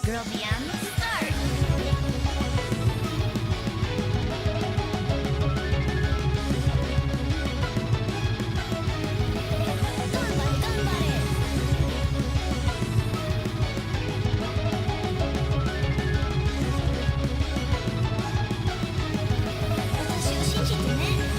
girldm start. 私を信じてね。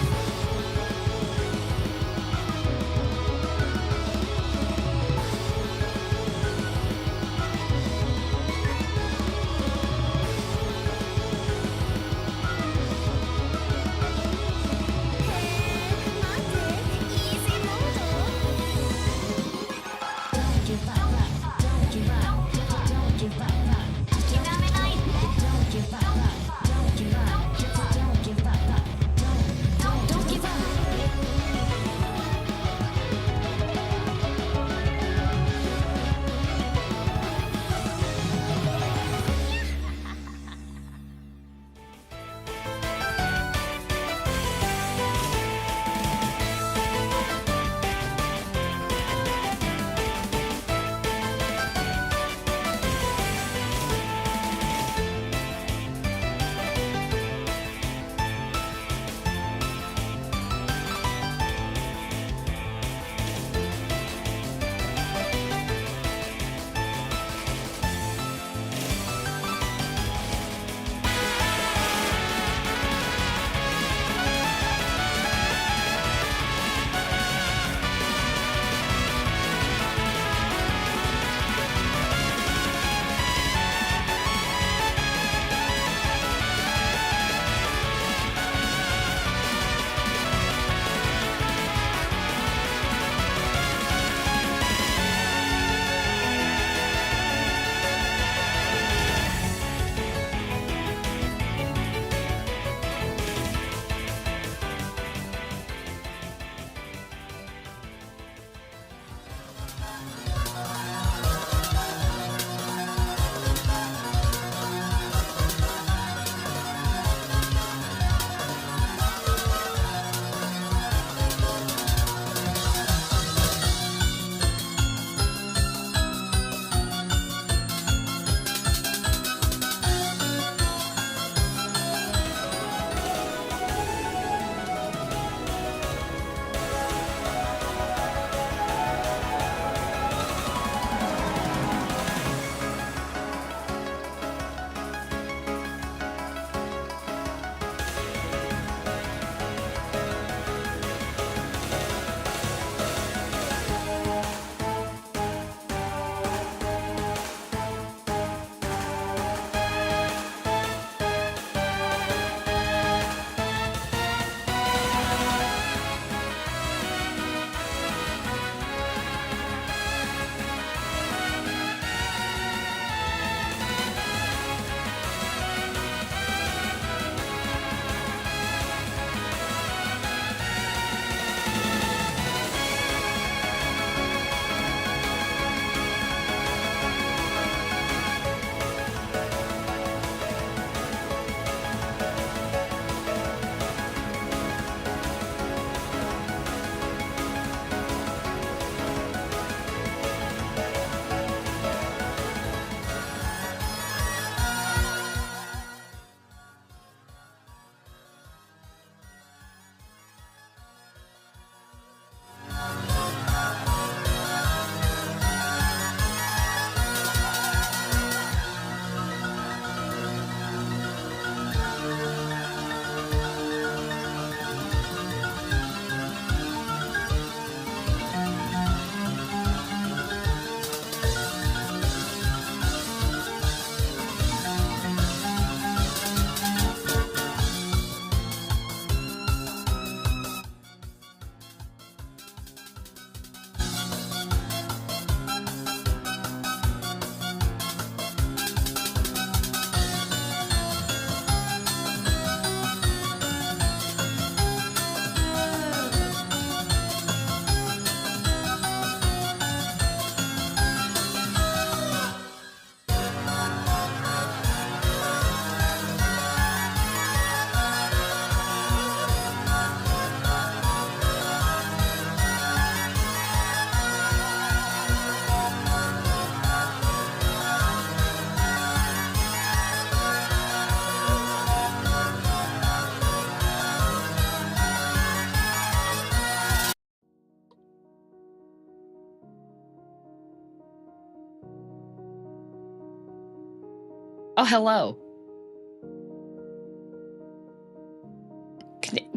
Oh, hello.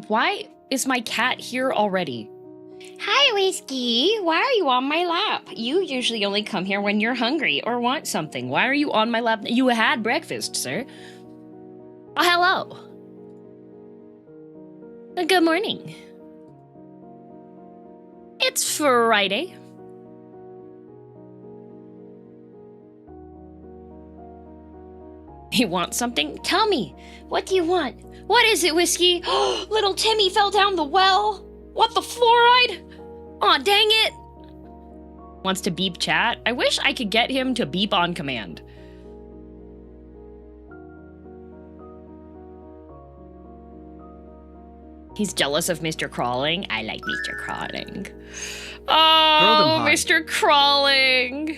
Why is my cat here already? Hi, Whiskey. Why are you on my lap? You usually only come here when you're hungry or want something. Why are you on my lap? You had breakfast, sir. Oh, hello. Good morning. It's Friday. You want something? Tell me. What do you want? What is it, Whiskey? Little Timmy fell down the well. What, the fluoride? Aw, dang it. Wants to beep chat? I wish I could get him to beep on command. He's jealous of Mr. Crawling. I like Mr. Crawling. Oh, Mr. Crawling.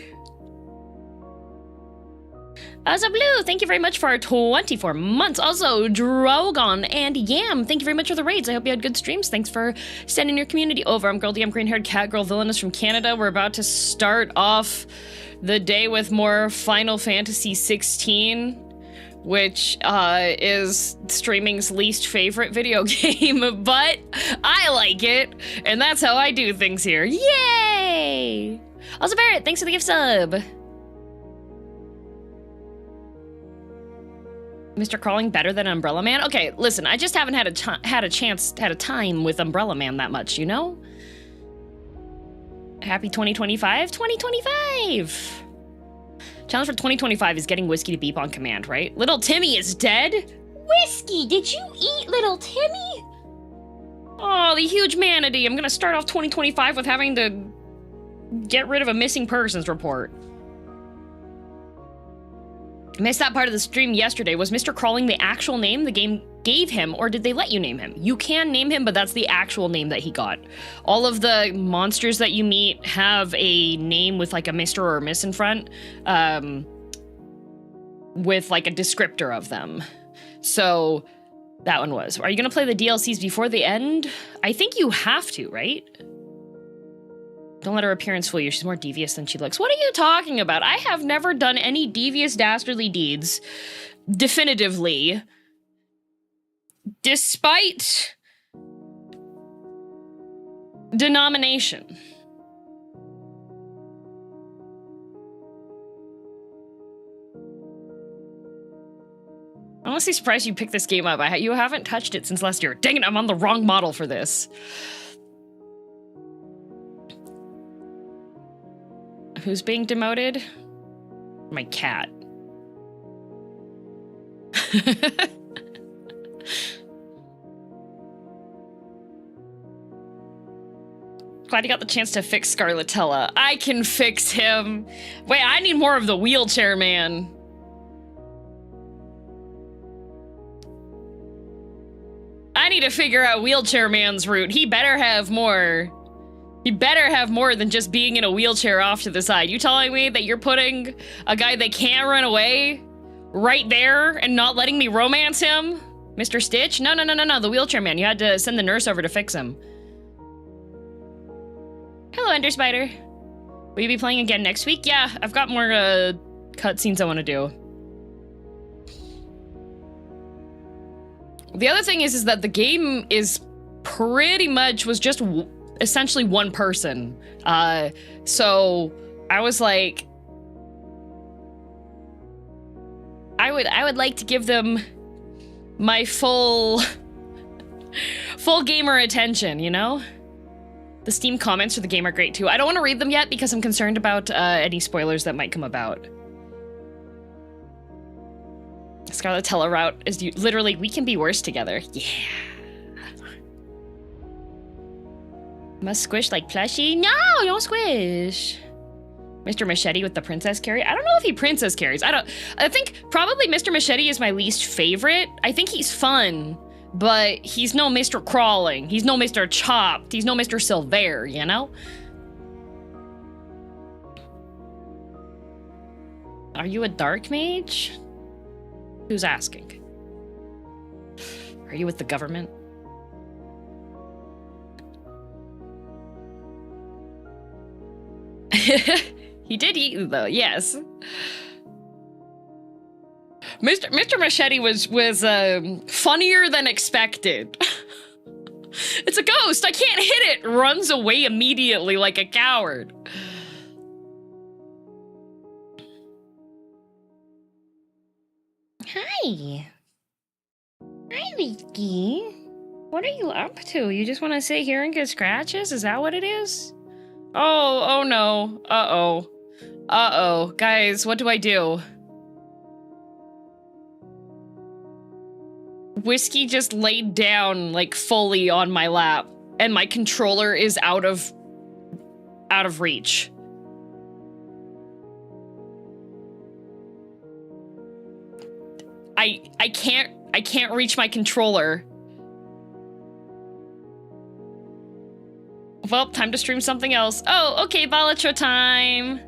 Blue, thank you very much for 24 months. Also, Drogon and Yam, thank you very much for the raids. I hope you had good streams. Thanks for sending your community over. I'm girldm, green-haired cat girl villainous from Canada. We're about to start off the day with more Final Fantasy XVI, which is streaming's least favorite video game, but I like it, and that's how I do things here. Yay! Also, Barrett, thanks for the gift sub. Mr. Crawling better than Umbrella Man? Okay, listen, I just haven't had a time with Umbrella Man that much, you know? Happy 2025? 2025! Challenge for 2025 is getting Whiskey to beep on command, right? Little Timmy is dead? Whiskey, did you eat Little Timmy? Oh, the huge manatee. I'm gonna start off 2025 with having to get rid of a missing persons report. Missed that part of the stream yesterday. Was Mr. Crawling the actual name the game gave him, or did they let you name him? You can name him, but that's the actual name that he got. All of the monsters that you meet have a name with like a Mr. or a Miss in front, with like a descriptor of them. So that one was. Are you gonna play the DLCs before the end? I think you have to, right? Don't let her appearance fool you. She's more devious than she looks. What are you talking about? I have never done any devious, dastardly deeds. Definitively. Despite denomination. I'm honestly surprised you picked this game up. You haven't touched it since last year. Dang it, I'm on the wrong model for this. Who's being demoted? My cat. Glad you got the chance to fix Scarletella. I can fix him. Wait, I need more of the wheelchair man. I need to figure out wheelchair man's route. He better have more. He better have more than just being in a wheelchair off to the side. You telling me that you're putting a guy that can't run away right there and not letting me romance him? Mr. Stitch? No, the wheelchair man. You had to send the nurse over to fix him. Hello, Ender Spider. Will you be playing again next week? Yeah, I've got more cutscenes I want to do. The other thing is that the game is pretty much was just essentially one person. So I was like, I would like to give them my full gamer attention, you know? The Steam comments for the game are great too. I don't want to read them yet because I'm concerned about any spoilers that might come about. Scarletella route is literally, we can be worse together. Yeah. Must squish like plushie? No, don't squish. Mr. Machete with the princess carry? I don't know if he princess carries. I think probably Mr. Machete is my least favorite. I think he's fun, but he's no Mr. Crawling. He's no Mr. Chopped. He's no Mr. Silver, you know? Are you a dark mage? Who's asking? Are you with the government? He did eat, though, yes. Mr. Machete was funnier than expected. It's a ghost. I can't hit it. Runs away immediately like a coward. Hi. Hi, Vicky. What are you up to? You just want to sit here and get scratches? Is that what it is? Oh no. Uh-oh. Guys, what do I do? Whiskey just laid down, like, fully on my lap, and my controller is out of reach. I can't reach my controller. Well, time to stream something else. Oh, okay, Valatra time.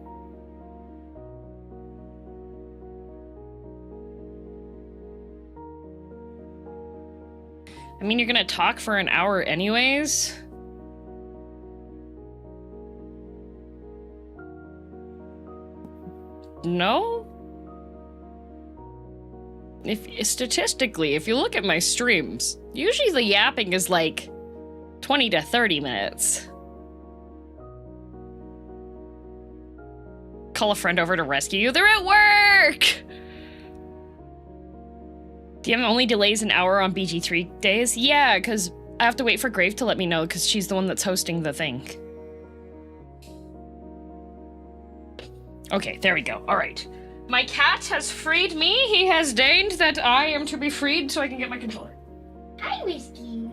I mean, you're gonna talk for an hour anyways. No? Statistically, if you look at my streams, usually the yapping is like 20 to 30 minutes. Call a friend over to rescue you. They're at work! Do you have only delays an hour on BG3 days? Yeah, because I have to wait for Grave to let me know, because she's the one that's hosting the thing. Okay, there we go. All right. My cat has freed me. He has deigned that I am to be freed so I can get my controller. Hi, Whiskey.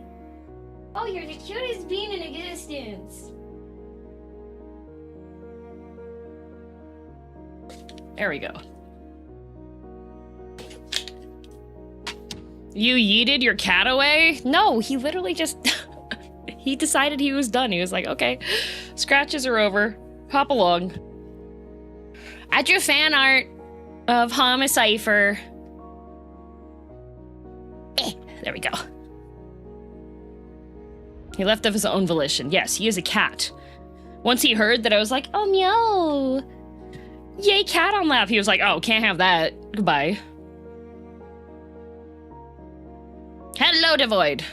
Oh, you're the cutest bean in existence. There we go. You yeeted your cat away? No, he literally just... he decided he was done. He was like, okay, scratches are over. Hop along. I drew fan art of Homicipher. There we go. He left of his own volition. Yes, he is a cat. Once he heard that I was like, oh, meow. Yay, cat on lap. He was like, oh, can't have that. Goodbye. Hello, Devoid.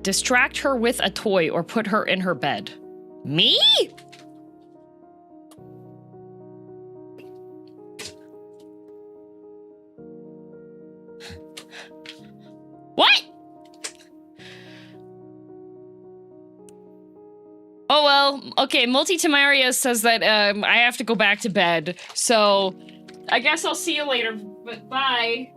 Distract her with a toy or put her in her bed. Me? What? Oh, well, okay, Multi-Tamaria says that I have to go back to bed, so I guess I'll see you later, but bye.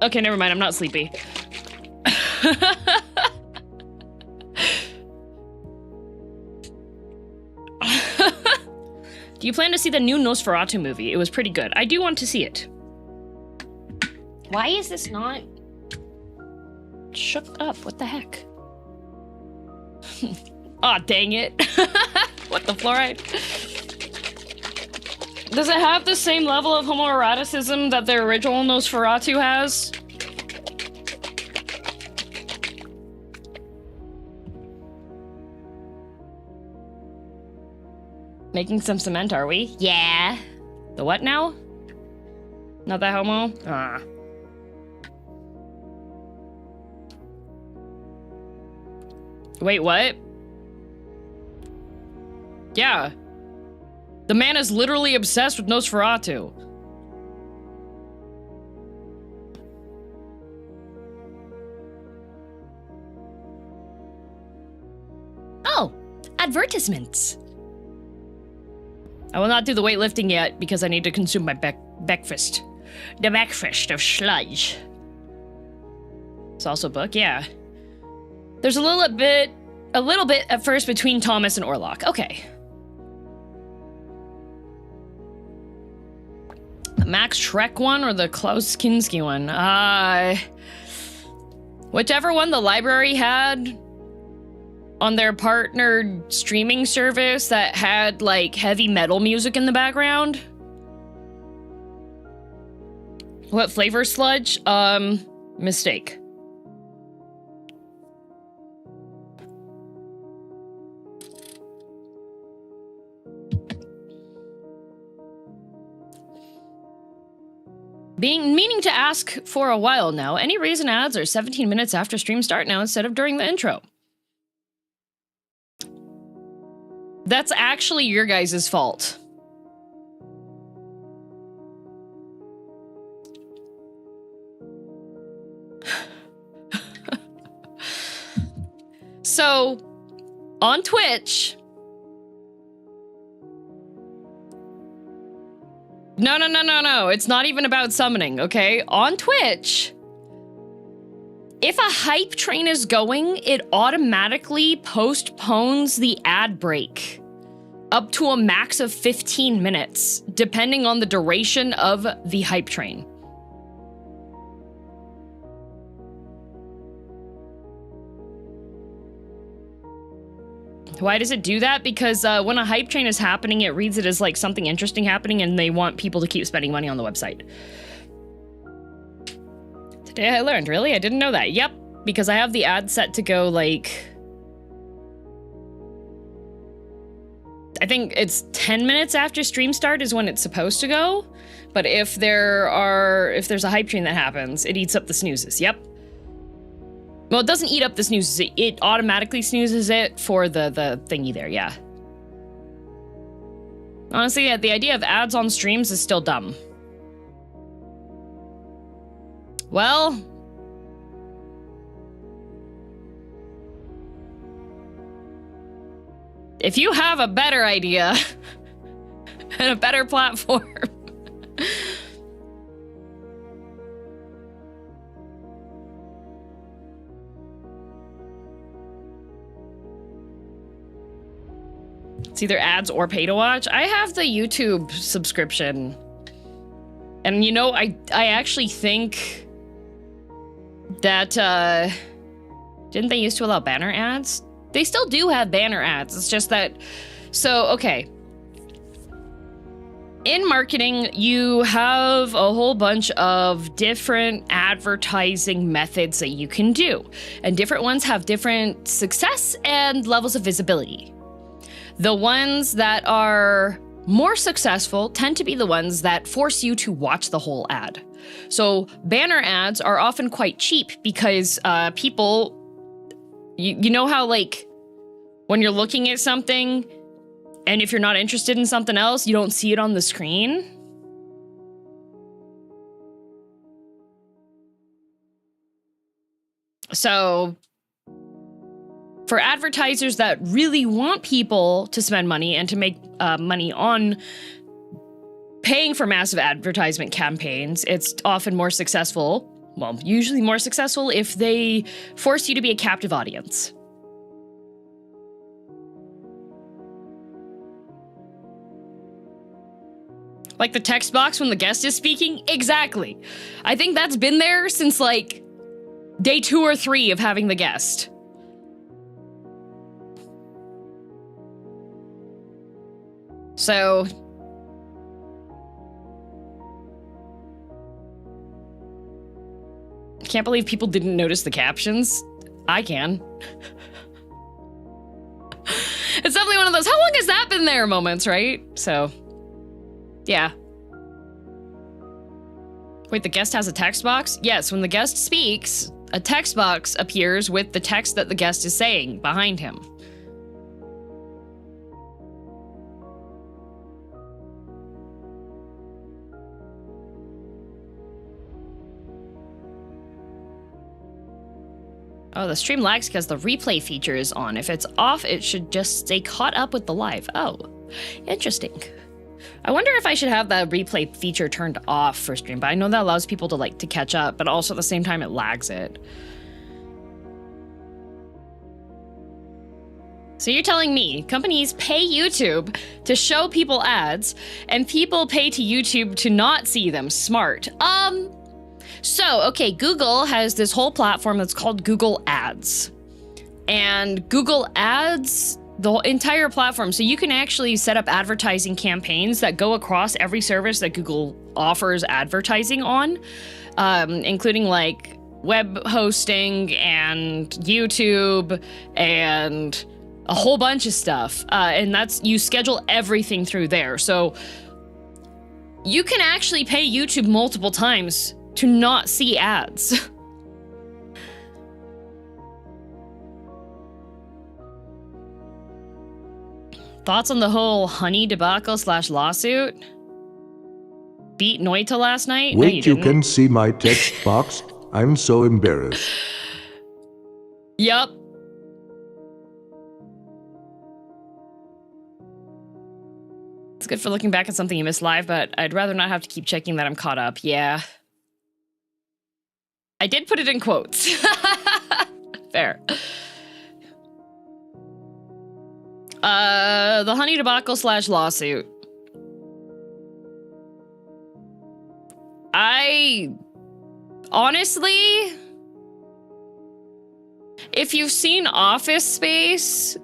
Okay, never mind, I'm not sleepy. Do you plan to see the new Nosferatu movie? It was pretty good. I do want to see it. Why is this not shook up? What the heck? Aw, dang it. What the fluoride? Does it have the same level of homoeroticism that the original Nosferatu has? Making some cement, are we? Yeah. The what now? Not that homo? Ah. Wait, what? Yeah. The man is literally obsessed with Nosferatu. Oh, advertisements. I will not do the weightlifting yet because I need to consume my breakfast. The breakfast of sludge. It's also a book, yeah. There's a little bit at first between Thomas and Orlok. Okay. Max Shrek one or the Klaus Kinski one? Whichever one the library had on their partnered streaming service that had like heavy metal music in the background. What flavor sludge? Mistake. Meaning to ask for a while now. Any reason ads are 17 minutes after stream start now instead of during the intro? That's actually your guys' fault. So, on Twitch... No. It's not even about summoning, okay? On Twitch, if a hype train is going, it automatically postpones the ad break up to a max of 15 minutes, depending on the duration of the hype train. Why does it do that? Because when a hype train is happening, it reads it as like something interesting happening and they want people to keep spending money on the website. Today I learned, really? I didn't know that. Yep, because I have the ad set to go like... I think it's 10 minutes after stream start is when it's supposed to go. But if there's a hype train that happens, it eats up the snoozes. Yep. Well, it doesn't eat up the snoozes. It automatically snoozes it for the thingy there, yeah. Honestly, yeah, the idea of ads on streams is still dumb. Well... if you have a better idea and a better platform... It's either ads or pay to watch. I have the YouTube subscription. And you know, I actually think that, didn't they used to allow banner ads? They still do have banner ads. It's just that, so, okay. In marketing, you have a whole bunch of different advertising methods that you can do. And different ones have different success and levels of visibility. The ones that are more successful tend to be the ones that force you to watch the whole ad. So banner ads are often quite cheap because people, you know how like when you're looking at something and if you're not interested in something else, you don't see it on the screen? So for advertisers that really want people to spend money and to make money on paying for massive advertisement campaigns, it's often more successful, well, usually more successful if they force you to be a captive audience. Like the text box when the guest is speaking? Exactly. I think that's been there since like day 2 or 3 of having the guest. So, I can't believe people didn't notice the captions. I can. It's definitely one of those, how long has that been there moments, right? So, yeah. Wait, the guest has a text box? Yes, when the guest speaks, a text box appears with the text that the guest is saying behind him. Oh, the stream lags because the replay feature is on. If it's off, it should just stay caught up with the live. Oh, interesting. I wonder if I should have the replay feature turned off for stream, but I know that allows people to like to catch up, but also at the same time it lags it. So you're telling me companies pay YouTube to show people ads and people pay to YouTube to not see them? Smart. So, okay, Google has this whole platform that's called Google Ads. And Google Ads, the whole entire platform, so you can actually set up advertising campaigns that go across every service that Google offers advertising on, including like web hosting and YouTube and a whole bunch of stuff. And that's, you schedule everything through there. So you can actually pay YouTube multiple times to not see ads. Thoughts on the whole honey debacle / lawsuit? Beat Noita last night? Wait, No, you can see my text box? I'm so embarrassed. Yup. It's good for looking back at something you missed live, but I'd rather not have to keep checking that I'm caught up. Yeah. I did put it in quotes. Fair. The honey debacle / lawsuit. I honestly, if you've seen Office Space,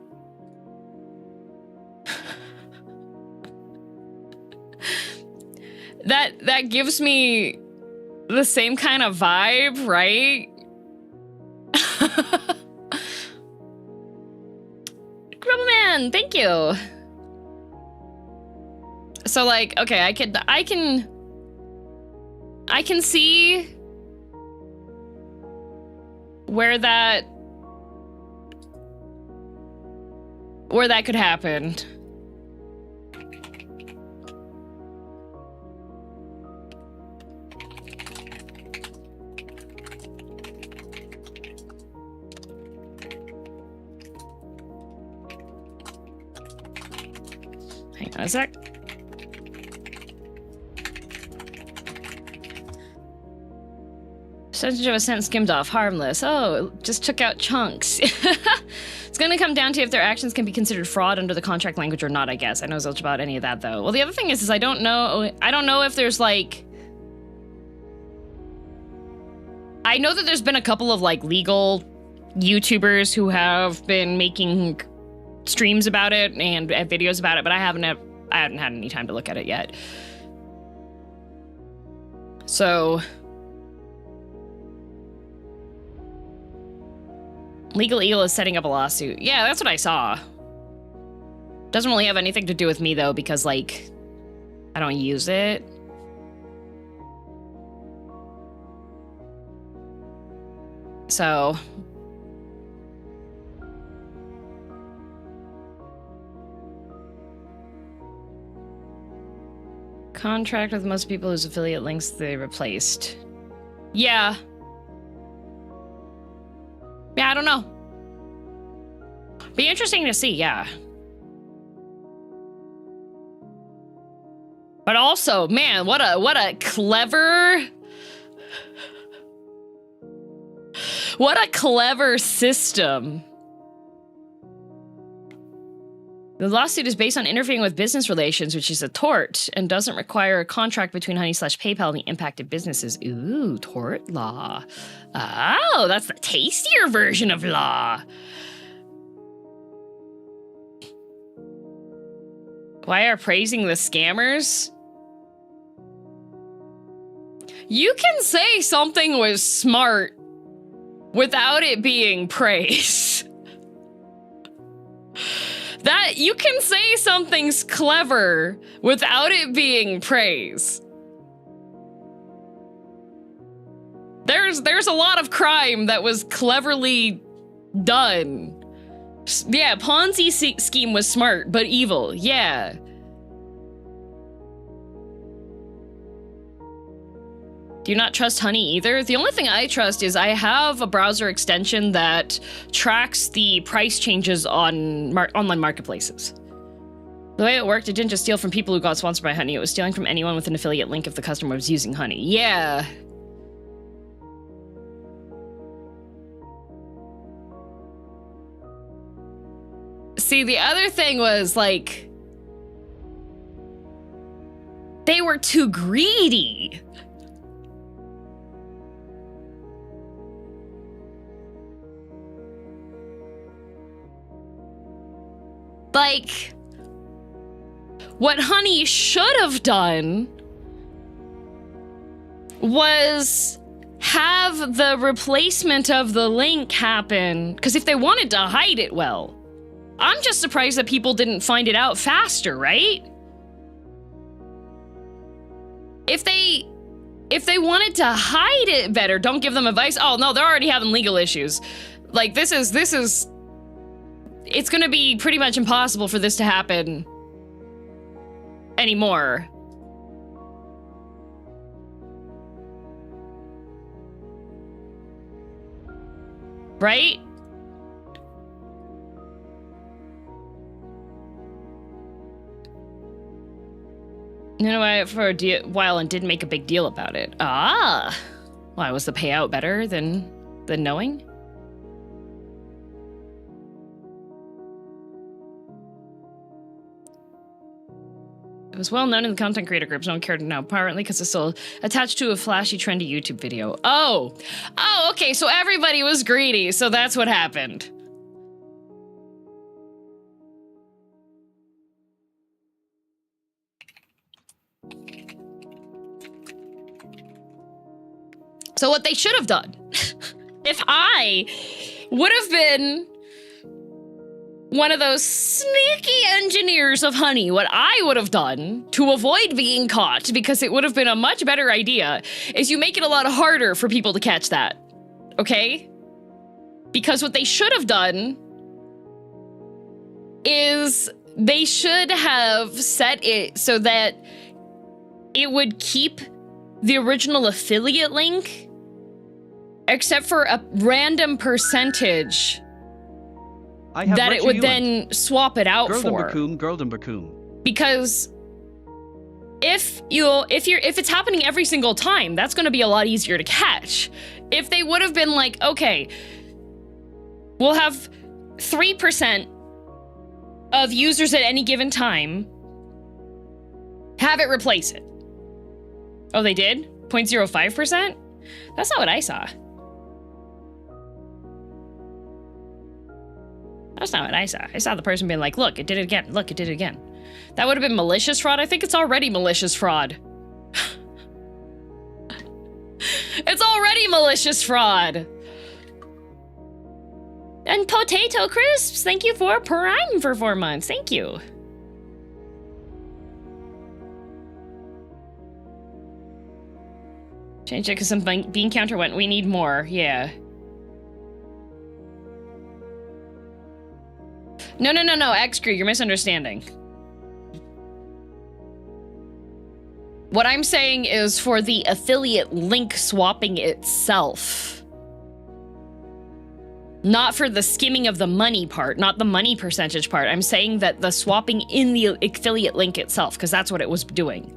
that gives me the same kind of vibe, right? Grubman, thank you. So like, okay, I can see where that could happen. Hang on a sec. Percentage of a sentence skimmed off, harmless. Oh, it just took out chunks. It's gonna come down to if their actions can be considered fraud under the contract language or not, I guess. I know zilch about any of that, though. Well, the other thing is I don't know if there's, like... I know that there's been a couple of, like, legal YouTubers who have been making streams about it and videos about it, but I haven't had any time to look at it yet. So... Legal Eel is setting up a lawsuit. Yeah, that's what I saw. Doesn't really have anything to do with me, though, because, like, I don't use it. So... Contract with most people whose affiliate links they replaced. Yeah. Yeah, I don't know. Be interesting to see, yeah. But also, man, what a clever... What a clever system. The lawsuit is based on interfering with business relations, which is a tort, and doesn't require a contract between Honey / PayPal and the impacted businesses. Ooh, tort law. Oh, that's the tastier version of law. Why are praising the scammers? You can say something was smart without it being praise. That you can say something's clever without it being praise. There's a lot of crime that was cleverly done. Yeah, Ponzi scheme was smart, but evil. Yeah. Do you not trust Honey either? The only thing I trust is I have a browser extension that tracks the price changes on online marketplaces. The way it worked, it didn't just steal from people who got sponsored by Honey, it was stealing from anyone with an affiliate link if the customer was using Honey. Yeah. See, the other thing was, like, they were too greedy. Like, what Honey should have done was have the replacement of the link happen, because if they wanted to hide it well, I'm just surprised that people didn't find it out faster, right? If they wanted to hide it better, don't give them advice. Oh no, they're already having legal issues. Like, this is it's gonna be pretty much impossible for this to happen anymore. Right? You know why for a while and didn't make a big deal about it. Ah, why was the payout better than knowing? It was well known in the content creator groups. No one cared to know, apparently because it's still attached to a flashy, trendy YouTube video. Oh, okay. So everybody was greedy. So that's what happened. So what they should have done, if I would have been one of those sneaky engineers of Honey, what I would have done to avoid being caught, because it would have been a much better idea, is you make it a lot harder for people to catch that, okay? Because what they should have done is they should have set it so that it would keep the original affiliate link, except for a random percentage that it would then swap it out for. Girldom. Because if it's happening every single time, that's going to be a lot easier to catch. If they would have been like, okay, we'll have 3% of users at any given time, have it replace it. Oh, they did? 0.05%? That's not what I saw. That's not what I saw. I saw the person being like, look, it did it again. Look, it did it again. That would have been malicious fraud. I think it's already malicious fraud. It's already malicious fraud. And Potato Crisps, thank you for Prime for 4 months. Thank you. Change it because some bean counter went, we need more. Yeah. No, X-Crew, you're misunderstanding. What I'm saying is for the affiliate link swapping itself. Not for the skimming of the money part, not the money percentage part. I'm saying that the swapping in the affiliate link itself, because that's what it was doing.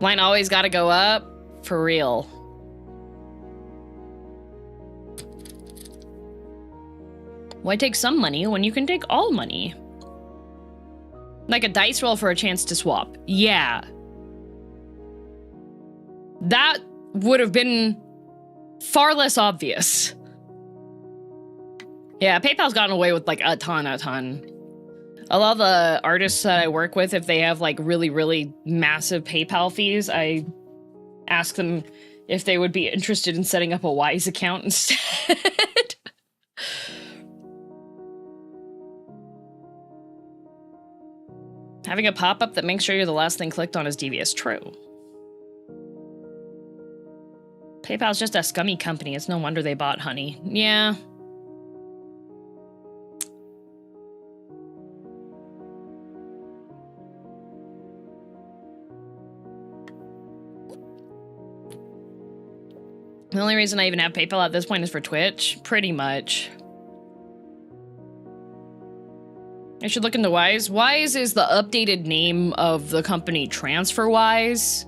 Line always gotta go up? For real. Why take some money when you can take all money? Like a dice roll for a chance to swap. Yeah. That would have been far less obvious. Yeah, PayPal's gotten away with like a ton. A lot of the artists that I work with, if they have like really, really massive PayPal fees, I ask them if they would be interested in setting up a Wise account instead. Having a pop-up that makes sure you're the last thing clicked on is devious. True. PayPal's just a scummy company. It's no wonder they bought Honey. Yeah. The only reason I even have PayPal at this point is for Twitch. Pretty much. I should look into Wise. Wise is the updated name of the company TransferWise.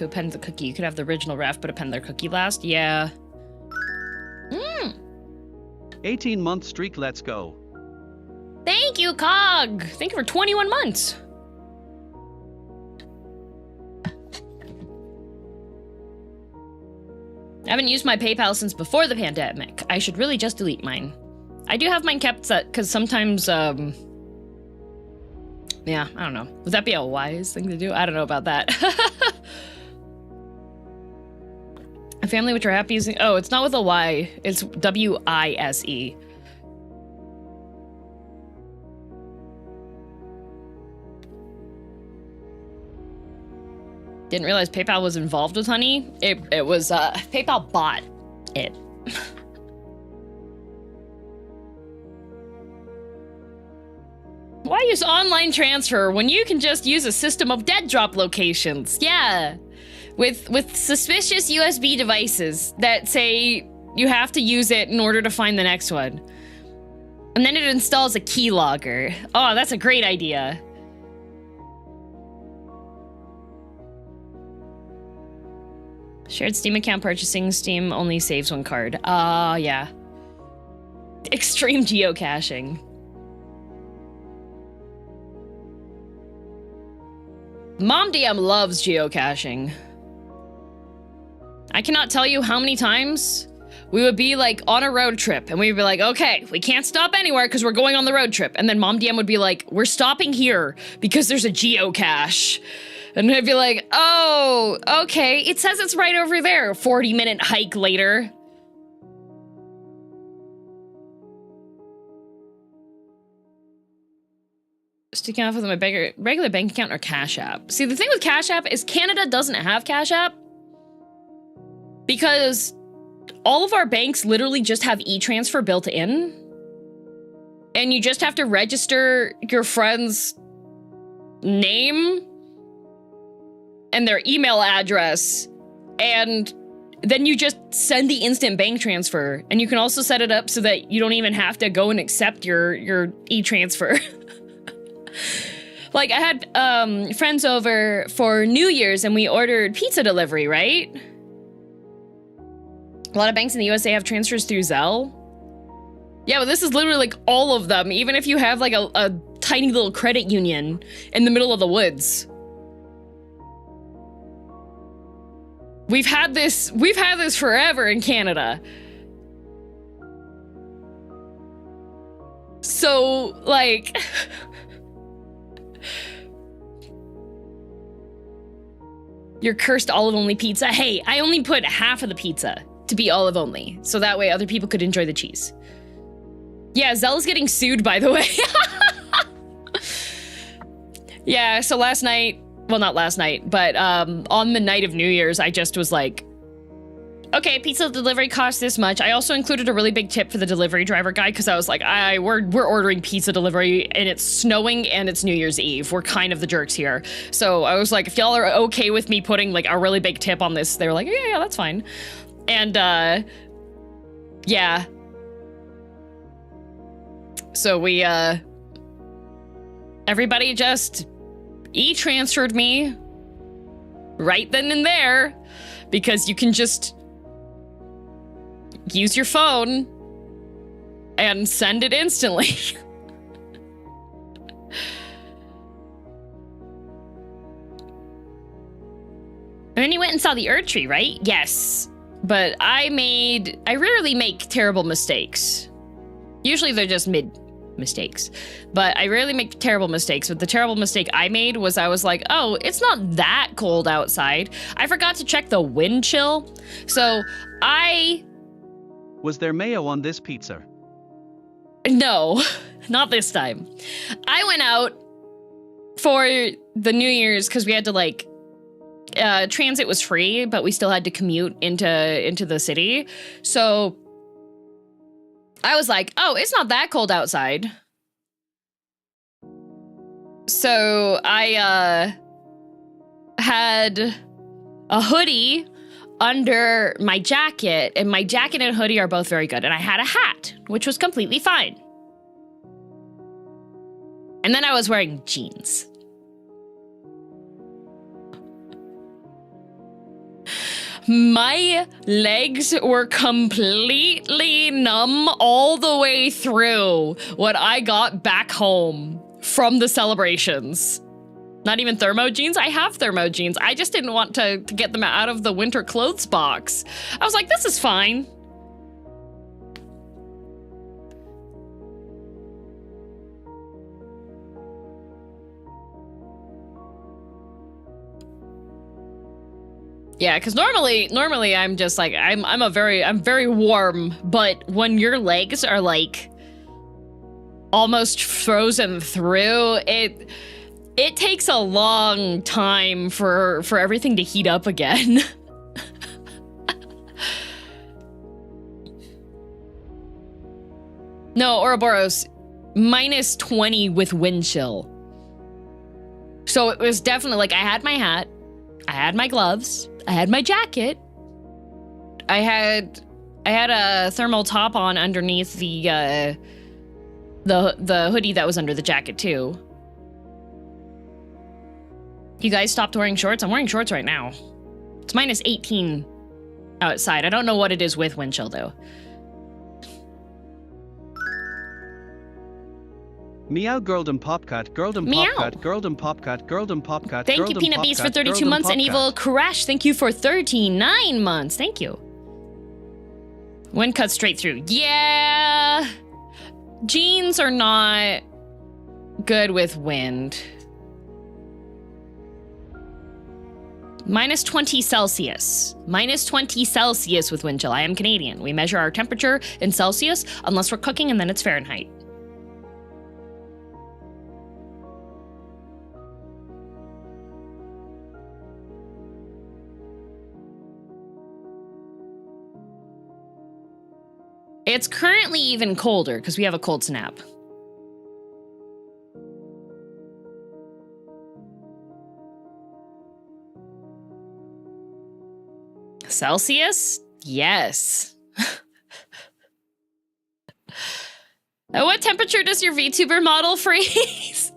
to append the cookie. You could have the original ref, but append their cookie last. Yeah. 18-month streak, let's go. Thank you, Cog. Thank you for 21 months. I haven't used my PayPal since before the pandemic. I should really just delete mine. I do have mine kept set because sometimes, yeah, I don't know. Would that be a wise thing to do? I don't know about that. A family which are happy using... Oh, it's not with a Y. It's W-I-S-E. Didn't realize PayPal was involved with Honey. It was, PayPal bought it. Why use online transfer when you can just use a system of dead drop locations? Yeah. With suspicious USB devices that say you have to use it in order to find the next one. And then it installs a keylogger. Oh, that's a great idea. Shared Steam account purchasing. Steam only saves one card. Yeah. Extreme geocaching. Mom DM loves geocaching. I cannot tell you how many times we would be like on a road trip and we'd be like, okay, we can't stop anywhere because we're going on the road trip. And then Mom DM would be like, we're stopping here because there's a geocache. And I'd be like, oh, okay. It says it's right over there. 40-minute hike later. Sticking off with my regular bank account or Cash App. See, the thing with Cash App is Canada doesn't have Cash App because all of our banks literally just have e-transfer built in. And you just have to register your friend's name and their email address, and then you just send the instant bank transfer. And you can also set it up so that you don't even have to go and accept your e-transfer. Like, I had friends over for New Year's and we ordered pizza delivery, right? A lot of banks in the USA have transfers through Zelle. Yeah, but this is literally like all of them, even if you have like a tiny little credit union in the middle of the woods. We've had this forever in Canada. So, like... Your cursed olive-only pizza. Hey, I only put half of the pizza to be olive-only, so that way other people could enjoy the cheese. Yeah, Zelle's getting sued, by the way. Yeah, so last night... Well, not last night, but on the night of New Year's, I just was like, okay, pizza delivery costs this much. I also included a really big tip for the delivery driver guy because I was like, we're ordering pizza delivery and it's snowing and it's New Year's Eve. We're kind of the jerks here. So I was like, if y'all are okay with me putting like a really big tip on this, they were like, yeah, that's fine. And yeah. So we, everybody just e-transferred me right then and there because you can just use your phone and send it instantly. And then you went and saw the Erd tree, right? Yes. But I rarely make terrible mistakes. Usually they're just mistakes, but I rarely make terrible mistakes. But the terrible mistake I made was I was like, oh, it's not that cold outside. I forgot to check the wind chill. So Was there mayo on this pizza? No, not this time. I went out for the New Year's because we had to like, transit was free, but we still had to commute into the city. So I was like, oh, it's not that cold outside. So I had a hoodie under my jacket, and my jacket and hoodie are both very good. And I had a hat, which was completely fine. And then I was wearing jeans. My legs were completely numb all the way through when I got back home from the celebrations. Not even thermo jeans. I have thermo jeans. I just didn't want to get them out of the winter clothes box. I was like, this is fine. Yeah, because normally I'm just like, I'm very warm, but when your legs are like almost frozen through, it takes a long time for everything to heat up again. No, Ouroboros, minus 20 with wind chill. So it was definitely like, I had my hat, I had my gloves, I had my jacket, I had a thermal top on underneath the hoodie that was under the jacket too. You guys stopped wearing shorts? I'm wearing shorts right now. It's minus 18 outside. I don't know what it is with wind chill though. Meow girldom popcat, girldom Meow. popcat, girldom popcat, girldom popcat. Thank you, Peanut Beast, for 32 months, and Evil Crash, thank you for 39 months. Thank you. Wind cut straight through. Yeah. Jeans are not good with wind. Minus 20 Celsius. Minus 20 Celsius with wind chill. I am Canadian. We measure our temperature in Celsius unless we're cooking, and then it's Fahrenheit. It's currently even colder because we have a cold snap. Celsius? Yes. At what temperature does your VTuber model freeze?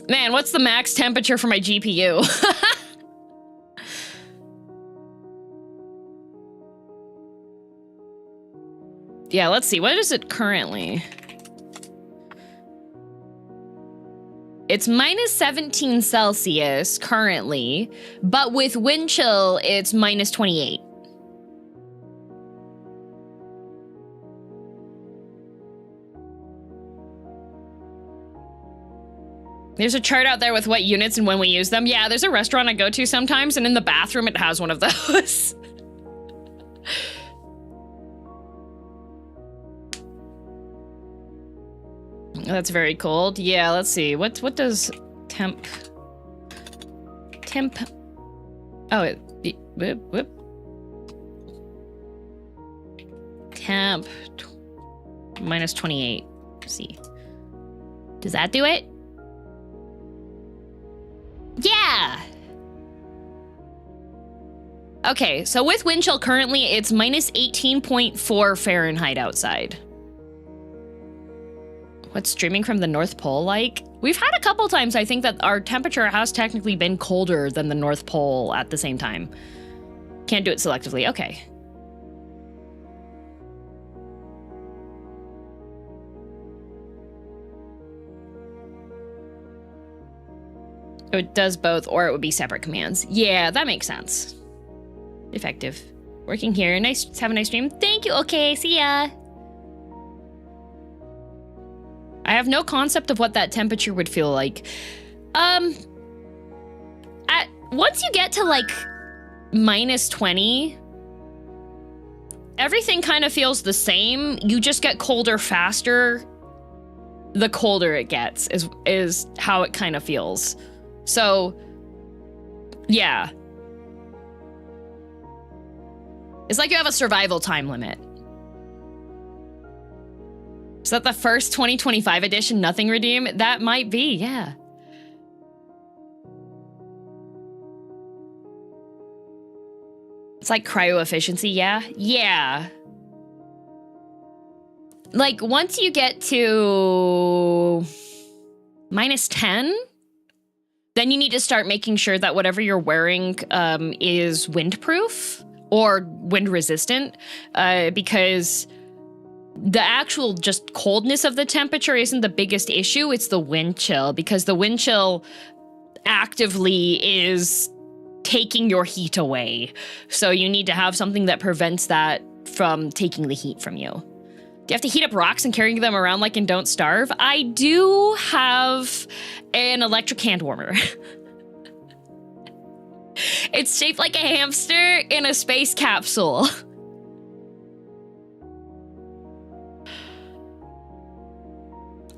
Man, what's the max temperature for my GPU? Yeah, let's see. What is it currently? It's minus 17 Celsius currently, but with wind chill, it's minus 28. There's a chart out there with what units and when we use them. Yeah, there's a restaurant I go to sometimes, and in the bathroom, it has one of those. That's very cold. Yeah, let's see. What does temp? Oh, whoop. Temp minus 28. Let's see. Does that do it? Yeah. Okay, so with wind chill currently, it's minus 18.4 Fahrenheit outside. What's streaming from the North Pole like? We've had a couple times, I think, that our temperature has technically been colder than the North Pole at the same time. Can't do it selectively. Okay. It does both, or it would be separate commands. Yeah, that makes sense. Effective. Working here. Nice. Have a nice stream. Thank you. Okay, see ya. I have no concept of what that temperature would feel like. Once you get to like minus 20, everything kind of feels the same. You just get colder faster. The colder it gets is how it kind of feels. So, yeah. It's like you have a survival time limit. Is that the first 2025 edition nothing redeem? That might be, yeah. It's like cryo efficiency, yeah? Yeah. Like, once you get to minus 10, then you need to start making sure that whatever you're wearing is windproof or wind resistant, because the actual just coldness of the temperature isn't the biggest issue. It's the wind chill, because the wind chill actively is taking your heat away. So you need to have something that prevents that from taking the heat from you. Do you have to heat up rocks and carry them around like in Don't Starve? I do have an electric hand warmer. It's shaped like a hamster in a space capsule.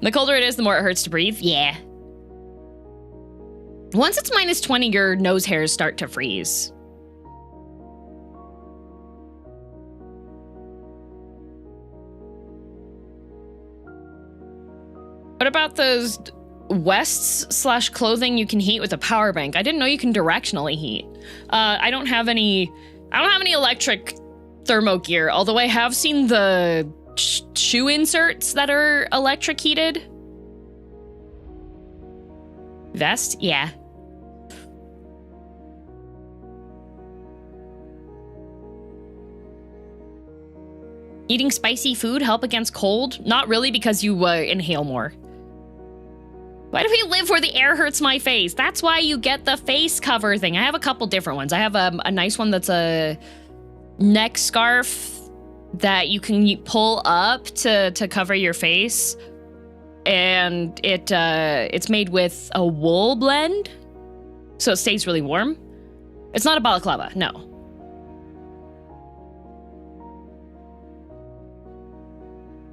The colder it is, the more it hurts to breathe. Yeah. Once it's -20, your nose hairs start to freeze. What about those vests/clothing you can heat with a power bank? I didn't know you can directionally heat. I don't have any electric thermo gear, although I have seen the shoe inserts that are electric heated. Vest? Yeah. Eating spicy food help against cold? Not really, because you inhale more. Why do we live where the air hurts my face? That's why you get the face cover thing. I have a couple different ones. I have a nice one that's a neck scarf that you can pull up to cover your face. And it's made with a wool blend, so it stays really warm. It's not a balaclava, no.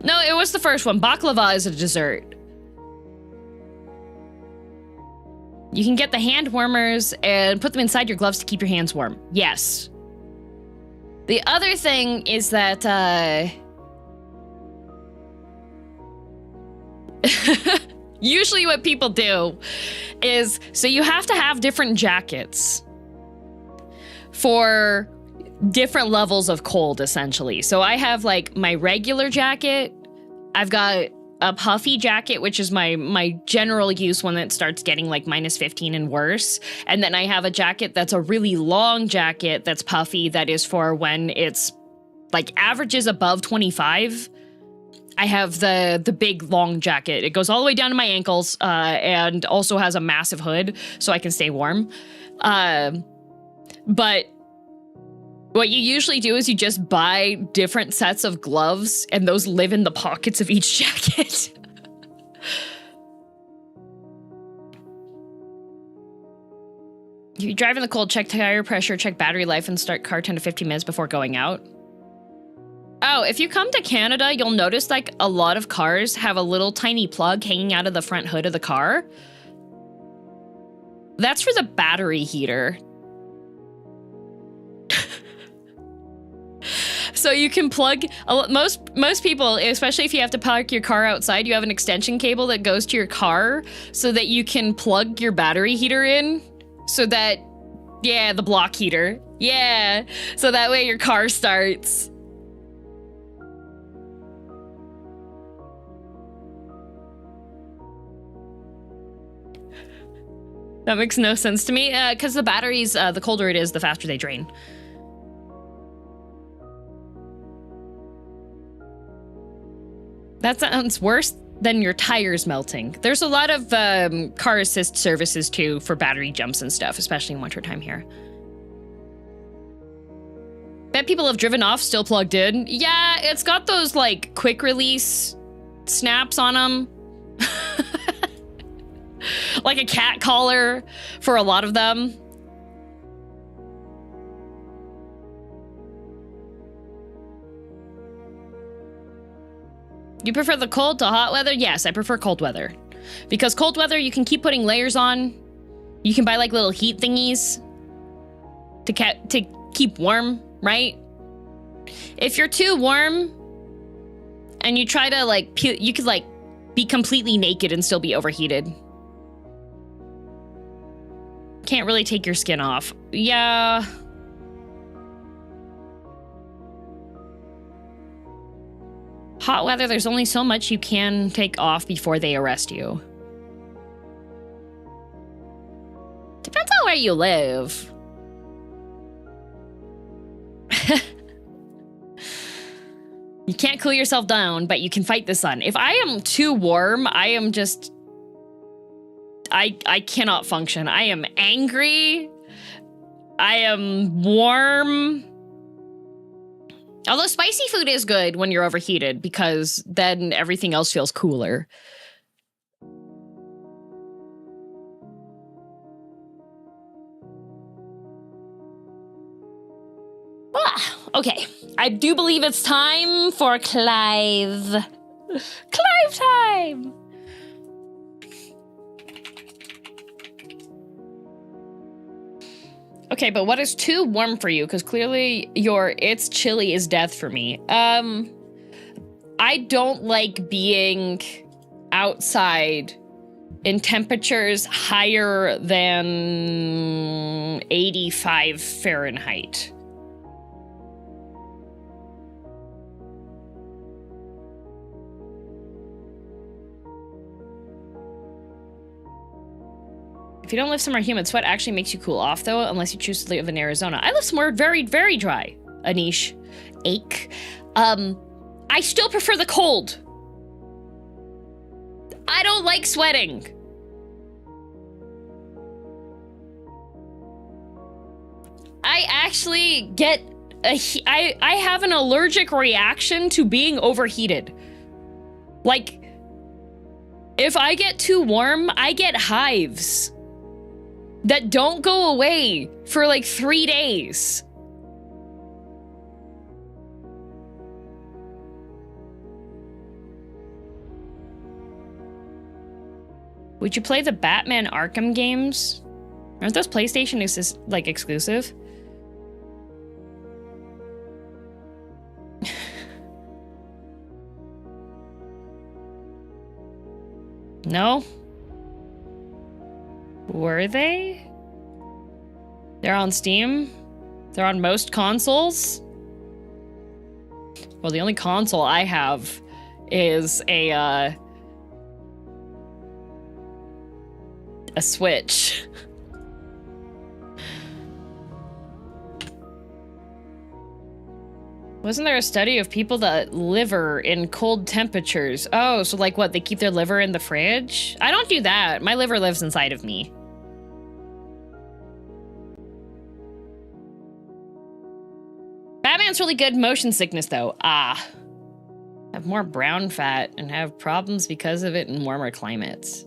No, it was the first one. Baklava is a dessert. You can get the hand warmers and put them inside your gloves to keep your hands warm. Yes. The other thing is that, usually what people do is, so you have to have different jackets for different levels of cold, essentially. So I have like my regular jacket. I've got a puffy jacket, which is my general use one that starts getting like -15 and worse. And then I have a jacket that's a really long jacket that's puffy, that is for when it's like averages above 25. I have the big long jacket. It goes all the way down to my ankles, and also has a massive hood so I can stay warm. But what you usually do is you just buy different sets of gloves, and those live in the pockets of each jacket. If you drive in the cold, check tire pressure, check battery life, and start car 10 to 15 minutes before going out. Oh, if you come to Canada, you'll notice like a lot of cars have a little tiny plug hanging out of the front hood of the car. That's for the battery heater. So you can plug, most people, especially if you have to park your car outside, you have an extension cable that goes to your car so that you can plug your battery heater in, so that, yeah, the block heater. Yeah, so that way your car starts. That makes no sense to me, because the batteries, the colder it is, the faster they drain. That sounds worse than your tires melting. There's a lot of car assist services, too, for battery jumps and stuff, especially in wintertime here. Bet people have driven off still plugged in. Yeah, it's got those, like, quick release snaps on them. Like a cat collar for a lot of them. You prefer the cold to hot weather? Yes, I prefer cold weather. Because cold weather, you can keep putting layers on. You can buy like little heat thingies to keep warm, right? If you're too warm and you try to like, you could like be completely naked and still be overheated. Can't really take your skin off. Yeah. Hot weather, there's only so much you can take off before they arrest you. where you live. You can't cool yourself down, but you can fight the sun. If I am too warm, I am just... I cannot function. I am angry. I am warm. Although spicy food is good when you're overheated, because then everything else feels cooler. Okay, I do believe it's time for Clive. Clive time! Okay, but what is too warm for you? Because clearly it's chilly is death for me. I don't like being outside in temperatures higher than 85 Fahrenheit. If you don't live somewhere humid, sweat actually makes you cool off, though, unless you choose to live in Arizona. I live somewhere very, very dry. Anish. Ache. I still prefer the cold. I don't like sweating. I actually get I have an allergic reaction to being overheated. Like, if I get too warm, I get hives that don't go away for like 3 days. Would you play the Batman Arkham games? Aren't those PlayStation exclusive? No? Were they? They're on Steam? They're on most consoles? Well, the only console I have is a Switch. Wasn't there a study of people that liver in cold temperatures? Oh, so like what? They keep their liver in the fridge? I don't do that. My liver lives inside of me. Batman's really good motion sickness, though. Ah. Have more brown fat and have problems because of it in warmer climates.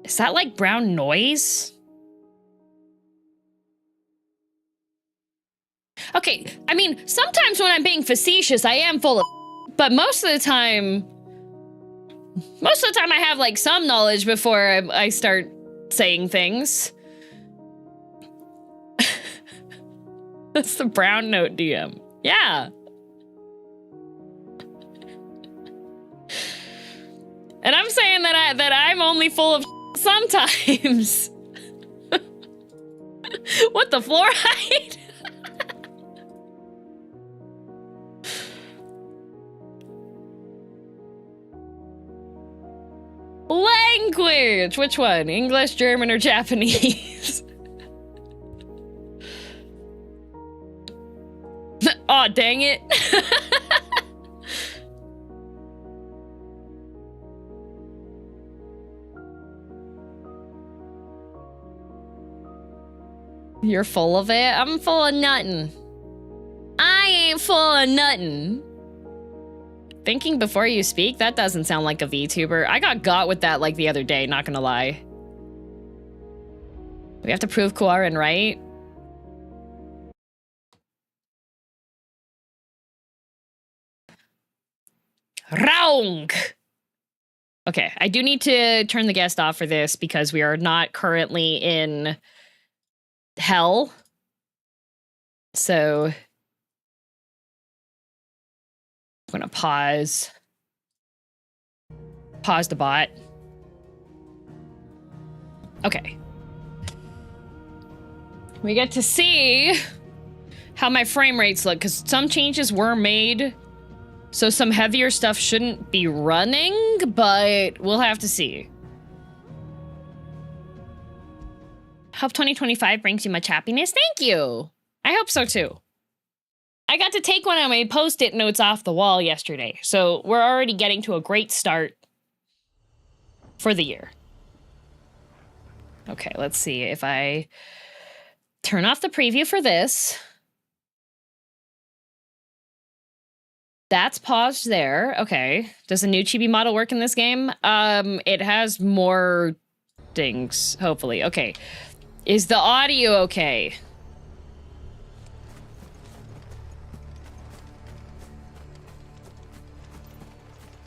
Is that like brown noise? Okay, I mean, sometimes when I'm being facetious, I am full of but most of the time I have like some knowledge before I start saying things. That's the brown note DM. Yeah. And I'm saying that I'm only full of sometimes. What, the fluoride? Language! Which one? English, German, or Japanese? Aw, dang it. You're full of it? I'm full of nothing. I ain't full of nothing. Thinking before you speak? That doesn't sound like a VTuber. I got with that like the other day, not gonna lie. We have to prove Kuarin right. Wrong! Okay, I do need to turn the guest off for this because we are not currently in hell. So I'm gonna pause the bot. Okay. We get to see how my frame rates look, because some changes were made So some heavier stuff shouldn't be running, but we'll have to see. Hope 2025 brings you much happiness. Thank you. I hope so too. I got to take one of my post-it notes off the wall yesterday, so we're already getting to a great start for the year. Okay, let's see if I turn off the preview for this. That's paused there. Okay. Does the new chibi model work in this game? It has more things, hopefully. Okay. Is the audio okay?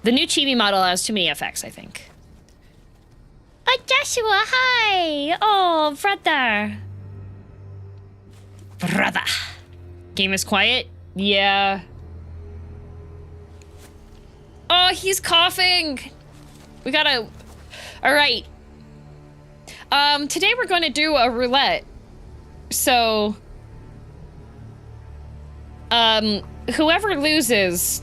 The new chibi model has too many effects, I think. Oh, Joshua, hi! Oh, brother. Brother. Game is quiet? Yeah. Oh, he's coughing! We gotta... Alright. Today we're gonna do a roulette. So... whoever loses...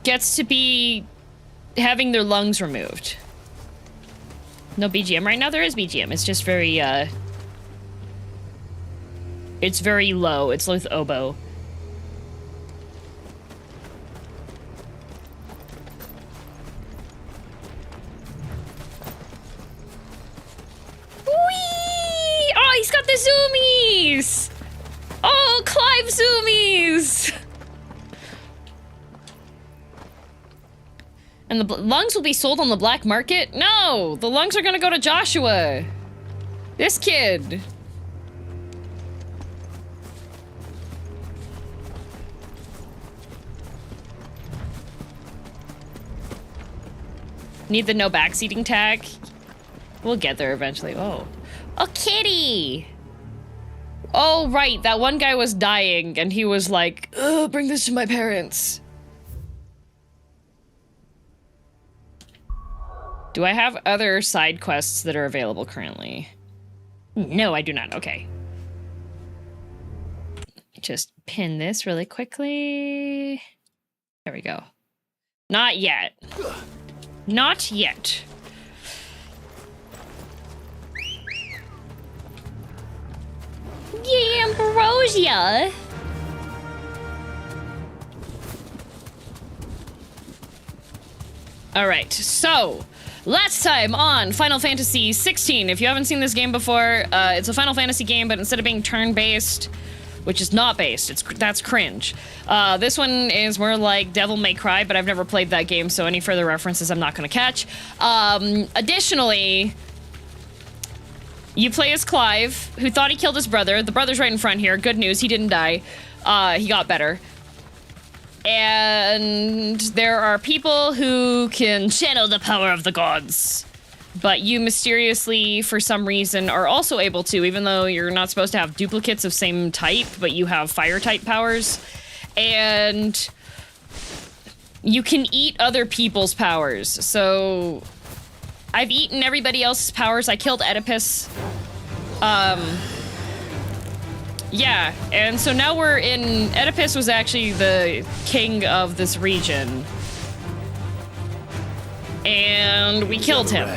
gets to be... having their lungs removed. No BGM right now? There is BGM. It's just very, it's very low. It's with oboe. Whee! Oh, he's got the zoomies! Oh, Clive zoomies! And the lungs will be sold on the black market? No! The lungs are gonna go to Joshua! This kid! Need the no backseating tag? We'll get there eventually. Oh. Oh, kitty! Oh, right. That one guy was dying, and he was like, "Ugh, bring this to my parents." Do I have other side quests that are available currently? No, I do not. Okay. Just pin this really quickly. There we go. Not yet. Not yet. Yeah, ambrosia. All right, so last time on Final Fantasy XVI. If you haven't seen this game before, it's a Final Fantasy game, but instead of being turn-based, which is not based, that's cringe. This one is more like Devil May Cry, but I've never played that game, so any further references I'm not gonna catch. Additionally, you play as Clive, who thought he killed his brother. The brother's right in front here. Good news, he didn't die. He got better. And there are people who can channel the power of the gods. But you mysteriously, for some reason, are also able to, even though you're not supposed to have duplicates of same type, but you have fire-type powers. And you can eat other people's powers. So I've eaten everybody else's powers. I killed Oedipus. Yeah, and so now we're in... Oedipus was actually the king of this region. And we killed him.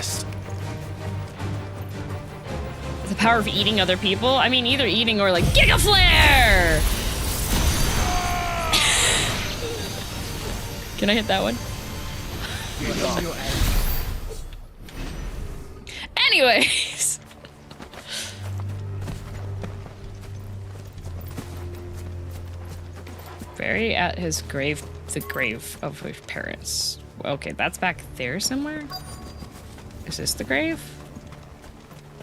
The power of eating other people? I mean, either eating or like Giga Flare! Can I hit that one? Anyways. Bury at his grave, the grave of his parents. Okay, that's back there somewhere? Is this the grave?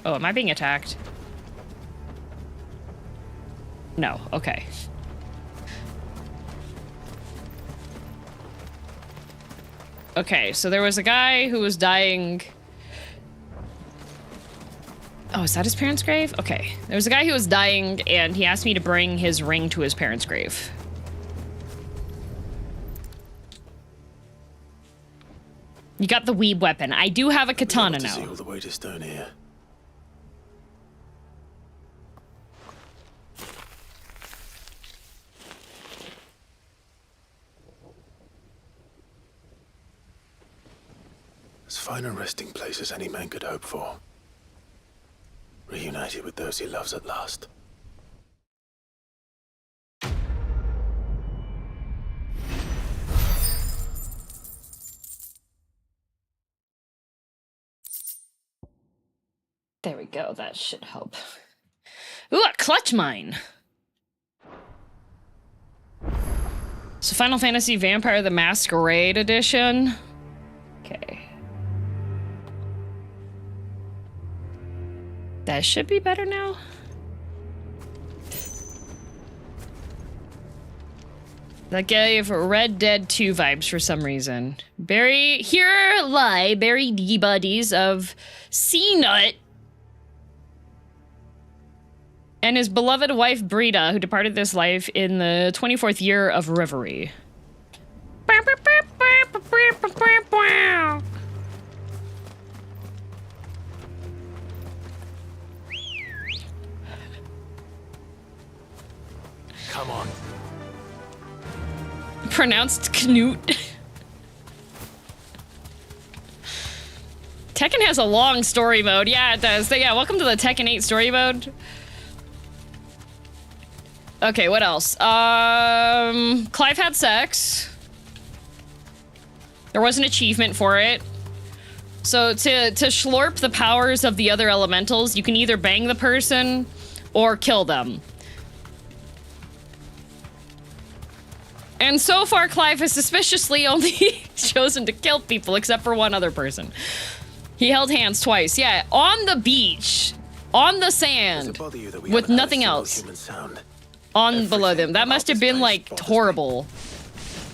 Oh, am I being attacked? No, okay. Okay, so there was a guy who was dying. Oh, is that his parents' grave? Okay. There was a guy who was dying, and he asked me to bring his ring to his parents' grave. You got the weeb weapon. I do have a katana now. See all the way to stone here. fine a resting place as any man could hope for. Reunited with those he loves at last. There we go. That should help. Ooh, a clutch mine. So Final Fantasy Vampire the Masquerade Edition. Okay. That should be better now. That gave Red Dead 2 vibes for some reason. Here lie buried ye buddies of C-Nut and his beloved wife Brita, who departed this life in the 24th year of reverie. Come on. Pronounced Knut. Tekken has a long story mode. Yeah, it does. So yeah, welcome to the Tekken 8 story mode. Okay, what else? Clive had sex. There was an achievement for it. So to schlorp the powers of the other elementals, you can either bang the person or kill them. And so far, Clive has suspiciously only chosen to kill people, except for one other person. He held hands twice. Yeah, on the beach, on the sand, with nothing else on below them. That must have been, like, horrible.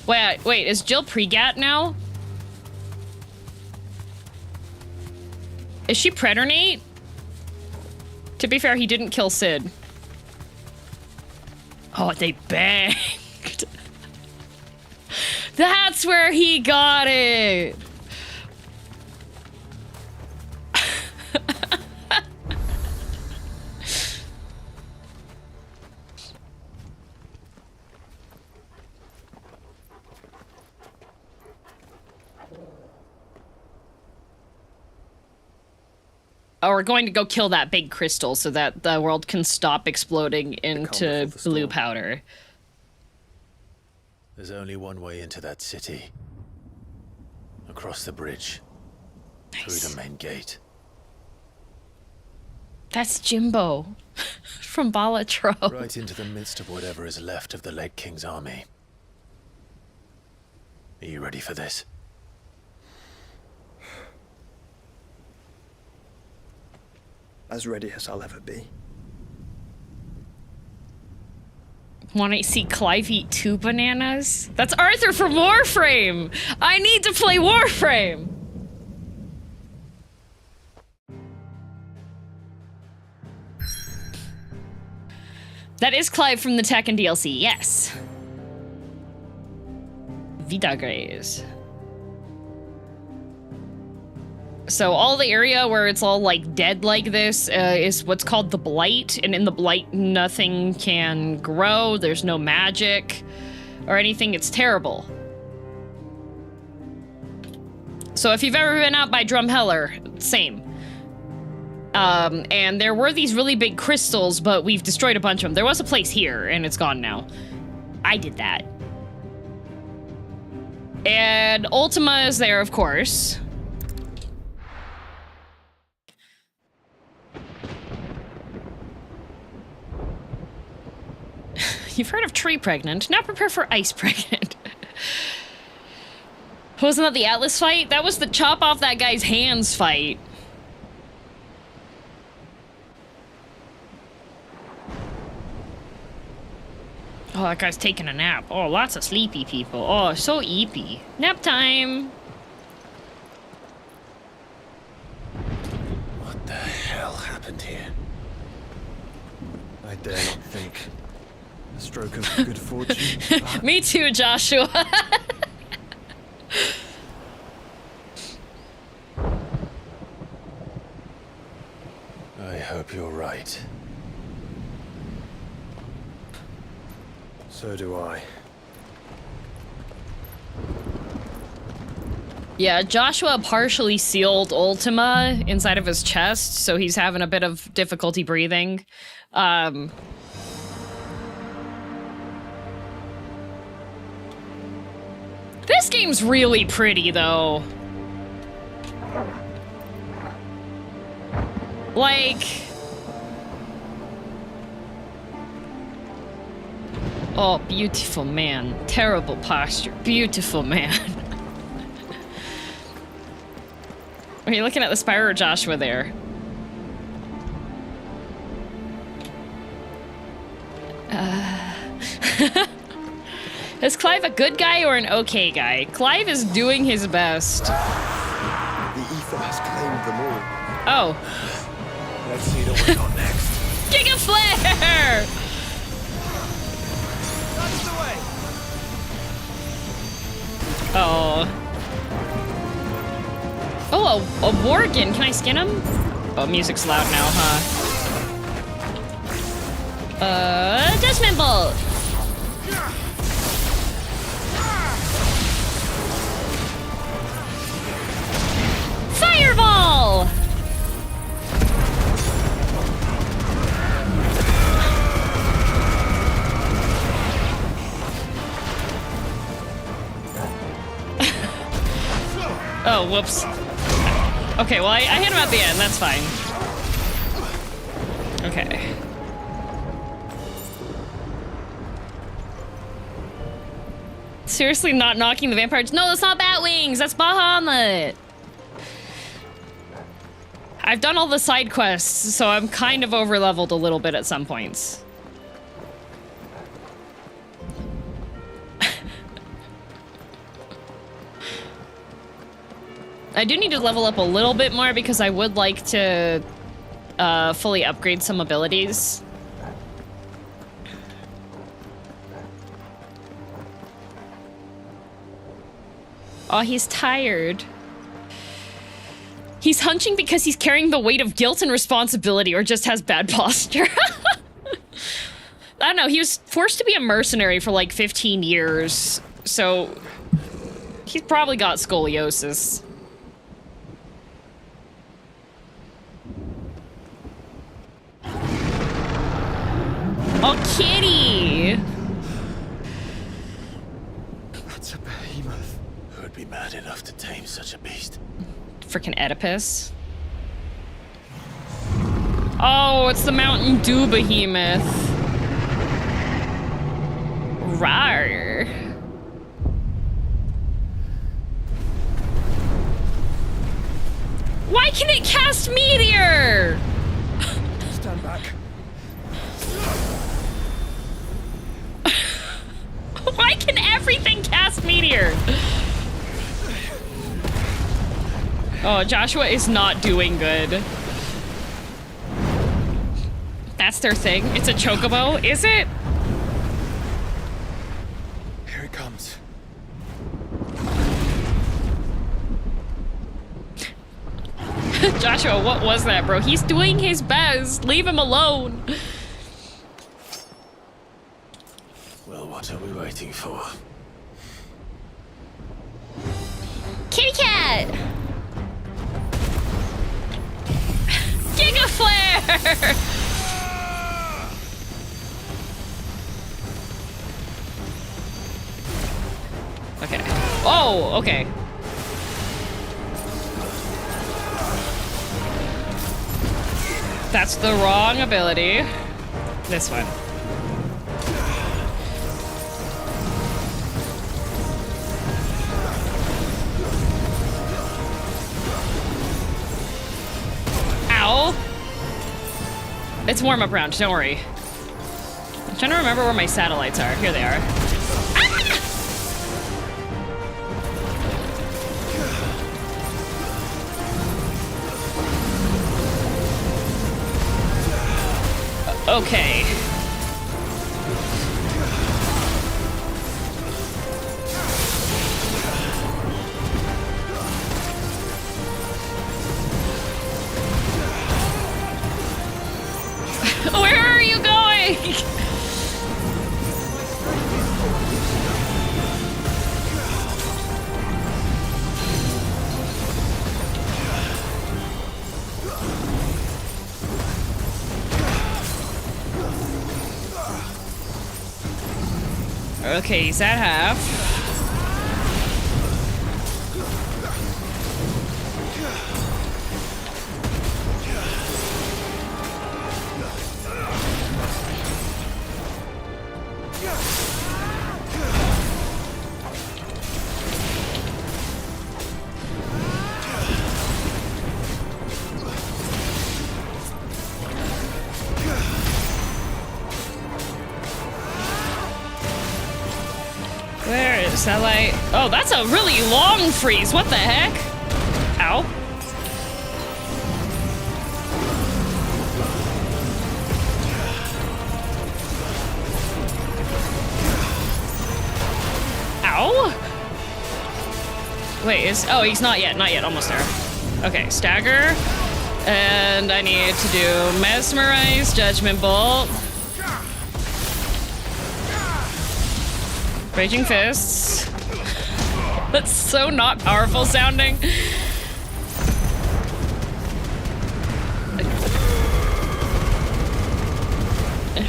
Wait, is Jill Pregat now? Is she Predernate? To be fair, he didn't kill Sid. Oh, they banged. That's where he got it! Oh, we're going to go kill that big crystal so that the world can stop exploding into blue powder. There's only one way into that city. Across the bridge. Nice. Through the main gate. That's Jimbo from Balatro. Right into the midst of whatever is left of the late King's army. Are you ready for this? As ready as I'll ever be. Want to see Clive eat 2 bananas? That's Arthur from Warframe! I need to play Warframe! That is Clive from the Tekken DLC, yes. Vita Grays. So all the area where it's all like dead like this is what's called the Blight, and in the Blight nothing can grow, there's no magic or anything, it's terrible. So if you've ever been out by Drumheller, same. And there were these really big crystals, but we've destroyed a bunch of them. There was a place here, and it's gone now. I did that. And Ultima is there, of course. You've heard of tree pregnant. Now prepare for ice pregnant. Wasn't that the Atlas fight? That was the chop off that guy's hands fight. Oh, that guy's taking a nap. Oh, lots of sleepy people. Oh, so eepy. Nap time. What the hell happened here? I dare not think. A stroke of good fortune. Me too, Joshua. I hope you're right. So do I. Yeah, Joshua partially sealed Ultima inside of his chest, so he's having a bit of difficulty breathing. This game's really pretty, though. Like... Oh, beautiful man. Terrible posture. Beautiful man. Are you looking at the Spire or Joshua there? Is Clive a good guy or an okay guy? Clive is doing his best. The ether has claimed them all. Oh. Let's see what we got next. Giga Flare! That's the way. Oh. Oh, a Worgen. Can I skin him? Oh, music's loud now, huh? Judgment Bolt! Fireball! Oh, whoops. Okay, well, I hit him at the end. That's fine. Okay. Seriously, not knocking the vampires? No, that's not Batwings! That's Bahamut! I've done all the side quests, so I'm kind of over-leveled a little bit at some points. I do need to level up a little bit more because I would like to fully upgrade some abilities. Oh, he's tired. He's hunching because he's carrying the weight of guilt and responsibility, or just has bad posture. I don't know, he was forced to be a mercenary for like 15 years, so he's probably got scoliosis. Oh, kitty! That's a behemoth. Who would be mad enough to tame such a beast? Frickin' Oedipus. Oh, it's the Mountain Dew behemoth. Rawr. Why can it cast Meteor? Stand back. Why can everything cast Meteor? Oh, Joshua is not doing good. That's their thing? It's a chocobo? Is it? Here it comes. Joshua, what was that, bro? He's doing his best. Leave him alone. Well, what are we waiting for? Kitty cat! Giga Flare! Okay. Oh, okay. That's the wrong ability. This one. Ow! It's warm-up round, don't worry. I'm trying to remember where my satellites are. Here they are. Ah! Okay. Where are you going? Okay, he's at half. Where is that light? Oh, that's a really long freeze. What the heck? Ow. Ow. Wait, oh, he's not yet, almost there. Okay, stagger. And I need to do mesmerize, judgment bolt. Raging fists. That's so not powerful sounding.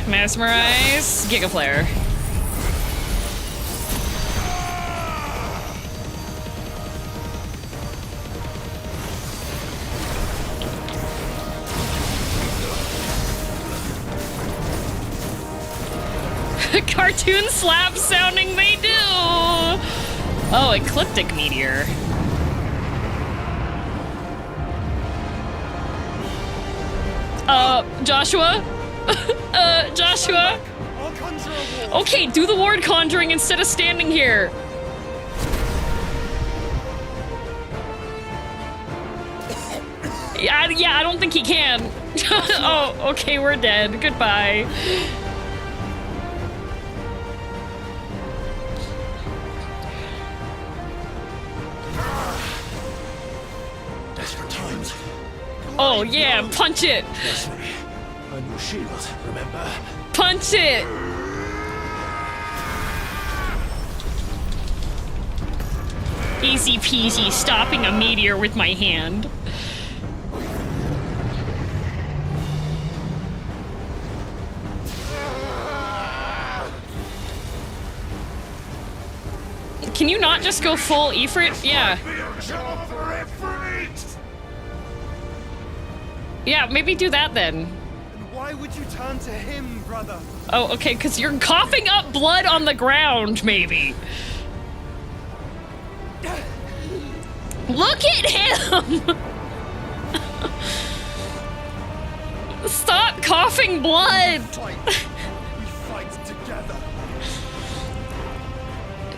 Mesmerize, Giga Flare. Cartoon slap sounding they do. Oh, ecliptic meteor. Joshua? Joshua? Okay, do the ward conjuring instead of standing here. Yeah, I don't think he can. Oh, okay, we're dead. Goodbye. Oh yeah, punch it! I'm your shield, remember? Punch it! Easy peasy, stopping a meteor with my hand. Can you not just go full Ifrit? Yeah. Yeah, maybe do that then. And why would you turn to him, brother? Oh, okay, because you're coughing up blood on the ground, maybe. Look at him! Stop coughing blood! We fight together.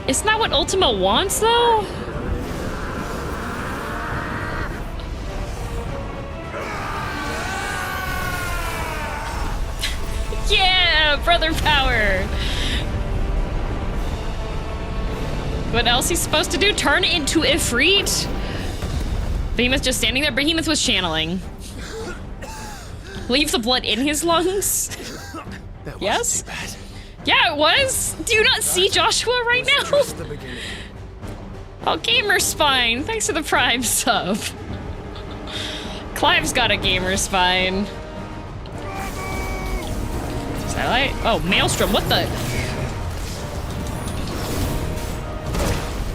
Isn't that what Ultima wants, though? Yeah, brother power. What else he's supposed to do? Turn into Ifrit? Behemoth just standing there? Behemoth was channeling. Leave the blood in his lungs? That wasn't Yes? too bad. Yeah, it was. Do you not see Joshua right now? Just the beginning. Oh, Gamer Spine. Thanks for the Prime sub. Clive's got a Gamer Spine. Satellite? Oh, Maelstrom. What the?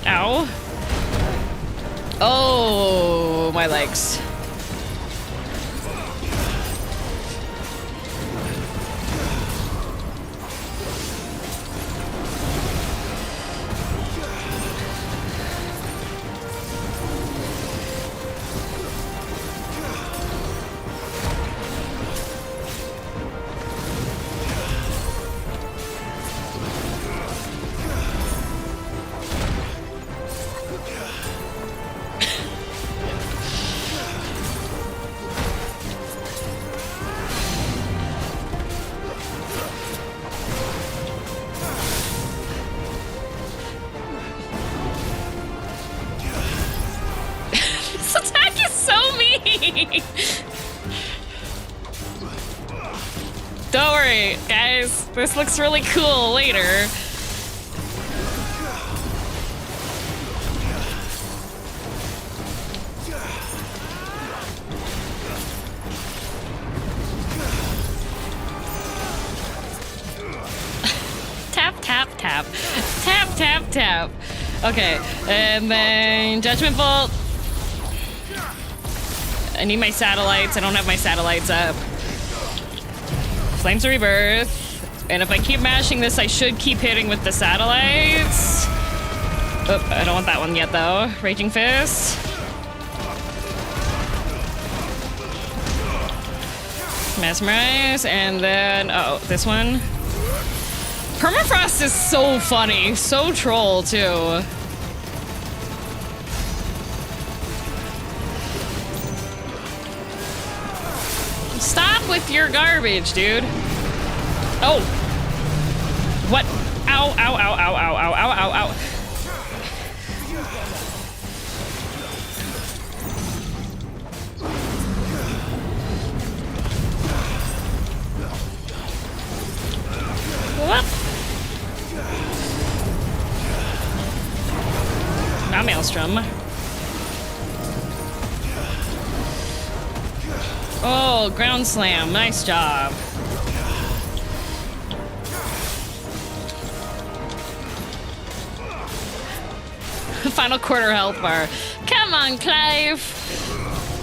Ow. Oh, my legs. Don't worry, guys. This looks really cool later. Tap, tap, tap. tap. Okay, and then Judgment Bolt. I need my satellites. I don't have my satellites up. Flames of Rebirth. And if I keep mashing this, I should keep hitting with the satellites. Oh, I don't want that one yet, though. Raging Fist. Mesmerize, and then, oh, this one. Permafrost is so funny. So troll, too. Stop with your garbage, dude. Oh. What? Ow, ow, ow, ow, ow, ow, ow, ow, ow. Whoop. Now Maelstrom. Oh, ground slam. Nice job. Final quarter health bar. Come on, Clive.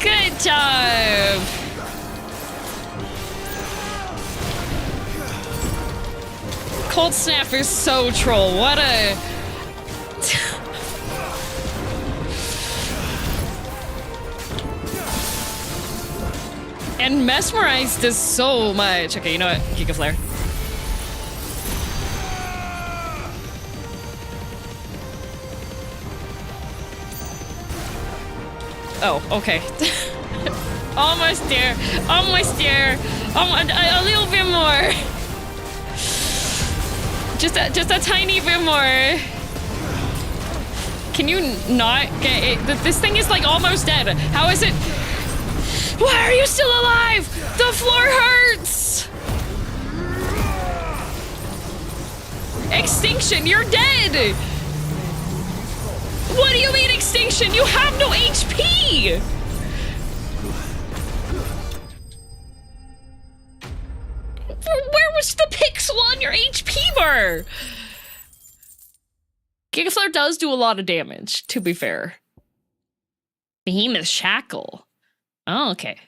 Good job. Cold Snap is so troll. What a... And Mesmerize does so much. Okay, you know what? Giga Flare. Oh, okay. Almost there. Almost there. A little bit more. Just a tiny bit more. Can you not get it? This thing is like almost dead. How is it? Why are you still alive? The floor hurts! Extinction, you're dead! What do you mean extinction? You have no HP! Where was the pixel on your HP bar? Giga Flare does do a lot of damage, to be fair. Behemoth Shackle. Oh, okay.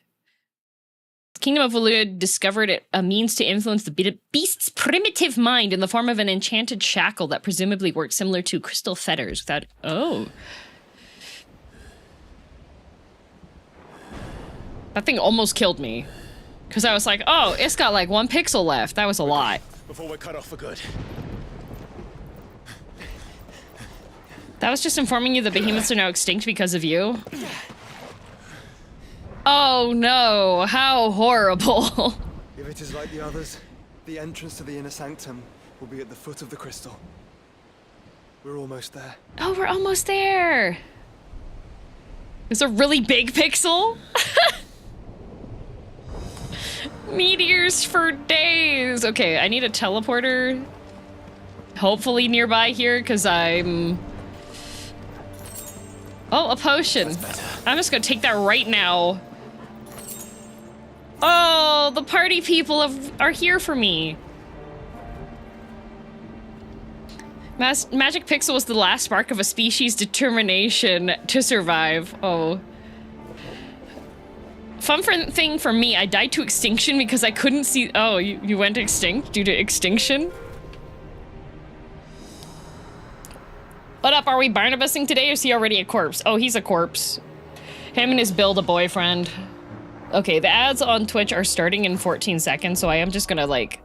Kingdom of Valuia discovered a means to influence the beast's primitive mind in the form of an enchanted shackle that presumably works similar to crystal fetters without... Oh. That thing almost killed me. Because I was like, oh, it's got like 1 pixel left. That was a lot. Before we're cut off for good. That was just informing you the behemoths are now extinct because of you? Oh no, how horrible. If it is like the others, the entrance to the inner sanctum will be at the foot of the crystal. We're almost there. Oh, we're almost there. It's a really big pixel. Meteors for days. Okay, I need a teleporter. Hopefully nearby here, because I'm... Oh, a potion. I'm just gonna take that right now. Oh, the party people are here for me. Magic Pixel was the last spark of a species' determination to survive. Oh. Fun thing for me, I died to extinction because I couldn't see- Oh, you went extinct due to extinction? What up, are we Barnabasing today or is he already a corpse? Oh, he's a corpse. Him and his build-a-boyfriend. Okay, the ads on Twitch are starting in 14 seconds, so I am just gonna, like...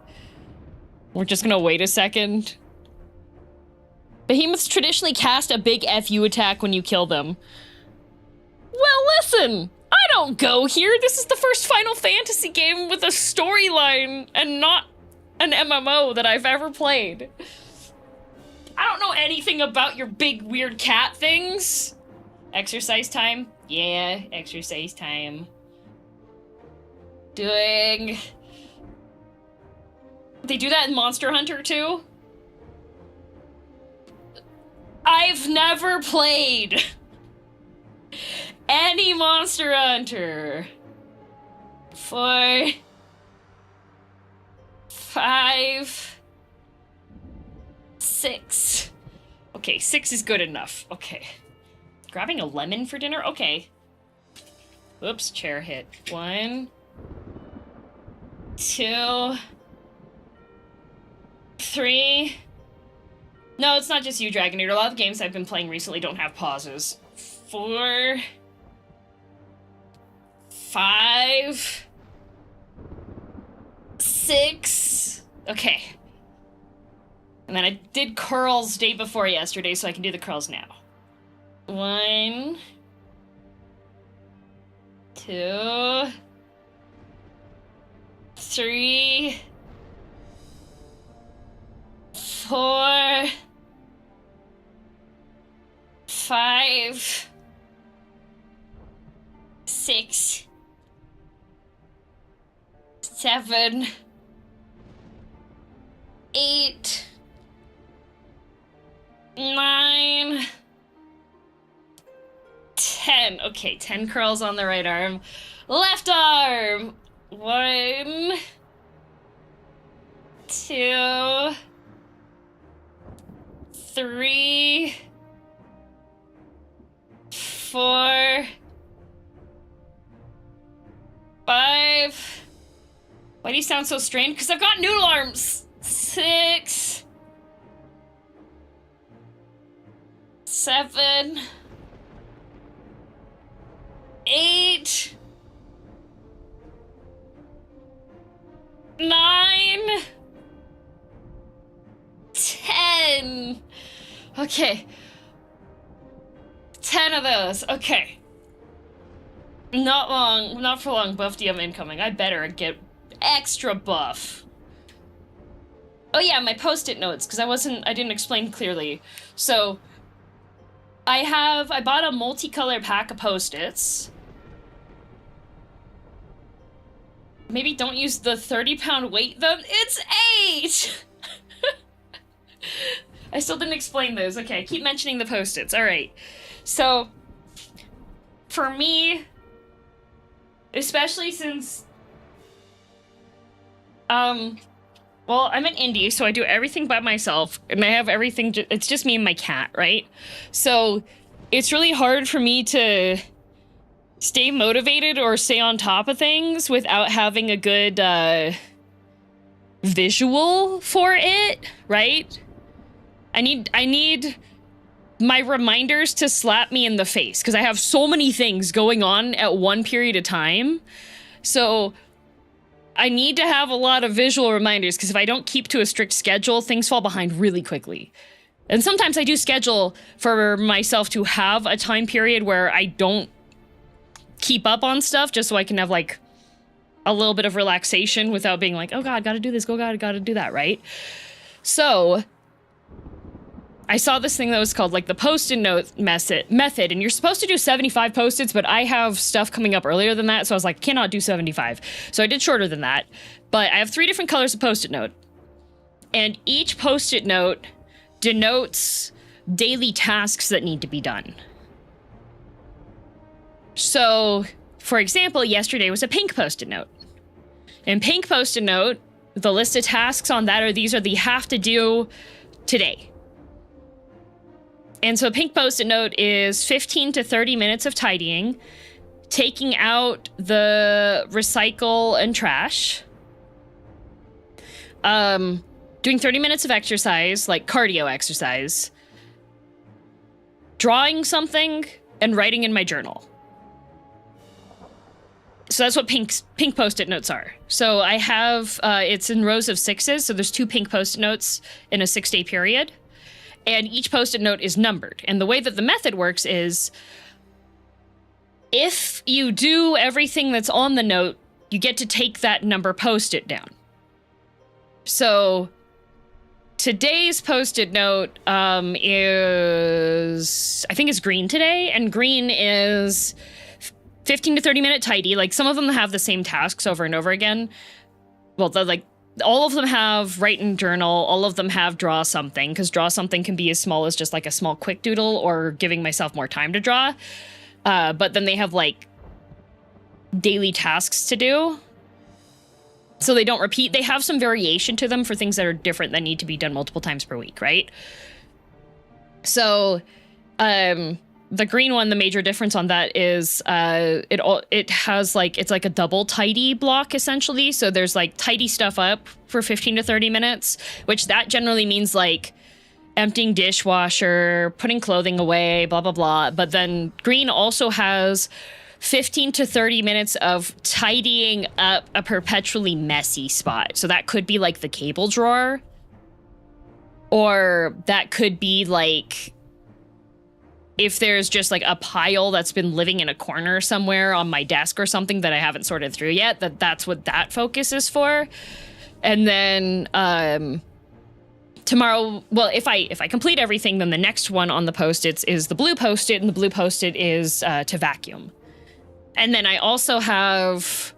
We're just gonna wait a second. Behemoths traditionally cast a big FU attack when you kill them. Well, listen! I don't go here! This is the first Final Fantasy game with a storyline and not an MMO that I've ever played. I don't know anything about your big weird cat things. Exercise time? Yeah, exercise time. Doing... They do that in Monster Hunter too? I've never played any Monster Hunter. 4, 5, 6. Okay, 6 is good enough. Okay. Grabbing a lemon for dinner? Okay. Oops, chair hit. 1, 2, 3. No, it's not just you, Dragon Eater. A lot of games I've been playing recently don't have pauses. 4, 5, 6. Okay. And then I did curls day before yesterday, so I can do the curls now. 1, 2, 3, 4, 5, 6, 7, 8, 9, 10. Okay, 10 curls on the right arm. Left arm! 1, 2, 3, 4, 5. Why do you sound so strained? Because I've got noodle arms! 6, 7, 8, 9, 10. Okay. 10 of those. Okay. Not for long. Buff DM incoming. I better get extra buff. Oh yeah, my post-it notes, because I didn't explain clearly. So, I bought a multicolor pack of post-its. Maybe don't use the 30-pound weight though. It's 8! I still didn't explain those. Okay, I keep mentioning the post-its. Alright. So, for me, especially since, well, I'm an indie, so I do everything by myself, and I have everything, it's just me and my cat, right? So, it's really hard for me to stay motivated or stay on top of things without having a good, visual for it, right? I need my reminders to slap me in the face, because I have so many things going on at one period of time. So I need to have a lot of visual reminders, because if I don't keep to a strict schedule, things fall behind really quickly. And sometimes I do schedule for myself to have a time period where I don't keep up on stuff, just so I can have, like, a little bit of relaxation without being like, oh god, gotta do this, oh god, gotta do that, right? So I saw this thing that was called, like, the post-it note method, and you're supposed to do 75 post-its, but I have stuff coming up earlier than that, so I was like, cannot do 75. So I did shorter than that, but I have 3 different colors of post-it note, and each post-it note denotes daily tasks that need to be done. So, for example, yesterday was a pink post-it note. And pink post-it note, the list of tasks on that are these are the have to do today. And so a pink post-it note is 15 to 30 minutes of tidying, taking out the recycle and trash, doing 30 minutes of exercise, like cardio exercise, drawing something, and writing in my journal. So that's what pink post-it notes are. So I have, it's in rows of 6s, so there's 2 pink post-it notes in a 6-day period. And each post-it note is numbered. And the way that the method works is, if you do everything that's on the note, you get to take that number post-it down. So today's post-it note is, I think it's green today, and green is 15 to 30 minute tidy. Like, some of them have the same tasks over and over again. Well, like, all of them have write in journal, all of them have draw something, because draw something can be as small as just like a small quick doodle or giving myself more time to draw. But then they have like daily tasks to do. So they don't repeat. They have some variation to them for things that are different that need to be done multiple times per week, right? So, the green one, the major difference on that is it has like, it's like a double tidy block essentially. So there's like tidy stuff up for 15 to 30 minutes, which that generally means like emptying dishwasher, putting clothing away, blah, blah, blah. But then green also has 15 to 30 minutes of tidying up a perpetually messy spot. So that could be like the cable drawer, or that could be like if there's just like a pile that's been living in a corner somewhere on my desk or something that I haven't sorted through yet, that's what that focus is for. And then tomorrow, well, if I complete everything, then the next one on the post-its is the blue post-it, and the blue post-it is to vacuum. And then I also have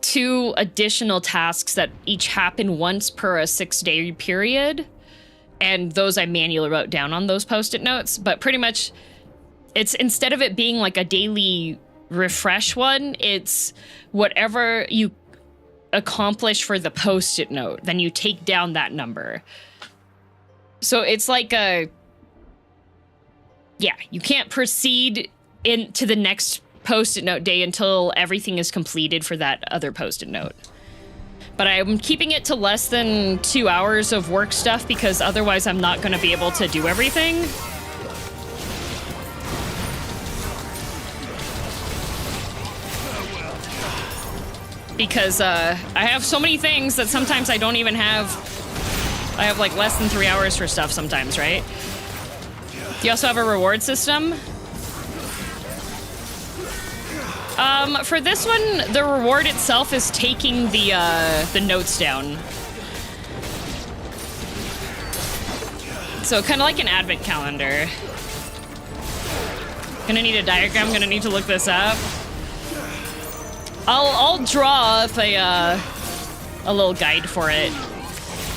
2 additional tasks that each happen once per a 6-day period. And those I manually wrote down on those post-it notes. But pretty much, it's instead of it being like a daily refresh one, it's whatever you accomplish for the post-it note, then you take down that number. So it's like you can't proceed into the next post-it note day until everything is completed for that other post-it note. But I'm keeping it to less than 2 hours of work stuff because otherwise I'm not going to be able to do everything. Because I have so many things that sometimes I don't even have. I have like less than 3 hours for stuff sometimes, right? You also have a reward system. For this one, the reward itself is taking the notes down. So kind of like an advent calendar. Gonna need a diagram, gonna need to look this up. I'll draw up a little guide for it.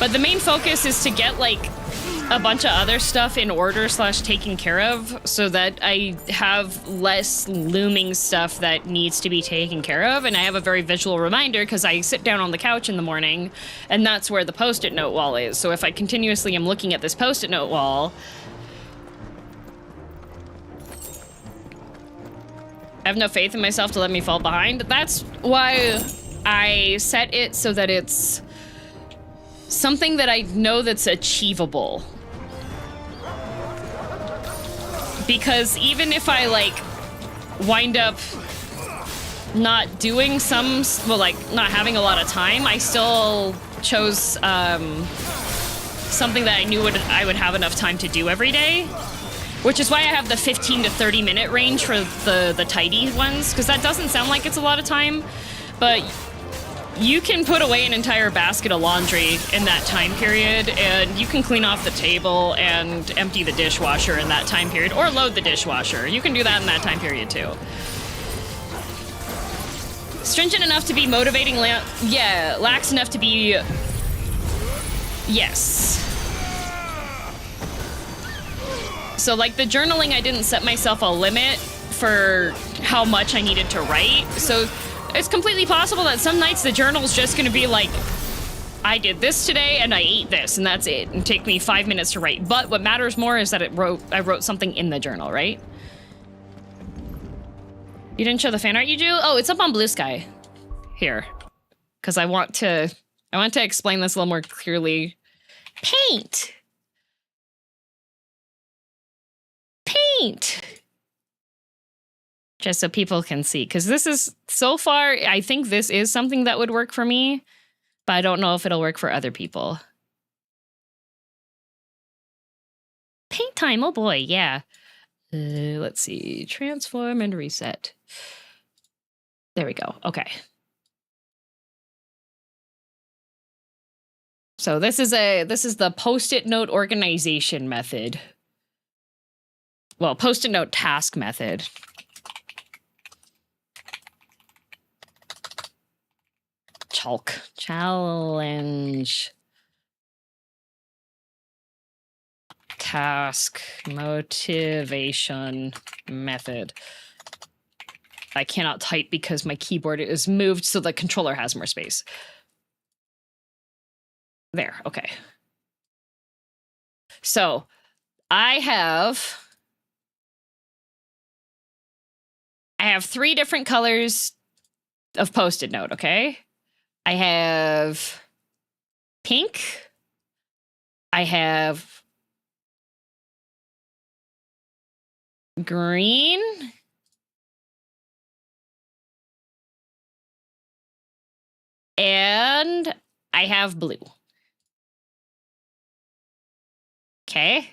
But the main focus is to get like a bunch of other stuff in order / taken care of so that I have less looming stuff that needs to be taken care of. And I have a very visual reminder because I sit down on the couch in the morning and that's where the post-it note wall is. So if I continuously am looking at this post-it note wall, I have no faith in myself to let me fall behind. That's why I set it so that it's something that I know that's achievable. Because even if I like wind up not doing like not having a lot of time, I still chose something that I knew I would have enough time to do every day. Which is why I have the 15 to 30 minute range for the tidy ones, because that doesn't sound like it's a lot of time, but you can put away an entire basket of laundry in that time period, and you can clean off the table and empty the dishwasher in that time period, or load the dishwasher. You can do that in that time period too. Stringent enough to be motivating, yeah, lax enough to be, yes. So like the journaling, I didn't set myself a limit for how much I needed to write, so it's completely possible that some nights the journal's just gonna be like, I did this today and I ate this and that's it, and take me 5 minutes to write. But what matters more is that I wrote something in the journal, right? You didn't show the fan art, you do? Oh, it's up on Blue Sky. Here. Because I want to explain this a little more clearly. Paint! Paint! Just so people can see, because this is, so far, I think this is something that would work for me, but I don't know if it'll work for other people. Paint time, oh boy, yeah. Let's see, transform and reset. There we go, okay. So this is the post-it note organization method. Well, post-it note task method. Chalk. Challenge. Task. Motivation. Method. I cannot type because my keyboard is moved so the controller has more space. There, okay. So, I have 3 different colors of Post-it note, okay? I have pink. I have green. And I have blue. Okay.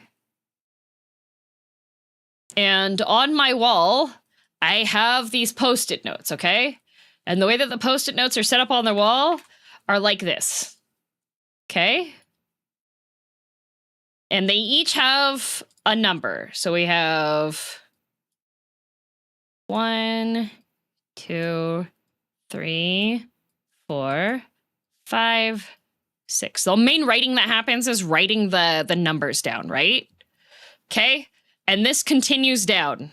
And on my wall, I have these Post-it notes, okay? And the way that the Post-it notes are set up on the wall are like this. Okay? And they each have a number. So we have 1, 2, 3, 4, 5, 6. The main writing that happens is writing the numbers down, right? Okay? And this continues down.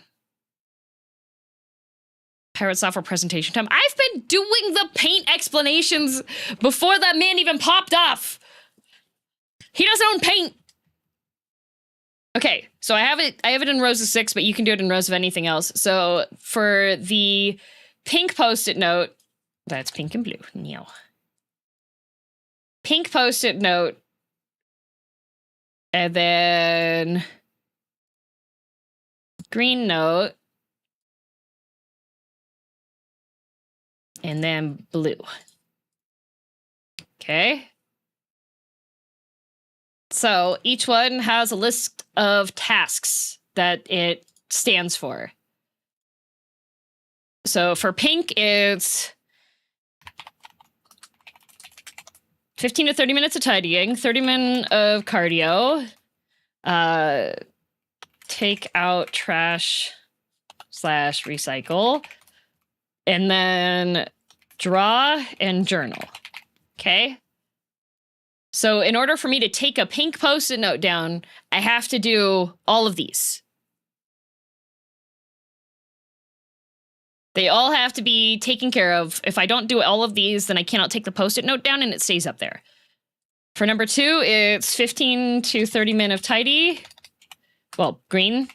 Pirate software presentation time. I've been doing the paint explanations before that man even popped off. He doesn't own paint. Okay, so I have it in rows of 6, but you can do it in rows of anything else. So for the pink Post-it note, that's pink and blue. No. Pink Post-it note. And then green note. And then blue. Okay. So each one has a list of tasks that it stands for. So for pink, it's 15 to 30 minutes of tidying, 30 minutes of cardio, take out trash / recycle, and then draw and journal. Okay? So in order for me to take a pink Post-it note down, I have to do all of these. They all have to be taken care of. If I don't do all of these, then I cannot take the Post-it note down and it stays up there. For number 2, it's 15 to 30 min of tidy. Well, green.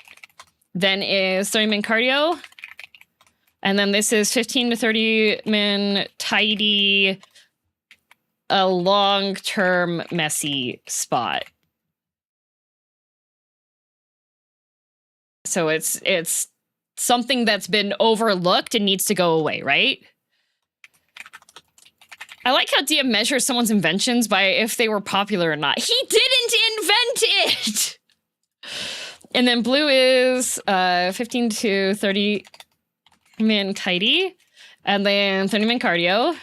Then is 30 min cardio. And then this is 15 to 30 min tidy, a long-term messy spot. So it's something that's been overlooked and needs to go away, right? I like how DM measures someone's inventions by if they were popular or not. He didn't invent it! And then blue is 15 to 30 min tidy, and then 30 min cardio,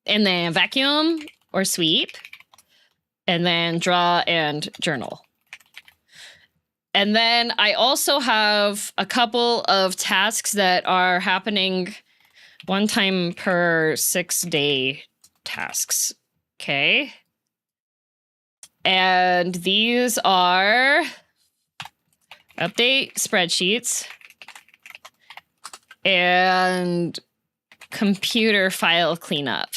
and then vacuum or sweep, and then draw and journal. And then I also have a couple of tasks that are happening one time per 6-day tasks. Okay. And these are update spreadsheets and computer file cleanup.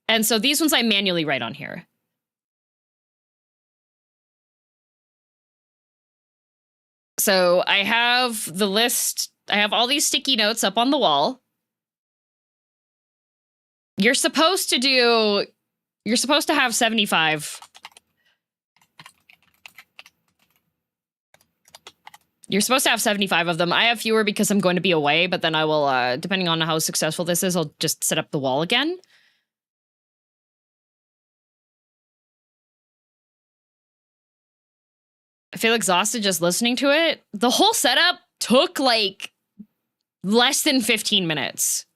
And so these ones I manually write on here. So I have the list, I have all these sticky notes up on the wall. You're supposed to have 75. You're supposed to have 75 of them. I have fewer because I'm going to be away, but then I will, depending on how successful this is, I'll just set up the wall again. I feel exhausted just listening to it. The whole setup took like less than 15 minutes.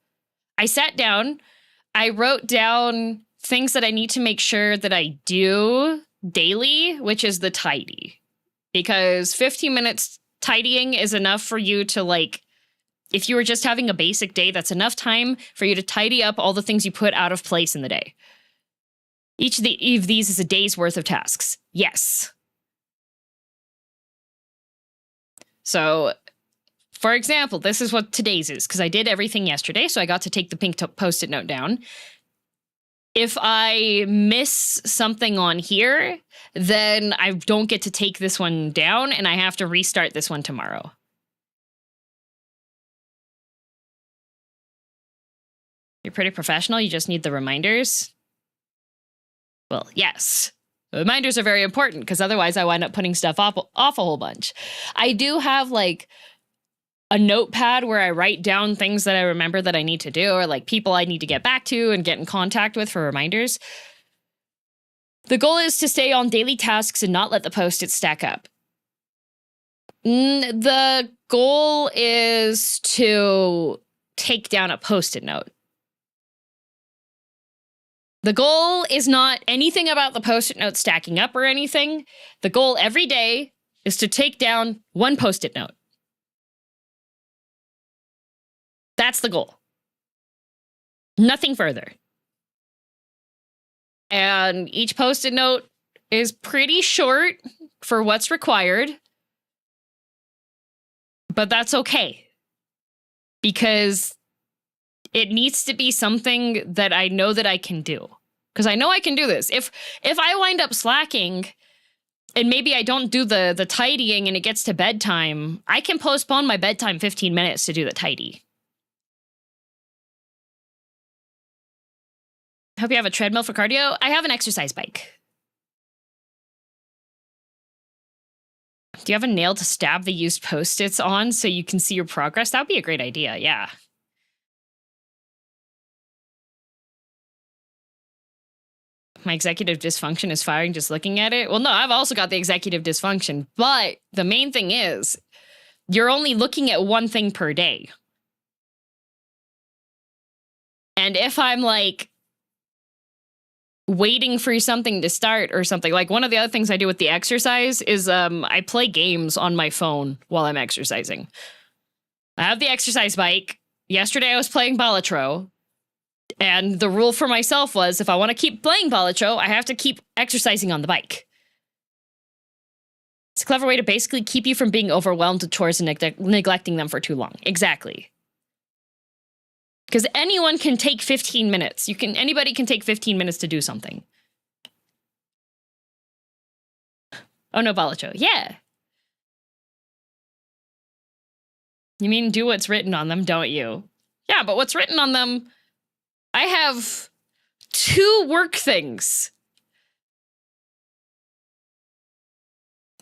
I sat down, I wrote down things that I need to make sure that I do daily, which is the tidy. Because 15 minutes tidying is enough for you to, like, if you were just having a basic day, that's enough time for you to tidy up all the things you put out of place in the day. Each of these is a day's worth of tasks. Yes. So, for example, this is what today's is, because I did everything yesterday, so I got to take the pink Post-it note down. if I miss something on here, then I don't get to take this one down and I have to restart this one tomorrow. You're pretty professional, you just need the reminders. Well, yes. The reminders are very important because otherwise I wind up putting stuff off a whole bunch. I do have like a notepad where I write down things that I remember that I need to do, or like people I need to get back to and get in contact with for reminders. The goal is to stay on daily tasks and not let the post-its stack up. The goal is to take down a post-it note. The goal is not anything about the post-it note stacking up or anything. The goal every day is to take down one post-it note. That's the goal. Nothing further. And each post-it note is pretty short for what's required. But that's okay. Because it needs to be something that I know that I can do. Because I know I can do this. If I wind up slacking and maybe I don't do the tidying and it gets to bedtime, I can postpone my bedtime 15 minutes to do the tidy. Hope you have a treadmill for cardio. I have an exercise bike. Do you have a nail to stab the used post-its on so you can see your progress? That would be a great idea, yeah. My executive dysfunction is firing just looking at it. Well, no, I've also got the executive dysfunction. But the main thing is, you're only looking at one thing per day. And if I'm like waiting for something to start or something, like one of the other things I do with the exercise is I play games on my phone while I'm exercising. I have the exercise bike. Yesterday I was playing Balatro. And the rule for myself was if I want to keep playing Balatro, I have to keep exercising on the bike. It's a clever way to basically keep you from being overwhelmed with chores and neglecting them for too long. Exactly. Because anyone can take 15 minutes. Anybody can take 15 minutes to do something. Oh no, Balatro. Yeah. You mean do what's written on them, don't you? Yeah, but what's written on them... I have 2 work things.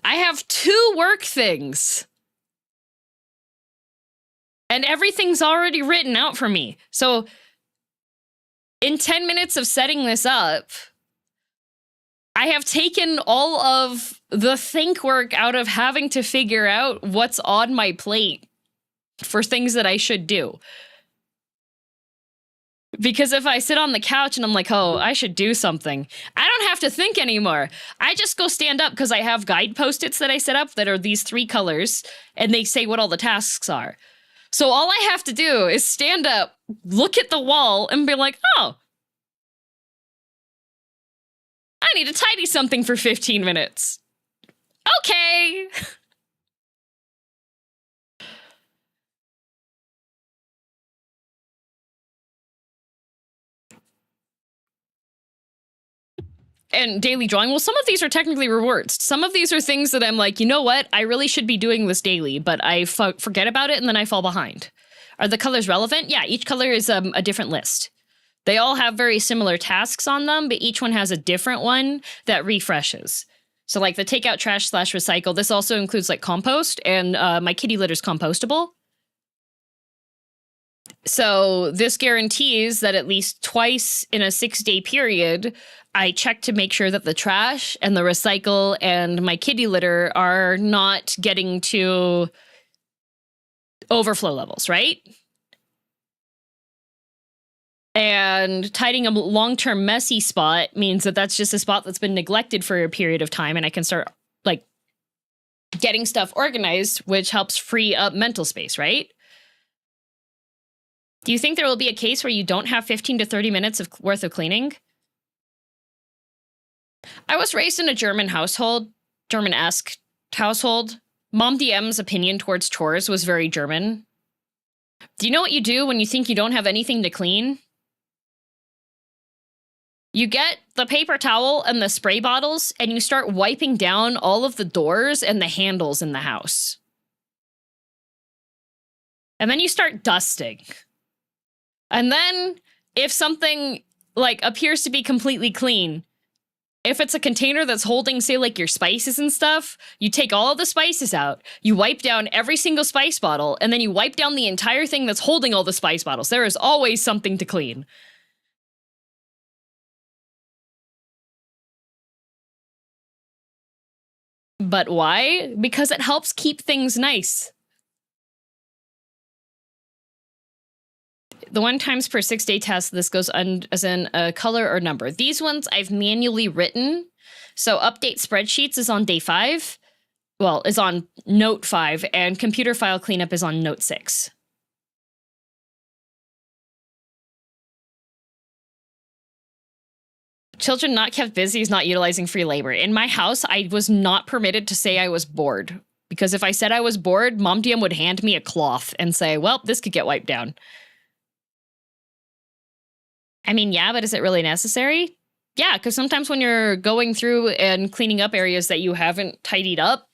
I have 2 work things. And everything's already written out for me. So, in 10 minutes of setting this up, I have taken all of the think work out of having to figure out what's on my plate for things that I should do. Because if I sit on the couch and I'm like, oh, I should do something, I don't have to think anymore. I just go stand up because I have guide post-its that I set up that are these 3 colors, and they say what all the tasks are. So all I have to do is stand up, look at the wall, and be like, oh, I need to tidy something for 15 minutes. Okay. And daily drawing, well, some of these are technically rewards. Some of these are things that I'm like, you know what? I really should be doing this daily, but I forget about it and then I fall behind. Are the colors relevant? Yeah, each color is a different list. They all have very similar tasks on them, but each one has a different one that refreshes. So like the take out trash / recycle, this also includes like compost, and my kitty litter's compostable. So this guarantees that at least twice in a 6-day period, I check to make sure that the trash and the recycle and my kitty litter are not getting to overflow levels, right? And tidying a long-term messy spot means that that's just a spot that's been neglected for a period of time, and I can start like getting stuff organized, which helps free up mental space, right? Do you think there will be a case where you don't have 15 to 30 minutes worth of cleaning? I was raised in a German household, German-esque household. Mom DM's opinion towards chores was very German. Do you know what you do when you think you don't have anything to clean? You get the paper towel and the spray bottles, and you start wiping down all of the doors and the handles in the house. And then you start dusting. And then, if something, like, appears to be completely clean, if it's a container that's holding, say, like, your spices and stuff, you take all of the spices out, you wipe down every single spice bottle, and then you wipe down the entire thing that's holding all the spice bottles. There is always something to clean. But why? Because it helps keep things nice. The 1 times per 6-day test, this goes as in a color or number. These ones I've manually written. So update spreadsheets is on day 5. Well, is on note 5, and computer file cleanup is on note 6. Children not kept busy is not utilizing free labor. In my house, I was not permitted to say I was bored. Because if I said I was bored, Mom DM would hand me a cloth and say, well, this could get wiped down. I mean, yeah, but is it really necessary? Yeah, because sometimes when you're going through and cleaning up areas that you haven't tidied up,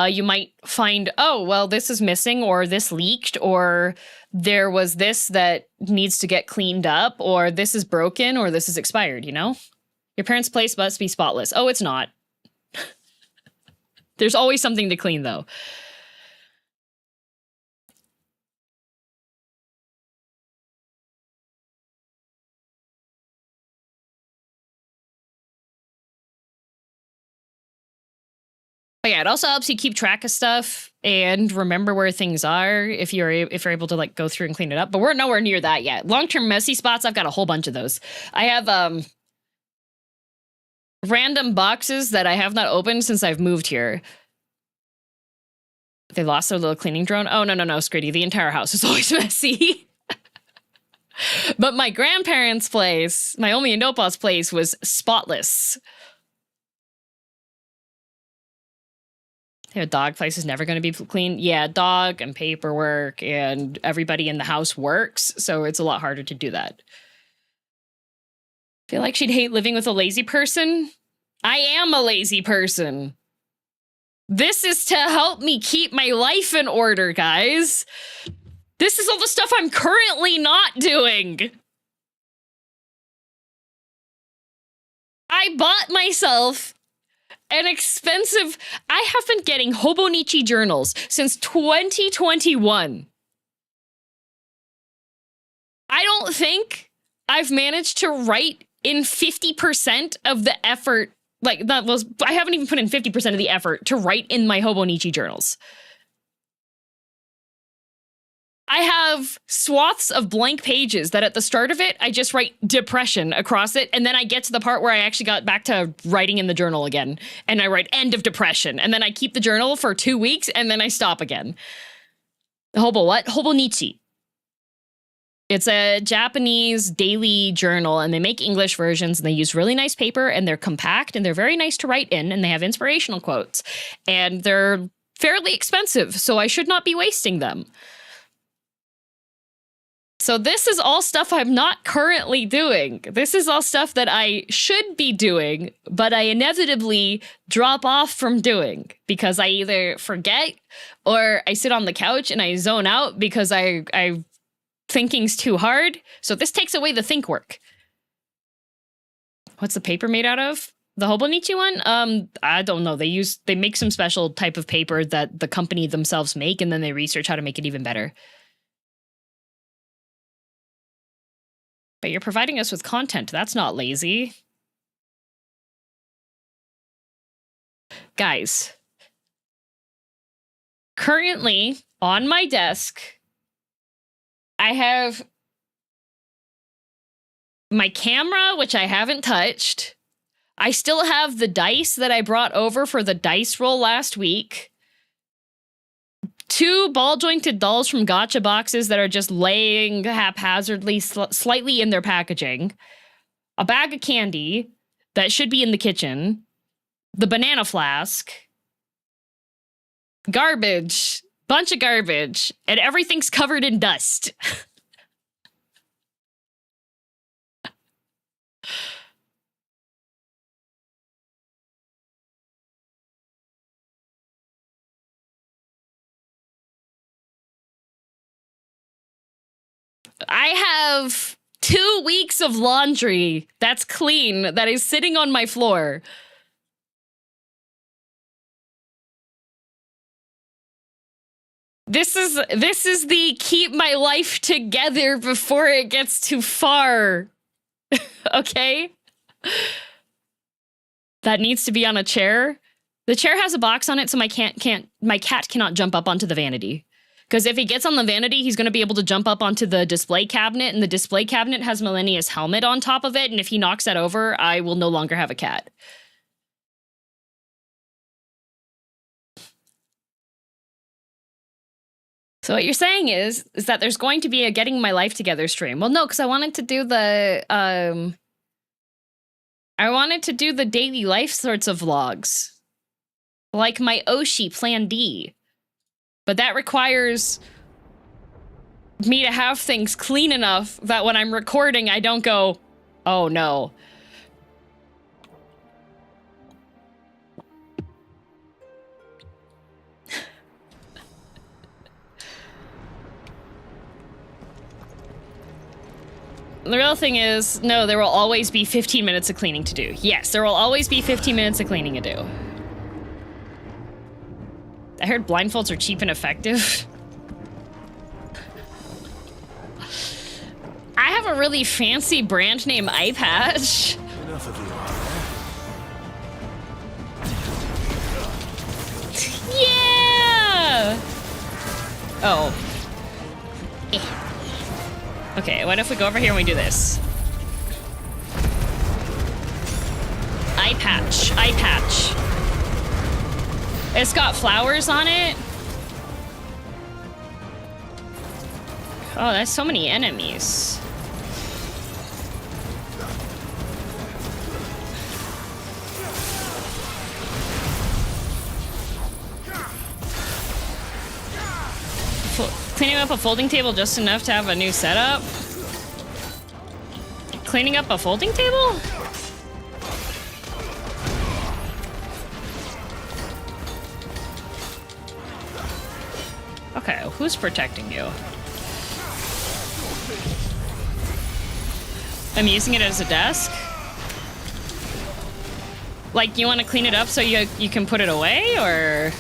you might find, oh, well, this is missing, or this leaked, or there was this that needs to get cleaned up, or this is broken, or this is expired, you know? Your parents' place must be spotless. Oh, it's not. There's always something to clean, though. But yeah, it also helps you keep track of stuff and remember where things are if you're able to like go through and clean it up. But we're nowhere near that yet. Long-term messy spots, I've got a whole bunch of those. I have random boxes that I have not opened since I've moved here. They lost their little cleaning drone. Oh, no, Scritty. The entire house is always messy. But my grandparents' place, my Omi and Nopa's place, was spotless. Their dog place is never going to be clean. Yeah, dog and paperwork and everybody in the house works, so it's a lot harder to do that. Feel like she'd hate living with a lazy person? I am a lazy person. This is to help me keep my life in order, guys. This is all the stuff I'm currently not doing. I bought myself an expensive... I have been getting Hobonichi journals since 2021. I don't think I've managed to write in 50% of the effort. Like, I haven't even put in 50% of the effort to write in my Hobonichi journals. I have swaths of blank pages that at the start of it, I just write depression across it, and then I get to the part where I actually got back to writing in the journal again, and I write end of depression, and then I keep the journal for 2 weeks, and then I stop again. Hobonichi. It's a Japanese daily journal, and they make English versions, and they use really nice paper, and they're compact, and they're very nice to write in, and they have inspirational quotes, and they're fairly expensive, so I should not be wasting them. So this is all stuff I'm not currently doing. This is all stuff that I should be doing, but I inevitably drop off from doing because I either forget or I sit on the couch and I zone out because I thinking's too hard. So this takes away the think work. What's the paper made out of? The Hobonichi one? I don't know. They make some special type of paper that the company themselves make, and then they research how to make it even better. But you're providing us with content. That's not lazy. Guys, currently on my desk, I have my camera, which I haven't touched. I still have the dice that I brought over for the dice roll last week. 2 ball-jointed dolls from gacha boxes that are just laying haphazardly slightly in their packaging. A bag of candy that should be in the kitchen. The banana flask. Garbage. Bunch of garbage. And everything's covered in dust. I have 2 weeks of laundry that's clean that is sitting on my floor. This is the keep my life together before it gets too far. Okay? That needs to be on a chair. The chair has a box on it, so my cat cannot jump up onto the vanity. Because if he gets on the vanity, he's going to be able to jump up onto the display cabinet, and the display cabinet has Millennia's helmet on top of it, and if he knocks that over, I will no longer have a cat. So what you're saying is that there's going to be a Getting My Life Together stream. Well, no, because I wanted to do the, daily life sorts of vlogs. Like my Oshi Plan D. But that requires me to have things clean enough that when I'm recording, I don't go, oh no. The real thing is, no, there will always be 15 minutes of cleaning to do. Yes, there will always be 15 minutes of cleaning to do. I heard blindfolds are cheap and effective. I have a really fancy brand name eye patch. Enough of you. Yeah! Oh. Eh. Okay, what if we go over here and we do this? Eye patch, eye patch. It's got flowers on it. Oh, that's so many enemies. Cleaning up a folding table just enough to have a new setup? Cleaning up a folding table? Okay, who's protecting you? I'm using it as a desk? Like, you want to clean it up so you can put it away, or...?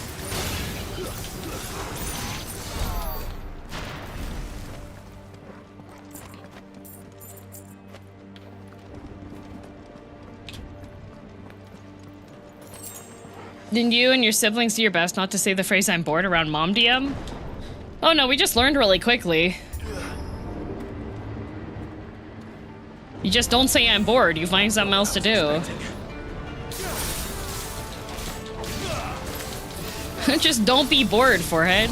Did you and your siblings do your best not to say the phrase "I'm bored" around Mom DM? Oh no, we just learned really quickly. You just don't say "I'm bored," you find something else to do. Just don't be bored, forehead.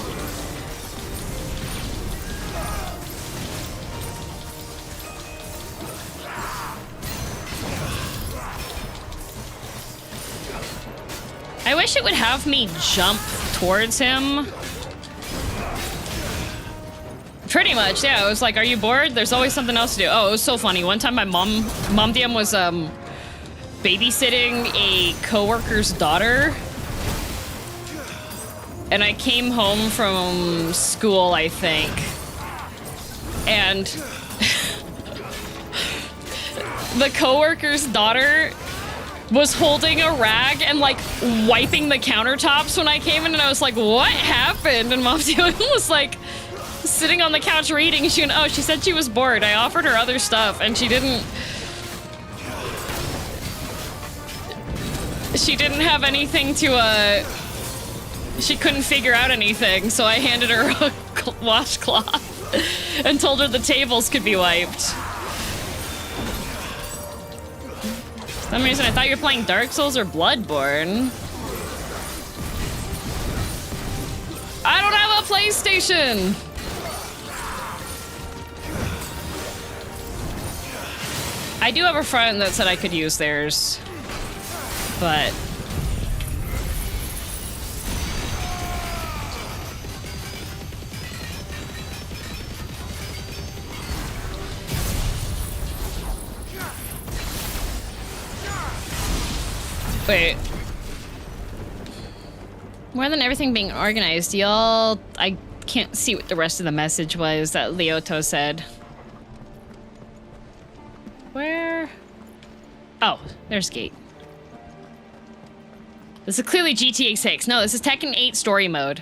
I wish it would have me jump towards him. Pretty much, yeah. It was like, are you bored? There's always something else to do. Oh, it was so funny. One time my mom DM was babysitting a coworker's daughter. And I came home from school, I think. And the coworker's daughter was holding a rag and like wiping the countertops when I came in, and I was like, what happened? And Mom was like sitting on the couch reading. She went, oh, she said she was bored. I offered her other stuff and she didn't have anything to she couldn't figure out anything, so I handed her a washcloth and told her the tables could be wiped. For some reason, I thought you were playing Dark Souls or Bloodborne. I don't have a PlayStation! I do have a friend that said I could use theirs, but... Wait. More than everything being organized, y'all... I can't see what the rest of the message was that Leoto said. Oh, there's gate. This is clearly GTA 6. No, this is Tekken 8 story mode.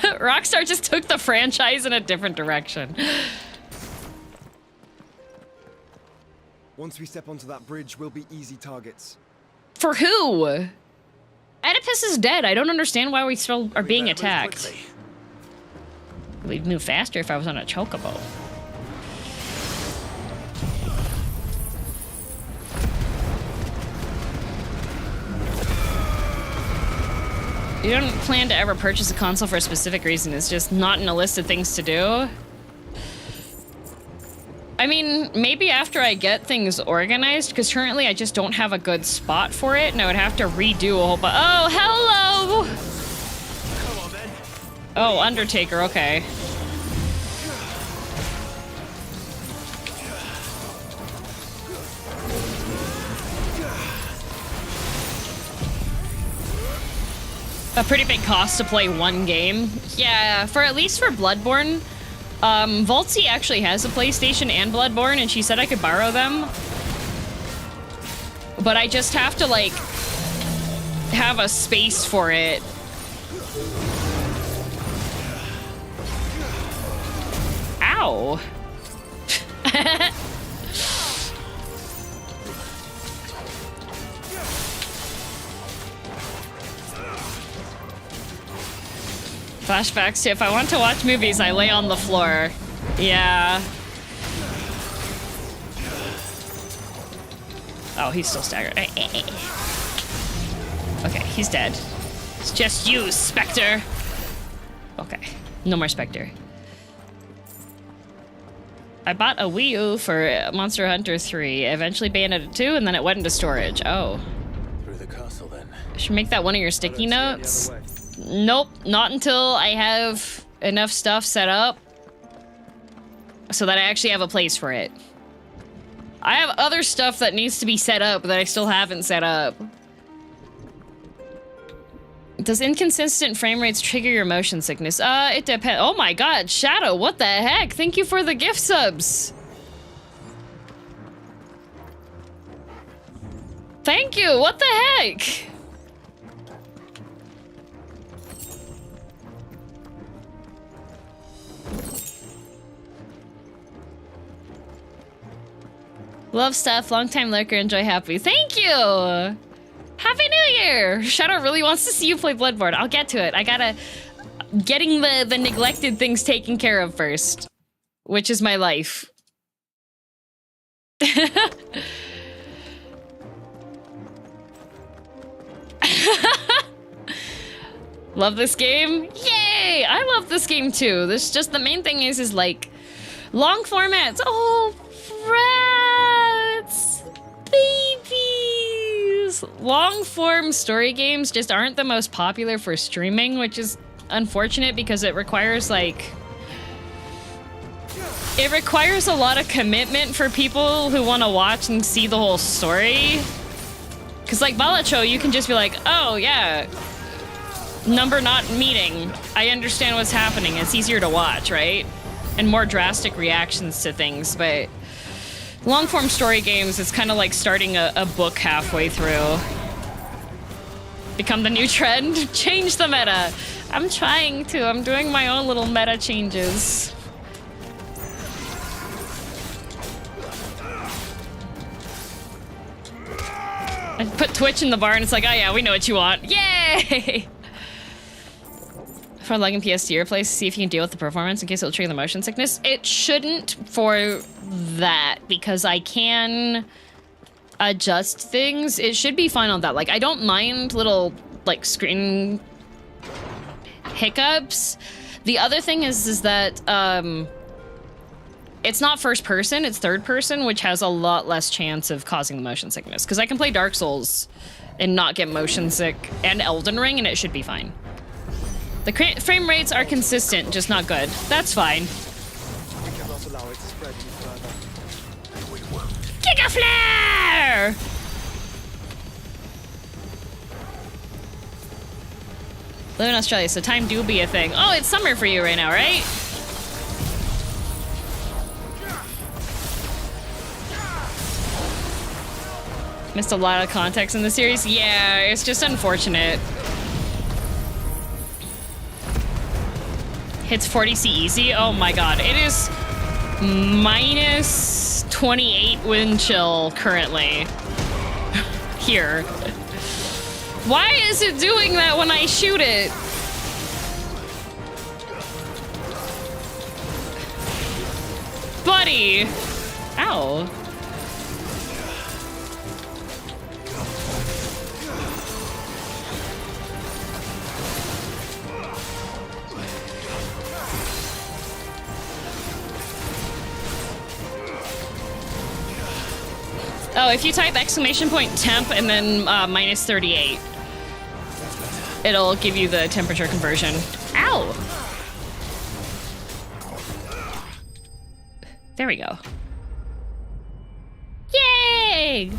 Rockstar just took the franchise in a different direction. Once we step onto that bridge, we'll be easy targets. For who? Oedipus is dead. I don't understand why we still are being attacked. We'd move faster if I was on a chocobo. You don't plan to ever purchase a console for a specific reason. It's just not in a list of things to do. I mean, maybe after I get things organized, because currently I just don't have a good spot for it, and I would have to redo a whole bunch. Oh, hello! Come on, then. Oh, Undertaker, okay. A pretty big cost to play one game. Yeah, for at least for Bloodborne. Voltsy actually has a PlayStation and Bloodborne, and she said I could borrow them. But I just have to, like, have a space for it. Ow. Flashbacks to if I want to watch movies, I lay on the floor. Yeah. Oh, he's still staggered. Okay, he's dead. It's just you, Spectre. Okay, no more Spectre. I bought a Wii U for Monster Hunter 3, eventually Bayonetta 2, and then it went into storage. Oh. Through the castle, then. I should make that one of your sticky notes. Nope, not until I have enough stuff set up so that I actually have a place for it. I have other stuff that needs to be set up that I still haven't set up. Does inconsistent frame rates trigger your motion sickness? It depends. Oh my god, Shadow, what the heck? Thank you for the gift subs. Thank you, what the heck? Love stuff, long time lurker, enjoy happy. Thank you! Happy New Year! Shadow really wants to see you play Bloodborne. I'll get to it. I gotta... Getting the neglected things taken care of first. Which is my life. Love this game? Yay! I love this game too. This just the main thing is like long formats. Oh, rats! Babies! Long form story games just aren't the most popular for streaming, which is unfortunate because it requires like it requires a lot of commitment for people who want to watch and see the whole story. Cause like Balacho, you can just be like, oh yeah, number not meeting. I understand what's happening. It's easier to watch, right? And more drastic reactions to things, but long form story games, it's kind of like starting a book halfway through. Become the new trend, change the meta. I'm trying to, I'm doing my own little meta changes. I put Twitch in the bar and it's like, oh yeah, we know what you want. Yay! For logging PS to your place, see if you can deal with the performance in case it'll trigger the motion sickness. It shouldn't for that because I can adjust things. It should be fine on that. Like, I don't mind little, like, screen hiccups. The other thing is that, it's not first person, it's third person, which has a lot less chance of causing the motion sickness. Because I can play Dark Souls and not get motion sick, and Elden Ring, and it should be fine. The frame rates are consistent, just not good. That's fine. We cannot allow it to spread any further. Giga Flare! Live in Australia, so time do be a thing. Oh, it's summer for you right now, right? Missed a lot of context in the series. Yeah, it's just unfortunate. Hits 40C easy. Oh my god. It is minus 28 wind chill currently. Here. Why is it doing that when I shoot it? Buddy! Ow. Oh, if you type exclamation point temp and then minus 38, it'll give you the temperature conversion. Ow! There we go. Yay!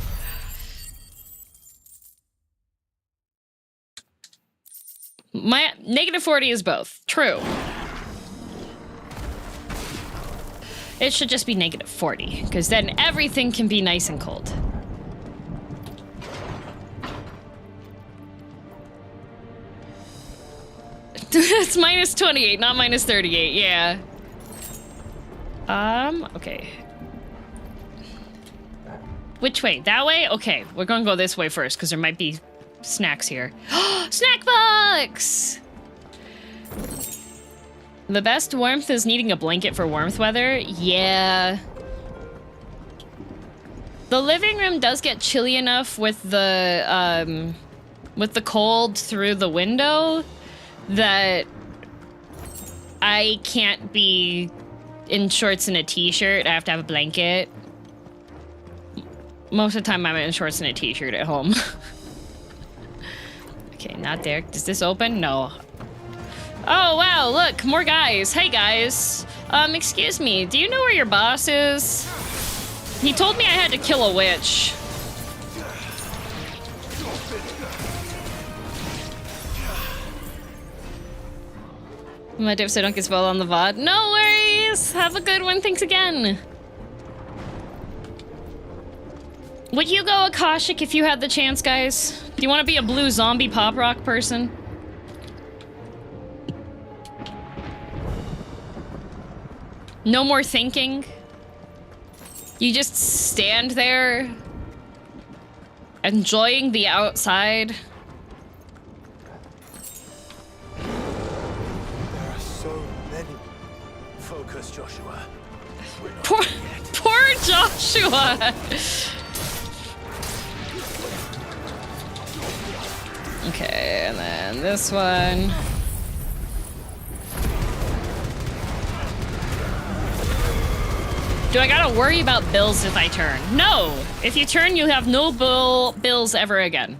My negative 40 is both. True. It should just be negative 40, because then everything can be nice and cold. It's minus 28, not minus 38, yeah. Okay. Which way? That way? Okay, we're gonna go this way first, because there might be snacks here. Snack box! The best warmth is needing a blanket for warmth weather. Yeah. The living room does get chilly enough with the cold through the window that I can't be in shorts and a t-shirt. I have to have a blanket. Most of the time I'm in shorts and a t-shirt at home. Okay, not there. Does this open? No. Oh, wow, look, more guys. Hey, guys. Excuse me, do you know where your boss is? He told me I had to kill a witch. My dip so don't get spoiled on the VOD. No worries! Have a good one, thanks again. Would you go Akashic if you had the chance, guys? Do you want to be a blue zombie pop rock person? No more thinking. You just stand there, enjoying the outside. There are so many. Focus, Joshua. Poor Joshua. Okay, and then this one. Do I gotta worry about bills if I turn? No! If you turn, you have no bills ever again.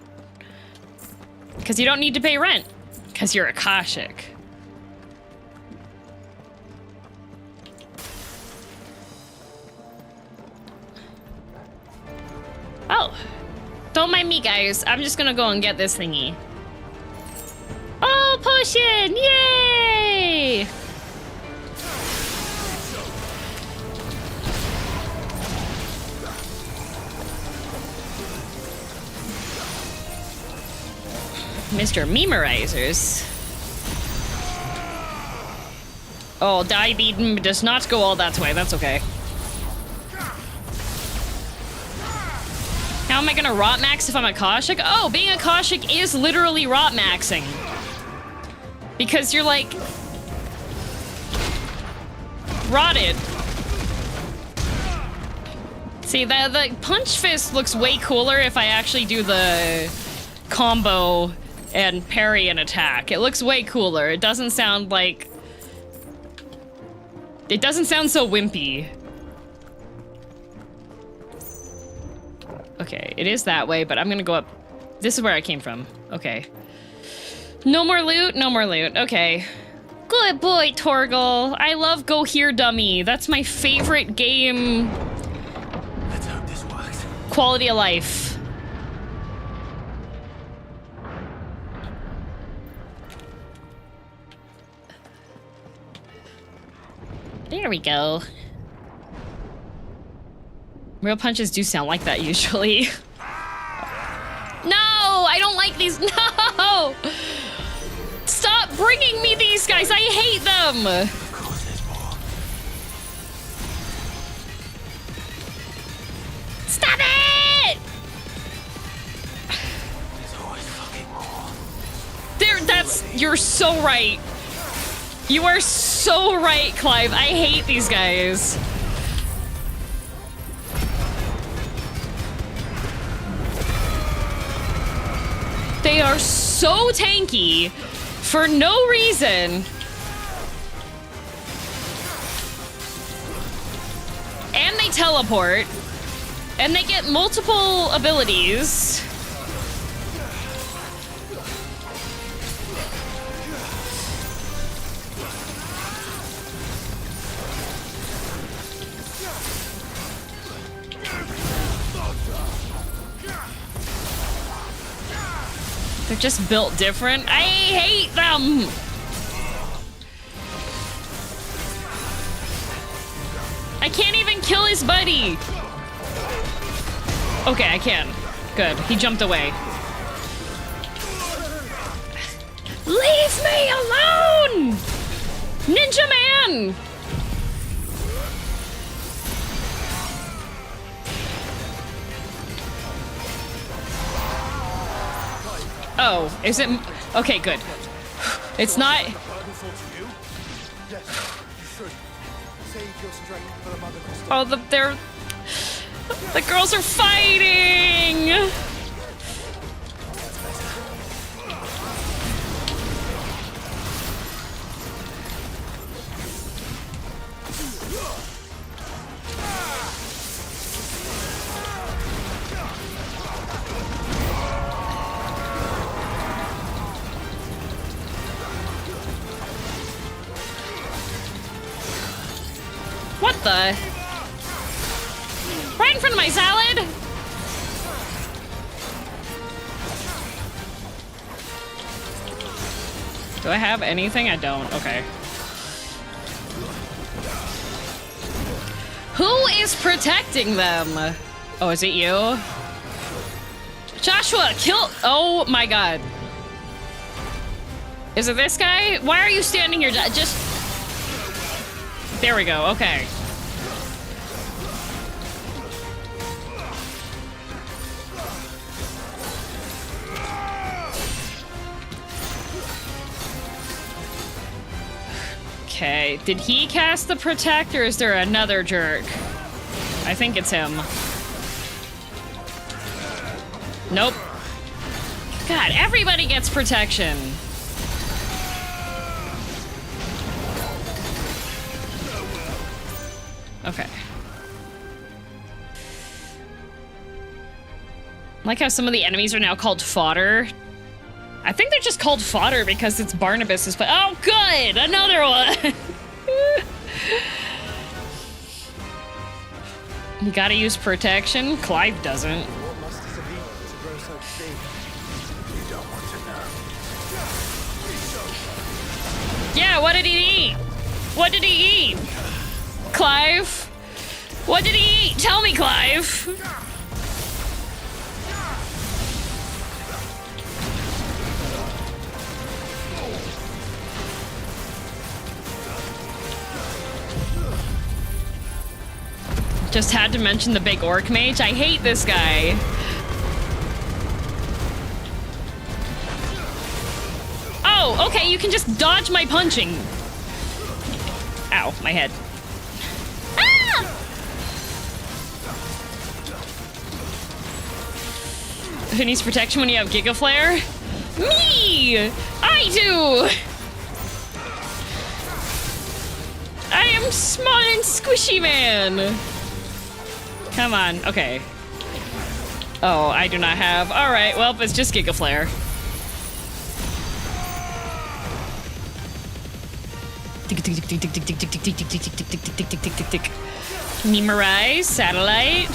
Because you don't need to pay rent. Because you're Akashic. Oh. Don't mind me, guys. I'm just gonna go and get this thingy. Oh, potion! Yay! Mr. Memorizers. Oh, Diabetes does not go all that way. That's okay. How am I gonna rot max if I'm Akashic? Oh, being Akashic is literally rot maxing. Because you're like... rotted. See, the punch fist looks way cooler if I actually do the combo and parry an attack. It looks way cooler. It doesn't sound like... it doesn't sound so wimpy. Okay, it is that way, but I'm gonna go up. This is where I came from. Okay. No more loot, no more loot. Okay. Good boy, Torgal. I love Go Here Dummy. That's my favorite game. Let's hope this works. Quality of life. There we go. Real punches do sound like that usually. like these. No! Stop bringing me these guys. I hate them. Of course there's more. Stop it! There's always fucking more. You're so right. You are so right, Clive. I hate these guys. They are so tanky for no reason. And they teleport. And they get multiple abilities. They're just built different. I hate them! I can't even kill his buddy! Okay, I can. Good. He jumped away. Leave me alone! Ninja Man! Oh, is it? Okay, good. It's not. Yes, you should. Save your strength for the Mother Crystal. Oh, the girls are fighting. What the? Right in front of my salad? Do I have anything? I don't. Okay. Who is protecting them? Oh, is it you? Joshua, kill. Oh my god. Is it this guy? Why are you standing here? Just. There we go. Okay. Okay, did he cast the protect or is there another jerk? I think it's him. Nope. God, everybody gets protection. Okay. I like how some of the enemies are now called fodder. I think they're just called fodder because it's Barnabas's. Oh, good! Another one! You gotta use protection. Clive doesn't. What must it be to grow so big? You don't want to know. Yeah, what did he eat? What did he eat? Clive? What did he eat? Tell me, Clive! Just had to mention the big orc mage. I hate this guy. Oh, okay, you can just dodge my punching. Ow, my head. Ah! Who needs protection when you have Giga Flare? Me! I do! I am small and squishy man. Come on, okay. Oh, I do not have. All right, well, it's just Giga Flare. Memorize, satellite,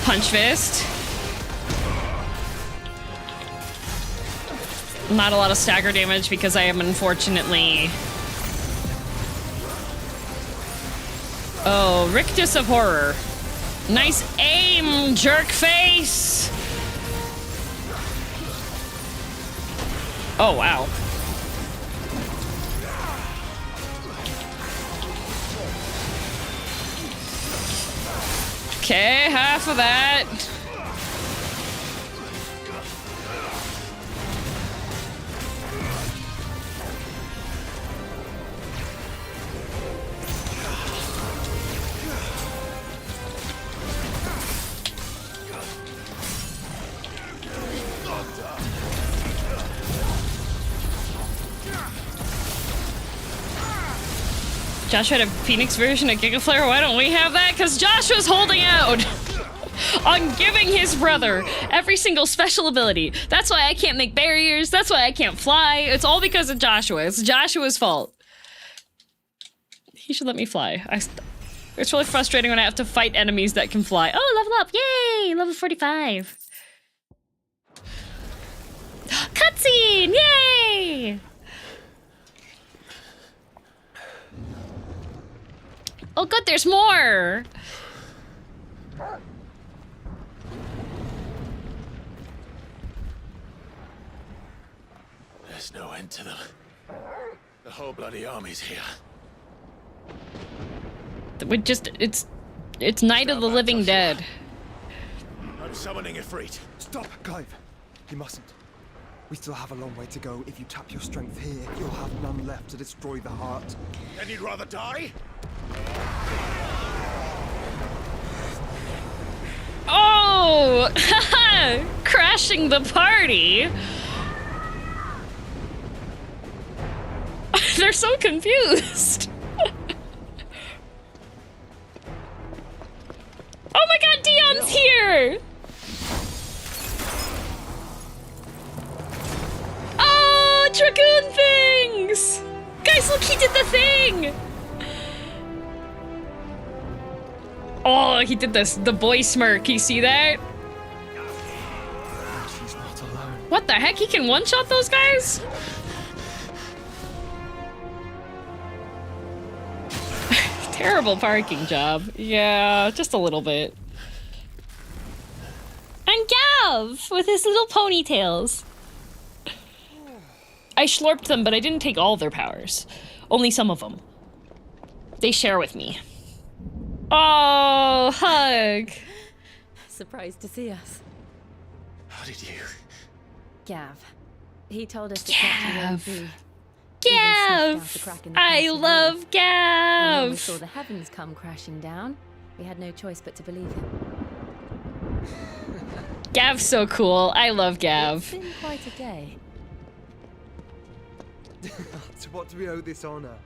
punch fist. Not a lot of stagger damage because I am unfortunately. Oh, Rictus of Horror. Nice aim, jerk face. Oh, wow. Okay, half of that. Joshua had a Phoenix version of Giga Flare. Why don't we have that? Because Joshua's holding out on giving his brother every single special ability. That's why I can't make barriers. That's why I can't fly. It's all because of Joshua. It's Joshua's fault. He should let me fly. It's really frustrating when I have to fight enemies that can fly. Oh, level up. Yay! Level 45. Cutscene! Yay! Oh good, there's more! There's no end to them. The whole bloody army's here. It's Night of the Living Dead. I'm summoning Ifrit. Stop, Clive. You mustn't. We still have a long way to go. If you tap your strength here, you'll have none left to destroy the heart. Then you'd rather die? Oh! Crashing the party! They're so confused! Oh my god, Dion's here! Oh, Dragoon things! Guys, look, he did the thing! Oh, he did this, the boy smirk, you see that? She's not alone. What the heck, he can one-shot those guys? Terrible parking job. Yeah, just a little bit. And Gav with his little ponytails. I slurped them, but I didn't take all their powers. Only some of them. They share with me. Oh, hug. Surprised to see us. How did you? Gav. He told us to catch you Gav. in Gav! I love When we Gav! saw the heavens come crashing down, we had no choice but to believe him. Gav's so cool. I love It's Gav. been quite a day. To what do we owe this honor?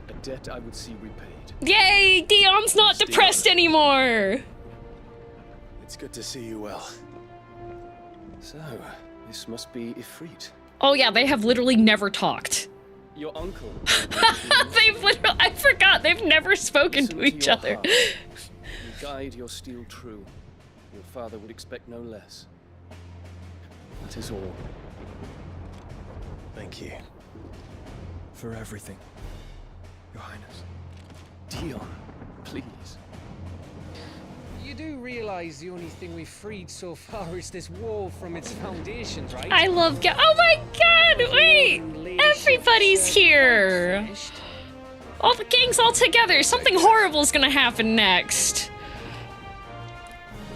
A debt I would see repaid. Yay! Dion's not depressed anymore! It's good to see you well. So, this must be Ifrit. Oh yeah, they have literally never talked. Your uncle. They've literally, I forgot, they've never spoken Listen to each your other. heart. You guide your steel true. Your father would expect no less. That is all. Thank you. For everything, Your Highness. Dion, please. You do realize the only thing we've freed so far is this wall from its foundations, right? I love Gav. Oh my god, wait! Everybody's here! All the gang's all together. Something horrible's gonna happen next.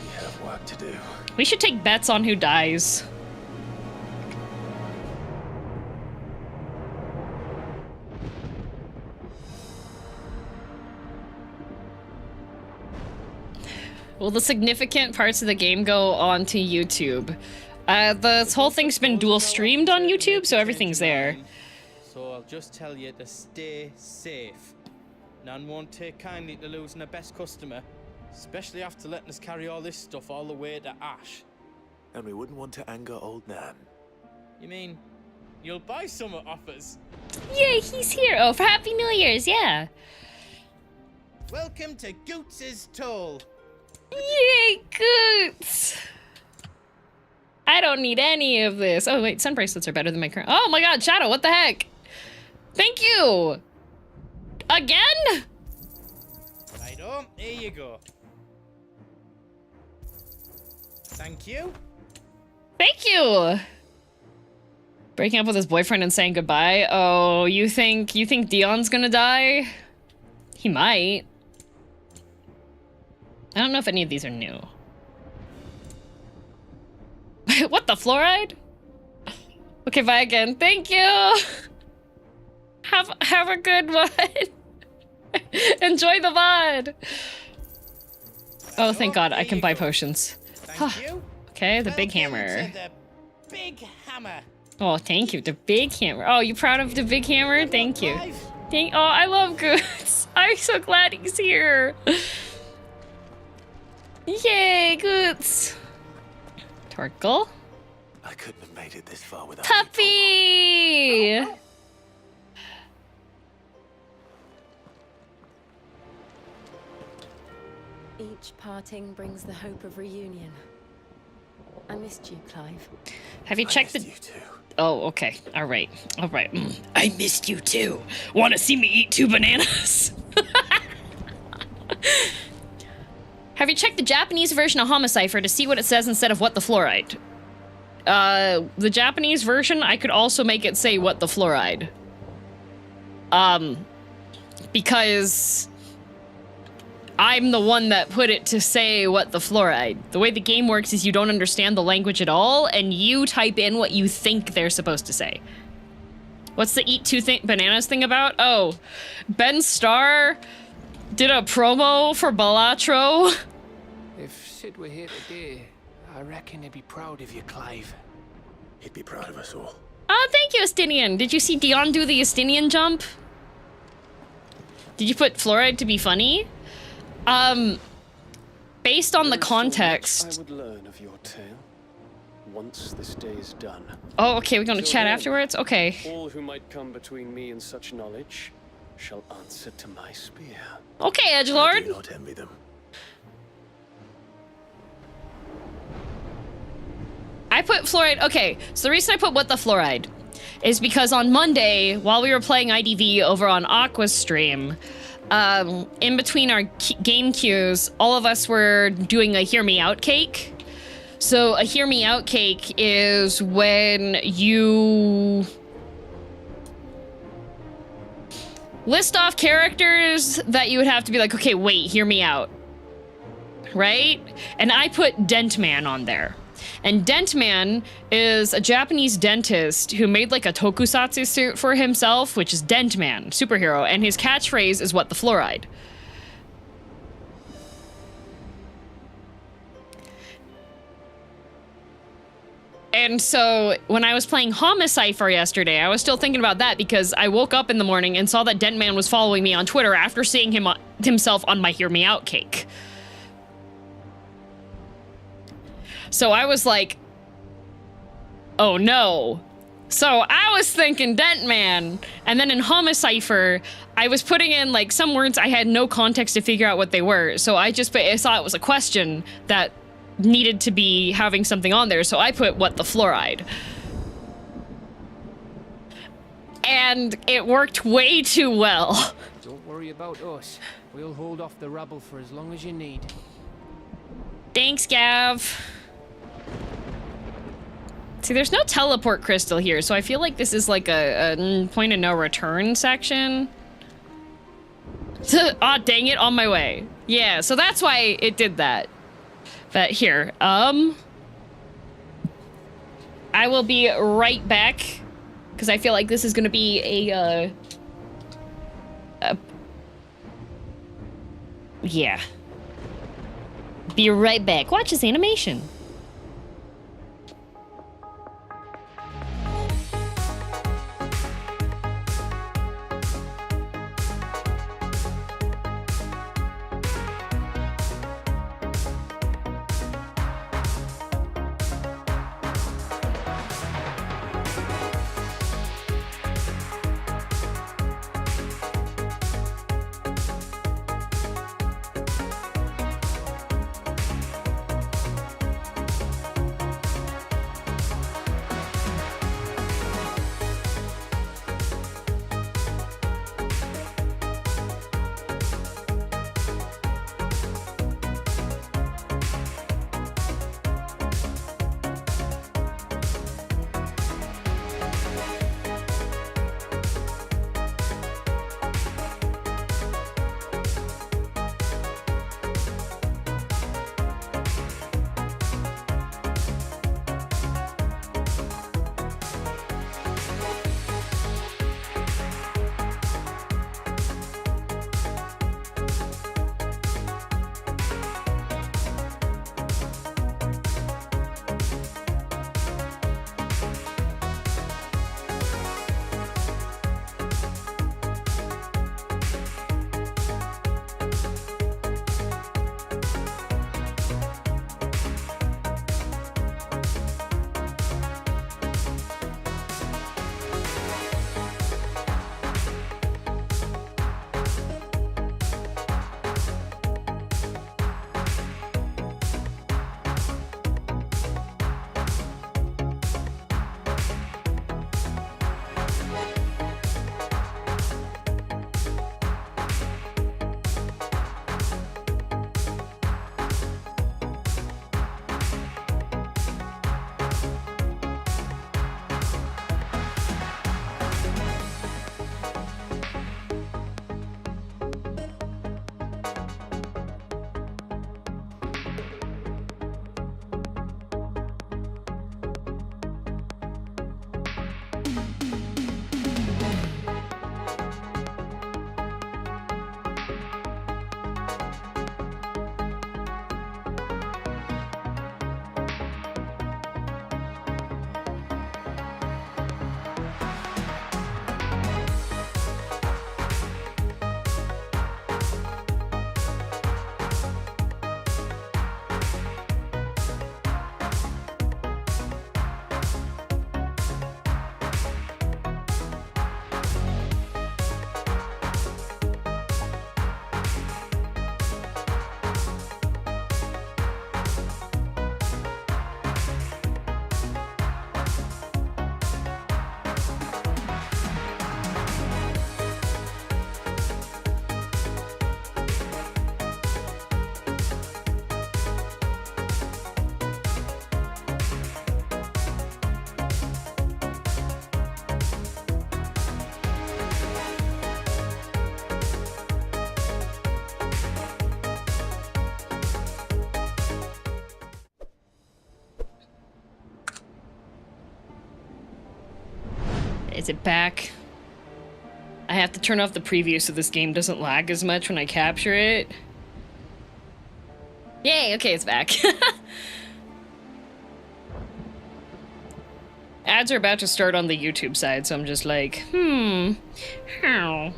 We have work to do. We should take bets on who dies. Will the significant parts of the game go onto YouTube? This whole thing's been dual streamed on YouTube, so everything's there. So I'll just tell you to stay safe. Nan won't take kindly to losing her best customer, especially after letting us carry all this stuff all the way to Ash. And we wouldn't want to anger old Nan. You mean you'll buy some off us? Yay, he's here! Oh, for Happy New Year's, yeah! Welcome to Goots's Toll. Yay, Goots! I don't need any of this. Oh wait, sun bracelets are better than my current. Oh my god, Shadow, what the heck? Thank you! Again? Right on, here you go. Thank you. Thank you! Breaking up with his boyfriend and saying goodbye. Oh, you think Dion's gonna die? He might. I don't know if any of these are new. What the fluoride? Okay, bye again. Thank you. Have a good one. Enjoy the VOD. Oh, thank God, I can buy potions. Thank you. Okay, the big hammer. Welcome to the big hammer. Oh, thank you, the big hammer. Oh, you proud of the big hammer? Thank you. Oh, I love Goods. I'm so glad he's here. Yay, Goods. Torkel. I couldn't have made it this far without Puppy! Each parting brings the hope of reunion. I missed you, Clive. Have you checked the... you too. Oh, okay. All right. All right. I missed you too. Want to see me eat 2 bananas? Have you checked the Japanese version of Homicipher to see what it says instead of what the fluoride? The Japanese version, I could also make it say what the fluoride. Because I'm the one that put it to say what the fluoride. The way the game works is you don't understand the language at all, and you type in what you think they're supposed to say. What's the eat 2 bananas thing about? Oh, Ben Starr did a promo for Balatro. If Sid were here today, I reckon he'd be proud of you, Clive. He'd be proud of us all. Oh, thank you, Estinian. Did you see Dion do the Estinian jump? Did you put fluoride to be funny? Based on the context. I would learn of your tale once this day is done. Oh, okay, we're gonna Till chat then, afterwards? Okay. All who might come between me and such knowledge shall answer to my spear. Okay, I do edgelord. not envy them. I put fluoride. Okay, so the reason I put what the fluoride is because on Monday, while we were playing IDV over on Aqua's stream, in between our game queues, all of us were doing a hear me out cake. So a hear me out cake is when you list off characters that you would have to be like, okay, wait, hear me out. Right? And I put Dentman on there. And Dentman is a Japanese dentist who made like a tokusatsu suit for himself, which is Dentman, superhero, and his catchphrase is what the fluoride. And so when I was playing Homicipher yesterday, I was still thinking about that because I woke up in the morning and saw that Dentman was following me on Twitter after seeing himself on my Hear Me Out cake. So I was like, oh no. So I was thinking Dentman. And then in Homicipher, I was putting in like some words I had no context to figure out what they were. So I saw it was a question that needed to be having something on there. So I put what the fluoride. And it worked way too well. Don't worry about us. We'll hold off the rubble for as long as you need. Thanks, Gav. See, there's no teleport crystal here, so I feel like this is like a point of no return section. Aw, dang it, on my way. Yeah, so that's why it did that. But here, I will be right back, because I feel like this is gonna be yeah. Be right back. Watch this animation. Is it back? I have to turn off the preview so this game doesn't lag as much when I capture it. Yay, okay, it's back. Ads are about to start on the YouTube side, so I'm just like, how?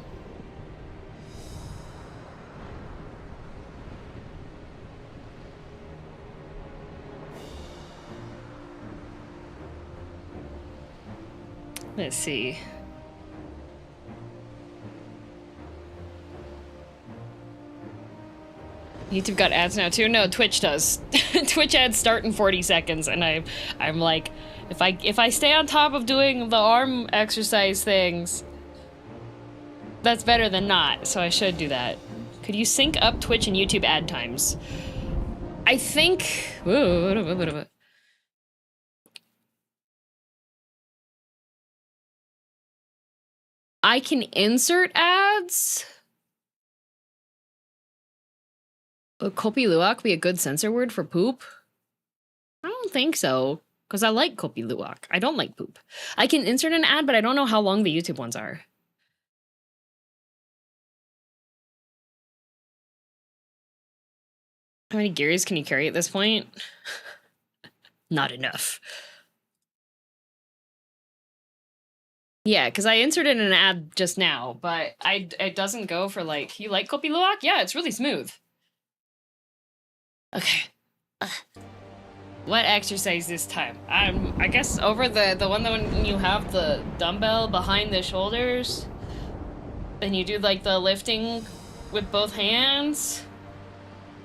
Let's see. YouTube got ads now too? No, Twitch does. Twitch ads start in 40 seconds, and I'm like, if I stay on top of doing the arm exercise things, that's better than not, so I should do that. Could you sync up Twitch and YouTube ad times? I think... I can insert ads? Would Kopi Luwak be a good censor word for poop? I don't think so, because I like Kopi Luwak. I don't like poop. I can insert an ad, but I don't know how long the YouTube ones are. How many gears can you carry at this point? Not enough. Yeah, because I inserted an ad just now, but it doesn't go for like, you like Kopi Luwak? Yeah, it's really smooth. Okay. What exercise this time? I guess over the one that when you have the dumbbell behind the shoulders, and you do like the lifting with both hands.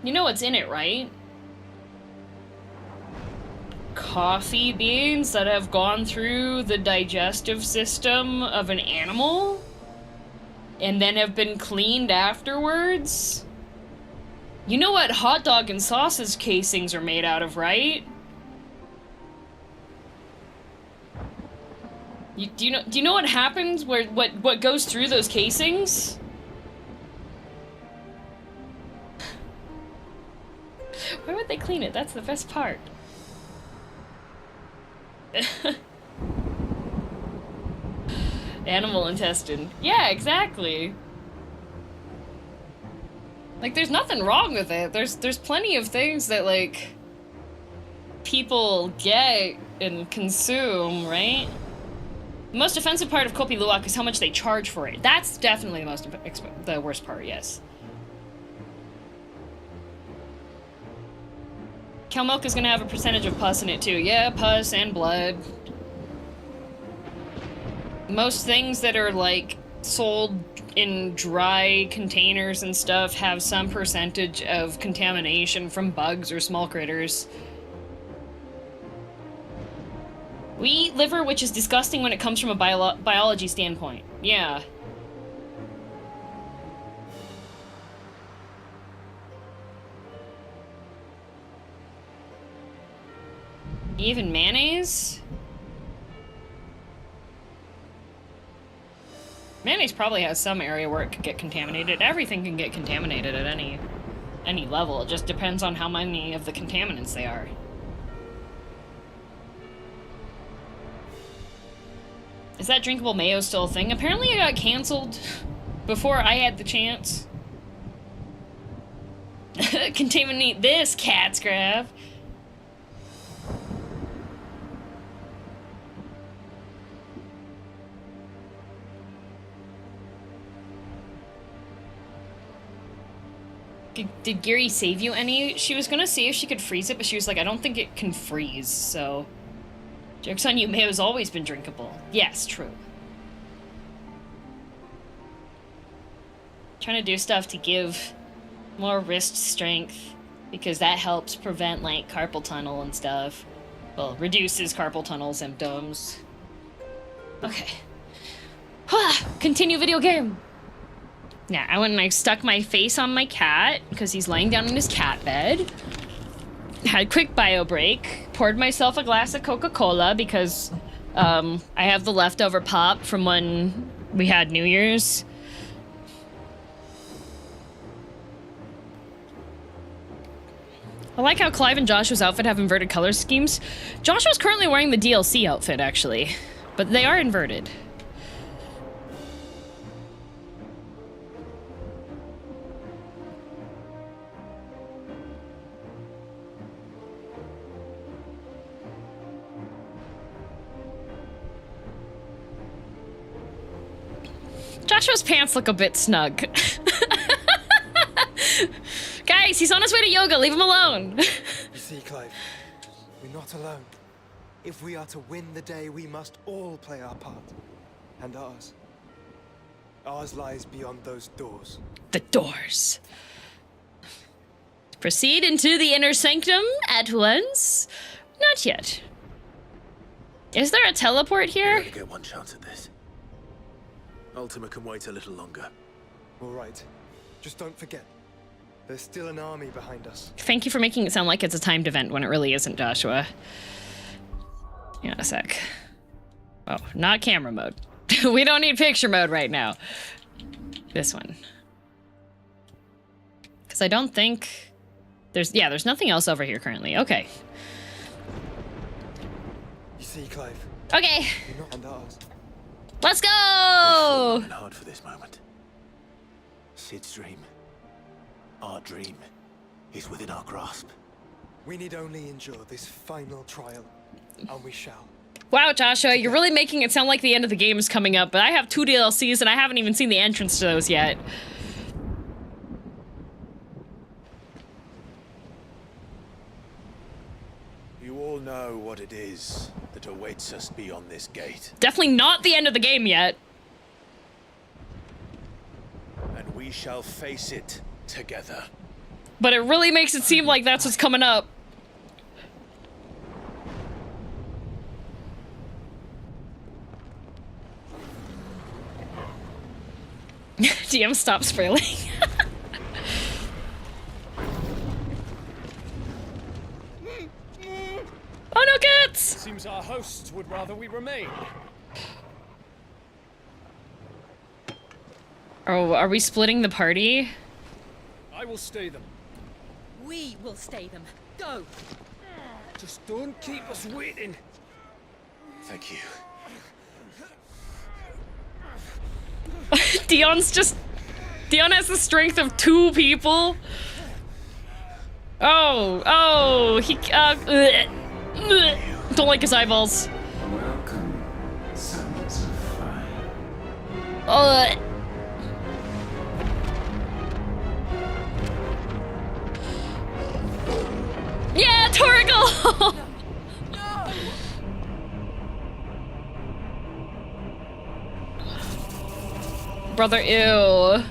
You know what's in it, right? Coffee beans that have gone through the digestive system of an animal and then have been cleaned afterwards. You know what hot dog and sausage casings are made out of, right? Do you know what happens where what goes through those casings? Why would they clean it? That's the best part. Animal intestine. Yeah, exactly. Like, there's nothing wrong with it. There's plenty of things that, like, people get and consume, right? The most offensive part of Kopi Luwak is how much they charge for it. That's definitely the worst part, yes. Cow milk is gonna have a percentage of pus in it, too. Yeah, pus and blood. Most things that are, like, sold in dry containers and stuff have some percentage of contamination from bugs or small critters. We eat liver, which is disgusting when it comes from a biology standpoint. Yeah. Even mayonnaise? Mayonnaise probably has some area where it could get contaminated. Everything can get contaminated at any level. It just depends on how many of the contaminants they are. Is that drinkable mayo still a thing? Apparently it got canceled before I had the chance. Contaminate this, cat scrap. Did Gary save you any? She was gonna see if she could freeze it, but she was like, I don't think it can freeze, so... Joke's on you, mayo's always been drinkable. Yes, true. Trying to do stuff to give more wrist strength, because that helps prevent, like, carpal tunnel and stuff. Well, reduces carpal tunnel symptoms. Okay. Continue video game! Yeah, I went and I stuck my face on my cat, because he's laying down in his cat bed. Had a quick bio break. Poured myself a glass of Coca-Cola, because I have the leftover pop from when we had New Year's. I like how Clive and Joshua's outfit have inverted color schemes. Joshua's currently wearing the DLC outfit, actually. But they are inverted. Joshua's pants look a bit snug. Guys, he's on his way to yoga. Leave him alone. You see, Clive, we're not alone. If we are to win the day, we must all play our part. And ours. Ours lies beyond those doors. The doors. Proceed into the inner sanctum at once. Not yet. Is there a teleport We here? only get one chance at this. Ultima can wait a little longer. All right. Just don't forget. There's still an army behind us. Thank you for making it sound like it's a timed event when it really isn't, Joshua. Hang on a sec. Oh, not camera mode. We don't need picture mode right now. This one. Because I don't think... there's nothing else over here currently. Okay. You see, Clive, Okay, we're not and ours. let's go! Working hard for this moment. Sid's dream, our dream, is within our grasp. We need only endure this final trial, and we shall. Wow, Joshua, you're really making it sound like the end of the game is coming up, but I have 2 DLCs and I haven't even seen the entrance to those yet. You all know what it is that awaits us beyond this gate. Definitely not the end of the game yet. And we shall face it together. But it really makes it seem like that's what's coming up. DM, stop spoiling. Oh no, cats! Seems our hosts would rather we remain. Oh, are we splitting the party? I will stay them. We will stay them. Go! Just don't keep us waiting. Thank you. Dion has the strength of 2 people. Oh, he, don't like his eyeballs. Welcome, sons of fire. Yeah, Torgal! Brother, ew.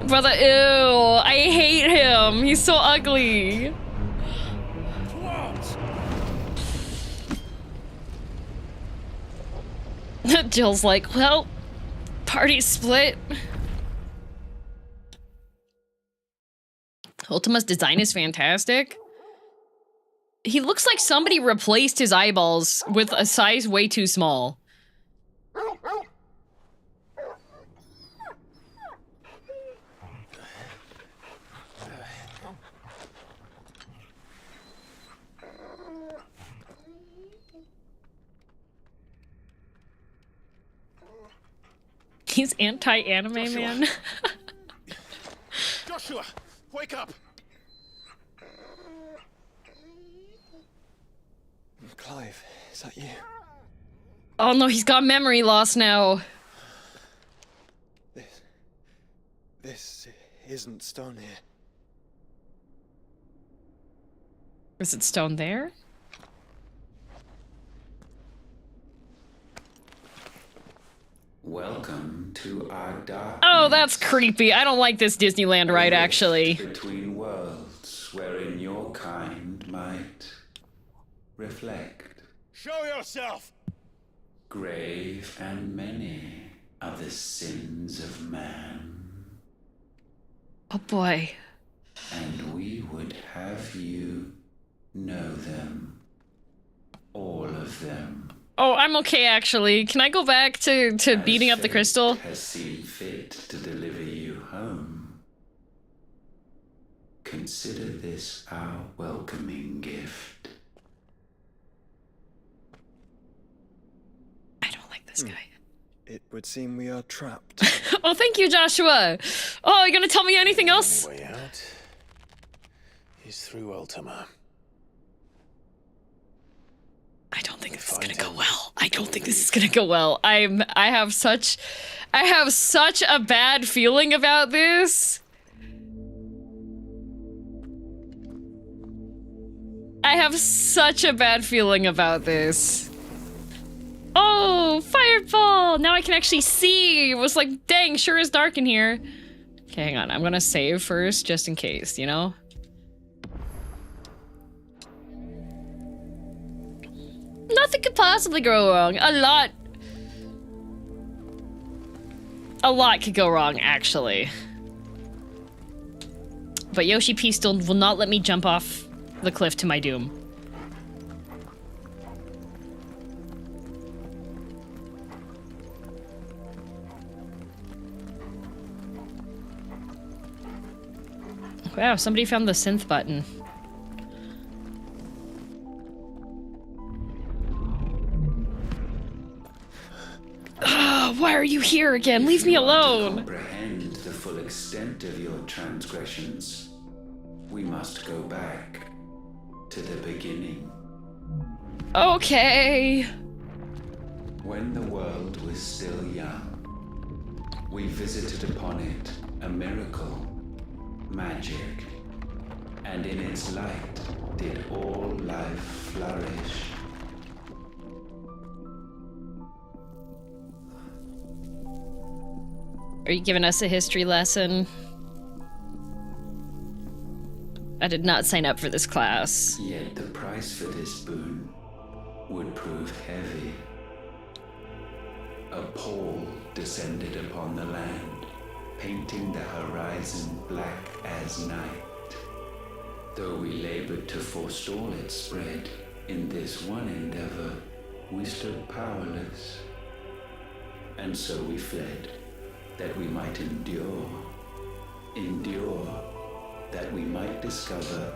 Brother, ew. I hate him. He's so ugly. Jill's like, well, party split. Ultima's design is fantastic. He looks like somebody replaced his eyeballs with a size way too small. He's anti-anime, man. Joshua, wake up! Clive, is that you? Oh no, he's got memory loss now. This isn't stone here. Is it stone there? Welcome to our dark. Oh, that's creepy. I don't like this Disneyland ride, actually. Between worlds, wherein your kind might reflect. Show yourself! Grave and many are the sins of man, Oh boy. and we would have you know them. All of them. Oh, I'm okay, actually. Can I go back to beating up the crystal? Has seen fit to deliver you home. Consider this our welcoming gift. I don't like this guy. It would seem we are trapped. Oh, thank you, Joshua. Oh, are you gonna tell me anything else? Way out is through Ultima. I don't think this is gonna go well. I don't think this is gonna go well. I have such I have such a bad feeling about this. I have such a bad feeling about this. Oh, fireball! Now I can actually see. It was like, dang, sure is dark in here. Okay, hang on. I'm gonna save first, just in case, you know? Nothing could possibly go wrong. A lot could go wrong, actually. But Yoshi P still will not let me jump off the cliff to my doom. Wow, somebody found the synth button. Why are you here again? Leave me alone. To comprehend the full extent of your transgressions, we must go back to the beginning. Okay. When the world was still young, we visited upon it a miracle, magic, and in its light did all life flourish. Are you giving us a history lesson? I did not sign up for this class. Yet the price for this boon would prove heavy. A pall descended upon the land, painting the horizon black as night. Though we labored to forestall its spread, in this one endeavor, we stood powerless. And so we fled, that we might endure, that we might discover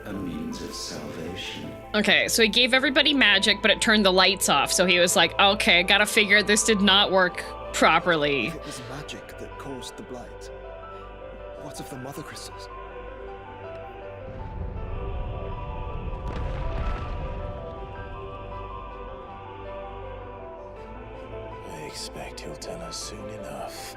a means of salvation. Okay, so he gave everybody magic, but it turned the lights off. So he was like, okay, I gotta figure this did not work properly. If it was magic that caused the blight, what of the mother crystals? I expect he'll tell us soon enough.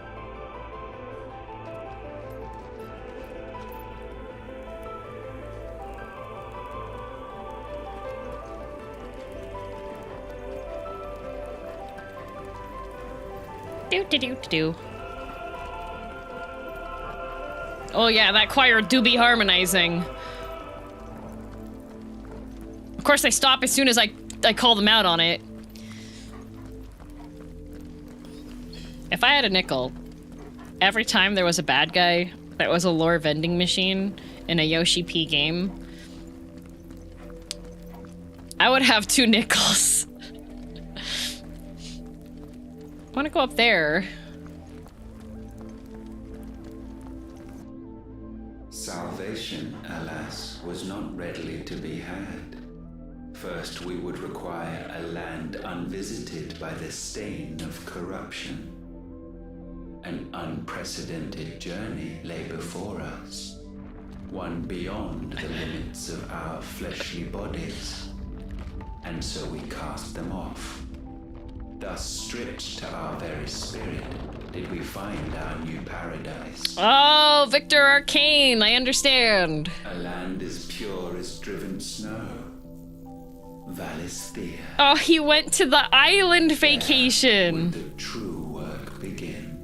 Do. Oh yeah, that choir do be harmonizing. Of course they stop as soon as I call them out on it. If I had a nickel, every time there was a bad guy that was a lore vending machine in a Yoshi P game, I would have 2 nickels. I want to go up there. Salvation, alas, was not readily to be had. First, we would require a land unvisited by the stain of corruption. An unprecedented journey lay before us, one beyond the limits of our fleshly bodies. And so we cast them off. Thus stripped to our very spirit, did we find our new paradise. Oh, Victor Arcane, I understand. A land as pure as driven snow. Valisthea. Oh, he went to the island vacation. Would the true work begin.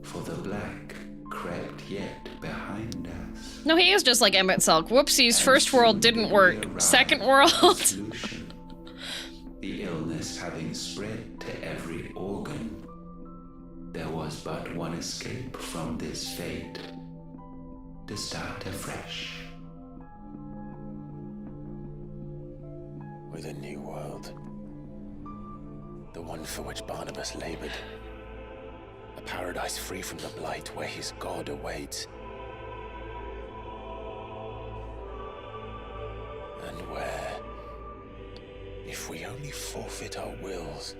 For the black crept yet behind us. No, he is just like Emmett Selk. Whoopsies, first world didn't work. Second world. The illness having spread to every organ, there was but one escape from this fate, to start afresh. With a new world. The one for which Barnabas labored. A paradise free from the blight where his god awaits. And where, if we only forfeit our wills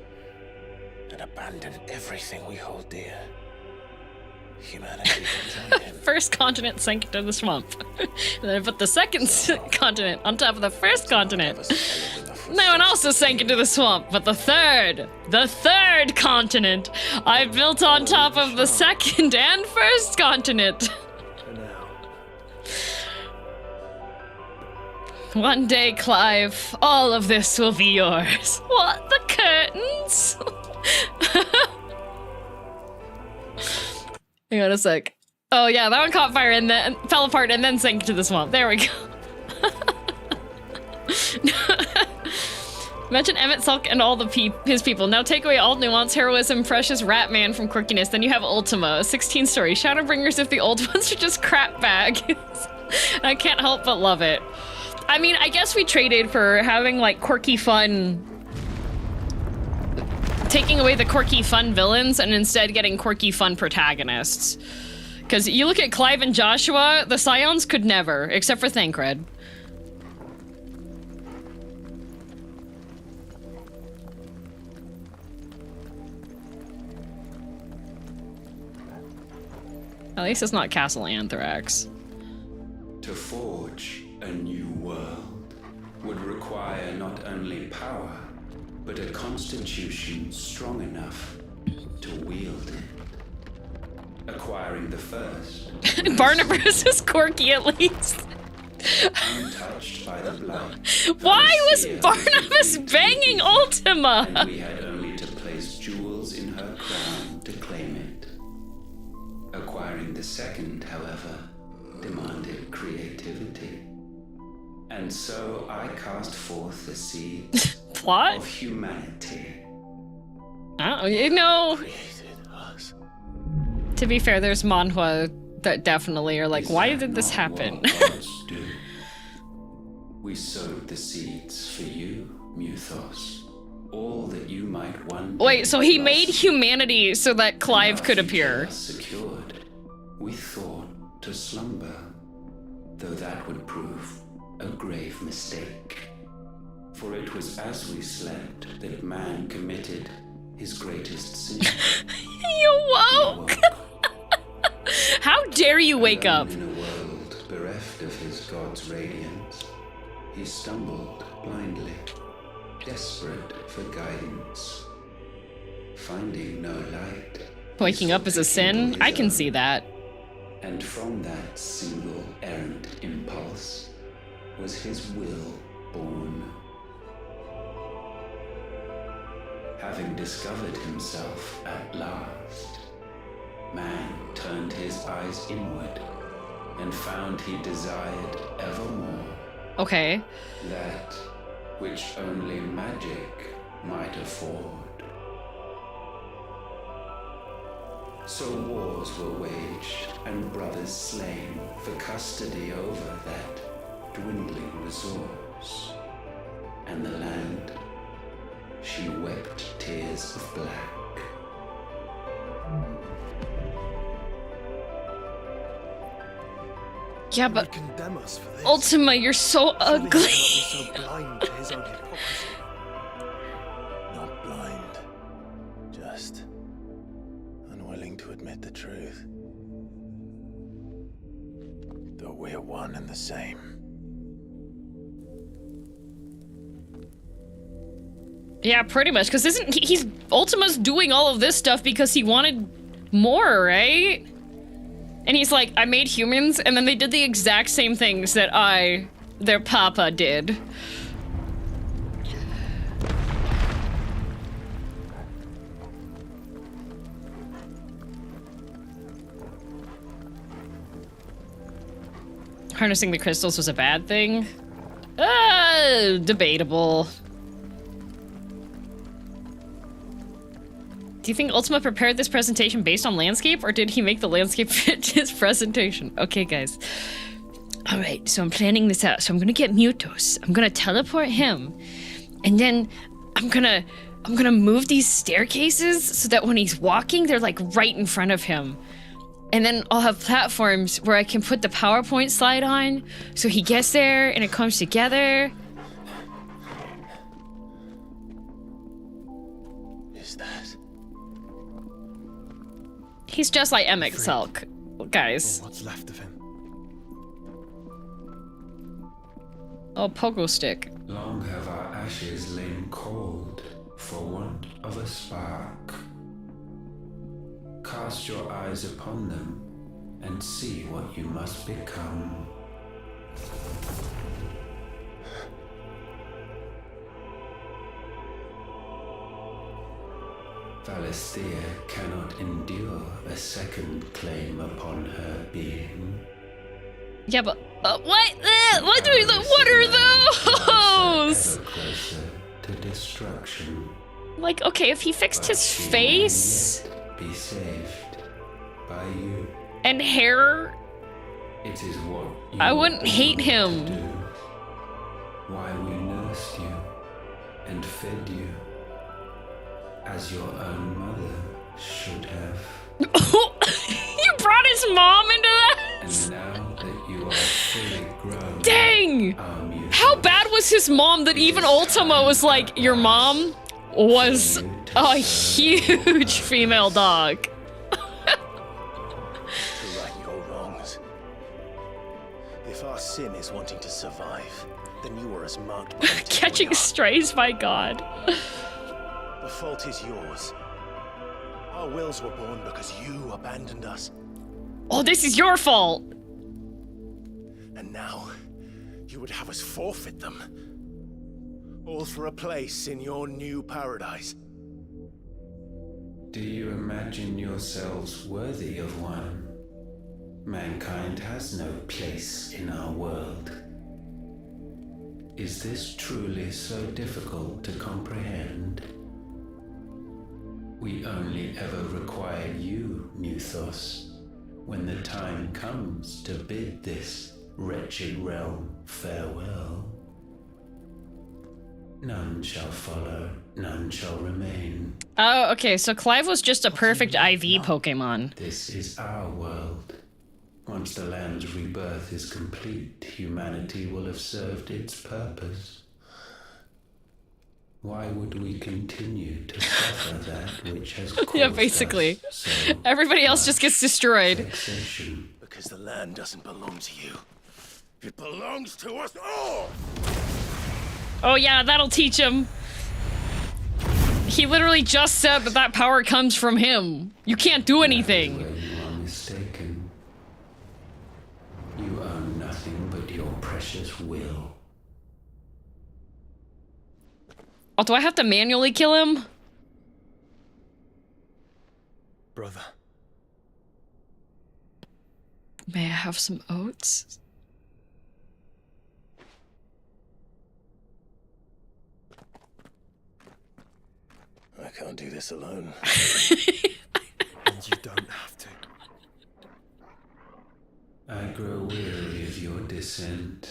and abandon everything we hold dear, humanity can join him. First continent sank into the swamp. And then I put the second continent on top of the first continent. Never swallow enough footsteps. No one also sank into the swamp, but the third continent I built on top of the second and first continent. For now. One day, Clive, all of this will be yours. What, the curtains? Hang on a sec. Oh yeah, that one caught fire and then fell apart and then sank to the swamp. There we go. Imagine Emmett Sulk and all his people. Now take away all nuance, heroism, precious Ratman from quirkiness. Then you have Ultima, a 16-story Shadowbringers if the old ones are just crap bags. I can't help but love it. I mean, I guess we traded for having like quirky fun, taking away the quirky fun villains and instead getting quirky fun protagonists. Because you look at Clive and Joshua, the Scions could never, except for Thancred. At least it's not Castle Anthrax. To forge a new world would require not only power, but a constitution strong enough to wield it. Acquiring the first. Barnabas is quirky at least. Untouched by the blood. Why was Barnabas banging Ultima? And we had only to place jewels in her crown to claim it. Acquiring the second, however, demanded creativity. And so I cast forth the seed Plot? of humanity. Oh, you know. To be fair, there's manhwa that definitely are like, why did this happen? We sowed the seeds for you, Muthos. All that you might one day. Wait, so he made humanity so that Clive could appear. Secured, we thought to slumber, though that would prove a grave mistake. For it was as we slept that man committed his greatest sin. You woke! How dare you wake up? In a world bereft of his god's radiance, he stumbled blindly, desperate for guidance. Finding no light. Waking up is a sin? I can see that. And from that single errant impulse was his will born. Having discovered himself at last, man turned his eyes inward and found he desired evermore. Okay. That which only magic might afford. So wars were waged and brothers slain for custody over that dwindling resource. And the land, she wept tears of black. Yeah, but condemn us for this. Ultima, you're so ugly. So blind to his own hypocrisy. Not blind, just unwilling to admit the truth. Though we're one and the same. Yeah, pretty much, because isn't he's Ultima's doing all of this stuff because he wanted more, right? And he's like, I made humans, and then they did the exact same things that their papa did. Harnessing the crystals was a bad thing? Debatable. Do you think Ultima prepared this presentation based on landscape, or did he make the landscape fit his presentation? Okay, guys. All right, so I'm planning this out. So I'm gonna get Mutos. I'm gonna teleport him, and then I'm gonna move these staircases so that when he's walking, they're like right in front of him. And then I'll have platforms where I can put the PowerPoint slide on, so he gets there and it comes together. Is that? He's just like Emmett Selk, guys. What's left of him? Oh, pogo stick. Long have our ashes lain cold for want of a spark. Cast your eyes upon them and see what you must become. Valisthea cannot endure a second claim upon her being. Yeah, but what? What are those? Ever closer to destruction. Like, okay, if he fixed his She face may yet be saved by you. and hair, It is what you I wouldn't hate to him. do. Why we nursed you and fed you as your own mother should have. You brought his mom into this? And now that you are fully grown, Dang! How bad was his mom that even Ultima was like, your mom was a huge female dog? To right your wrongs. If our sin is wanting to survive, then you are as marked by it as Catching we are. strays, my god. The fault is yours. Our wills were born because you abandoned us. Oh, this is your fault. And now, you would have us forfeit them. All for a place in your new paradise. do you imagine yourselves worthy of one? Mankind has no place in our world. Is this truly so difficult to comprehend? We only ever require you, Muthos, when the time comes to bid this wretched realm farewell. None shall follow, none shall remain. Oh, okay, so Clive was just a perfect IV Pokemon. This is our world. Once the land's rebirth is complete, humanity will have served its purpose. Why would we continue to suffer that which has caused Yeah, basically. us so Everybody else just gets destroyed. vexation? Because the land doesn't belong to you. It belongs to us all! Oh yeah, that'll teach him. He literally just said that that power comes from him. You can't do anything. Where you are mistaken. You own nothing but your precious will. Oh, do I have to manually kill him? Brother. May I have some oats? I can't do this alone. And you don't have to. I grow weary of your dissent.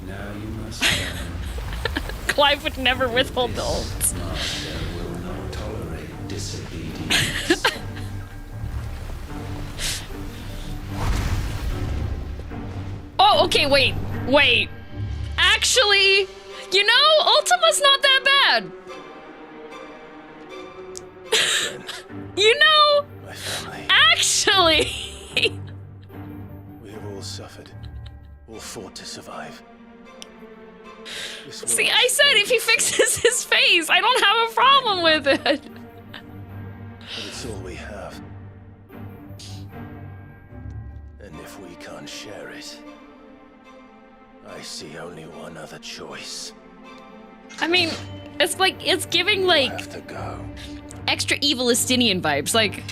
Now you must learn. Clive would never withhold the oats. This master will not tolerate disobedience. Oh, okay, wait. Actually, you know, Ultima's not that bad. You know, My family. actually. We have all suffered. All fought to survive. This See, world I said if he fixes his face, I don't have a problem with it. But it's all we have. And if we can't share it, I see only one other choice. I mean, it's like, it's giving I like have to go. extra evil Estinian vibes. Like,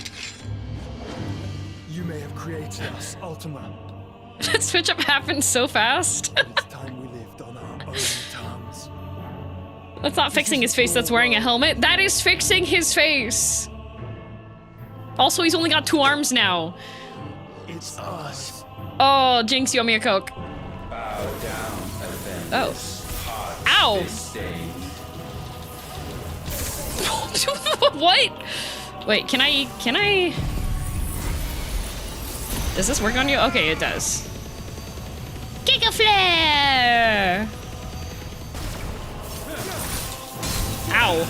You may have created us, Ultima. that switch up happened so fast. But it's time we lived on our own terms. That's not fixing his face, that's wearing a helmet. That is fixing his face. Also, he's only got 2 arms now. It's us. Oh, Jinx, you owe me a Coke. Bow down, Avengers. Oh. Hearts Ow. disdained. What? Wait, can I... Does this work on you? Okay, it does. Kick a flare! Ow.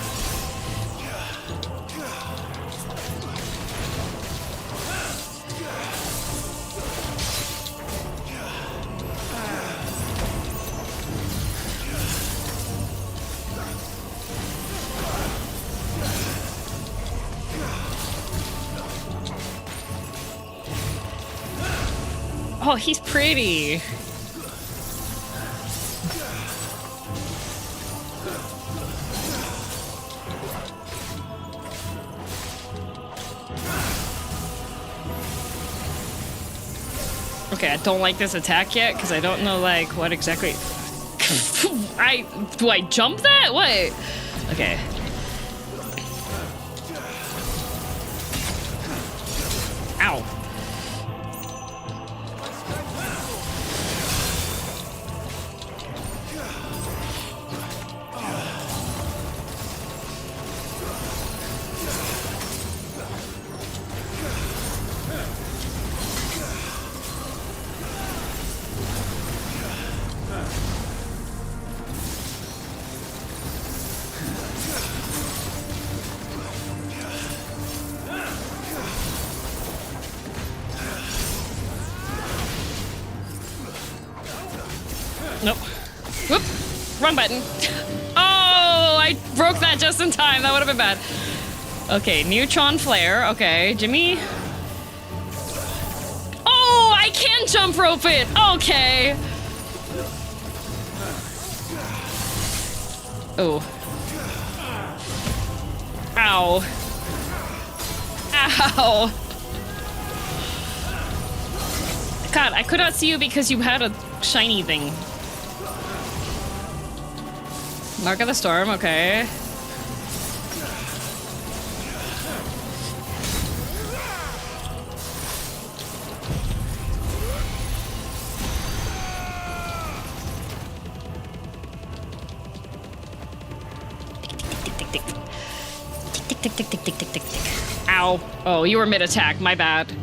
Oh, he's pretty. Okay, I don't like this attack yet because I don't know like what exactly. Do I jump that? What? Okay. Ow. Nope. Whoop. Wrong button. Oh, I broke that just in time. That would have been bad. Okay, neutron flare. Okay, Jimmy. Oh, I can jump rope it. Okay. Oh. Ow. Ow. God, I could not see you because you had a shiny thing. Mark of the Storm, okay. Tick, tick, tick, tick, tick, tick, tick, tick. Ow. Oh, you were mid-attack, my bad.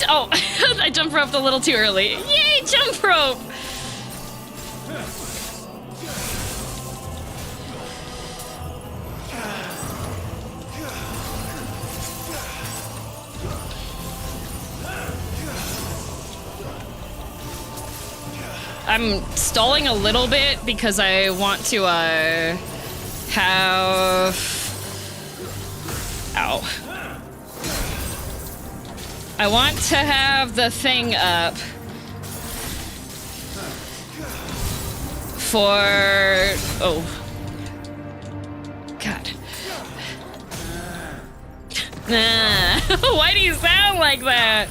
Oh, I jump roped a little too early. Yay, jump rope! I'm stalling a little bit because I want to have... Ow. I want to have the thing up for... Oh. God. Nah. Why do you sound like that?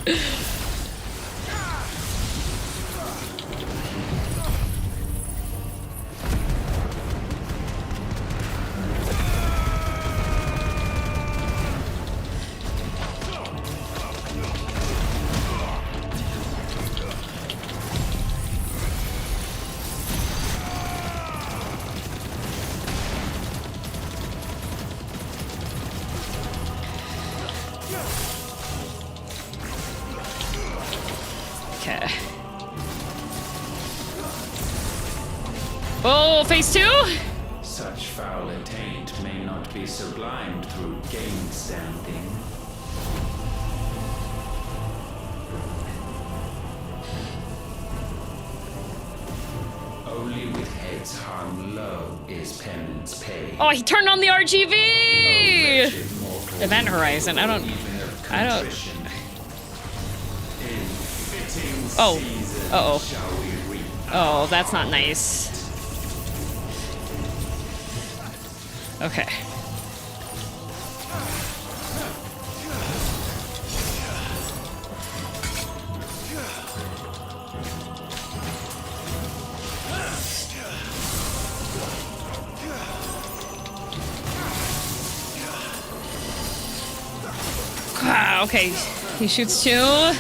Okay. Oh, phase 2? Such foul attaint may not be sublimed through game standing. Only with heads hung low is penance paid. Oh, he turned on the RGB! Event Horizon. I don't. Oh. Uh-oh. Oh, that's not nice. Okay. Ah, okay. He shoots 2.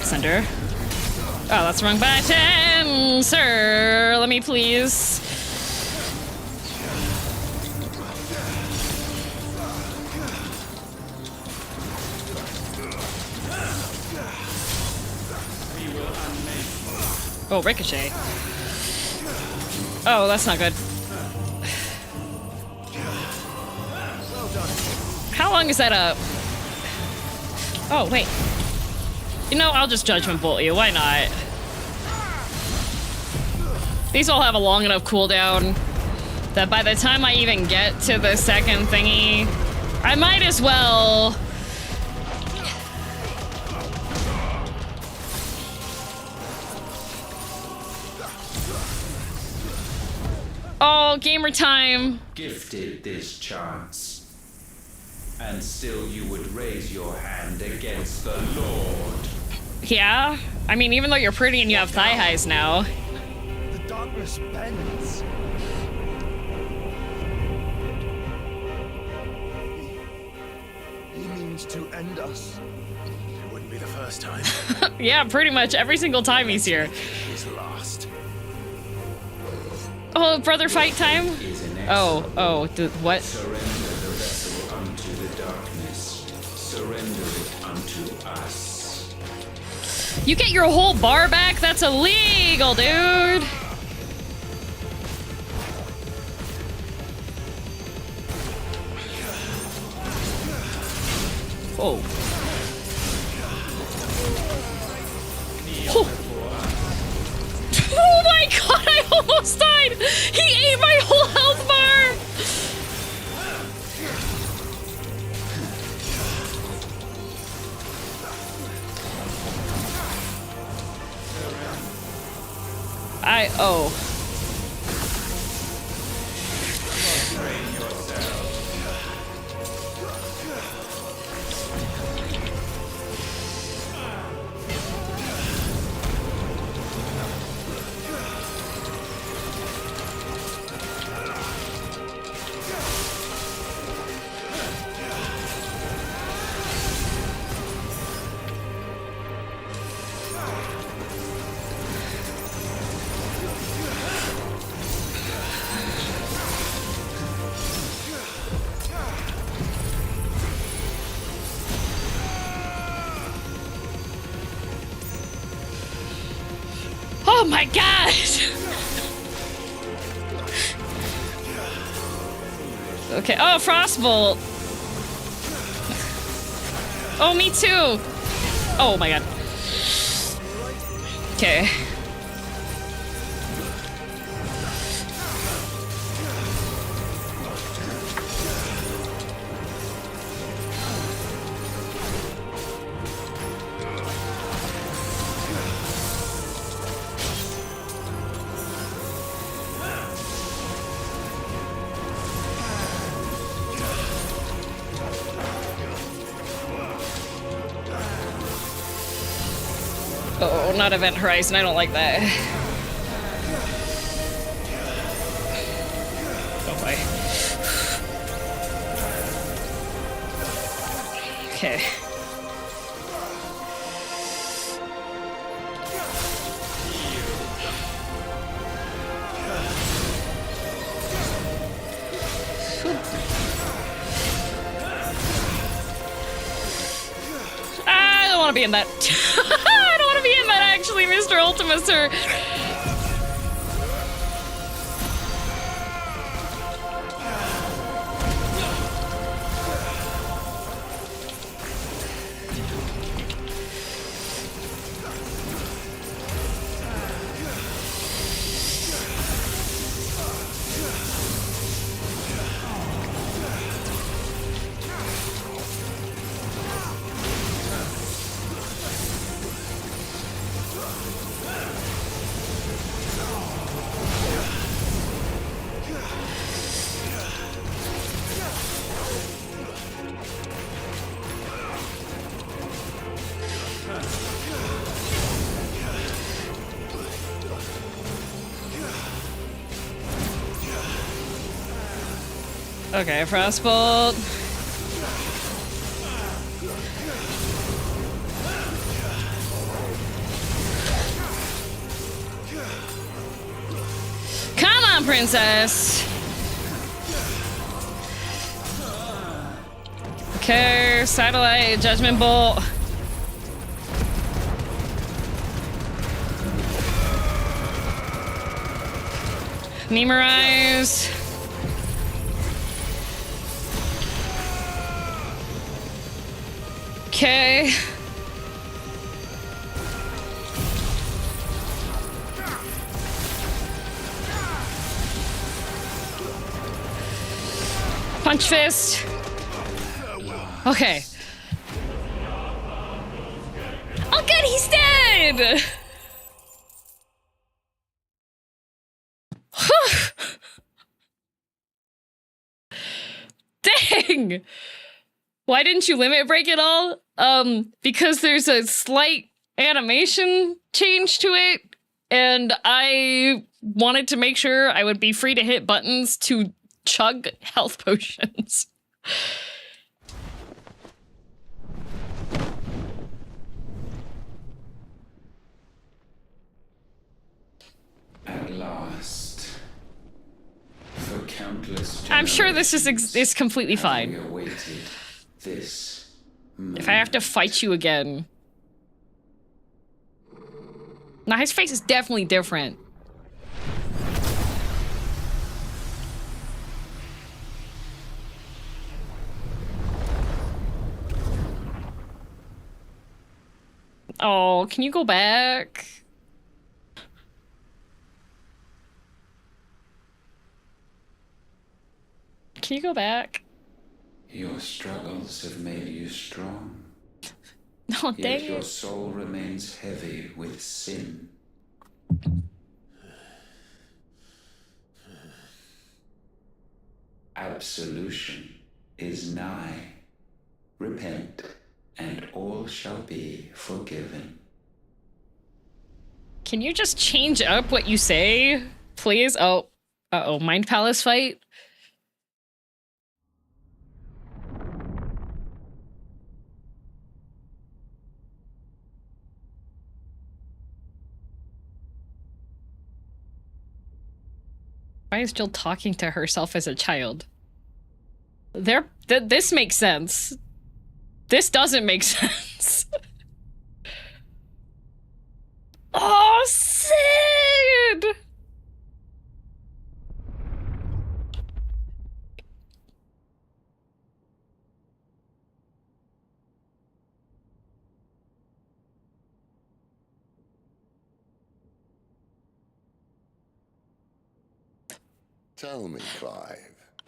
Center. Oh, that's the wrong button! Sir, let me please. Oh, ricochet. Oh, that's not good. How long is that up? Oh, wait. You know, I'll just Judgment Bolt you. Why not? These all have a long enough cooldown that by the time I even get to the second thingy, I might as well... Oh, gamer time. Gifted this chance. And still you would raise your hand against the Lord. Yeah? I mean, even though you're pretty and you have thigh highs now. The darkness bends. He means to end us. It wouldn't be the first time. Yeah, pretty much every single time he's here. He's lost. Oh, brother fight time? What? Surrender the vessel unto the darkness. Surrender it unto us. You get your whole bar back? That's illegal, dude! Oh. Oh my god, I almost died! He ate my whole health bar! Oh. Oh my god! Okay, oh, Frostbolt! Oh, me too! Oh my god. Okay. Oh, not Event Horizon, I don't like that. Oh boy. Okay. I don't want to be in that. I don't want to be in that, actually, Mr. Ultima, sir. Okay, Frostbolt. down, princess. Okay, satellite, judgment bolt. Memorize. Okay. Punch fist. Okay. Oh, good, he's dead. Dang. Why didn't you limit break it all? Because there's a slight animation change to it, and I wanted to make sure I would be free to hit buttons to chug health potions. At last, for countless I'm sure this is completely fine. awaited this If I have to fight you again. Now his face is definitely different. Oh, can you go back? Can you go back? Your struggles have made you strong. No, dang Yet your it. soul remains heavy with sin. Absolution is nigh. Repent, and all shall be forgiven. Can you just change up what you say, please? Oh, uh-oh, Mind Palace fight? Why is Jill talking to herself as a child? This makes sense. This doesn't make sense. Oh, Sid! Tell me, Clive.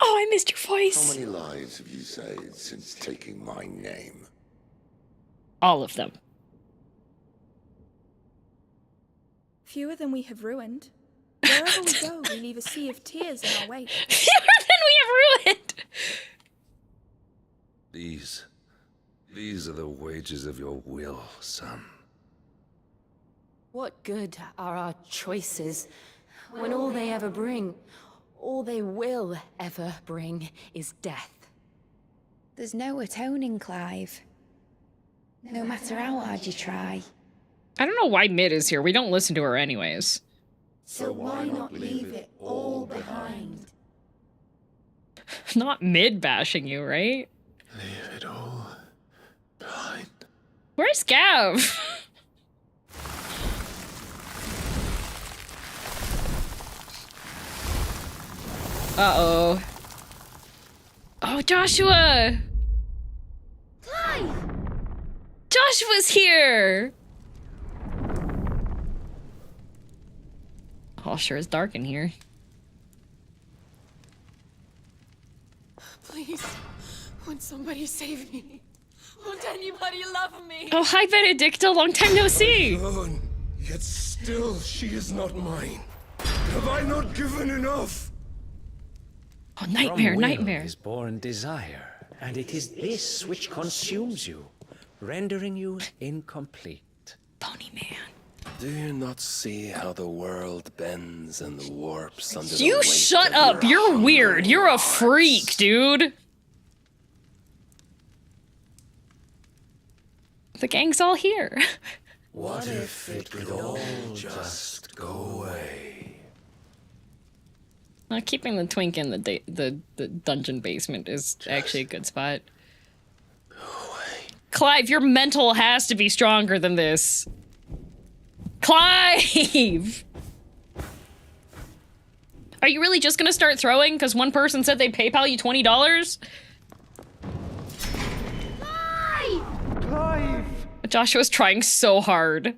Oh, I missed your voice. How many lives have you saved since taking my name? All of them. Fewer than we have ruined. Wherever we go, we leave a sea of tears in our wake. Fewer than we have ruined! These are the wages of your will, son. What good are our choices when all they ever bring, all they will ever bring, is death? There's no atoning, Clive. No matter how hard you try. I don't know why Mid is here. We don't listen to her anyways. So why not leave it all behind? Not Mid bashing you, right? Leave it all behind. Where's Gav? Uh-oh. Oh, Joshua! Clive! Joshua's here! Oh, sure is dark in here. Please, won't somebody save me? Won't anybody love me? Oh, hi, Benedicta. Long time no see. Alone, yet still she is not mine. Have I not given enough? Oh, nightmare, From will nightmare. is born desire, and it is this which consumes you, rendering you incomplete. Pony man. Do you not see how the world bends and warps under the You weight shut of up. your You're weird. hungry You're a hearts? freak, dude. The gang's all here. What if it could all just go away? Keeping the twink in the dungeon basement is actually a good spot. Clive, your mental has to be stronger than this. Clive! Are you really just gonna start throwing because one person said they'd PayPal you $20? Clive! Joshua's trying so hard.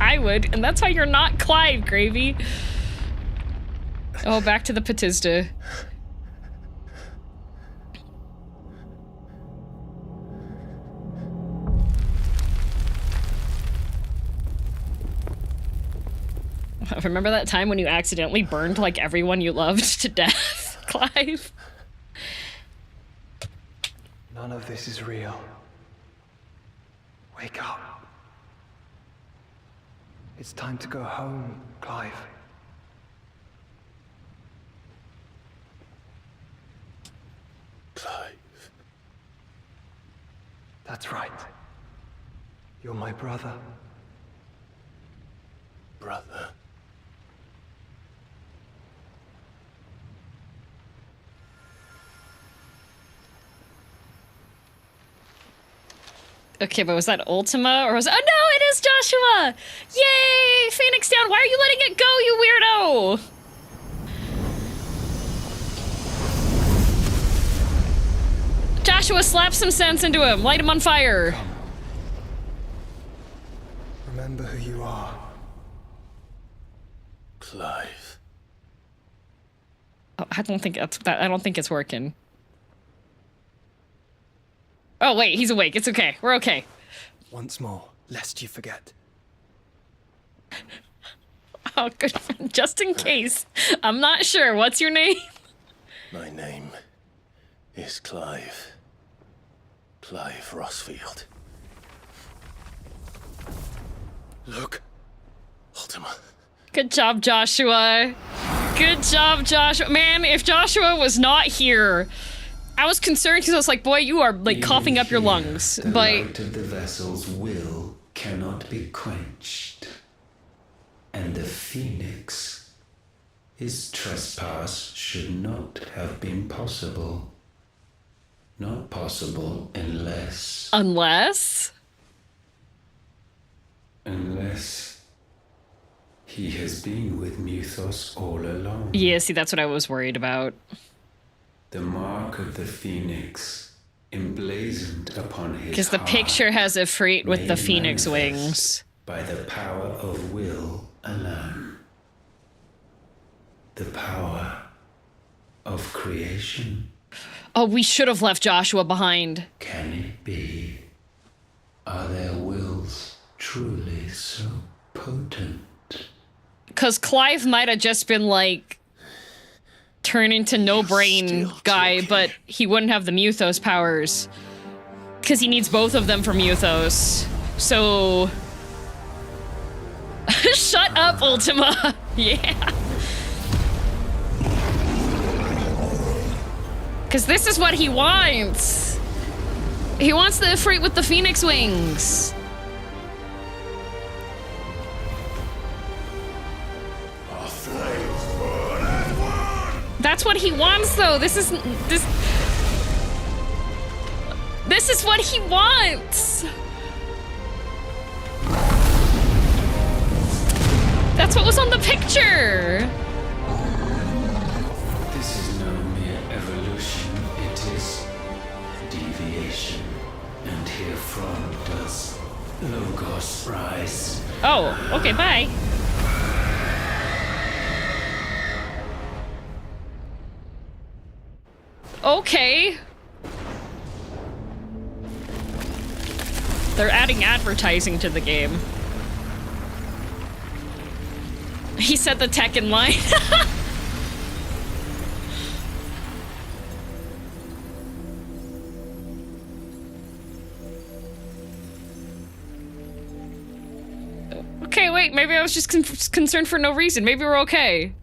I would, and that's why you're not Clive, Gravy. Oh, back to the Patista. Remember that time when you accidentally burned like everyone you loved to death, Clive? None of this is real. Wake up. It's time to go home, Clive. Clive. That's right. You're my brother. Brother. Okay, but was that Ultima or was it— oh no, it is Joshua! Yay! Phoenix down! Why are you letting it go, you weirdo? Joshua, slap some sense into him. Light him on fire. Remember who you are. Clive. Oh, I don't think that's that. I don't think it's working. Oh wait, he's awake. It's okay. We're okay. Once more, lest you forget. Oh, good. Just in case. I'm not sure. What's your name? My name is Clive. Clive Rossfield. Look. Ultima. Good job, Joshua. Good job, Joshua. Man, if Joshua was not here, I was concerned because I was like, boy, you are like coughing up your lungs. The But light of the vessel's will cannot be quenched. And the Phoenix, his trespass should not have been possible. Not possible unless he has been with Muthos all along. yeah, see, that's what I was worried about. The mark of the Phoenix emblazoned upon his Because the heart picture has a freight with the made phoenix manifest wings. by the power of will alone. The power of creation. Oh, we should have left Joshua behind. Can it be? Are their wills truly so potent? Because Clive might have just been like, turn into no brain guy, but he wouldn't have the Muthos powers. Because he needs both of them for Muthos. So. Shut up, Ultima! Yeah. Because this is what he wants. He wants the freight with the phoenix wings. That's what he wants, though. This is what he wants. That's what was on the picture. This is no mere evolution, it is deviation. And herefrom does Logos rise. Oh, okay, bye. Okay. They're adding advertising to the game. He said the tech in line. Okay, wait, maybe I was just concerned for no reason. Maybe we're okay.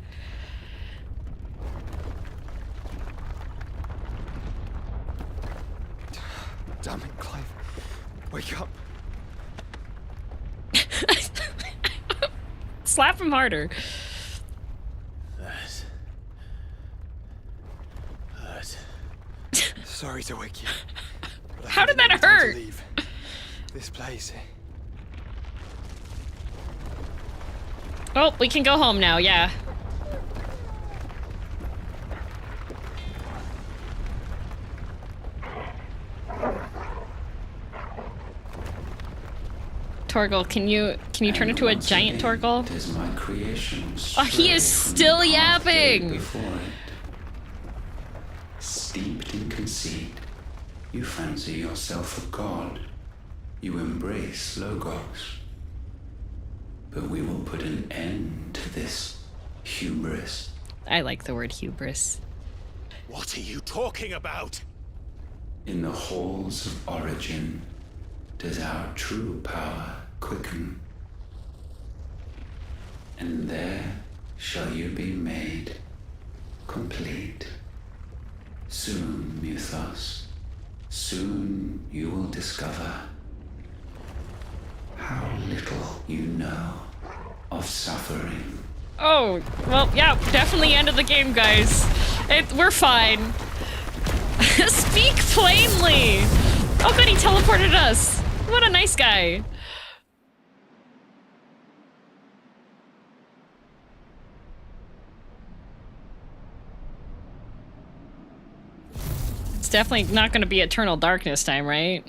Damn it, Clive. Wake up. Slap him harder. That. Sorry to wake you. but I How did think that it's time to hurt? leave this place. Oh, we can go home now, yeah. Torgal, can you turn into a giant Torgal? Does my creation Oh, he is still yapping! before it. Steeped in conceit, you fancy yourself a god. You embrace Logos. But we will put an end to this hubris. I like the word hubris. What are you talking about? In the halls of origin, does our true power quicken. And there shall you be made complete. Soon, Muthos, soon you will discover how little you know of suffering. Oh, well, yeah, definitely end of the game, guys. We're fine. Speak plainly! Oh, good, he teleported us. What a nice guy. It's definitely not going to be eternal darkness time, right?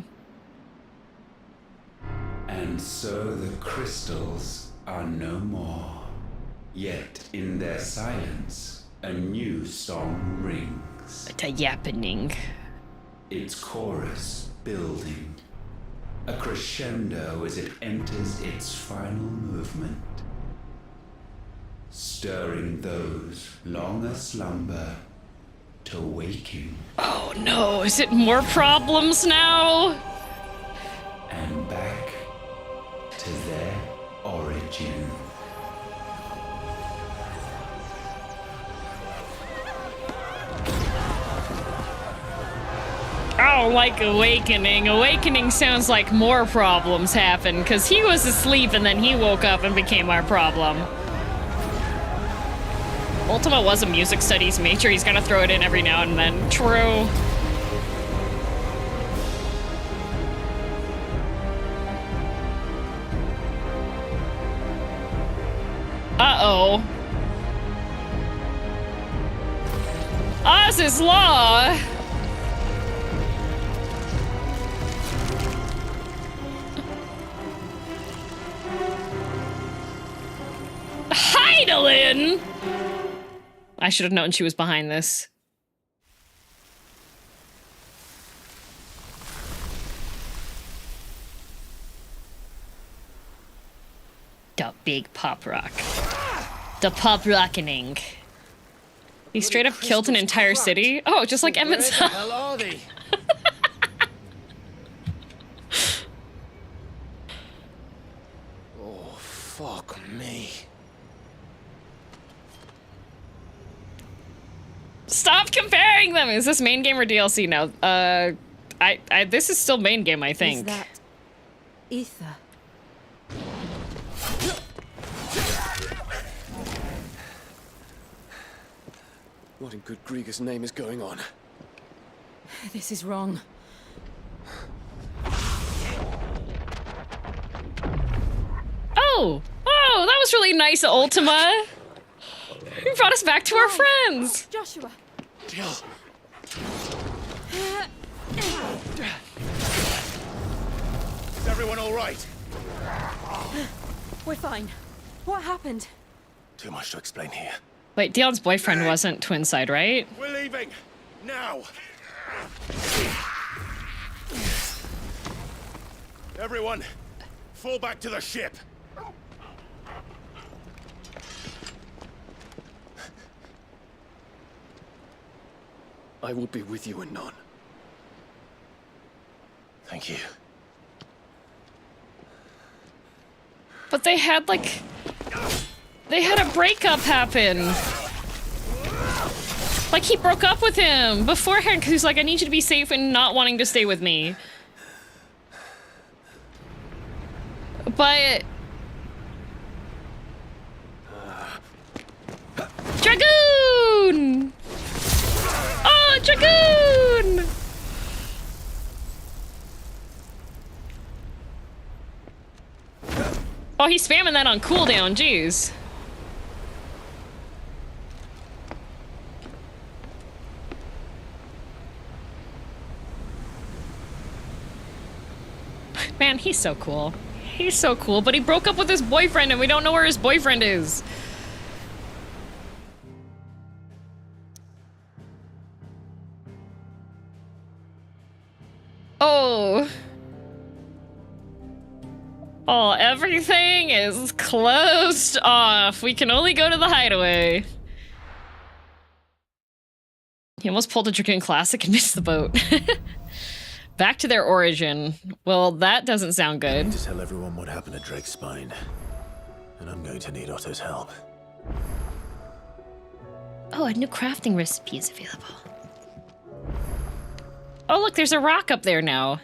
And so the crystals are no more. Yet in their silence, a new song rings. It's a yappening. Its chorus building. A crescendo as it enters its final movement. Stirring those long aslumber to waking. Oh no, is it more problems now? And back to their origin. I don't like awakening. Awakening sounds like more problems happen, because he was asleep and then he woke up and became our problem. Ultima was a music studies major. He's gonna throw it in every now and then. True. Uh-oh. Oz's Law! Heidelin! I should have known she was behind this. The big pop rock. The pop rockening. He straight up killed an entire city? Oh, just like Emmett's. Where the hell are they? Oh, fuck me. Stop comparing them! Is this main game or DLC now? This is still main game, I think. Is that ether? What in good Grieger's name is going on? This is wrong. Oh! Oh, that was really nice, Ultima! You brought us back to our friends! Joshua! Jill! Is everyone alright? We're fine. What happened? Too much to explain here. Wait, Dion's boyfriend wasn't twinside, right? We're leaving! Now! Everyone, fall back to the ship! I will be with you anon. Thank you. But they had, like... They had a breakup happen. Like, he broke up with him beforehand because he's like, I need you to be safe and not wanting to stay with me. But Dragoon! Oh, Dragoon! Oh, he's spamming that on cooldown, jeez. Man, he's so cool. He's so cool, but he broke up with his boyfriend and we don't know where his boyfriend is. Oh. Oh, everything is closed off. We can only go to the hideaway. He almost pulled a Dragoon Classic and missed the boat. Back to their origin. Well, that doesn't sound I good. need to tell everyone what happened at Drake's Spine. And I'm going to need Otto's help. Oh, a new crafting recipe is available. Oh, look, there's a rock up there now.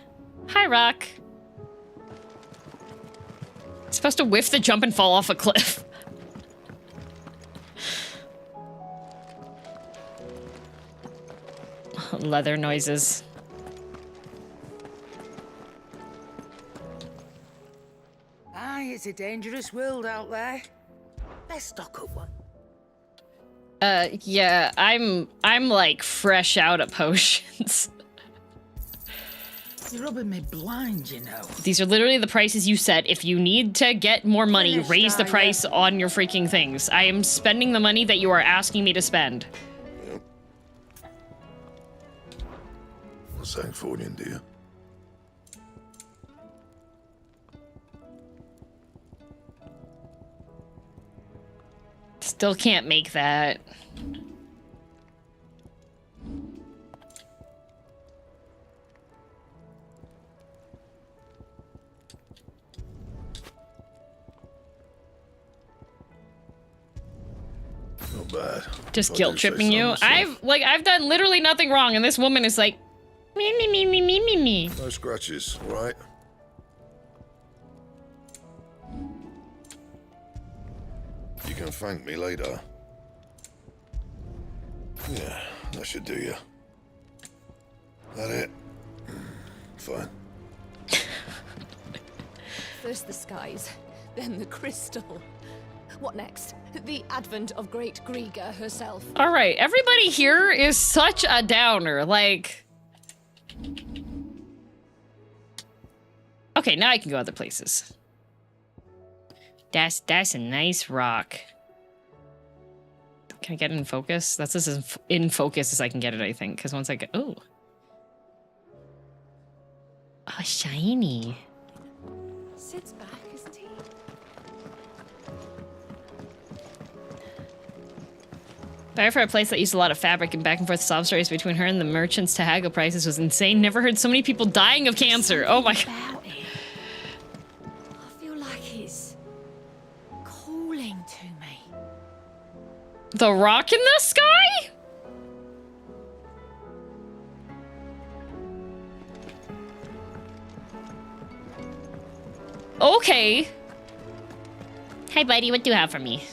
Hi, rock. It's supposed to whiff the jump and fall off a cliff. Leather noises. Aye, it's a dangerous world out there. Let's stock up one. Yeah, I'm like fresh out of potions. You're rubbing me blind, you know. These are literally the prices you set. If you need to get more money, raise the price on your freaking things. I am spending the money that you are asking me to spend. What's that for you, dear? Still can't make that. Not bad. Just guilt tripping you. I've done literally nothing wrong, and this woman is like, me. No scratches, right? You can thank me later. Yeah, that should do you. That it? Fine. First the skies, then the crystal. What next? The advent of Great Griga herself. All right, everybody here is such a downer. Like, okay, now I can go other places. That's a nice rock. Can I get it in focus? That's as in focus as I can get it, I think. Because once I get, oh, shiny. Sid's back, isn't he? Buyer for a place that used a lot of fabric and back and forth sob stories between her and the merchants to haggle prices was insane. Never heard so many people dying of cancer. Oh my god. I feel like it's calling to me. The rock in the sky? Okay. Hi, buddy. What do you have for me?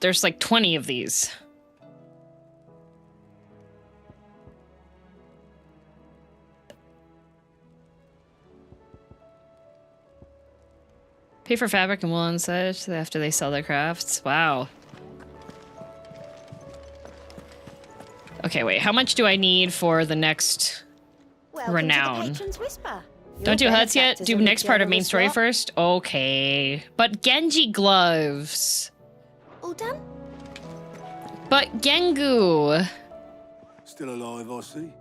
There's like 20 of these. Pay for fabric and wool and such after they sell their crafts. Wow. Okay, wait. How much do I need for the next renown? Don't do huts yet. Do next part of main story first. Okay. But Genji gloves. All done? But Gengu. Still alive, I see.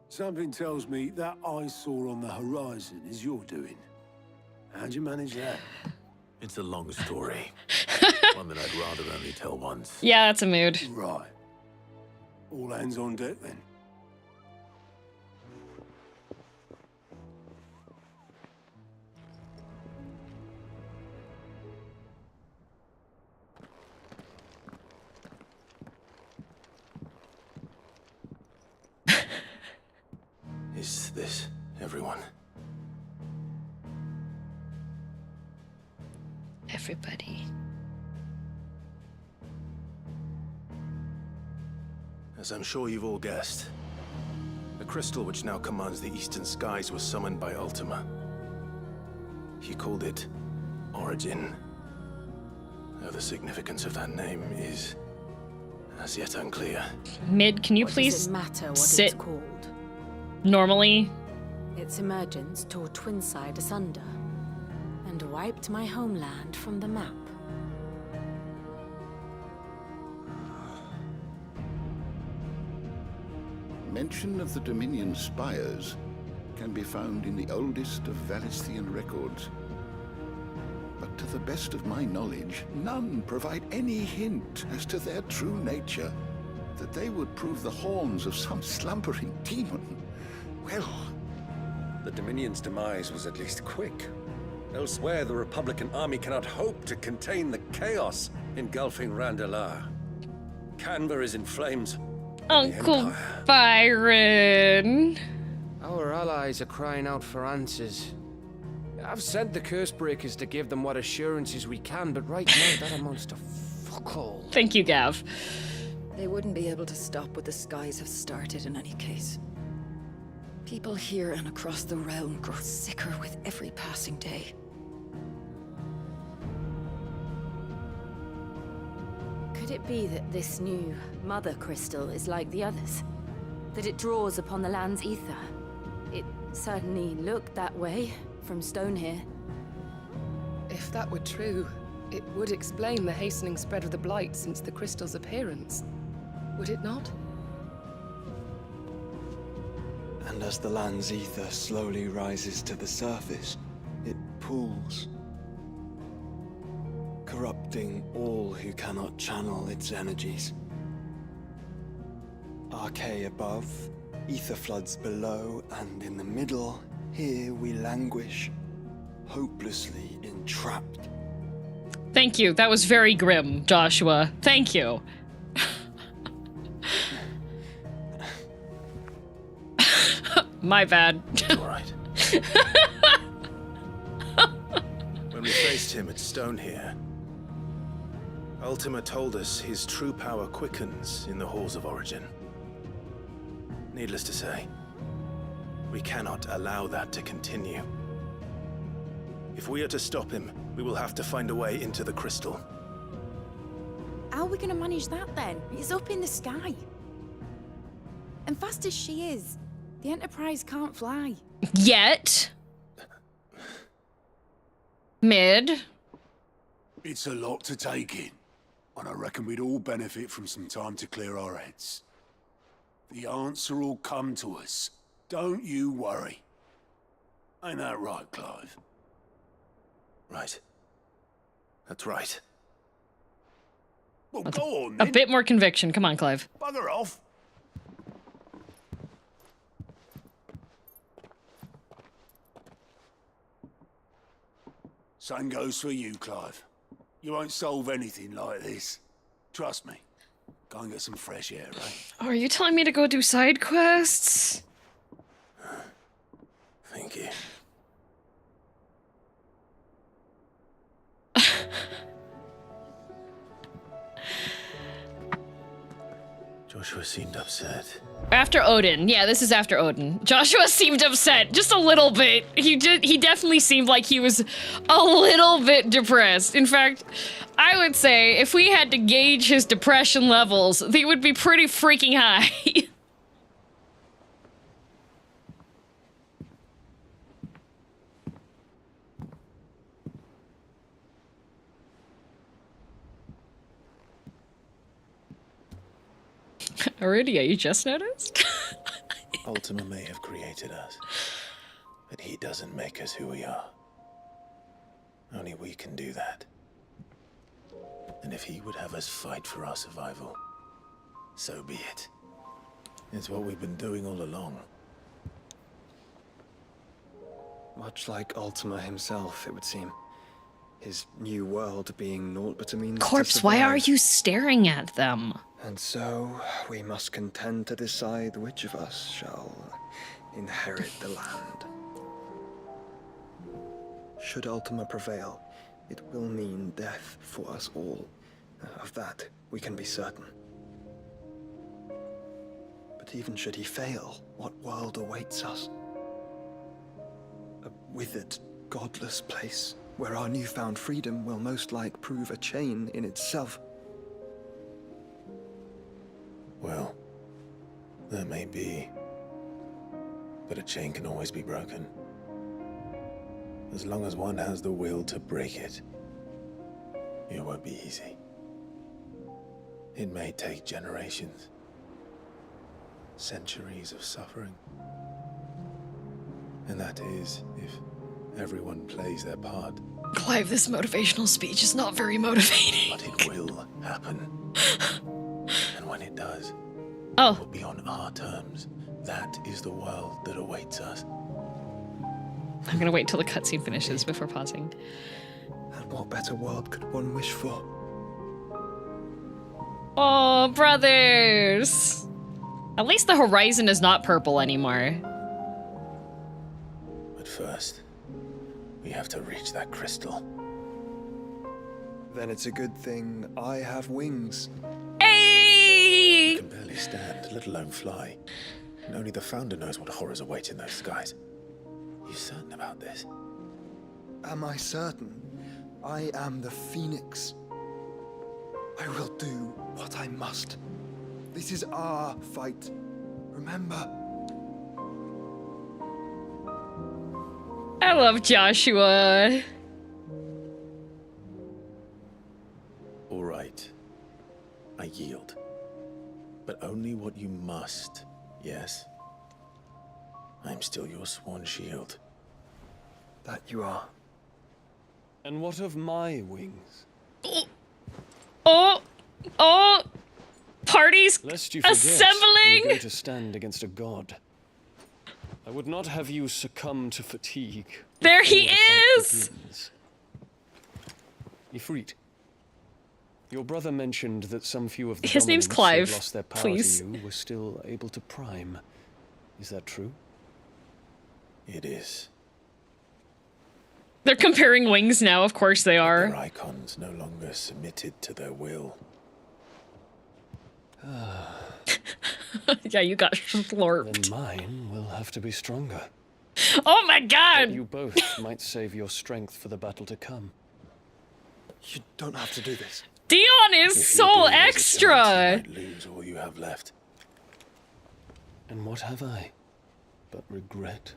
Something tells me that eyesore on the horizon is your doing. How'd you manage that? It's a long story. One that I'd rather only tell once. Yeah, that's a mood. Right. All hands on deck then. this, everyone. Everybody. As I'm sure you've all guessed, the crystal which now commands the eastern skies was summoned by Ultima. He called it Origin. Though the significance of that name is as yet unclear. Mid, can you What please does it matter what sit it's called? normally? Its emergence tore Twinside asunder and wiped my homeland from the map. Mention of the Dominion spires can be found in the oldest of Valisthian records. But to the best of my knowledge, none provide any hint as to their true nature. That they would prove the horns of some slumbering demon. Well, the Dominion's demise was at least quick. Elsewhere, the Republican army cannot hope to contain the chaos engulfing Randalar. Canva is in flames. Uncle Byron. Our allies are crying out for answers. I've sent the curse breakers to give them what assurances we can, but right now that amounts to fuck all. Thank you, Gav. They wouldn't be able to stop what the skies have started in any case. People here and across the realm grow sicker with every passing day. Could it be that this new Mother Crystal is like the others? That it draws upon the land's ether? It certainly looked that way from stone here. If that were true, it would explain the hastening spread of the Blight since the crystal's appearance. Would it not? And as the land's ether slowly rises to the surface, it pools, corrupting all who cannot channel its energies. Archae above, ether floods below, and in the middle, here we languish, hopelessly entrapped. Thank you. That was very grim, Joshua. Thank you. My bad. All right. When we faced him at Stone here, Ultima told us his true power quickens in the halls of Origin. Needless to say, we cannot allow that to continue. If we are to stop him, we will have to find a way into the crystal. How are we going to manage that then? It's up in the sky. And fast as she is, the Enterprise can't fly. Yet. Mid. It's a lot to take in, and I reckon we'd all benefit from some time to clear our heads. The answer will come to us. Don't you worry. Ain't that right, Clive? Right. That's right. Well, go on, A then. bit more conviction. Come on, Clive. Bugger off. Same goes for you, Clive. You won't solve anything like this. Trust me. Go and get some fresh air, right? Oh, are you telling me to go do side quests? Thank you. Joshua seemed upset. After Odin. Yeah, this is after Odin. Joshua seemed upset. Just a little bit. He definitely seemed like he was a little bit depressed. In fact, I would say if we had to gauge his depression levels, they would be pretty freaking high. Iridia, you just noticed? Ultima may have created us, but he doesn't make us who we are. Only we can do that. And if he would have us fight for our survival, so be it. It's what we've been doing all along. Much like Ultima himself, it would seem. His new world being naught but a means Corpse, to why are survive. you staring at them? And so, we must contend to decide which of us shall inherit the land. Should Ultima prevail, it will mean death for us all. Of that, we can be certain. But even should he fail, what world awaits us? A withered, godless place where our newfound freedom will most like prove a chain in itself. Well, that may be. But a chain can always be broken. As long as one has the will to break it, it won't be easy. It may take generations, centuries of suffering. And that is if everyone plays their part. Clive, this motivational speech is not very motivating. But it will happen. And when it does, it will be on our terms. That is the world that awaits us. I'm gonna wait till the cutscene finishes before pausing. And what better world could one wish for? Oh, brothers! At least the horizon is not purple anymore. But first, we have to reach that crystal. Then it's a good thing I have wings. Hey! You can barely stand, let alone fly. And only the Founder knows what horrors await in those skies. Are you certain about this? Am I certain? I am the Phoenix. I will do what I must. This is our fight. Remember? I love Joshua. All right. I yield. But only what you must, yes? I'm still your sworn shield. That you are. And what of my wings? Oh! Parties Lest you forget, assembling! you're going to stand against a god. I would not have you succumb to fatigue. There he is! Ifrit, your brother mentioned that some few of the His name's dominants Clive. who lost their power Please. to you were still able to prime. Is that true? It is. They're comparing wings now, of course they Their are. icons no longer submitted to their will. Yeah, you got slurped. Then mine will have to be stronger. Oh my god! You both might save your strength for the battle to come. You don't have to do this. Dion is If you so do, there's a chance extra! you might lose all you have left. And what have I but regret?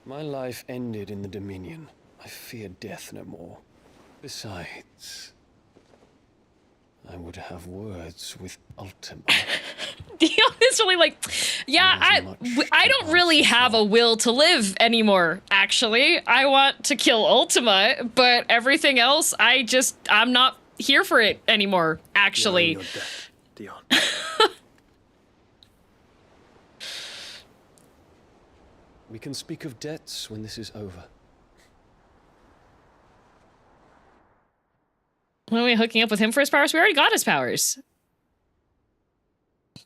My life ended in the Dominion. I fear death no more. Besides, I would have words with Ultima. Dion is really like, yeah, I don't really have a will to live anymore, actually. I want to kill Ultima, but everything else, I'm not here for it anymore, actually. You're dead, Dion. We can speak of debts when this is over. When are we hooking up with him for his powers? We already got his powers.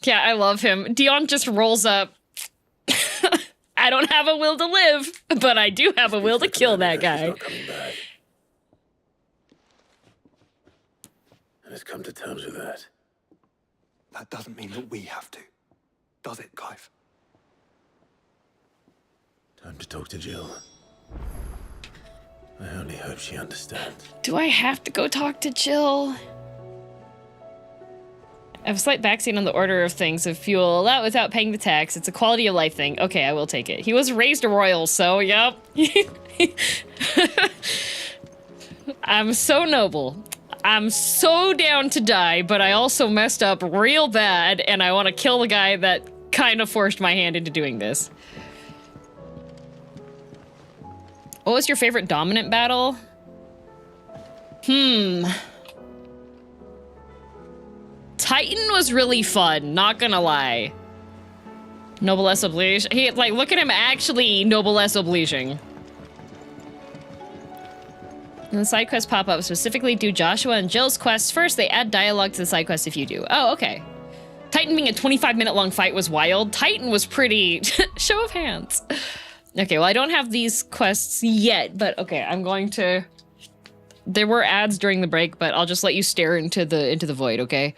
Yeah, I love him. Dion just rolls up. I don't have a will to live, but I do have a will to kill that guy. Not coming back. And has come to terms with that. That doesn't mean that we have to, does it, Clive? Time to talk to Jill. I only hope she understands. Do I have to go talk to Jill? I have a slight backseat on the order of things of fuel. That without paying the tax. It's a quality of life thing. Okay, I will take it. He was raised a royal, so yep. I'm so noble. I'm so down to die, but I also messed up real bad, and I want to kill the guy that kind of forced my hand into doing this. What was your favorite dominant battle? Titan was really fun, not gonna lie. Noblesse oblige. He, like, look at him actually noblesse obliging. And the side quests pop up specifically do Joshua and Jill's quests first. They add dialogue to the side quests if you do. Oh, okay. Titan being a 25-minute long fight was wild. Titan was pretty... Show of hands. Okay, well, I don't have these quests yet, but okay, I'm going to... There were ads during the break, but I'll just let you stare into the void, okay?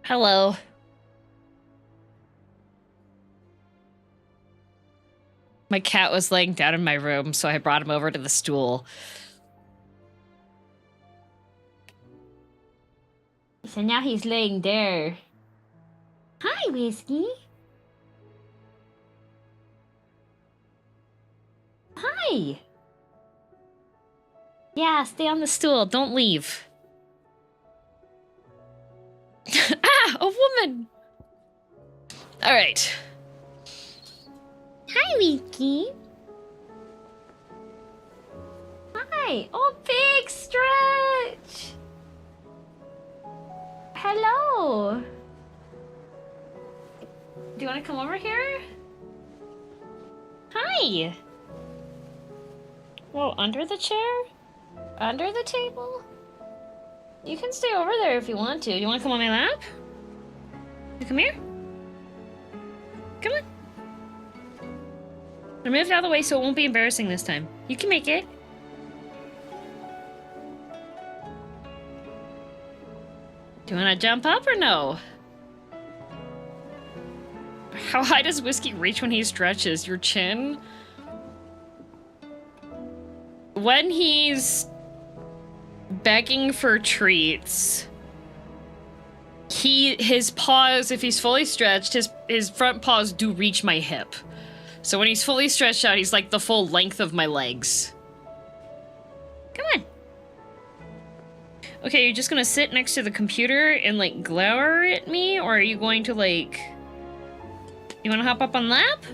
Hello. My cat was laying down in my room, so I brought him over to the stool. So now he's laying there. Hi, Whiskey. Hi. Yeah, stay on the stool. Don't leave. Ah, a woman. All right. Hi, Whiskey. Hi. Oh, big stretch. Hello. Do you want to come over here? Hi. Whoa, under the chair? Under the table? You can stay over there if you want to. You want to come on my lap? You come here? Come on. I moved out of the way so it won't be embarrassing this time. You can make it. Do you want to jump up or no? How high does Whiskey reach when he stretches? Your chin? When he's begging for treats, his paws, if he's fully stretched, his front paws do reach my hip. So when he's fully stretched out, he's like the full length of my legs. Come on. Okay, you're just gonna sit next to the computer and like glower at me, or are you going to like... You wanna hop up on lap?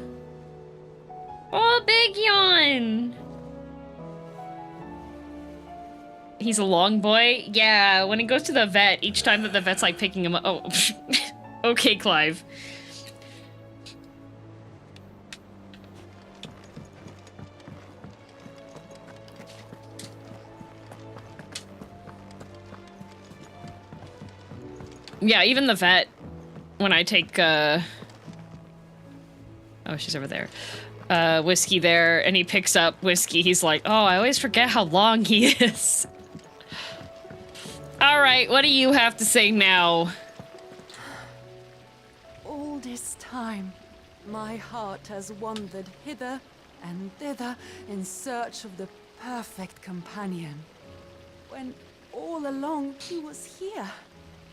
Oh, big yawn! He's a long boy? Yeah, when he goes to the vet, each time that the vet's like picking him up... Oh, okay, Clive. Yeah, even the vet, when I take, oh, she's over there. Whiskey there, and he picks up Whiskey, he's like, oh, I always forget how long he is. All right, what do you have to say now? All this time, my heart has wandered hither and thither in search of the perfect companion. When all along he was here,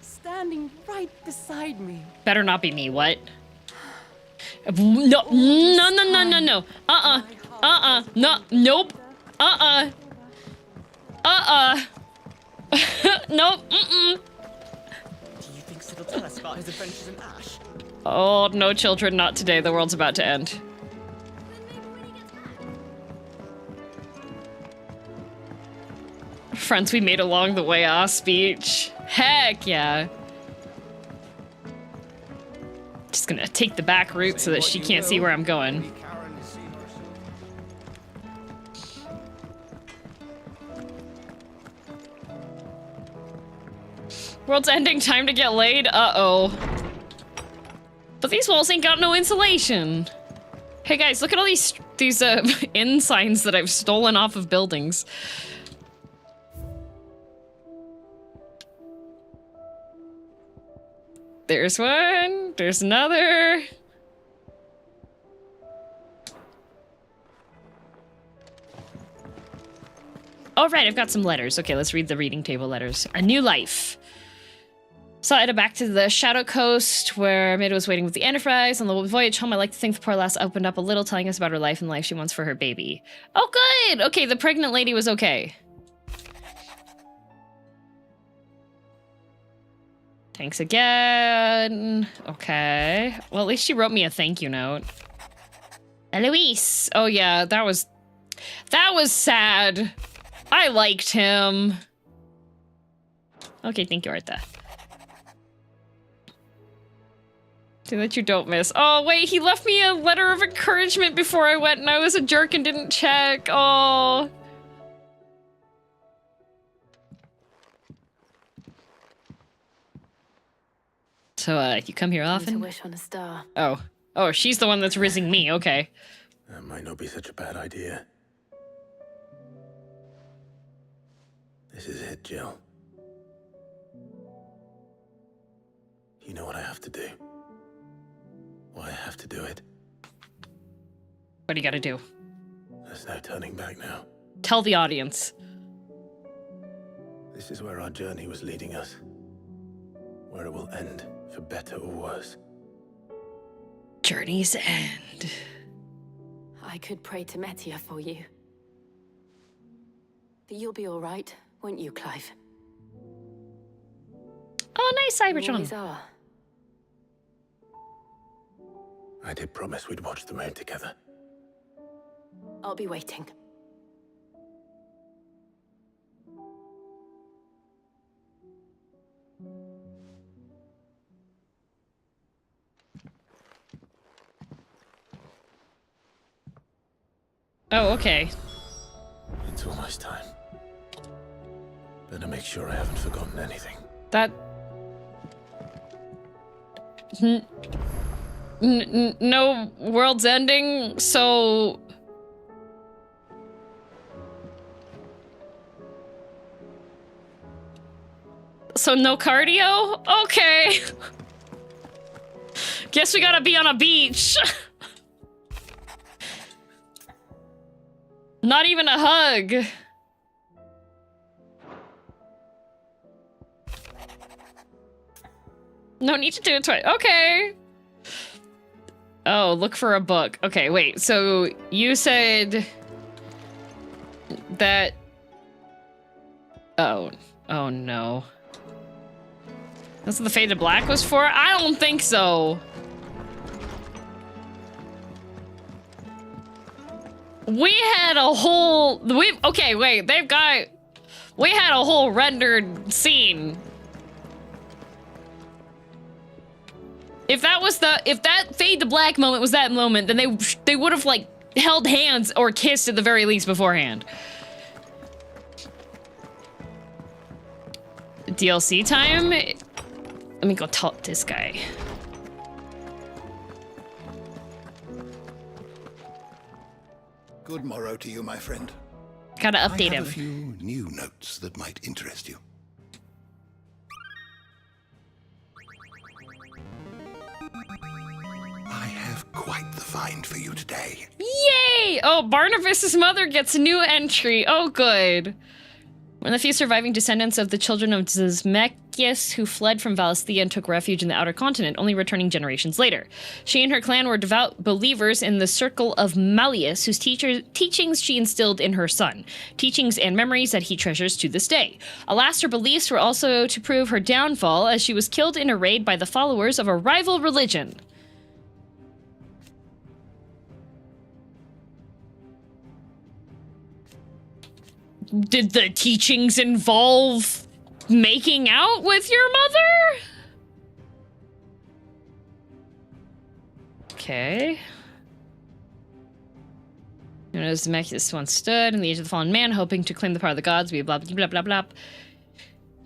standing right beside me. Better not be me, what? No, no, no, no, no, no. No, nope. Nope, Do you think Sid will tell us about his adventures in Ash? Oh, no, children, not today. The world's about to end. Friends we made along the way, speech. Heck yeah. Just gonna take the back route so that she can't see where I'm going. World's ending, time to get laid? Uh-oh. But these walls ain't got no insulation. Hey guys, look at all these inn signs that I've stolen off of buildings. There's one, there's another. All right, I've got some letters. Okay, let's read the reading table letters. A new life. So I headed back to the Shadow Coast, where Maida was waiting with the Enterprise. On the voyage home, I like to think the poor lass opened up a little, telling us about her life and the life she wants for her baby. Oh, good! Okay, the pregnant lady was okay. Thanks again. Okay. Well, at least she wrote me a thank you note. Eloise! Oh yeah, that was sad. I liked him. Okay, thank you, Artha. Thing that you don't miss. Oh, wait, he left me a letter of encouragement before I went and I was a jerk and didn't check. Oh. So, you come here often? To wish on a star. Oh. Oh, she's the one that's rizzing me, okay. That might not be such a bad idea. This is it, Jill. You know what I have to do. Why I have to do it. What do you gotta do? There's no turning back now. Tell the audience. This is where our journey was leading us. Where it will end, for better or worse. Journey's end. I could pray to Metia for you. But you'll be all right, won't you, Clive? Oh, nice, You Cybertron. always are. I did promise we'd watch the moon together. I'll be waiting. Oh, okay. It's almost time. Better make sure I haven't forgotten anything. That... No world's ending, so... So no cardio? Okay. Guess we gotta be on a beach. Not even a hug. No need to do it twice. Okay. Oh, look for a book. Okay, wait. So you said that... Oh. Oh, no. That's what the Fade to Black was for? I don't think so. We had a whole... Okay, wait. They've got... We had a whole rendered scene. If that was if that Fade to Black moment was that moment, then they would have, like, held hands or kissed at the very least beforehand. DLC time? Let me go talk to this guy. Good morrow to you, my friend. Gotta update I him. have a few new notes that might interest you. I have quite the find for you today. Yay! Oh, Barnabas's mother gets a new entry. Oh, good. One of the few surviving descendants of the children of Zizmekius who fled from Valisthea and took refuge in the outer continent, only returning generations later. She and her clan were devout believers in the Circle of Malleus, whose teachings she instilled in her son. Teachings and memories that he treasures to this day. Alas, her beliefs were also to prove her downfall, as she was killed in a raid by the followers of a rival religion. Did the teachings involve making out with your mother? Okay. As Zemeckis once stood in the age of the fallen man, hoping to claim the power of the gods, blah, blah, blah, blah, blah.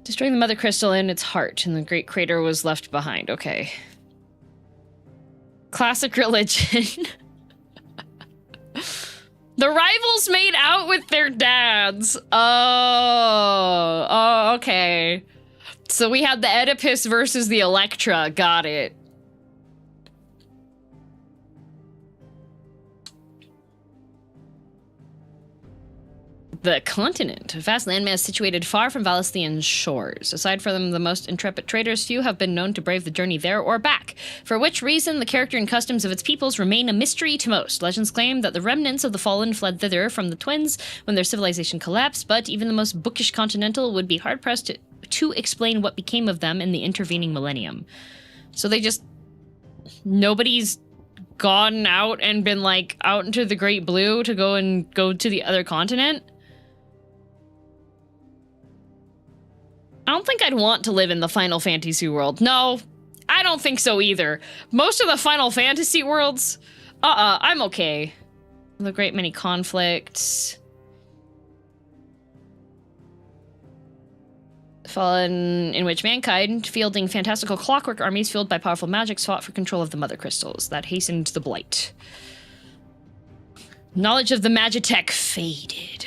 Destroying the mother crystal in its heart, and the great crater was left behind. Okay. Classic religion. The rivals made out with their dads. Oh, okay. So we had the Oedipus versus the Electra. Got it. The continent, a vast landmass situated far from Valisthean shores. Aside from the most intrepid traders, few have been known to brave the journey there or back, for which reason the character and customs of its peoples remain a mystery to most. Legends claim that the remnants of the fallen fled thither from the twins when their civilization collapsed, but even the most bookish continental would be hard-pressed to explain what became of them in the intervening millennium. So they just... Nobody's gone out and been, like, out into the Great Blue to go to the other continent? I don't think I'd want to live in the Final Fantasy world. No, I don't think so either. Most of the Final Fantasy worlds, I'm okay. The great many conflicts. Fallen in which mankind, fielding fantastical clockwork armies fueled by powerful magics, fought for control of the mother crystals that hastened the blight. Knowledge of the Magitech faded.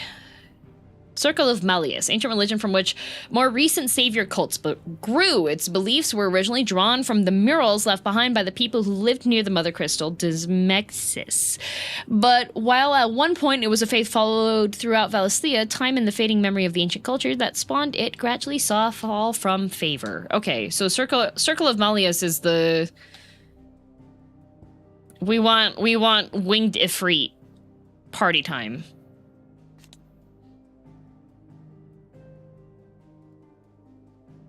Circle of Malleus, ancient religion from which more recent savior cults grew. Its beliefs were originally drawn from the murals left behind by the people who lived near the mother crystal, Dismexis. But while at one point it was a faith followed throughout Valisthea, time and the fading memory of the ancient culture that spawned it gradually saw fall from favor. Okay, so Circle of Malleus is the... We want winged Ifrit party time.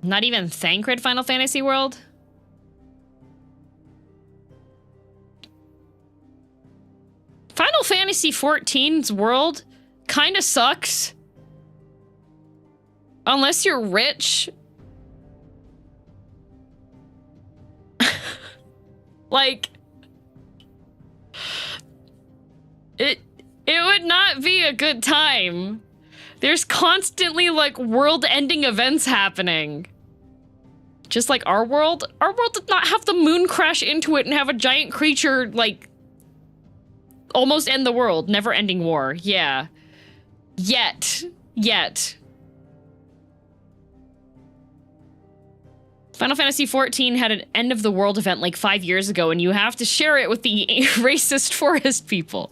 Not even Thancred Final Fantasy World? Final Fantasy XIV's world kind of sucks. Unless you're rich. Like... It would not be a good time. There's constantly, like, world-ending events happening. Just like our world. Our world did not have the moon crash into it and have a giant creature, like, almost end the world. Never-ending war. Yeah. Yet. Final Fantasy XIV had an end-of-the-world event, like, 5 years ago, and you have to share it with the racist forest people.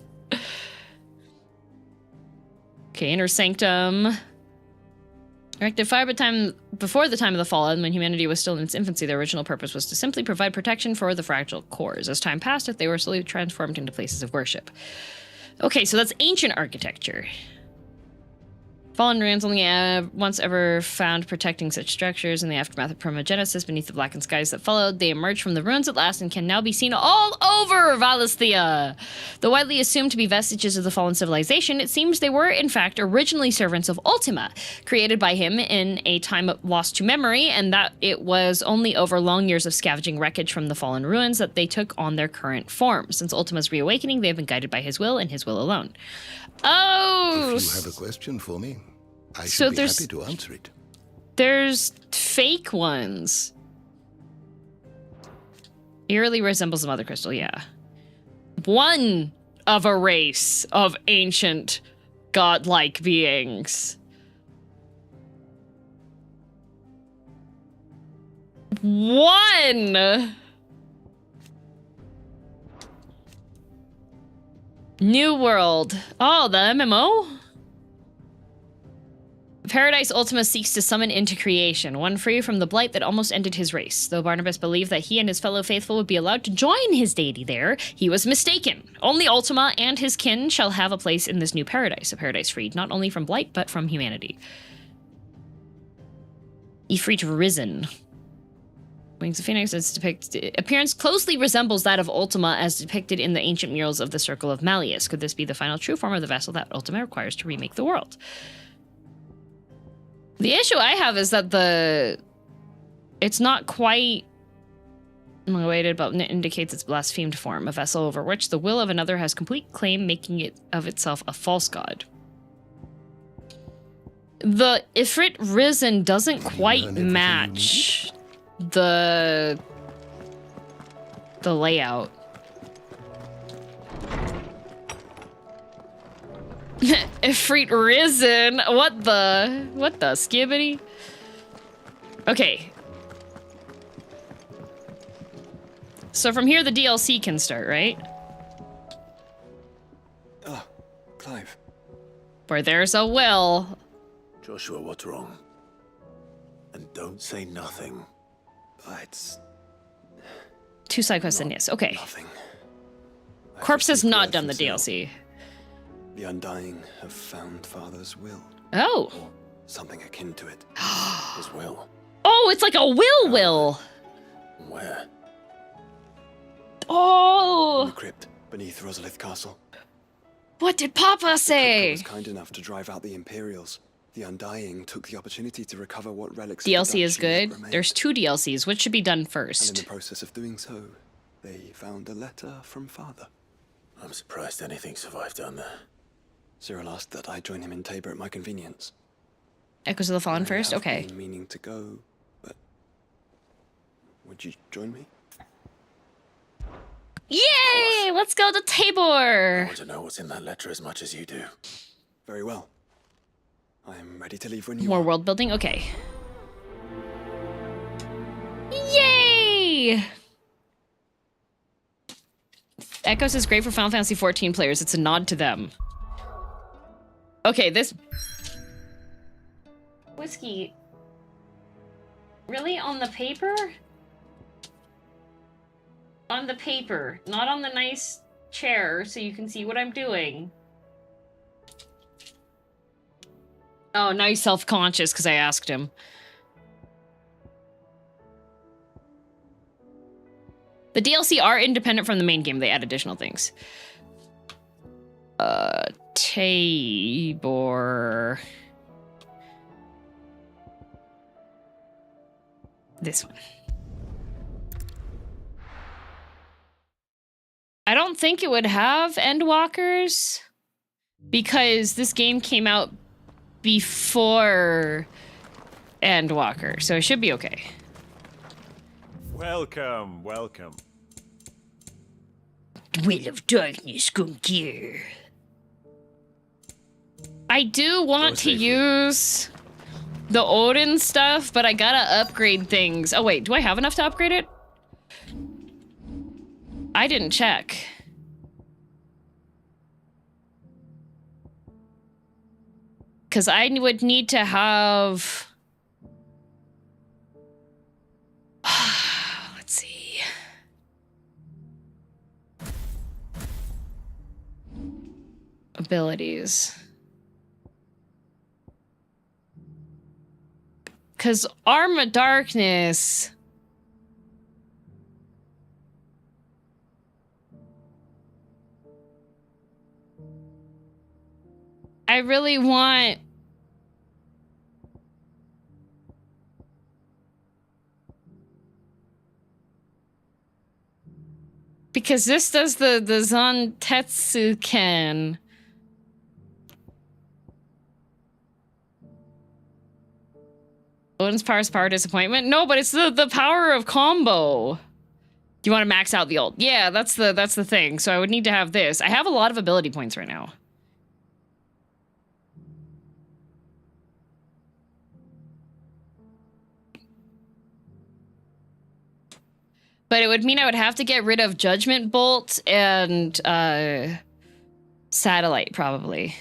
Okay, Inner Sanctum. Erected fire before the time of the Fallen, when humanity was still in its infancy, their original purpose was to simply provide protection for the fragile cores. As time passed, they were slowly transformed into places of worship. Okay, so that's ancient architecture. Fallen ruins only once ever found protecting such structures in the aftermath of Primogenesis. Beneath the blackened skies that followed, they emerged from the ruins at last and can now be seen all over Valisthea. Though widely assumed to be vestiges of the fallen civilization, it seems they were in fact originally servants of Ultima, created by him in a time lost to memory, and that it was only over long years of scavenging wreckage from the fallen ruins that they took on their current form. Since Ultima's reawakening, they have been guided by his will and his will alone. Oh! If you have a question for me, I should be happy to answer it. There's fake ones. Eerily resembles the Mother Crystal, yeah. One of a race of ancient godlike beings. One! New World. Oh, the MMO? Paradise Ultima seeks to summon into creation, one free from the blight that almost ended his race. Though Barnabas believed that he and his fellow faithful would be allowed to join his deity there, he was mistaken. Only Ultima and his kin shall have a place in this new paradise, a paradise freed not only from blight, but from humanity. Ifrit Risen. Wings of Phoenix as depicted. Appearance closely resembles that of Ultima as depicted in the ancient murals of the Circle of Malleus. Could this be the final true form of the vessel that Ultima requires to remake the world? The issue I have is that it's not quite weighted, but indicates its blasphemed form, a vessel over which the will of another has complete claim, making it of itself a false god. The Ifrit Risen doesn't quite match the layout. Ifrit Risen. What the skibbity? Okay. So from here the DLC can start, right? Ah, Clive. Where there's a will. Joshua, what's wrong? And don't say nothing. It's... 2 side quests and yes, okay. Nothing. Corpse has not done the DLC. The Undying have found Father's will. Oh. Or something akin to it. His will. Oh, it's like a will. Where? Oh. In the crypt beneath Rosalith Castle. What did Papa say? The was kind enough to drive out the Imperials. The Undying took the opportunity to recover what relics DLC is good. remained. There's 2 DLCs. Which should be done first? And in the process of doing so, they found a letter from Father. I'm surprised anything survived down there. Cyril asked that I join him in Tabor at my convenience. Echoes of the Fallen first? Okay. I've been meaning to go, but would you join me? Yay! Let's go to Tabor! I want to know what's in that letter as much as you do. Very well. I am ready to leave when you More are. world building? Okay. Yay! Echoes is great for Final Fantasy XIV players. It's a nod to them. Okay, this... Whiskey. Really? On the paper? On the paper. Not on the nice chair so you can see what I'm doing. Oh, now he's self-conscious because I asked him. The DLC are independent from the main game. They add additional things. Tabor. This one. I don't think it would have Endwalkers because this game came out before Endwalker, so it should be okay. Welcome, welcome. Will of Darkness come here. I do want to use the Odin stuff, but I gotta upgrade things. Oh wait, do I have enough to upgrade it? I didn't check. Because I would need to have... Let's see. Abilities. Because Arm of Darkness... I really want... Because this does the Zantetsuken. Odin's power is power disappointment? No, but it's the power of combo. Do you want to max out the ult? Yeah, that's the thing. So I would need to have this. I have a lot of ability points right now. But it would mean I would have to get rid of Judgment Bolt and Satellite, probably.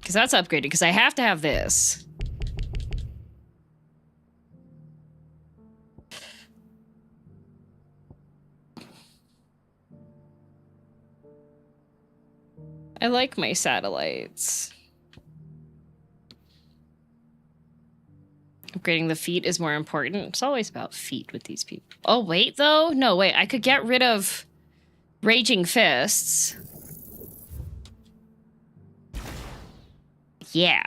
Because that's upgraded, because I have to have this. I like my satellites. Upgrading the feet is more important. It's always about feet with these people. Oh, wait, though? No, wait. I could get rid of Raging Fists. Yeah.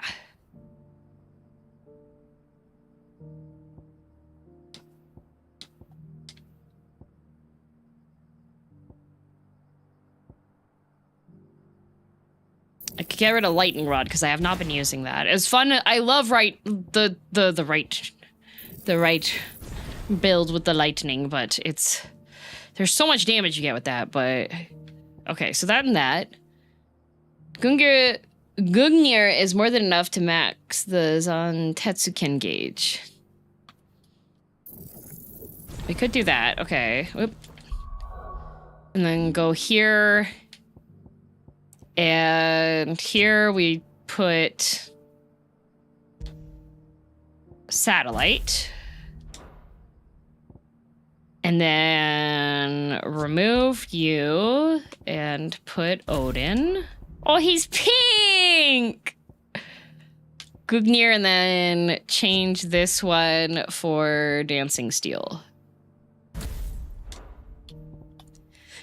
I could get rid of Lightning Rod because I have not been using that. It's fun. I love the right build with the lightning, but there's so much damage you get with that. But okay, so that and that. Gungnir is more than enough to max the Zantetsuken gauge. We could do that. Okay. Whoop. And then go here. And here we put Satellite. And then remove you and put Odin. Oh, he's pink! Gungnir, and then change this one for Dancing Steel.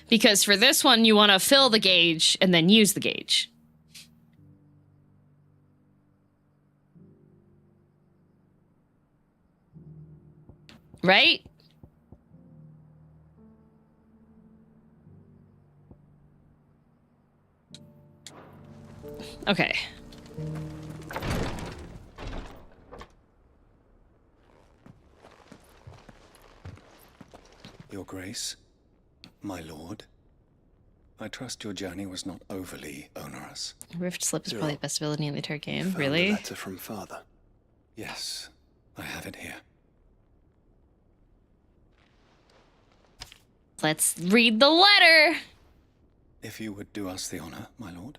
Because for this one, you want to fill the gauge and then use the gauge. Right? Okay. Your Grace, my lord, I trust your journey was not overly onerous. Rift Slip is probably the best ability in the entire game. Found Really? A letter from Father. Yes, I have it here. Let's read the letter! If you would do us the honor, my lord.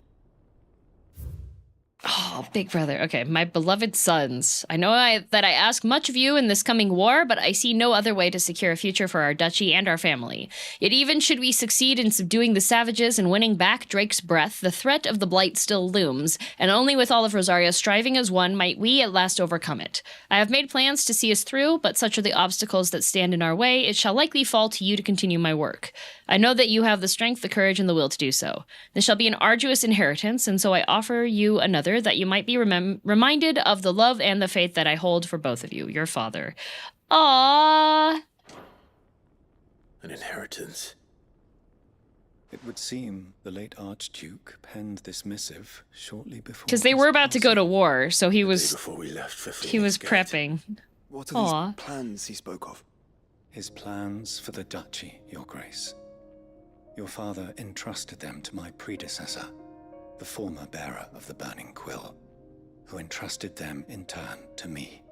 Oh, big brother. Okay, my beloved sons. I know that I ask much of you in this coming war, but I see no other way to secure a future for our duchy and our family. Yet even should we succeed in subduing the savages and winning back Drake's breath, the threat of the Blight still looms, and only with all of Rosaria striving as one might we at last overcome it. I have made plans to see us through, but such are the obstacles that stand in our way, it shall likely fall to you to continue my work. I know that you have the strength, the courage, and the will to do so. This shall be an arduous inheritance, and so I offer you another that you might be reminded of the love and the faith that I hold for both of you, your father. Aww. An inheritance. It would seem the late Archduke penned this missive shortly before. Because they were about to go to war, so he was. Before we left for he was prepping. What are these plans he spoke of? His plans for the duchy, your grace. Your father entrusted them to my predecessor, the former bearer of the Burning Quill, who entrusted them in turn to me.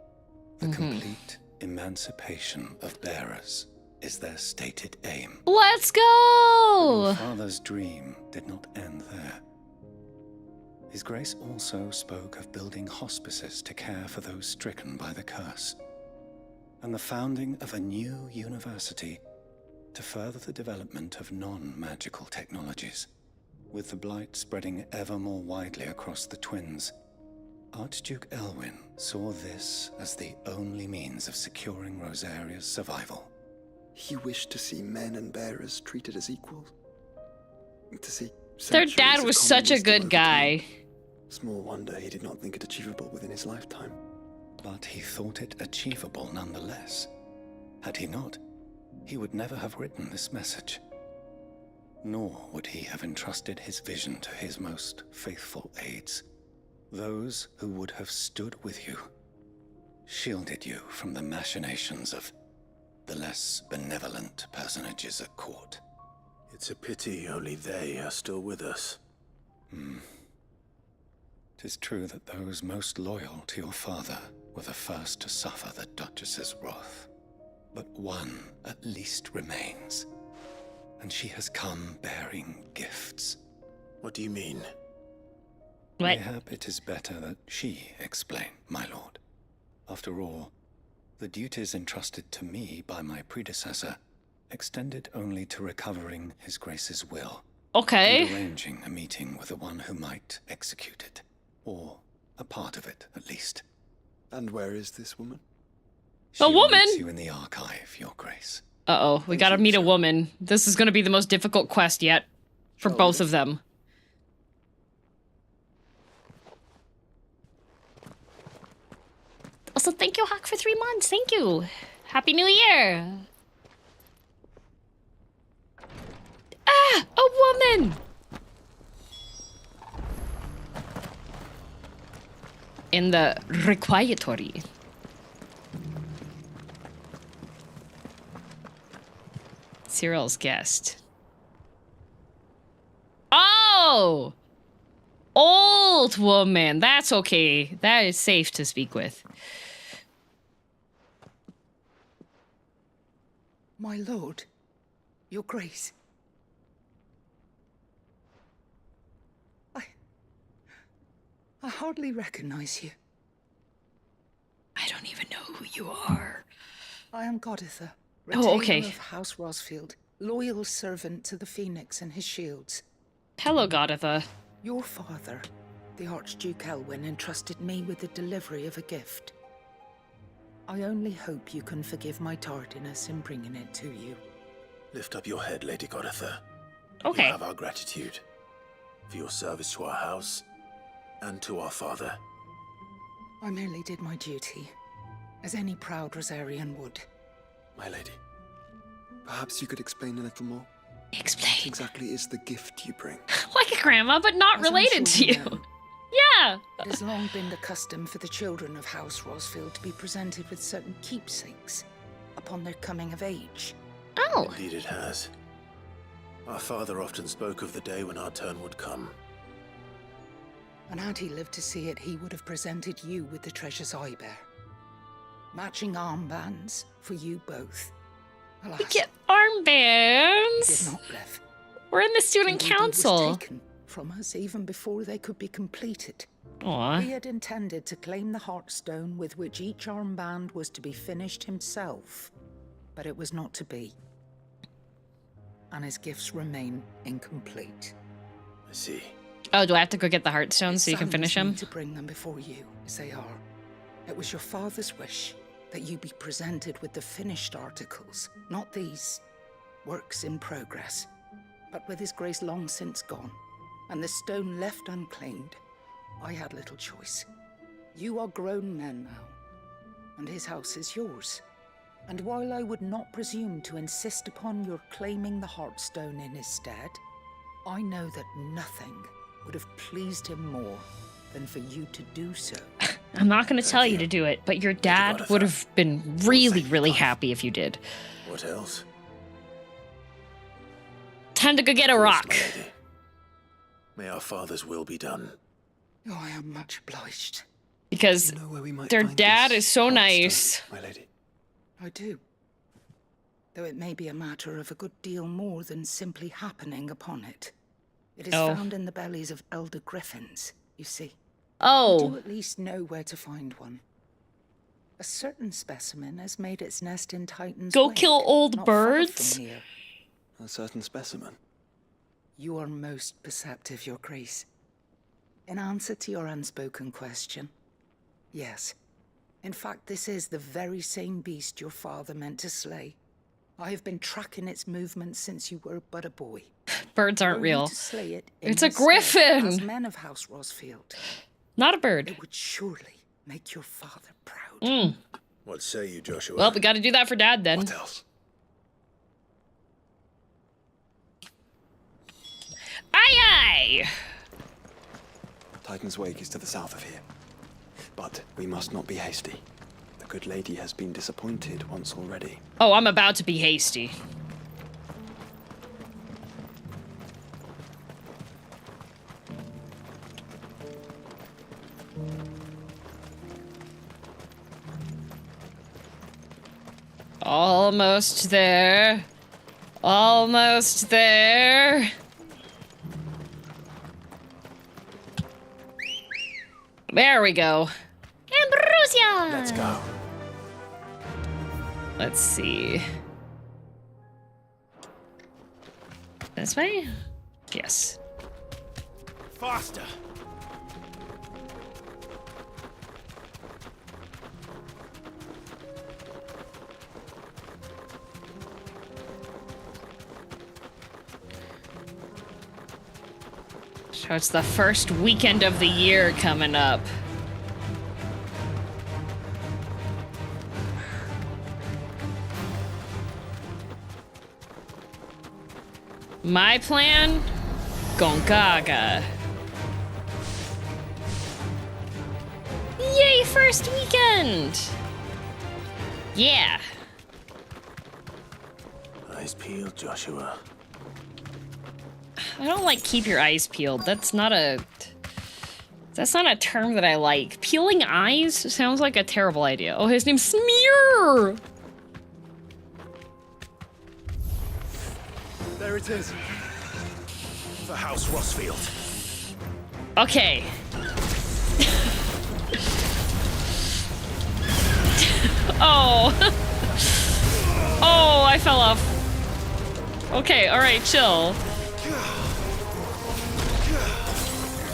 The complete emancipation of bearers is their stated aim. Let's go! Your father's dream did not end there. His Grace also spoke of building hospices to care for those stricken by the curse, and the founding of a new university to further the development of non-magical technologies. With the blight spreading ever more widely across the twins, Archduke Elwyn saw this as the only means of securing Rosaria's survival. He wished to see men and bearers treated as equals. To see their dad was such a good guy. Small wonder he did not think it achievable within his lifetime. But he thought it achievable nonetheless. Had he not, he would never have written this message. Nor would he have entrusted his vision to his most faithful aides, those who would have stood with you, shielded you from the machinations of the less benevolent personages at court. It's a pity only they are still with us. 'Tis true that those most loyal to your father were the first to suffer the Duchess's wrath. But one at least remains, and she has come bearing gifts. What do you mean? Mayhap it is better that she explain, my lord. After all, the duties entrusted to me by my predecessor extended only to recovering His Grace's will. Okay. And arranging a meeting with the one who might execute it. Or a part of it, at least. And where is this woman? A woman? She awaits you in the archive, Your Grace. Uh-oh, we gotta meet a woman. This is gonna be the most difficult quest yet. For both of them. Also, thank you, Hawk, for 3 months. Thank you. Happy New Year. Ah, a woman. In the requietory. Cyril's guest. Oh! Old woman. That's okay. That is safe to speak with. My lord, your grace. I hardly recognize you. I don't even know who you are. I am Goditha, Oh, okay. retainer of House Rosfield, loyal servant to the Phoenix and his shields. Hello, Goditha. Your father, the Archduke Elwyn, entrusted me with the delivery of a gift. I only hope you can forgive my tardiness in bringing it to you. Lift up your head, Lady Goditha. Okay. You have our gratitude for your service to our house and to our father. I merely did my duty, as any proud Rosarian would. My lady, perhaps you could explain a little more? Explain. What exactly is the gift you bring? Like a grandma, but not As I'm related sure to you you. know, Yeah. It has long been the custom for the children of House Rosfield to be presented with certain keepsakes upon their coming of age. Oh. Indeed it has. Our father often spoke of the day when our turn would come. And had he lived to see it, he would have presented you with the treasures I bear. Matching armbands for you both. Alas, We get armbands. did not live. We're in the student Indeed, it council. was taken from us even before they could be completed. Aw. He had intended to claim the Heartstone with which each armband was to be finished himself, but it was not to be. And his gifts remain incomplete. I see. Oh, do I have to go get the Heartstone so you can finish Saddens me them? to bring them before you, as they are. It was your father's wish that you be presented with the finished articles, not these works in progress. But with his grace long since gone, and the stone left unclaimed, I had little choice. You are grown men now, and his house is yours. And while I would not presume to insist upon your claiming the Heartstone in his stead, I know that nothing would have pleased him more than for you to do so. I'm not going to tell you to do it, but your dad would have been really, really happy if you did. What else? Time to go get a rock. My lady. May our father's will be done. Oh, I am much obliged. Because their dad is so nice. My lady. I do. Though it may be a matter of a good deal more than simply happening upon it. It is found in the bellies of elder griffins, you see. Oh. You do at least know where to find one. A certain specimen has made its nest in Titan's Go Wake, kill old not far birds? from here. A certain specimen. You are most perceptive, Your Grace. In answer to your unspoken question, yes. In fact, this is the very same beast your father meant to slay. I have been tracking its movements since you were but a boy. Birds aren't Were you real. to slay it in It's a his stead griffin. As men of House Rosfield, Not a bird. it would surely make your father proud. Mm. What say you, Joshua? Well, we got to do that for dad then. What else? Aye, aye. Titan's Wake is to the south of here. But we must not be hasty. The good lady has been disappointed once already. Oh, I'm about to be hasty. Almost there. Almost there. There we go. Ambrosia! Let's go. Let's see. This way? Yes. Faster! So it's the first weekend of the year coming up. My plan? Gongaga. Yay, first weekend! Yeah. Eyes peeled, Joshua. I don't like keep your eyes peeled. That's not a term that I like. Peeling eyes sounds like a terrible idea. Oh, his name's Smear! There it is. For House Rossfield. Okay. Oh. Oh, I fell off. Okay, alright, chill.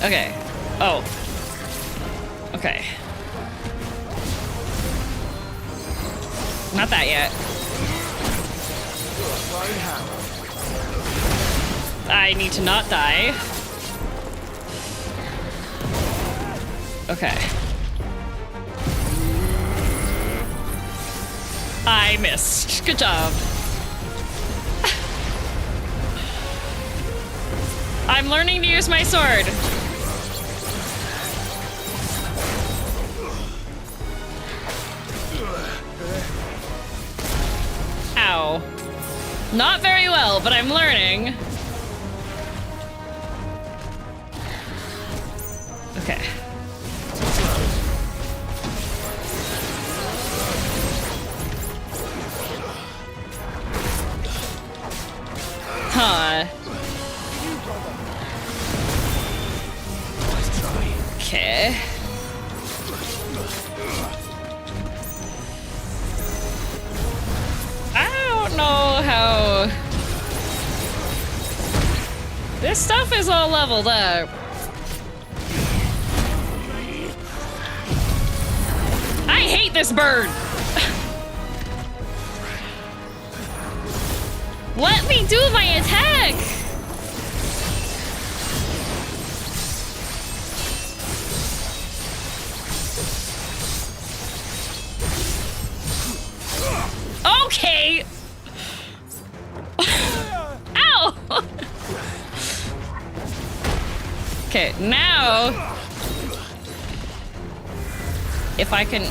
Okay. Oh. Okay. Not that yet. I need to not die. Okay. I missed. Good job. I'm learning to use my sword. Ow. Not very well, but I'm learning. Okay. Huh. Okay. I don't know how... This stuff is all leveled up. I hate this bird! Let me do my attack! Okay! Ow! Okay, now... If I can...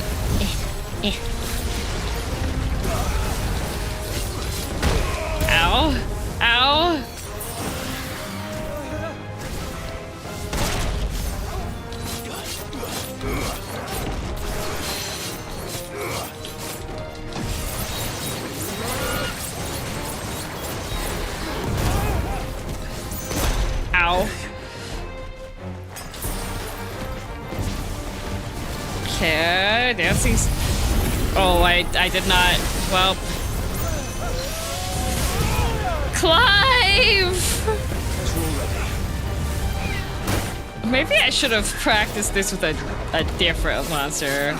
Ow. Ow. Ow. Okay, dancing's... Oh, I did not... Well... Clive! Maybe I should have practiced this with a different monster.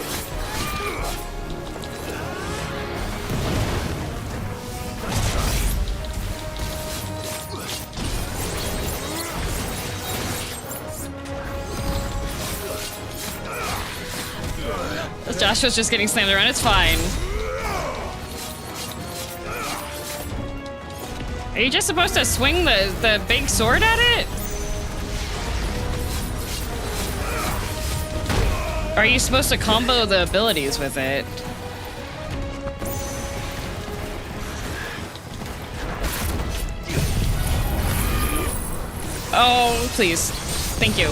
Joshua's just getting slammed around, it's fine. Are you just supposed to swing the big sword at it? Or are you supposed to combo the abilities with it? Oh, please. Thank you.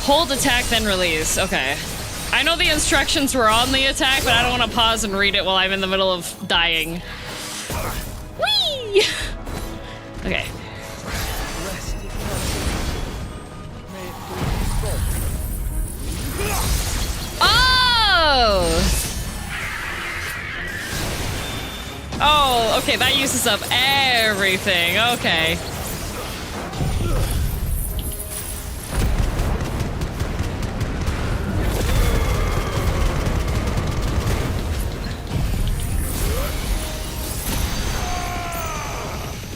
Hold attack, then release. Okay. I know the instructions were on the attack, but I don't want to pause and read it while I'm in the middle of dying. Whee! Okay. Oh! Oh, okay, that uses up everything. Okay.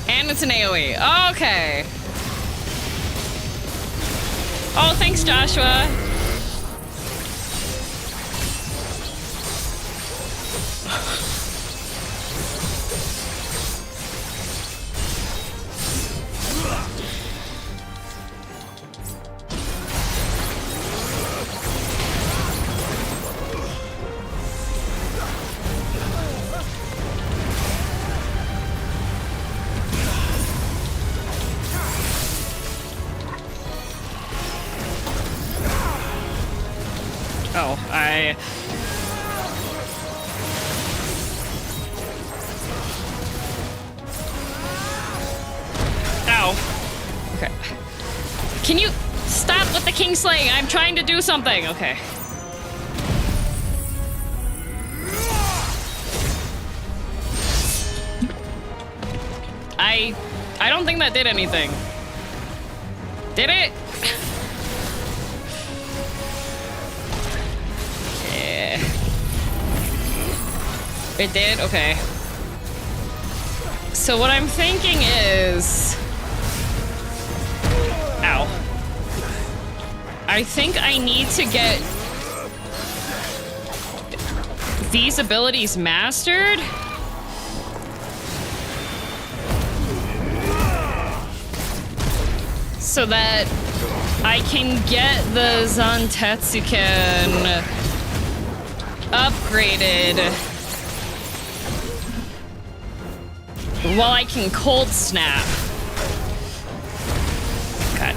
And it's an AoE. Okay. Oh, thanks, Joshua. Oh, Ow. Okay. Can you stop with the king slaying? I'm trying to do something. Okay. I don't think that did anything. Did it? Yeah. It did? Okay. So what I'm thinking is... Ow. I think I need to get these abilities mastered. So that I can get the Zantetsuken upgraded while I can cold snap. God.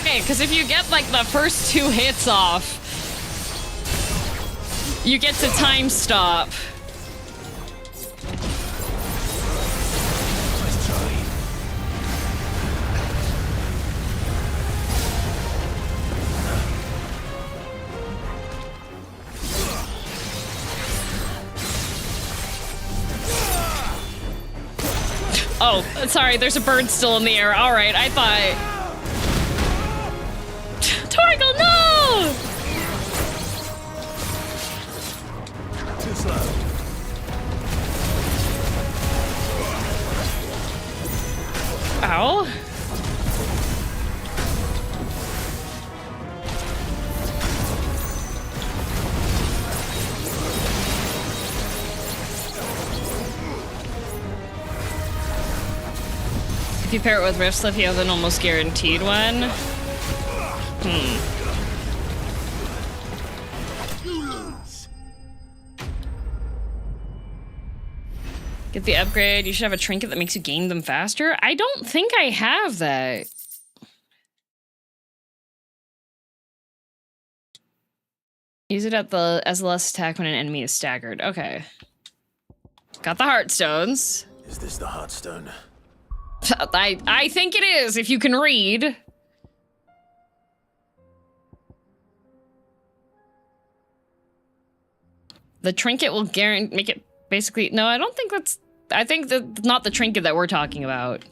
Okay, because if you get like the first 2 hits off, you get to time stop. Oh, sorry, there's a bird still in the air. All right, I thought... Torgal, no! Too slow. Ow. If you pair it with Rift Slip, you have an almost guaranteed one. Get the upgrade. You should have a trinket that makes you gain them faster. I don't think I have that. Use it at the as the last attack when an enemy is staggered. Okay. Got the Heartstones. Is this the Heartstone? I think it is, if you can read. The trinket will make it basically... No, I don't think that's... I think that's not the trinket that we're talking about.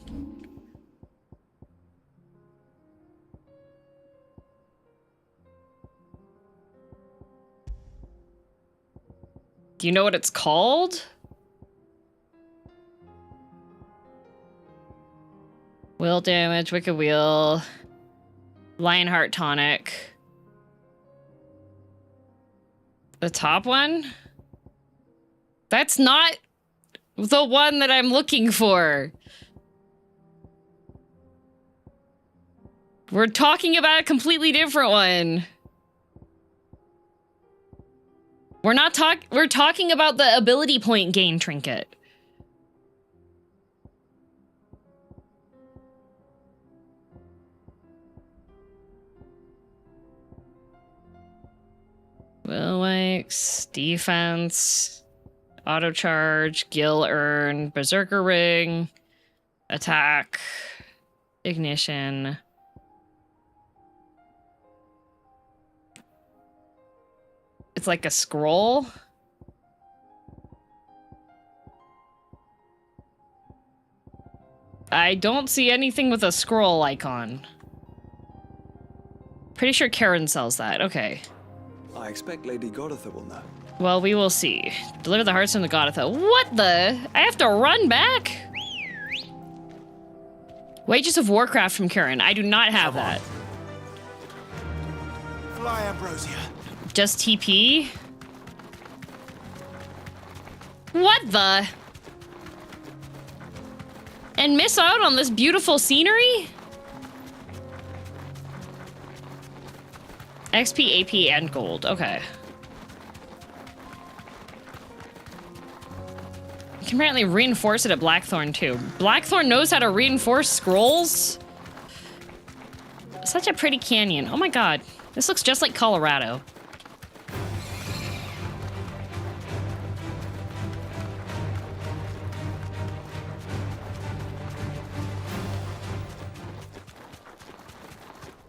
Do you know what it's called? Will damage, Wicked Wheel, Lionheart Tonic. The top one? That's not the one that I'm looking for. We're talking about a completely different one. We're talking about the ability point gain trinket. Will Wax, defense, auto charge, Gil Earn, Berserker Ring, attack, ignition. It's like a scroll. I don't see anything with a scroll icon. Pretty sure Karen sells that. Okay. I expect Lady Godatha will know. Well, we will see. Deliver the Heartstone to Godatha. What the? I have to run back? Wages of Warcraft from Karen. I do not have that. Fly, Ambrosia. Just TP? What the? And miss out on this beautiful scenery? XP, AP, and gold. Okay. You can apparently reinforce it at Blackthorn too. Blackthorn knows how to reinforce scrolls? Such a pretty canyon. Oh my god. This looks just like Colorado.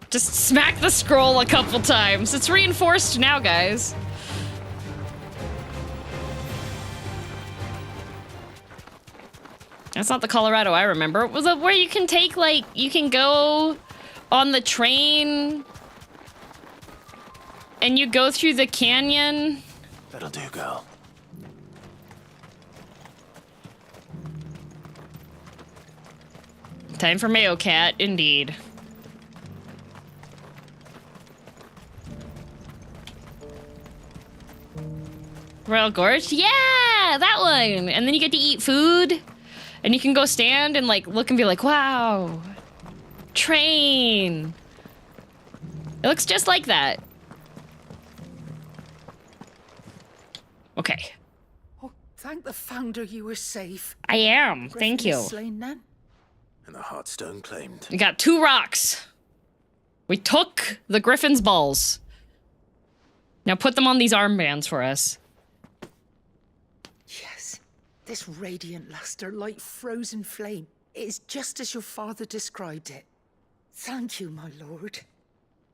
Just smack the scroll a couple times. It's reinforced now, guys. That's not the Colorado I remember. Was it where you can take, like, you can go on the train and you go through the canyon? That'll do, girl. Time for Mayo Cat, indeed. Royal Gorge? Yeah, that one. And then you get to eat food. And you can go stand and like look and be like, wow. Train. It looks just like that. Okay. Oh, thank the Founder you were safe. I am. Thank you. Slain then? And the Heartstone claimed. We got 2 rocks. We took the Griffin's balls. Now put them on these armbands for us. Yes, this radiant luster like frozen flame. It is just as your father described it. Thank you, my lord.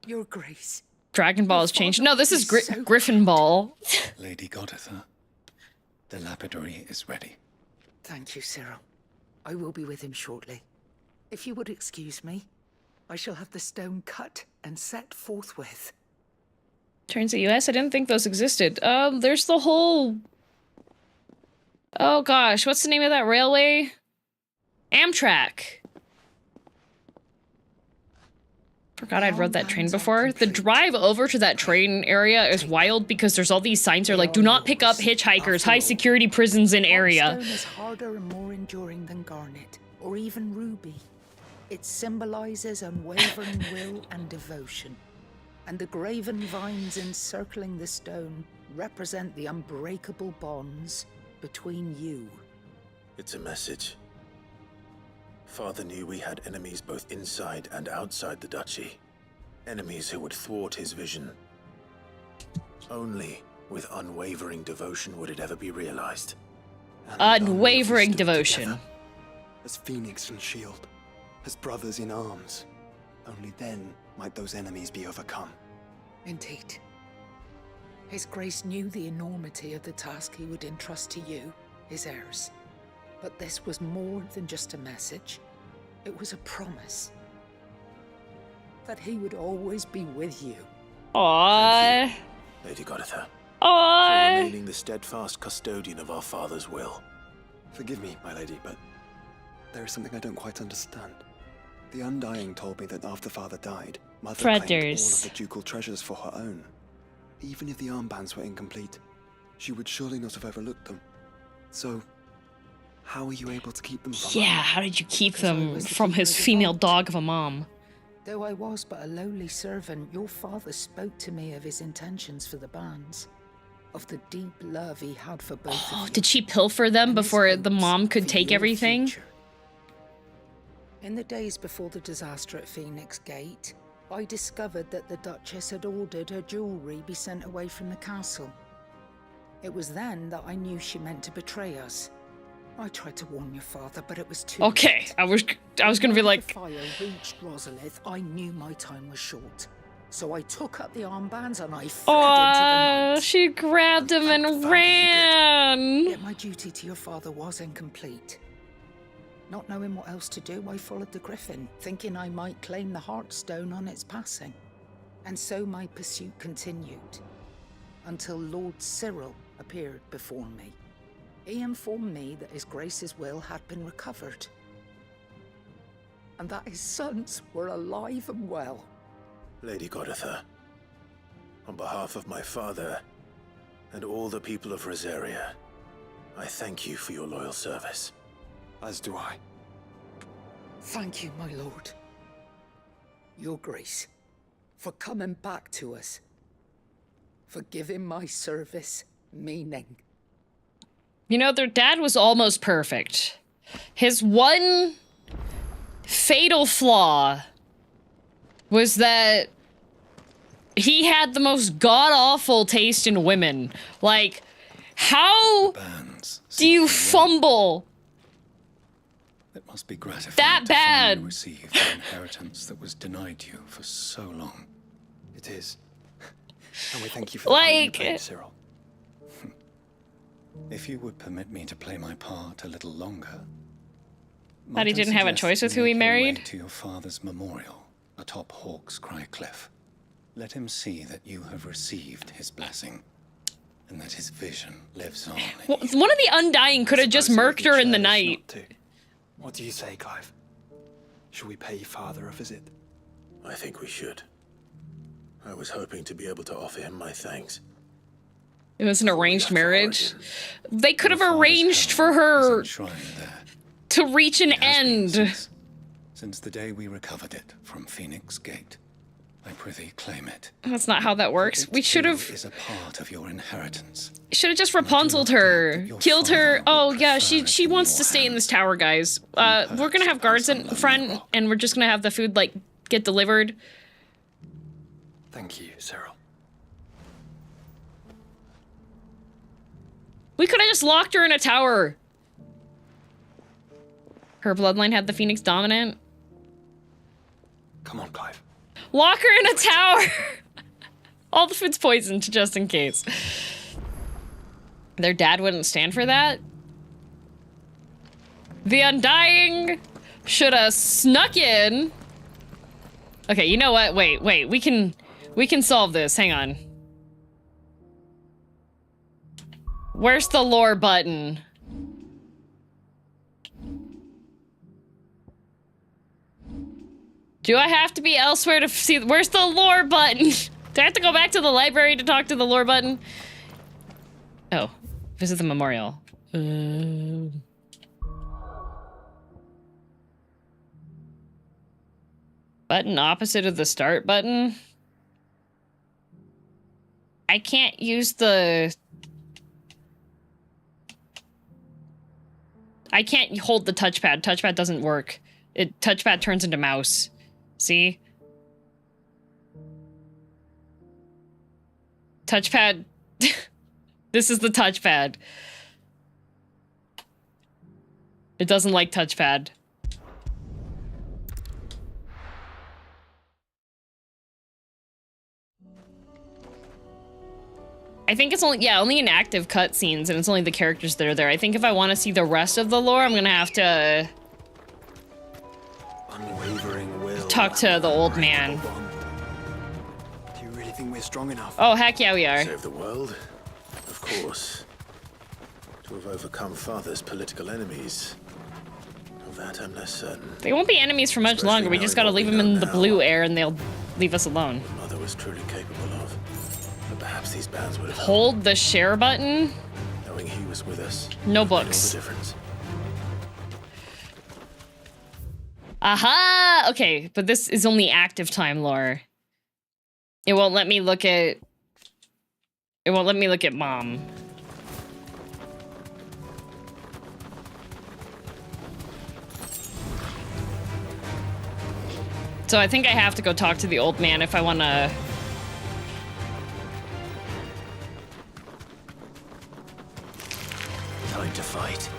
Your grace. Dragon Ball has changed. No, this is Griffin Ball. Lady Godatha, the lapidary is ready. Thank you, Cyril. I will be with him shortly. If you would excuse me, I shall have the stone cut and set forthwith. Transit US? I didn't think those existed. There's the whole... Oh gosh, what's the name of that railway? Amtrak. Forgot I'd rode that train before. The drive over to that train area is wild because there's all these signs that are like, do not pick up hitchhikers, high security prisons in area. Stone is harder and more enduring than garnet, or even ruby. It symbolizes unwavering will and devotion. And the graven vines encircling the stone represent the unbreakable bonds between you. It's a message. Father knew we had enemies both inside and outside the duchy. Enemies who would thwart his vision. Only with unwavering devotion would it ever be realized. Unwavering devotion. Together, as Phoenix and Shield, as brothers in arms. Only then might those enemies be overcome. Indeed. His Grace knew the enormity of the task he would entrust to you, his heirs. But this was more than just a message. It was a promise. That he would always be with you. Aww. Lady Godatha. Aww. For remaining the steadfast custodian of our father's will. Forgive me, my lady, but there is something I don't quite understand. The Undying told me that after Father died, Mother claimed all of the ducal treasures for her own. Even if the armbands were incomplete, she would surely not have overlooked them. So, how were you able to keep them from her? Yeah, how did you keep them from his female dog of a mom? Though I was but a lowly servant, your father spoke to me of his intentions for the bands, of the deep love he had for both of you. Did she pilfer them before the mom could take everything? In the days before the disaster at Phoenix Gate, I discovered that the Duchess had ordered her jewelry be sent away from the castle. It was then that I knew she meant to betray us. I tried to warn your father, but it was too late. I was gonna be like, the fire reached Rosalith, I knew my time was short. So I took up the armbands and I fled into the night. She grabbed him and ran. Yet my duty to your father was incomplete. Not knowing what else to do, I followed the griffin, thinking I might claim the Heartstone on its passing. And so my pursuit continued, until Lord Cyril appeared before me. He informed me that His Grace's will had been recovered, and that his sons were alive and well. Lady Goditha, on behalf of my father and all the people of Rosaria, I thank you for your loyal service. As do I. Thank you, my lord. Your Grace, for coming back to us, for giving my service meaning. You know, their dad was almost perfect. His one fatal flaw was that he had the most god-awful taste in women. Like, how do you fumble It must be gratifying that to bad? finally receive the inheritance that was denied you for so long. It is. And we thank you for the part you played, Cyril. If you would permit me to play my part a little longer. That he didn't have a choice with who he married? To your father's memorial atop Hawk's Cry Cliff. Let him see that you have received his blessing, and that his vision lives on. Well, one of the Undying could have just murked her in the night. What do you say, Clive? Should we pay father a visit? I think we should. I was hoping to be able to offer him my thanks. It was an arranged marriage. They could have arranged for her to reach an end. Since the day we recovered it from Phoenix Gate, I prithee claim it. That's not how that works. We should have. Is a part of your inheritance. Should have just Rapunzeled her, killed her. Oh yeah, she wants to stay in this tower, guys. We're gonna have guards in front, and we're just gonna have the food like get delivered. Thank you, Cyril. We could have just locked her in a tower. Her bloodline had the Phoenix dominant. Come on, Clive. Lock her in a tower. All the food's poisoned, just in case. Their dad wouldn't stand for that. The Undying should have snuck in. Okay, you know what? Wait. We can solve this. Hang on. Where's the lore button? Do I have to be elsewhere to see? Where's the lore button? Do I have to go back to the library to talk to the lore button? Oh, visit the memorial. Button opposite of the start button? I can't use the... I can't hold the touchpad. Touchpad doesn't work. Touchpad turns into mouse. See? Touchpad. This is the touchpad. It doesn't like touchpad. I think it's only in active cutscenes, and it's only the characters that are there. I think if I want to see the rest of the lore, I'm gonna have to Unwavering will. talk to the old man. Do you really think we're strong enough? Oh, heck yeah, we are. Save the world? Of course. To have overcome Father's political enemies. Of that I'm less certain. They won't be enemies for much longer. We just gotta leave them in the blue air, and they'll leave us alone. Mother was truly capable of. But perhaps these bands would have Hold the share button. knowing he was with us. No made all the books. difference. Aha! Okay, but this is only active time lore. It won't let me look at... It won't let me look at Mom. So I think I have to go talk to the old man if I want to... Time to fight.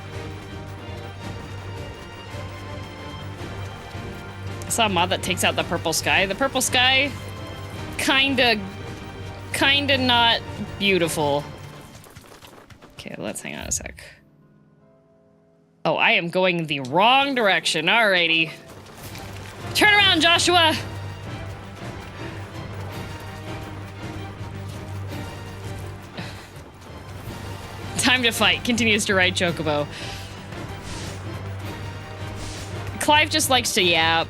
I saw a mod that takes out the purple sky. The purple sky, kinda not beautiful. Okay, let's hang on a sec. Oh, I am going the wrong direction. Alrighty. Turn around, Joshua! Time to fight. Continues to ride Chocobo. Clive just likes to yap.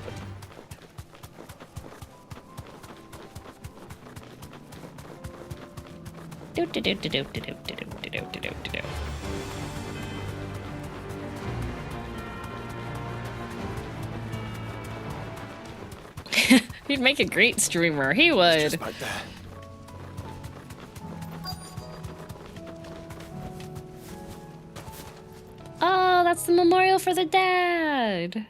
He'd make a great streamer. He would. Just back there. Oh, that's the memorial for the dad.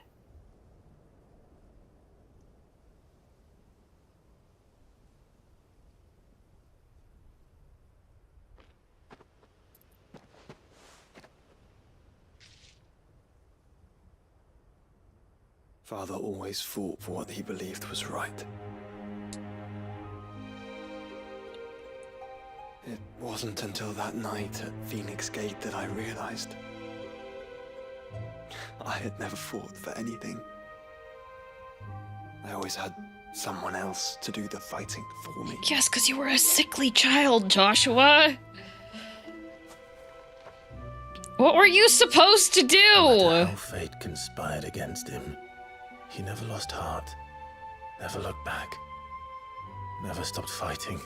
Father always fought for what he believed was right. It wasn't until that night at Phoenix Gate that I realized I had never fought for anything. I always had someone else to do the fighting for me. Yes, because you were a sickly child, Joshua. What were you supposed to do? No matter how fate conspired against him, he never lost heart, never looked back, never stopped fighting.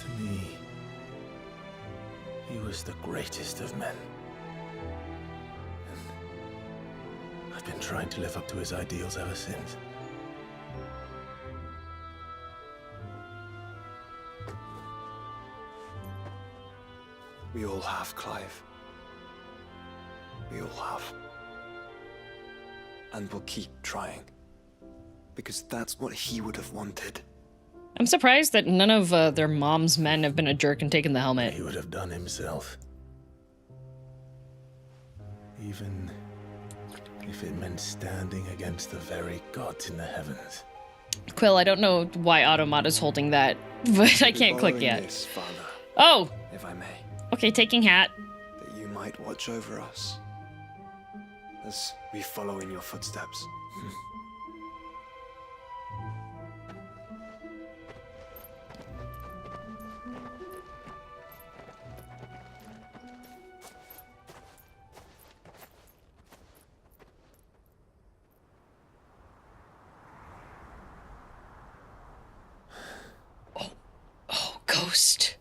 To me, he was the greatest of men. And I've been trying to live up to his ideals ever since. We all have, Clive. We all have. And we'll keep trying. Because that's what he would have wanted. I'm surprised that none of their mom's men have been a jerk and taken the helmet. He would have done himself. Even if it meant standing against the very gods in the heavens. Quill, I don't know why Automat is holding that, but I can't click yet. This, Father, oh! if I may. Okay, taking hat. That you might watch over us. As we follow in your footsteps. Oh, ghost.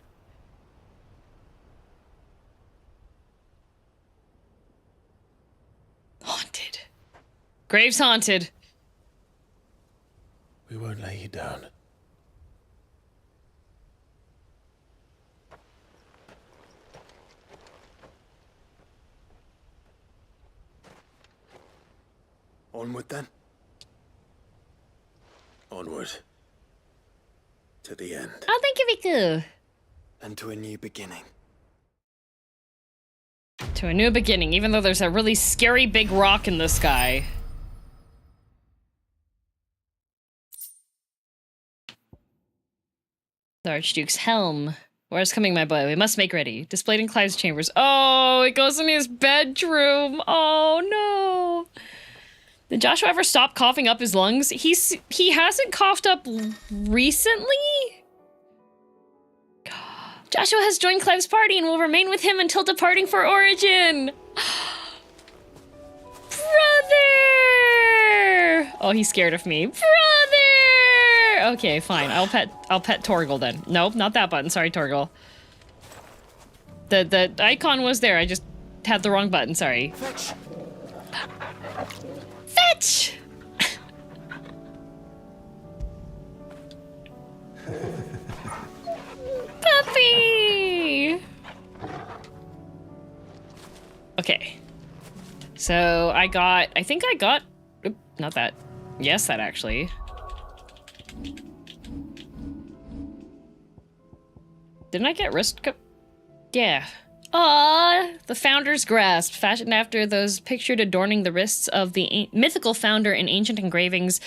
Haunted. Graves haunted. We won't lay you down. Onward then. Onward. To the end. Oh, thank you, Miku. And to a new beginning. To a new beginning, even though there's a really scary big rock in the sky. The Archduke's helm. Where's coming, my boy? We must make ready. Displayed in Clive's chambers. Oh, it goes in his bedroom. Oh, no. Did Joshua ever stop coughing up his lungs? He hasn't coughed up recently? Joshua has joined Clive's party and will remain with him until departing for Origin. Brother! Oh, he's scared of me. Brother! Okay, fine. I'll pet Torgal then. Nope, not that button. Sorry, Torgal. The icon was there. I just had the wrong button. Sorry. Fetch! Fetch! So I think I got, oop, not that. Yes, that actually. Didn't I get wrist cup? Yeah. Ah, the Founder's Grasp, fashioned after those pictured adorning the wrists of the mythical founder in ancient engravings.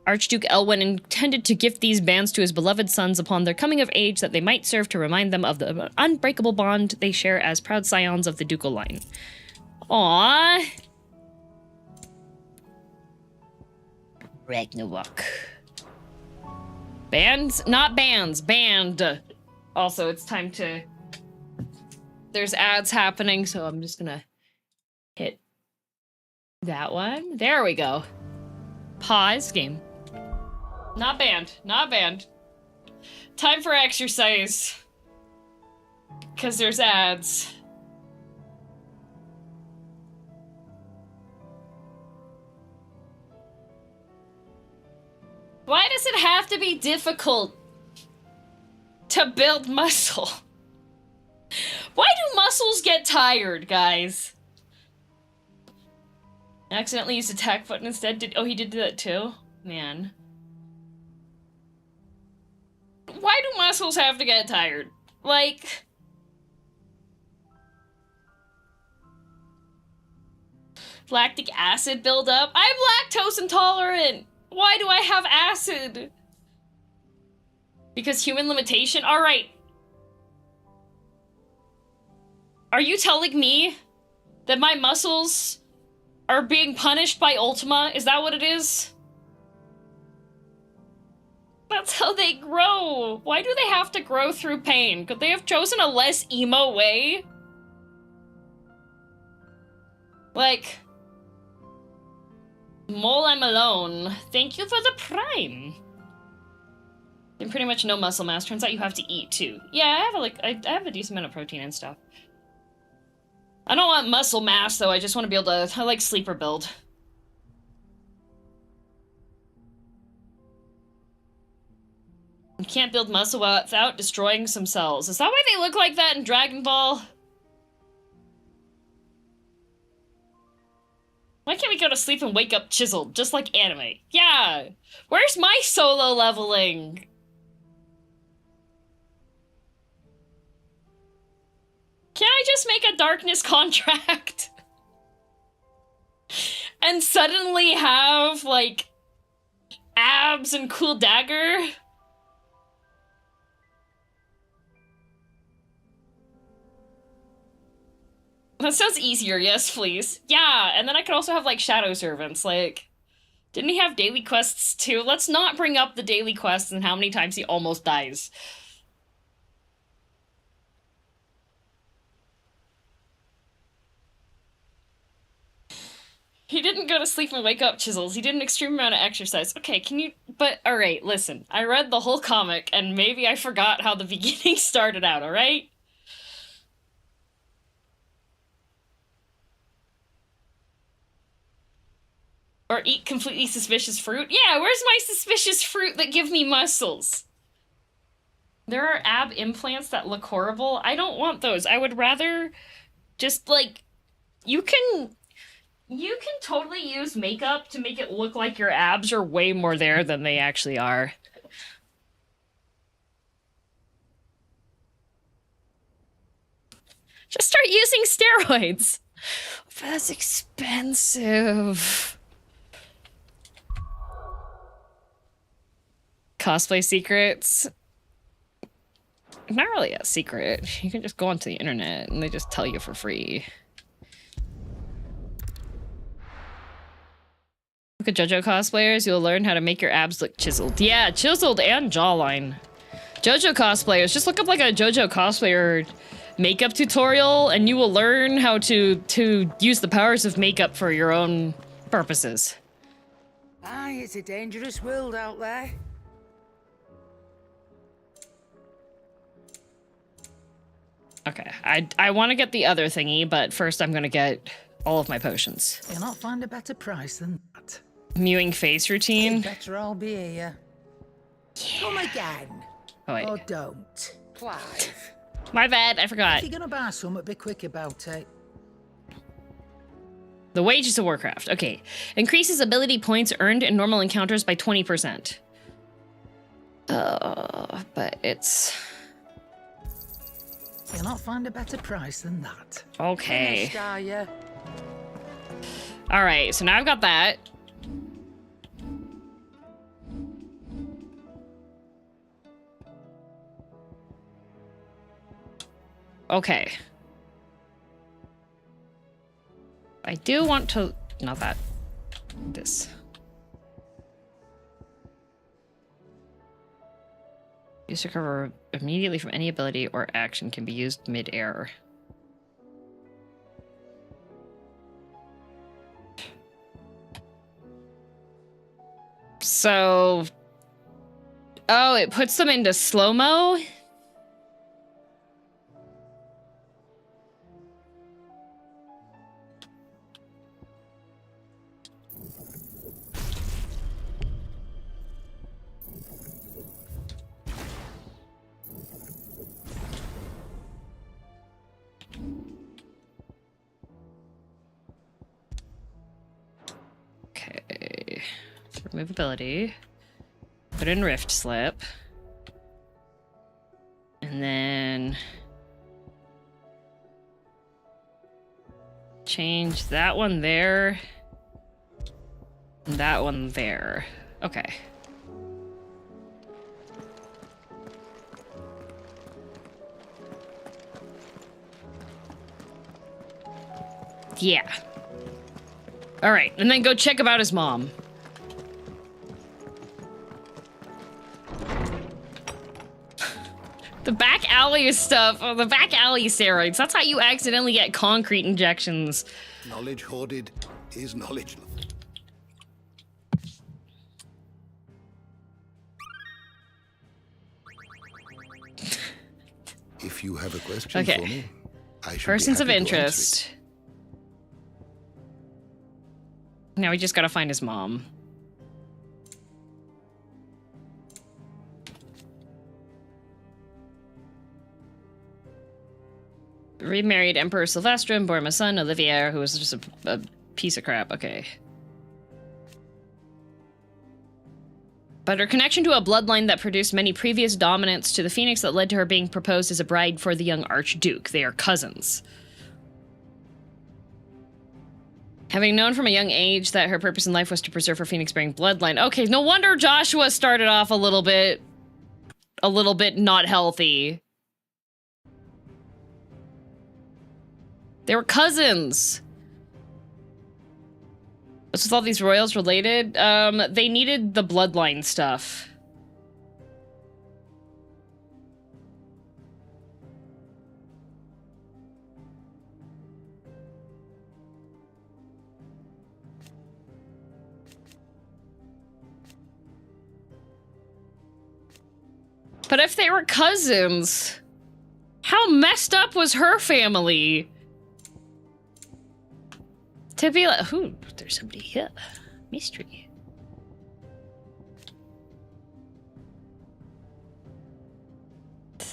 Archduke Elwyn intended to gift these bands to his beloved sons upon their coming of age, that they might serve to remind them of the unbreakable bond they share as proud scions of the ducal line. Aww. Ragnarok. Bands? Not bands. Band. Also, it's time to... There's ads happening, so I'm just gonna hit that one. There we go. Pause game. Not banned. Not banned. Time for exercise. Because there's ads. Why does it have to be difficult to build muscle? Why do muscles get tired, guys? I accidentally used attack button instead. Oh, he did that too? Man. Why do muscles have to get tired? Like... Lactic acid buildup? I'm lactose intolerant! Why do I have acid? Because human limitation? Alright. Are you telling me that my muscles are being punished by Ultima? Is that what it is? That's how they grow. Why do they have to grow through pain? Could they have chosen a less emo way? Like... Mole, I'm alone. Thank you for the prime. And pretty much no muscle mass. Turns out you have to eat too. Yeah, I have a decent amount of protein and stuff. I don't want muscle mass though. I just want to be able to. I like sleeper build. You can't build muscle without destroying some cells. Is that why they look like that in Dragon Ball? Why can't we go to sleep and wake up chiseled, just like anime? Yeah! Where's my solo leveling? Can't I just make a darkness contract? And suddenly have, like, abs and cool dagger? That sounds easier, yes, please. Yeah, and then I could also have, like, shadow servants, like... Didn't he have daily quests, too? Let's not bring up the daily quests and how many times he almost dies. He didn't go to sleep and wake up chisels. He did an extreme amount of exercise. Okay, can you... But, alright, listen. I read the whole comic, and maybe I forgot how the beginning started out, alright? Or eat completely suspicious fruit? Yeah, where's my suspicious fruit that give me muscles? There are ab implants that look horrible. I don't want those. I would rather just, like... You can totally use makeup to make it look like your abs are way more there than they actually are. Just start using steroids. But that's expensive. Cosplay secrets. Not really a secret. You can just go onto the internet and they just tell you for free. Look at JoJo cosplayers, you'll learn how to make your abs look chiseled. Yeah, chiseled and jawline. JoJo cosplayers, just look up like a JoJo cosplayer makeup tutorial and you will learn how to use the powers of makeup for your own purposes. Aye, it's a dangerous world out there. Okay, I want to get the other thingy, but first I'm gonna get all of my potions. You'll not find a better price than that. Mewing face routine. Better I'll be here. Yeah. Come again. Oh, wait. Or don't. Clive. My bad, I forgot. If you're gonna buy some, be quick about it. The Wages of Warcraft. Okay. Increases ability points earned in normal encounters by 20%. But it's... You'll not find a better price than that. Okay. Finished, are you? All right, so now I've got that. Okay. I do want to... Not that. This. Use to recover immediately from any ability or action can be used mid-air. So... Oh, it puts them into slow-mo? Okay. Remove ability. Put in Rift Slip. And then... change that one there. And that one there. Okay. Yeah. All right, and then go check about his mom. The back alley stuff, oh, the back alley steroids. That's how you accidentally get concrete injections. Knowledge hoarded is knowledge lost. If you have a question for me, I should Persons be of happy to answer it. interest. Now we just gotta find his mom. Remarried Emperor Sylvestrum, bore him a son, Olivier, who was just a piece of crap. Okay. But her connection to a bloodline that produced many previous dominants to the Phoenix that led to her being proposed as a bride for the young Archduke. They are cousins. Having known from a young age that her purpose in life was to preserve her Phoenix-bearing bloodline. Okay, no wonder Joshua started off a little bit not healthy. They were cousins. What's with all these royals related? They needed the bloodline stuff. But if they were cousins, how messed up was her family? To be like, ooh, there's somebody here. Mystery.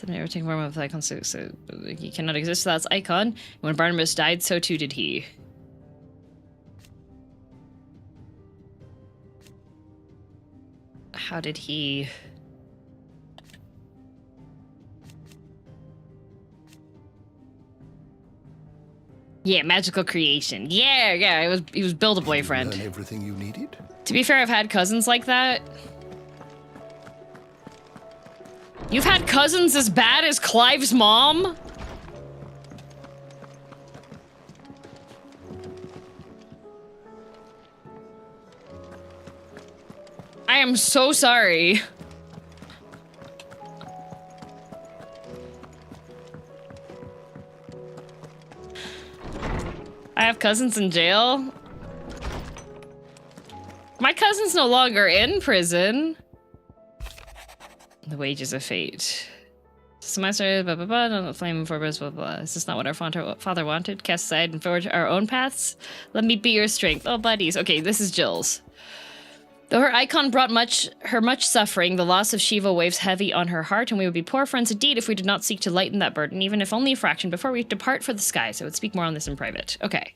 An irritating form of icon, so he cannot exist without its icon. When Barnabas died, so too did he. How did he... Yeah, magical creation. Yeah, he was build a boyfriend. Learn everything you needed? To be fair, I've had cousins like that. You've had cousins as bad as Clive's mom? I am so sorry. I have cousins in jail. My cousin's no longer in prison. The wages of fate. Semester, blah, blah, blah, don't flame for blah, blah, blah. Is this not what our father wanted? Cast aside and forge our own paths? Let me be your strength. Oh, buddies. Okay, this is Jill's. Though her icon brought much suffering, the loss of Shiva weighs heavy on her heart, and we would be poor friends indeed if we did not seek to lighten that burden, even if only a fraction, before we depart for the skies. I would speak more on this in private. Okay.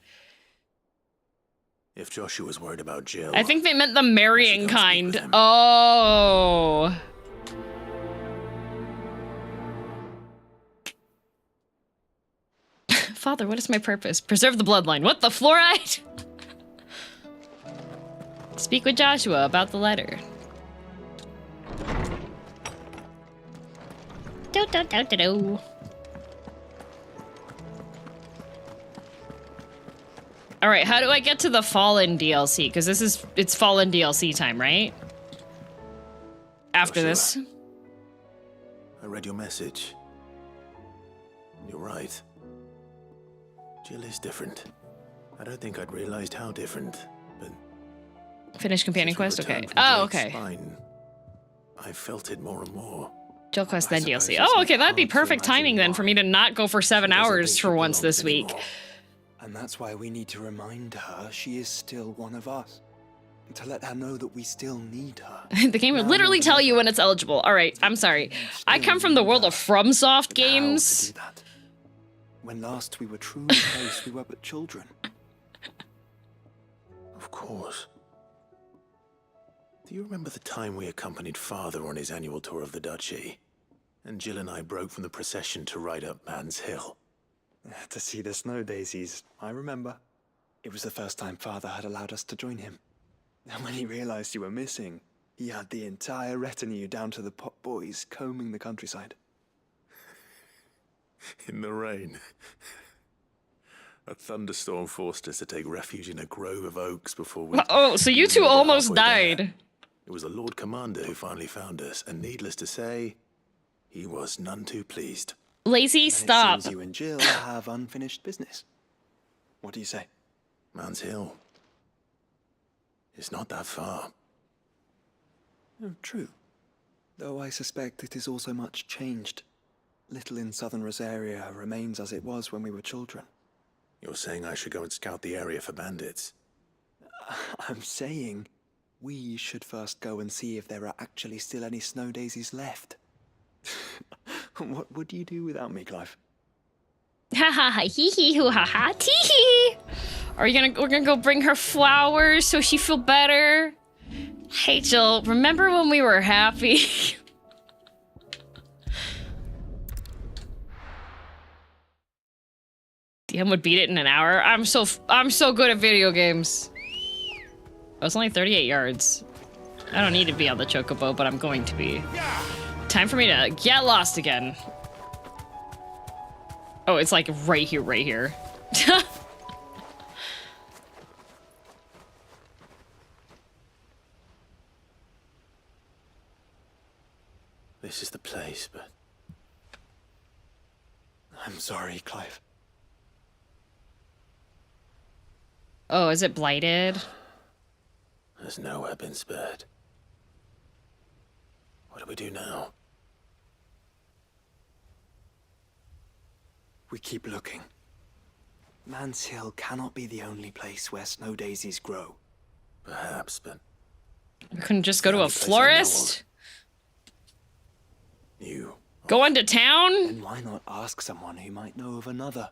If Joshua's worried about Jill... I think they meant the marrying kind. Oh. Father, what is my purpose? Preserve the bloodline. What, the fluoride? Speak with Joshua about the letter. Do, do, do, do, do. All right, how do I get to the Fallen DLC? Because it's Fallen DLC time, right? After this. I read your message. You're right. Jill is different. I don't think I'd realized how different, but... Finish companion quest? Okay. Drake's Oh, okay. spine, I felt it more and more. Jill quest, then DLC. Oh, okay, that'd be perfect timing then for me to not go for 7 hours for once this week. And that's why we need to remind her she is still one of us. And to let her know that we still need her. The game will literally tell you when it's eligible. All right, I'm sorry. I come from the world of FromSoft games. When last we were truly close, we were but children. Of course. Do you remember the time we accompanied Father on his annual tour of the Duchy? And Jill and I broke from the procession to ride up Man's Hill. To see the snow daisies, I remember. It was the first time Father had allowed us to join him. And when he realized you were missing, he had the entire retinue down to the pot boys combing the countryside. In the rain. A thunderstorm forced us to take refuge in a grove of oaks before we... Oh, so you two almost died. There. It was the Lord Commander who finally found us, and needless to say, he was none too pleased. Lazy, stop. It seems you and Jill have unfinished business. What do you say? Man's Hill. It's not that far. Oh, true. Though I suspect it is also much changed. Little in southern Rosaria remains as it was when we were children. You're saying I should go and scout the area for bandits? I'm saying we should first go and see if there are actually still any snow daisies left. What would you do without me, Clive? Ha ha ha hee hee hoo ha ha tee hee. We're gonna go bring her flowers so she feel better. Hey Jill, remember when we were happy? DM would beat it in an hour. I'm so good at video games. Oh, it's only 38 yards. I don't need to be on the chocobo, but I'm going to be. Time for me to get lost again. Oh, it's like right here, right here. This is the place, but... I'm sorry, Clive. Oh, is it blighted? There's nowhere been spared. What do we do now? We keep looking. Man's Hill cannot be the only place where snow daisies grow. Perhaps, but... We couldn't just go to a florist? You... Go into town? Then why not ask someone who might know of another?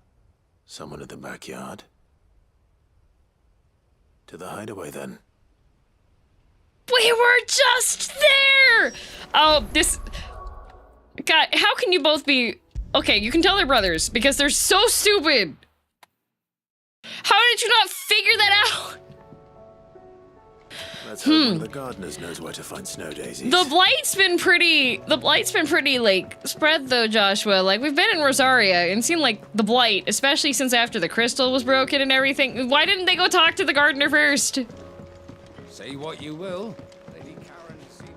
Someone in the backyard? To the hideaway, then. We were just there! Oh, this... God, how can you both be... Okay, you can tell they're brothers, because they're so stupid! How did you not figure that out? Let's hope one of the gardeners knows where to find snow daisies. The blight's been pretty, like, spread though, Joshua. Like, we've been in Rosaria and seen, like, the blight, especially since after the crystal was broken and everything. Why didn't they go talk to the gardener first? Say what you will. Lady Karen seen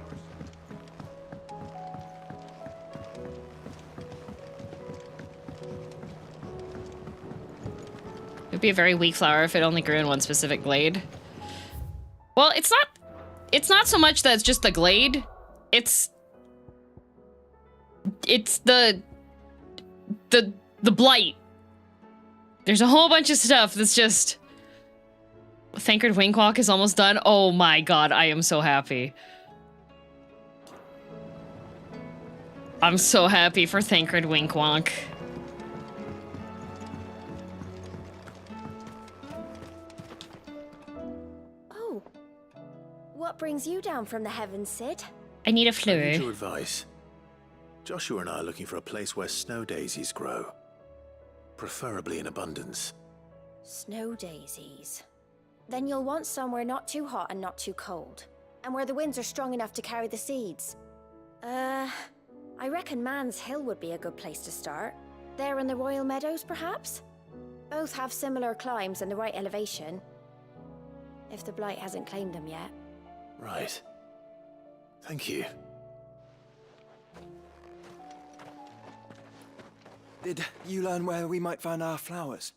It'd be a very weak flower if it only grew in one specific glade. Well, it's not so much that it's just the glade. It's the blight. There's a whole bunch of stuff that's just... Thancred Winkwalk is almost done. Oh my god, I am so happy. I'm so happy for Thancred Winkwalk. What brings you down from the heavens, Sid? I need a I fleur. need your advice. Joshua and I are looking for a place where snow daisies grow. Preferably in abundance. Snow daisies. Then you'll want somewhere not too hot and not too cold. And where the winds are strong enough to carry the seeds. I reckon Man's Hill would be a good place to start. There in the Royal Meadows, perhaps? Both have similar climbs and the right elevation. If the Blight hasn't claimed them yet. Right. Thank you. Did you learn where we might find our flowers?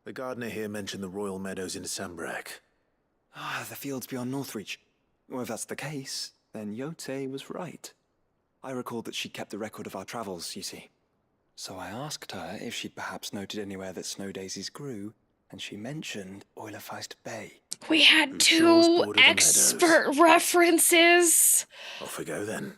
The gardener here mentioned the Royal Meadows in Sambrak. Ah, the fields beyond Northreach. Well, if that's the case, then Yote was right. I recalled that she kept the record of our travels, you see. So I asked her if she'd perhaps noted anywhere that snow daisies grew, and she mentioned Oilefeist Bay. We had two expert references. Off we go then.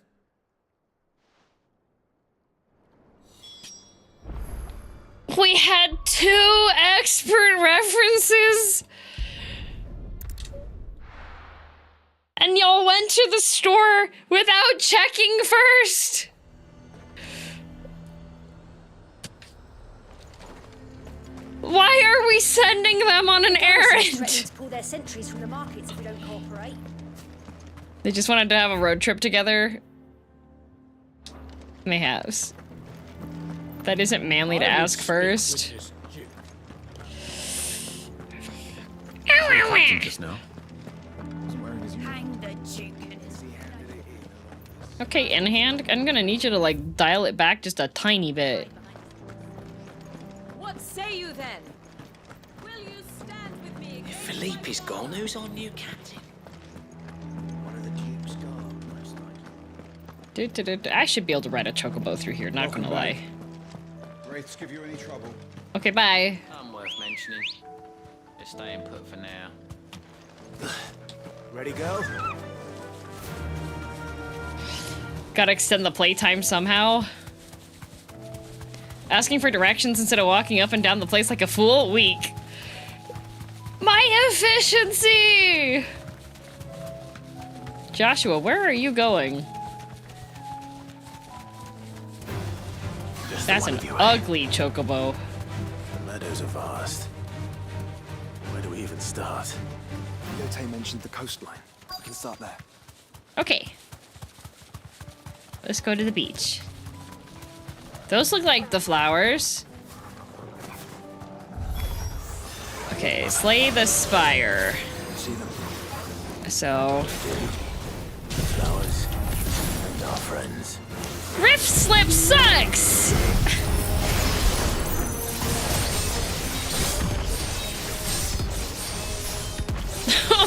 We had two expert references. And y'all went to the store without checking first. Why are we sending them on an errand? To pull their sentries from the markets if we don't cooperate. They just wanted to have a road trip together. And they have. That isn't manly to ask first. Just now. Hang the Duke and his Okay, in hand, I'm gonna need you to like dial it back just a tiny bit. What say you then? Will you stand with me against Philippe is gone. Who's our new captain? One of the Duke's guard, most likely. I should be able to ride a chocobo through here, not gonna lie. Wraiths give you any trouble? Okay, bye. Not worth mentioning. Just staying put for now. Ready, go? Gotta extend the playtime somehow. Asking for directions instead of walking up and down the place like a fool? Weak. My efficiency! Joshua, where are you going? That's an ugly chocobo. The meadows are vast. Where do we even start? Yote mentioned the coastline. We can start there. Okay. Let's go to the beach. Those look like the flowers. Okay, slay the spire. So... Flowers and our friends. Rift Slip sucks!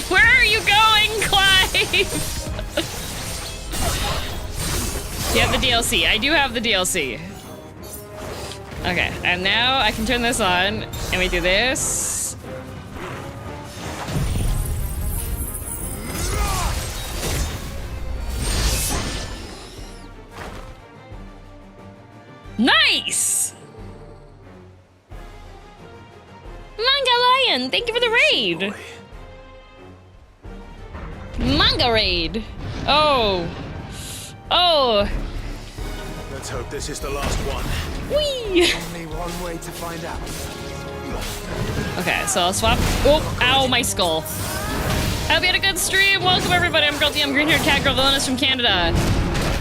Where are you going, Clive? You have the DLC. I do have the DLC. Okay, and now I can turn this on, and we do this. Nice! Manga Lion, thank you for the raid. Manga raid. Oh. Oh. Let's hope this is the last one. Whee! Only one way to find out. Okay, so I'll swap. Oh, ow, my skull. Hope you had a good stream. Welcome everybody. I'm girldm, green-haired cat girl villainous from Canada.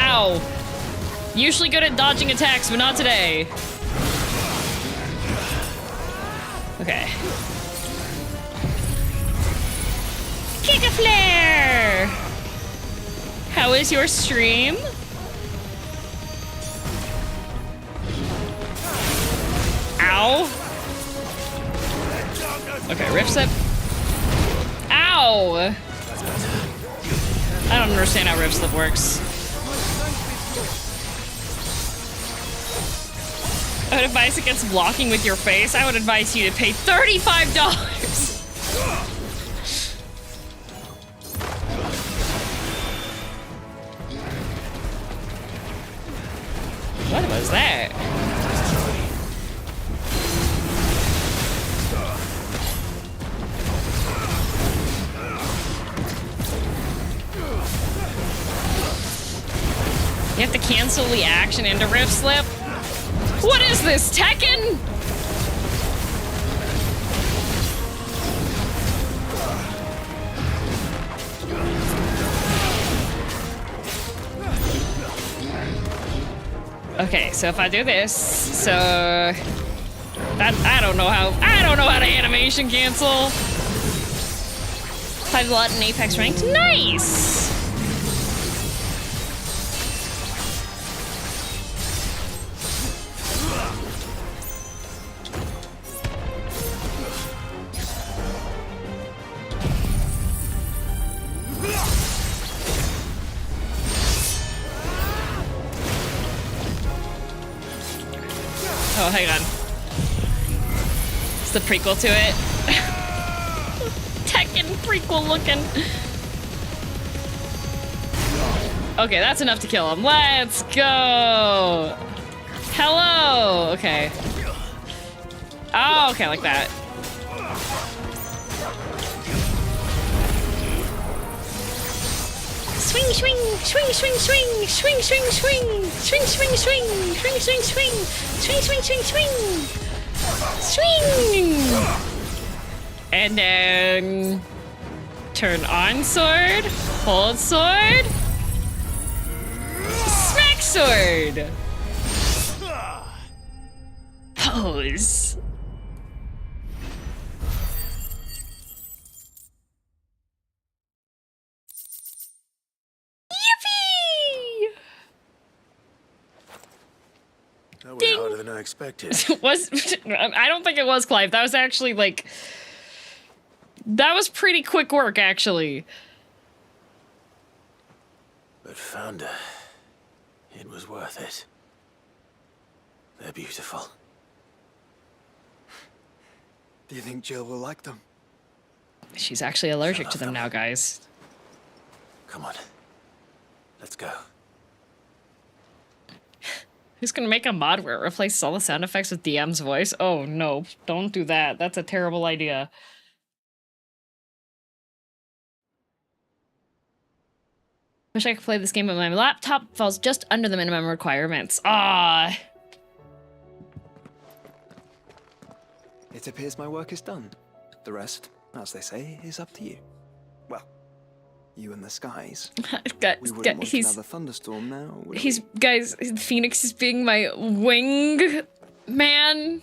Ow. Usually good at dodging attacks, but not today. Okay. Kick a flare! How is your stream? Ow. Okay, Rift Slip. Ow! I don't understand how Rift Slip works. I would advise against blocking with your face. I would advise you to pay $35. What was that? You have to cancel the action into Rift Slip? What is this, Tekken? Okay, so if I do this, so that I don't know how to animation cancel. Played a lot in Apex ranked. Nice. Oh, hang on. It's the prequel to it. Tekken prequel looking. Okay, that's enough to kill him. Let's go. Hello. Okay. Oh, okay, like that. Swing, swing, swing, swing, swing, swing, swing, swing, swing, swing, swing, swing, swing, swing, swing, swing, swing, swing, swing. And then turn on sword, hold sword, smack sword. Pose. That was harder than I expected. I don't think it was, Clive. That was actually like, that was pretty quick work, actually. But Founder, it was worth it. They're beautiful. Do you think Jill will like them? She's actually allergic to them now, guys. Come on. Let's go. Who's gonna make a mod where it replaces all the sound effects with DM's voice? Oh no, don't do that. That's a terrible idea. Wish I could play this game, but my laptop falls just under the minimum requirements. Ah. It appears my work is done. The rest, as they say, is up to you. Well, you and the skies. We wouldn't want another thunderstorm now, would we? Guys, Phoenix is being my wing man.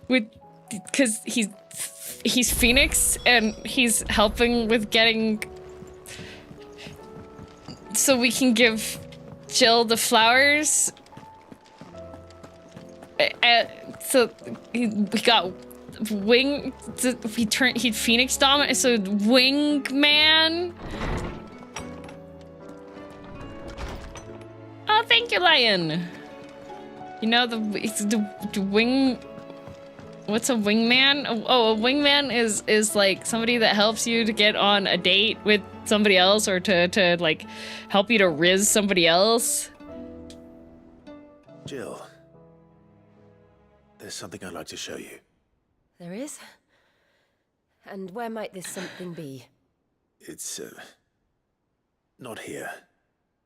Because he's Phoenix and he's helping with getting, so we can give Jill the flowers. So we got wing. He Phoenix dominant. So wing man. Oh, thank you, Lion. You know the wing. What's a wingman? Oh, a wingman is like somebody that helps you to get on a date with somebody else, or to like help you to riz somebody else. Jill, there's something I'd like to show you. There is? And where might this something be? It's, not here.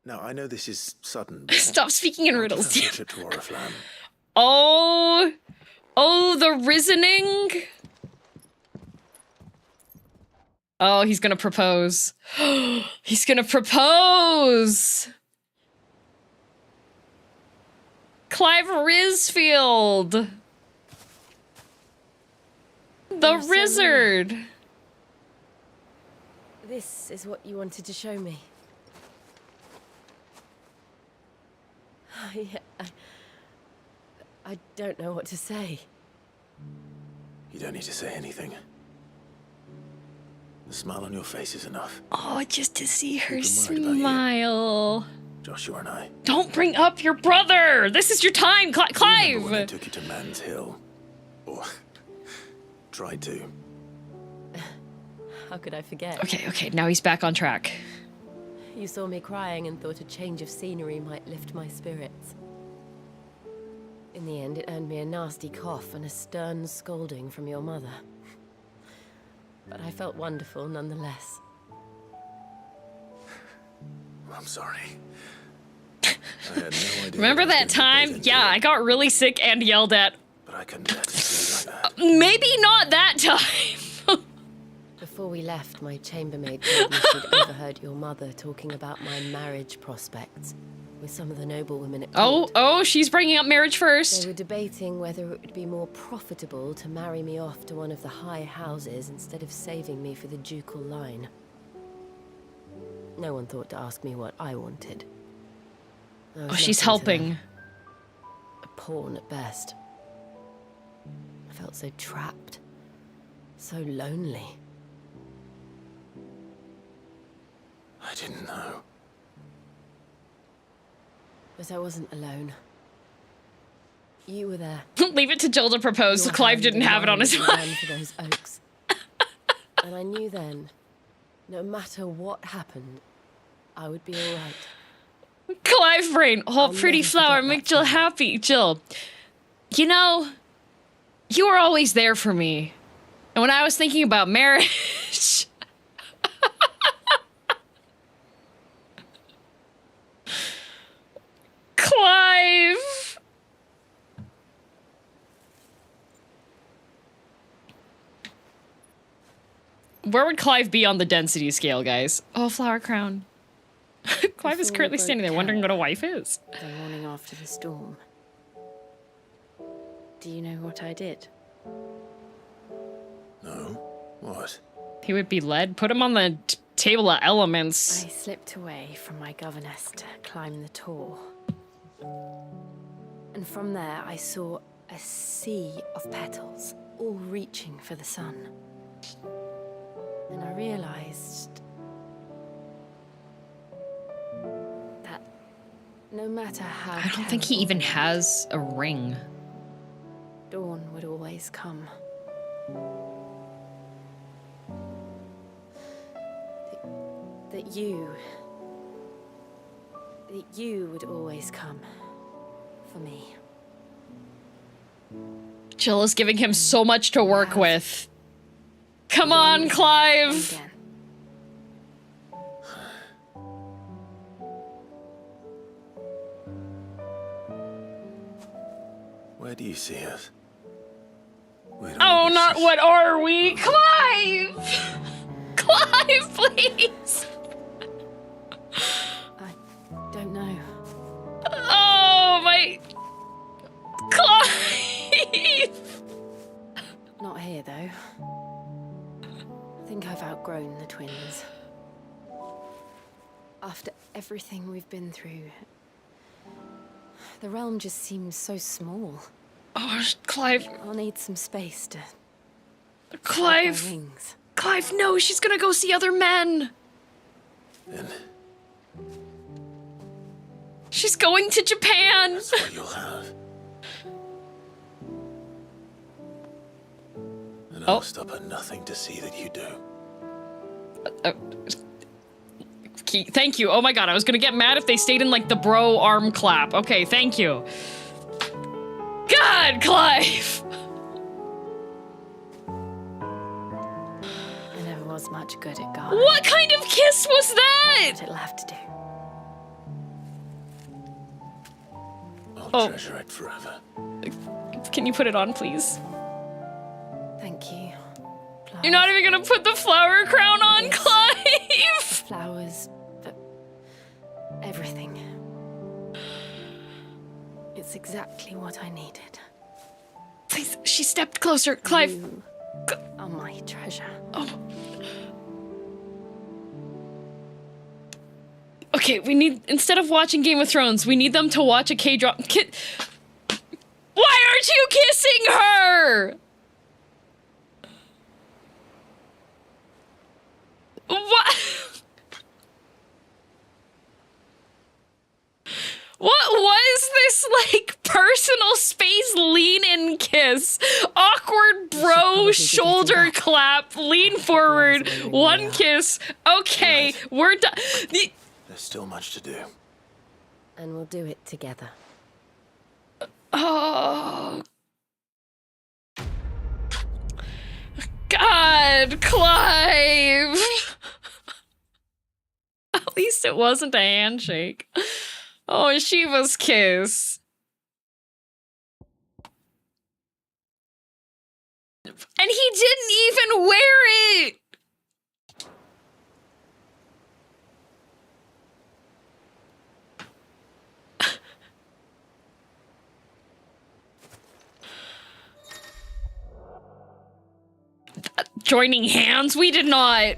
Now, I know this is sudden, but Stop speaking in riddles. such a Toraflam. Oh, the risening. Oh, he's gonna propose. He's gonna propose. Clive Risfield. The Rizzard. This is what you wanted to show me. I don't know what to say. You don't need to say anything. The smile on your face is enough. Oh, just to see her We've been worried about smile. Joshua and I. Don't bring up your brother. This is your time, Clive. Remember when I took you to Man's Hill? Or tried to. How could I forget? Okay, now he's back on track. You saw me crying and thought a change of scenery might lift my spirits. In the end, it earned me a nasty cough and a stern scolding from your mother. But I felt wonderful nonetheless. I'm sorry. I had no idea. Remember that time? Yeah, I got really sick and yelled at. But I couldn't let it stay like that. Maybe not that time. Before we left, my chambermaid told me she'd overheard your mother talking about my marriage prospects with some of the noblewomen at court. Oh, she's bringing up marriage first. They were debating whether it would be more profitable to marry me off to one of the high houses instead of saving me for the ducal line. No one thought to ask me what I wanted. Oh, she's helping. A pawn at best. I felt so trapped, so lonely. I didn't know. But I wasn't alone. You were there. Leave it to Jill to propose. Your Clive hand didn't in have it on mine his as we ran mind. for those oaks. And I knew then, no matter what happened, I would be all right. Clive brain. Oh, I'll pretty never flower. forget Make that Jill time. happy. Jill, you know, you were always there for me. And when I was thinking about marriage... Clive! Where would Clive be on the density scale, guys? Oh, flower crown. Clive is Before we currently broke standing there wondering what a wife is. The morning after the storm. Do you know what I did? No? What? He would be led. Put him on the table of elements. I slipped away from my governess to climb the tor. And from there, I saw a sea of petals, all reaching for the sun. And I realized that no matter how I don't think he terrible even the has a ring. dawn would always come. That you would always come for me. Jill is giving him so much to work with. Come on, Clive! Again. Where do you see us? Oh, not what are we? Clive! Clive, please! I don't know. Oh, my... Clive! Not here, though. I think I've outgrown the twins. After everything we've been through, the realm just seems so small. Oh, Clive. I'll need some space to... Clive! spread my wings. Clive, no, she's gonna go see other men! Then She's going to Japan! that's what you'll have. And I'll stop at nothing to see that you do. Thank you. Oh my god, I was gonna get mad if they stayed in like the bro arm clap. Okay, thank you. God, Clive! I never was much good at God. What kind of kiss was that? But it'll have to do. I'll treasure it forever. Can you put it on, please? Thank you. You're not even gonna put the flower crown on, Clive! Flowers, but everything. It's exactly what I needed. Please, she stepped closer. Clive. You are my treasure. Oh. Okay, we need, instead of watching Game of Thrones, we need them to watch a K-drama. Why aren't you kissing her? What? What was this, like, personal space lean-in kiss? Awkward bro shoulder clap, lean forward, one kiss. Okay, we're done. There's still much to do. And we'll do it together. Oh. God, Clive. At least it wasn't a handshake. Oh, Shiva's kiss. And he didn't even wear it! Joining hands? We did not.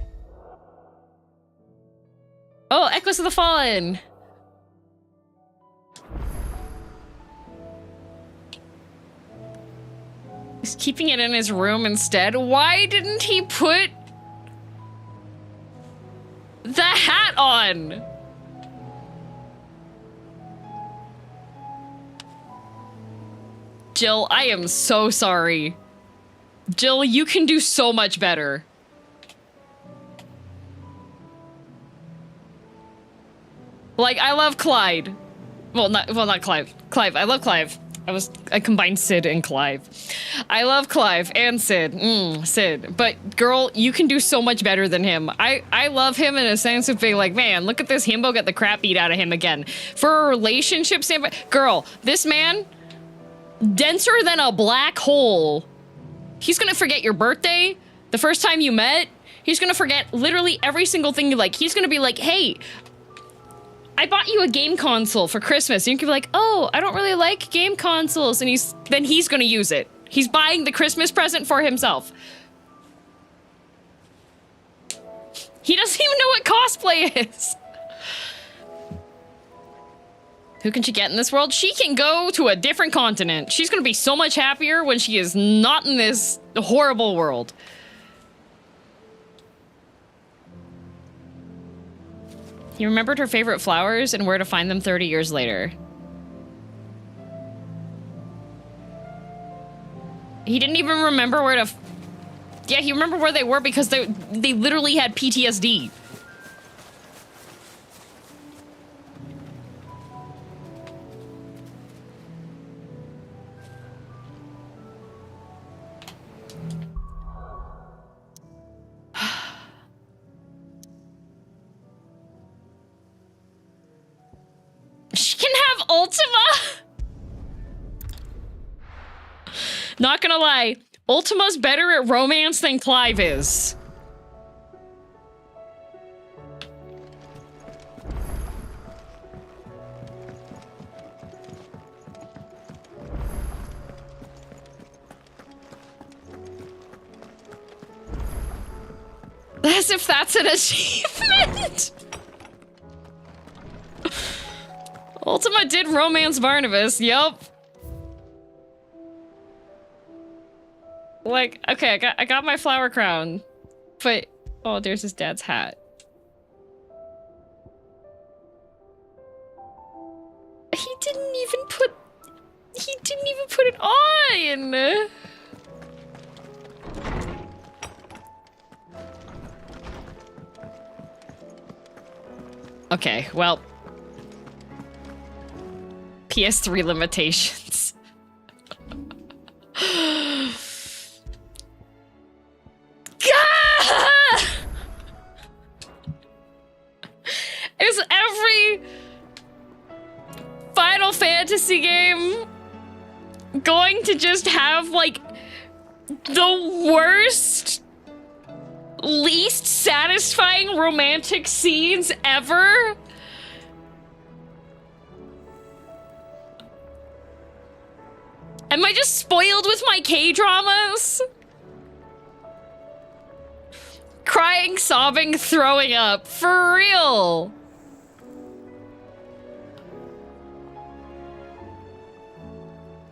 Oh, Echoes of the Fallen. He's keeping it in his room instead. Why didn't he put the hat on? Jill, I am so sorry. Jill, you can do so much better. Like, I love Clyde. Well, not Clive. Clive, I love Clive. I combined Sid and Clive. I love Clive and Sid. Sid. But girl, you can do so much better than him. I love him in a sense of being like, man, look at this himbo get the crap beat out of him again. For a relationship standpoint, girl, this man, denser than a black hole. He's gonna forget your birthday, the first time you met. He's gonna forget literally every single thing you like. He's gonna be like, hey, I bought you a game console for Christmas. And you can be like, oh, I don't really like game consoles. And then he's gonna use it. He's buying the Christmas present for himself. He doesn't even know what cosplay is. Who can she get in this world? She can go to a different continent. She's gonna be so much happier when she is not in this horrible world. He remembered her favorite flowers and where to find them 30 years later. He didn't even remember where to... Yeah, he remembered where they were because they literally had PTSD. She can have Ultima! Not gonna lie, Ultima's better at romance than Clive is. As if that's an achievement! Ultima did romance Barnabas, yup. Like, okay, I got my flower crown, but oh, there's his dad's hat. He didn't even put it on. Okay, well, PS3 limitations. Is every Final Fantasy game going to just have, like, the worst, least satisfying romantic scenes ever? Am I just spoiled with my K-dramas? Crying, sobbing, throwing up. For real.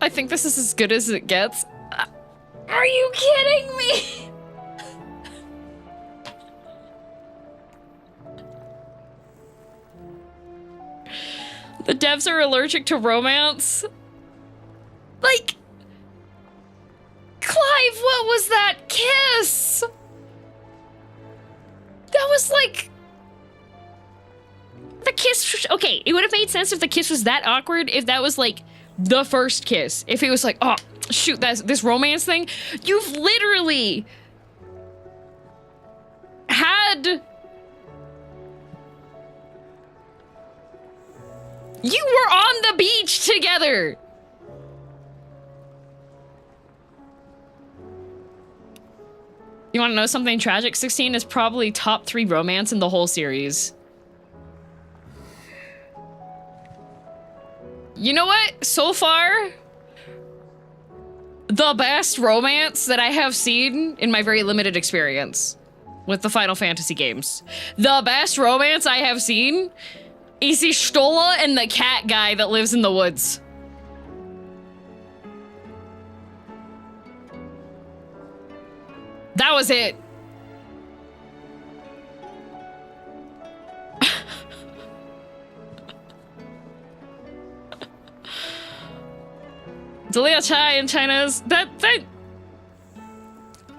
I think this is as good as it gets. Are you kidding me? The devs are allergic to romance. Like, Clive, what was that kiss? That was like... The kiss... Okay, it would have made sense if the kiss was that awkward, if that was like the first kiss. If it was like, oh, shoot, that's this romance thing. You've literally had You were on the beach together! You want to know something tragic? 16 is probably top 3 romance in the whole series. You know what? So far, the best romance that I have seen in my very limited experience with the Final Fantasy games. The best romance I have seen is the Stola and the cat guy that lives in the woods. That was it. Delia Chai in China's that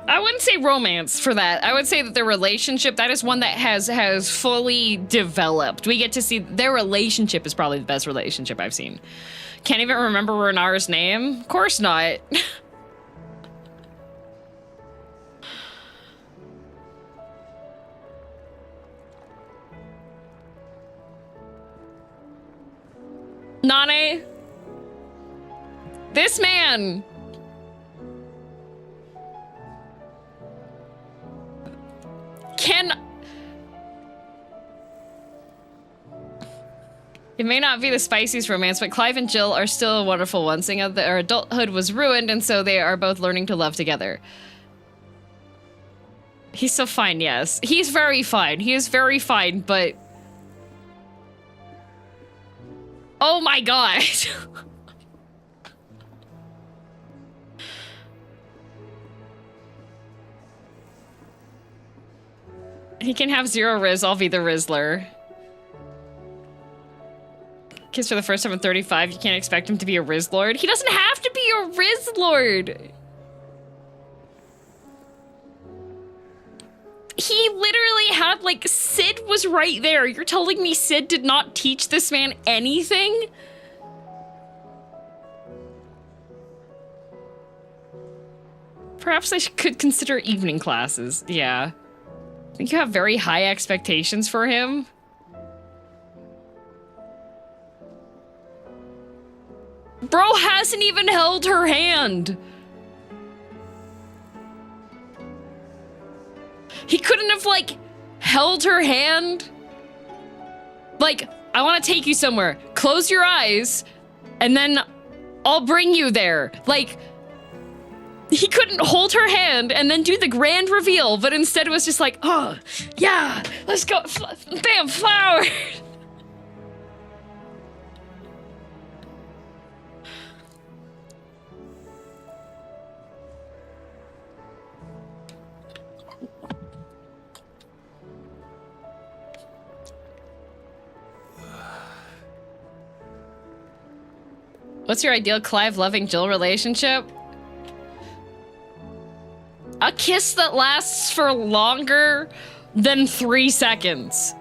I wouldn't say romance for that. I would say that their relationship, that is one that has fully developed. We get to see their relationship is probably the best relationship I've seen. Can't even remember Renar's name? Of course not. Nane, this man can... It may not be the spiciest romance, but Clive and Jill are still a wonderful one. Seeing that their adulthood was ruined, and so they are both learning to love together. He's so fine, yes. He's very fine. He is very fine, but... Oh my god! He can have 0 Riz, I'll be the Rizzler. Kiss for the first time at 35, you can't expect him to be a Riz Lord. He doesn't have to be a Riz Lord! He literally had, like, Sid was right there. You're telling me Sid did not teach this man anything? Perhaps I could consider evening classes. Yeah. I think you have very high expectations for him. Bro hasn't even held her hand. He couldn't have, like, held her hand. Like, I want to take you somewhere. Close your eyes, and then I'll bring you there. Like, he couldn't hold her hand and then do the grand reveal, but instead it was just like, oh, yeah, let's go. Bam, flower. What's your ideal Clive loving Jill relationship? A kiss that lasts for longer than 3 seconds.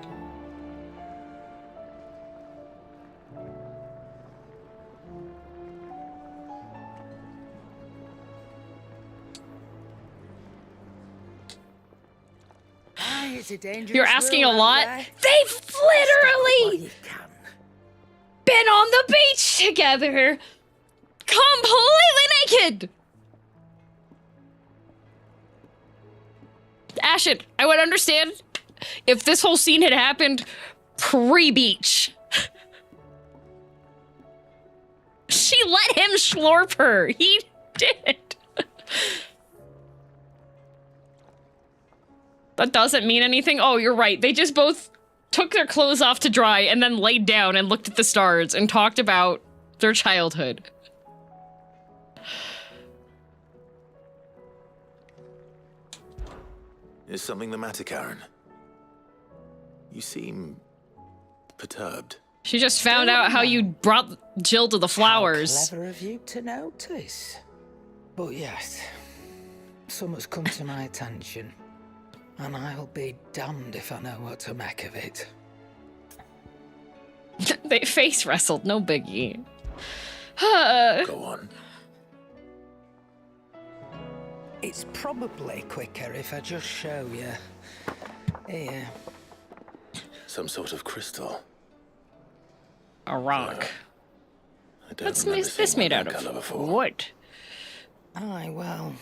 You're asking a lot? They've literally been on the beach together, completely naked. Ashen, I would understand if this whole scene had happened pre-beach. She let him slurp her. He did. That doesn't mean anything. Oh, you're right. They just both took their clothes off to dry and then laid down and looked at the stars and talked about their childhood. Is something the matter, Karen? You seem perturbed. She just found out how you brought Jill to the flowers. How clever of you to notice. But yes, something's come to my attention, and I'll be damned if I know what to make of it. They face wrestled, no biggie. Go on. It's probably quicker if I just show you. Here. Some sort of crystal. A rock. What's remember this seeing made one out that colour of? before. Wood. Aye, well,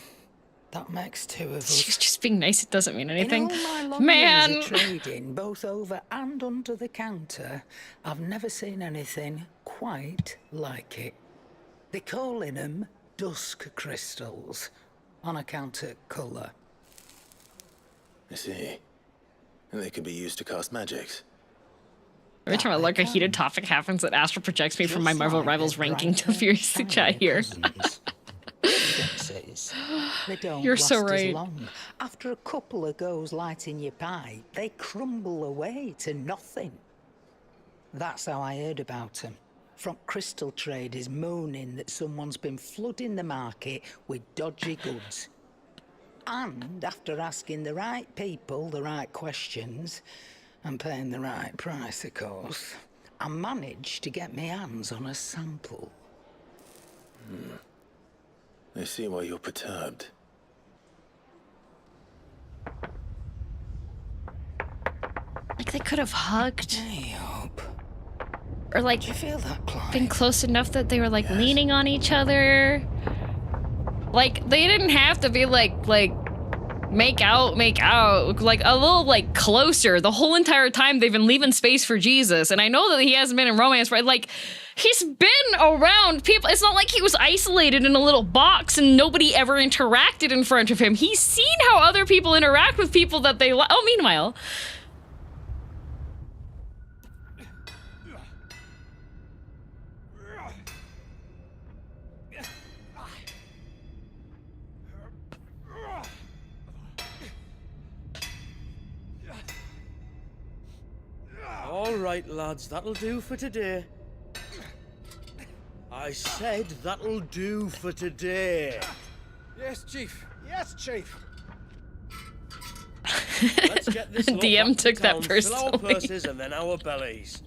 that makes two of us. She's just being nice. It doesn't mean anything. In all my long Man. years of trading, both over and under the counter, I've never seen anything quite like it. They're calling them dusk crystals, on account of colour. I see. And they can be used to cast magics. Every time I look, a heated topic happens that Astral projects me from my Marvel Rivals ranking to furiously chat here. They don't You're last so as right. long. After a couple of goes lighting your pipe, they crumble away to nothing. That's how I heard about them. From crystal traders moaning that someone's been flooding the market with dodgy goods. And after asking the right people the right questions, and paying the right price, of course, I managed to get my hands on a sample. I see why you're perturbed. Like they could have hugged. I hope. Or like Do you feel that, Clive? been close enough that they were like leaning on each other. Like they didn't have to be like make out, like a little like closer. The whole entire time they've been leaving space for Jesus. And I know that he hasn't been in romance, right? Like he's been around people. It's not like he was isolated in a little box and nobody ever interacted in front of him. He's seen how other people interact with people that they oh, meanwhile. All right, lads, that'll do for today. I said that'll do for today. Yes, Chief. Yes, Chief. Let's get this lot DM back to took that town, fill our personally. purses and then our bellies.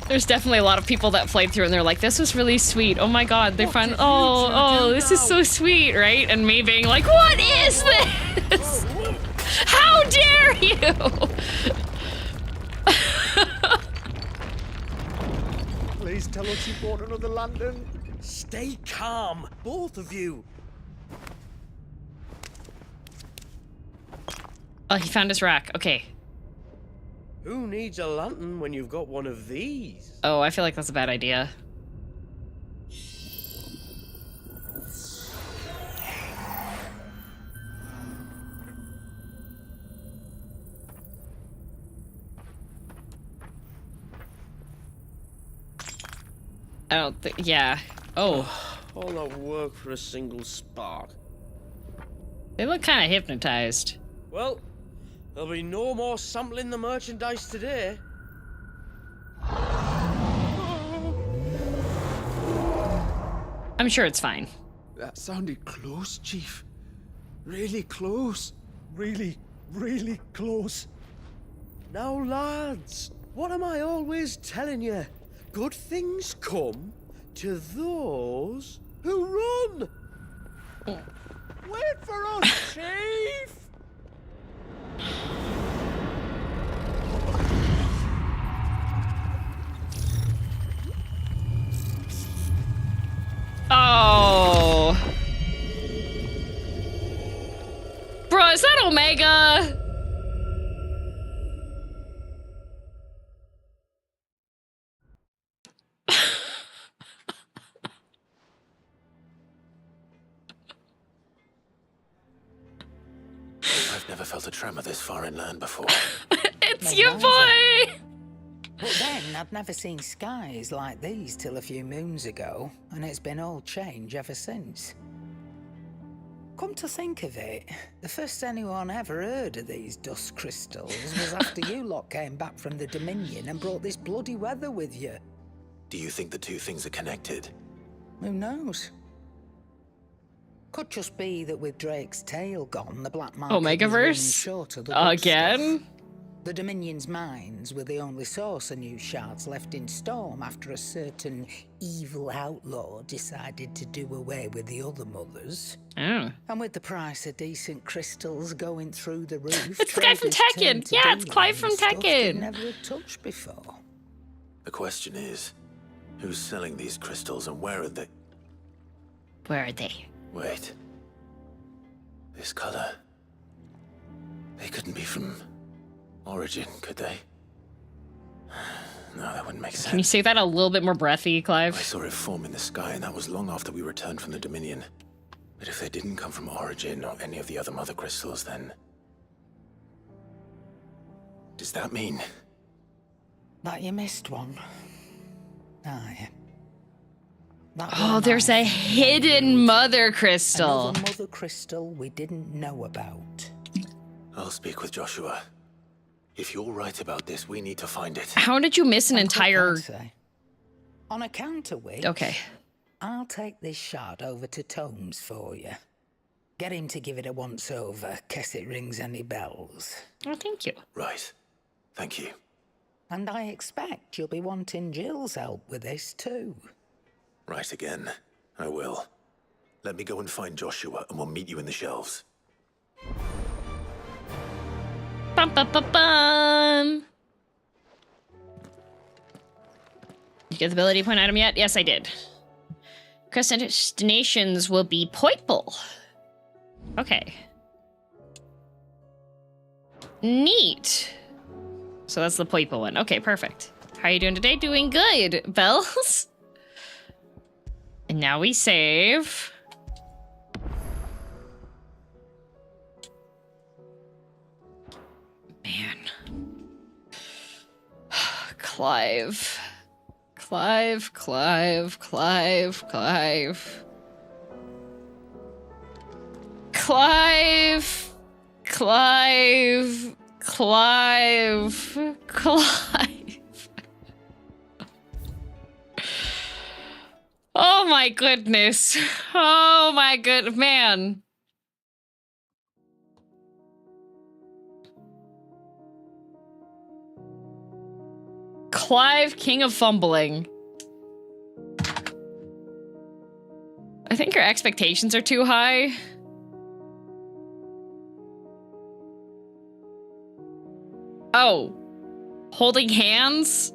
There's definitely a lot of people that played through and they're like, this was really sweet. Oh my god, they find oh, this is so sweet, right? And me being like, what is this? How dare you? Please tell us you bought another lantern. Stay calm, both of you. Oh, he found his rack. Okay. Who needs a lantern when you've got one of these? Oh, I feel like that's a bad idea. I don't think, yeah. Oh. All that work for a single spark. They look kind of hypnotized. Well, there'll be no more sampling the merchandise today. I'm sure it's fine. That sounded close, Chief. Really close. Really, really close. Now, lads, what am I always telling you? Good things come to those who run. Wait for us, Chief! Oh. Bro, is that Omega? I've never felt a tremor this far inland before. It's your boy! But then, I'd never seen skies like these till a few moons ago, and it's been all change ever since. Come to think of it, the first anyone ever heard of these dust crystals was after you lot came back from the Dominion and brought this bloody weather with you. Do you think the two things are connected? Who knows? Could just be that with Drake's tail gone, the black market was running Omegaverse? short of the good Again? stuff. The Dominion's mines were the only source of new shards left in Storm after a certain evil outlaw decided to do away with the other mothers. Oh. And with the price of decent crystals going through the roof, It's the guy from Tekken. Yeah, it's Clive from Tekken. Never had touched before. The question is, who's selling these crystals and where are they? Where are they? Wait. This color. They couldn't be from Origin, could they? No, that wouldn't make sense. Can you say that a little bit more breathy, Clive? I saw it form in the sky, and that was long after we returned from the Dominion. But if they didn't come from Origin or any of the other mother crystals, then... does that mean... That you missed one. Aye. Oh, there's a hidden mother crystal. Another mother crystal we didn't know about. I'll speak with Joshua. If you're right about this, we need to find it. How did you miss an entire... On account of which... Okay. I'll take this shard over to Tomes for you. Get him to give it a once-over, case it rings any bells. Oh, thank you. Right. Thank you. And I expect you'll be wanting Jill's help with this, too. Right again. I will. Let me go and find Joshua, and we'll meet you in the shelves. Bum, bum, bum, bum. Did you get the ability point item yet? Yes, I did. Quest destinations will be Poiple. Okay. Neat. So that's the Poiple one. Okay, perfect. How are you doing today? Doing good, Bells. And now we save. Man. Clive. Clive. Clive. Clive. Clive. Clive. Clive. Clive. Clive. Oh my goodness. Oh my good man. Clive, King of Fumbling. I think your expectations are too high. Oh. Holding hands?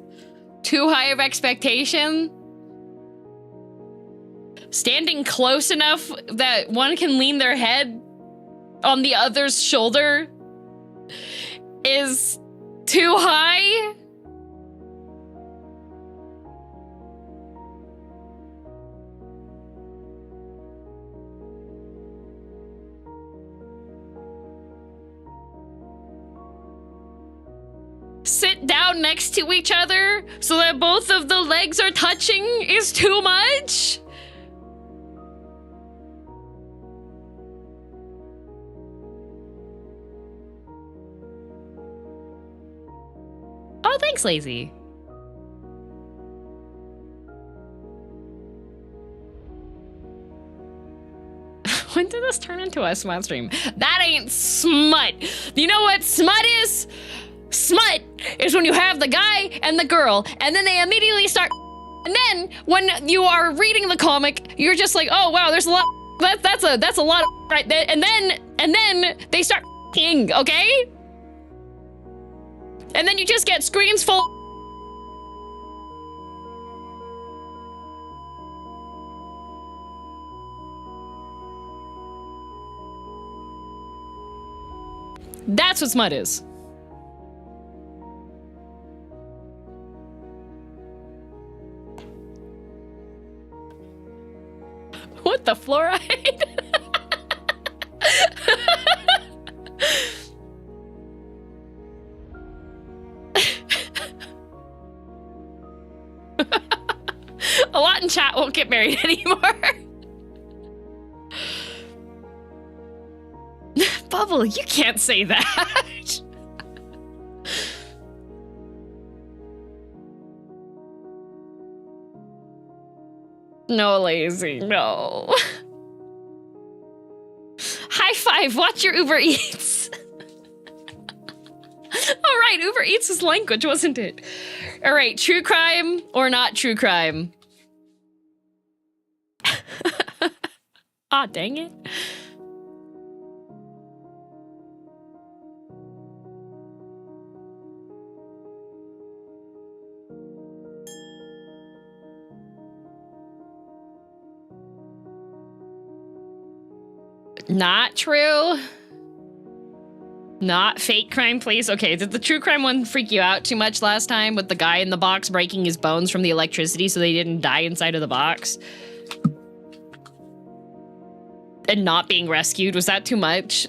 Too high of expectation? Standing close enough that one can lean their head on the other's shoulder is too high? Sit down next to each other so that both of the legs are touching is too much? Oh, thanks, Lazy. When did this turn into a smut stream? That ain't smut. You know what smut is? Smut is when you have the guy and the girl, and then they immediately start. And then when you are reading the comic, you're just like, oh wow, there's a lot. That's a lot right there. And then they start king, okay? And then you just get screens full. That's what smut is. What the fluoride? A lot in chat won't get married anymore. Bubble, you can't say that. No, Lazy, no. High five, watch your Uber Eats. All right. Uber Eats is language, wasn't it? All right. True crime or not true crime? Ah, dang it. Not true. Not fake crime, please. Okay, did the true crime one freak you out too much last time with the guy in the box breaking his bones from the electricity so they didn't die inside of the box? And not being rescued, was that too much?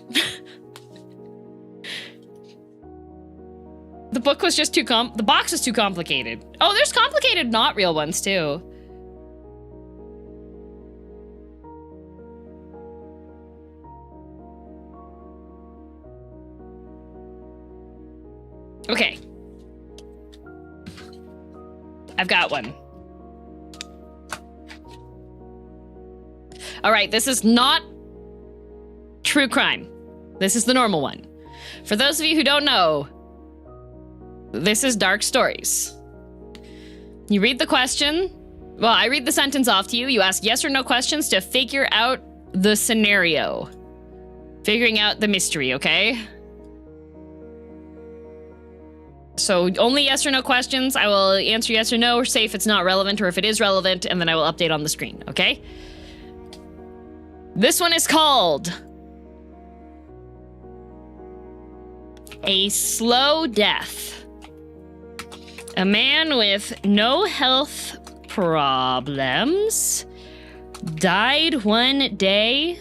The book was just the box was too complicated. Oh, there's complicated not real ones too. Okay. I've got one. All right, this is not true crime. This is the normal one. For those of you who don't know, this is Dark Stories. You read the question. Well, I read the sentence off to you. You ask yes or no questions to figure out the scenario. Figuring out the mystery, okay? So only yes or no questions. I will answer yes or no, or say if it's not relevant or if it is relevant, and then I will update on the screen, okay? This one is called A Slow Death. A man with no health problems died one day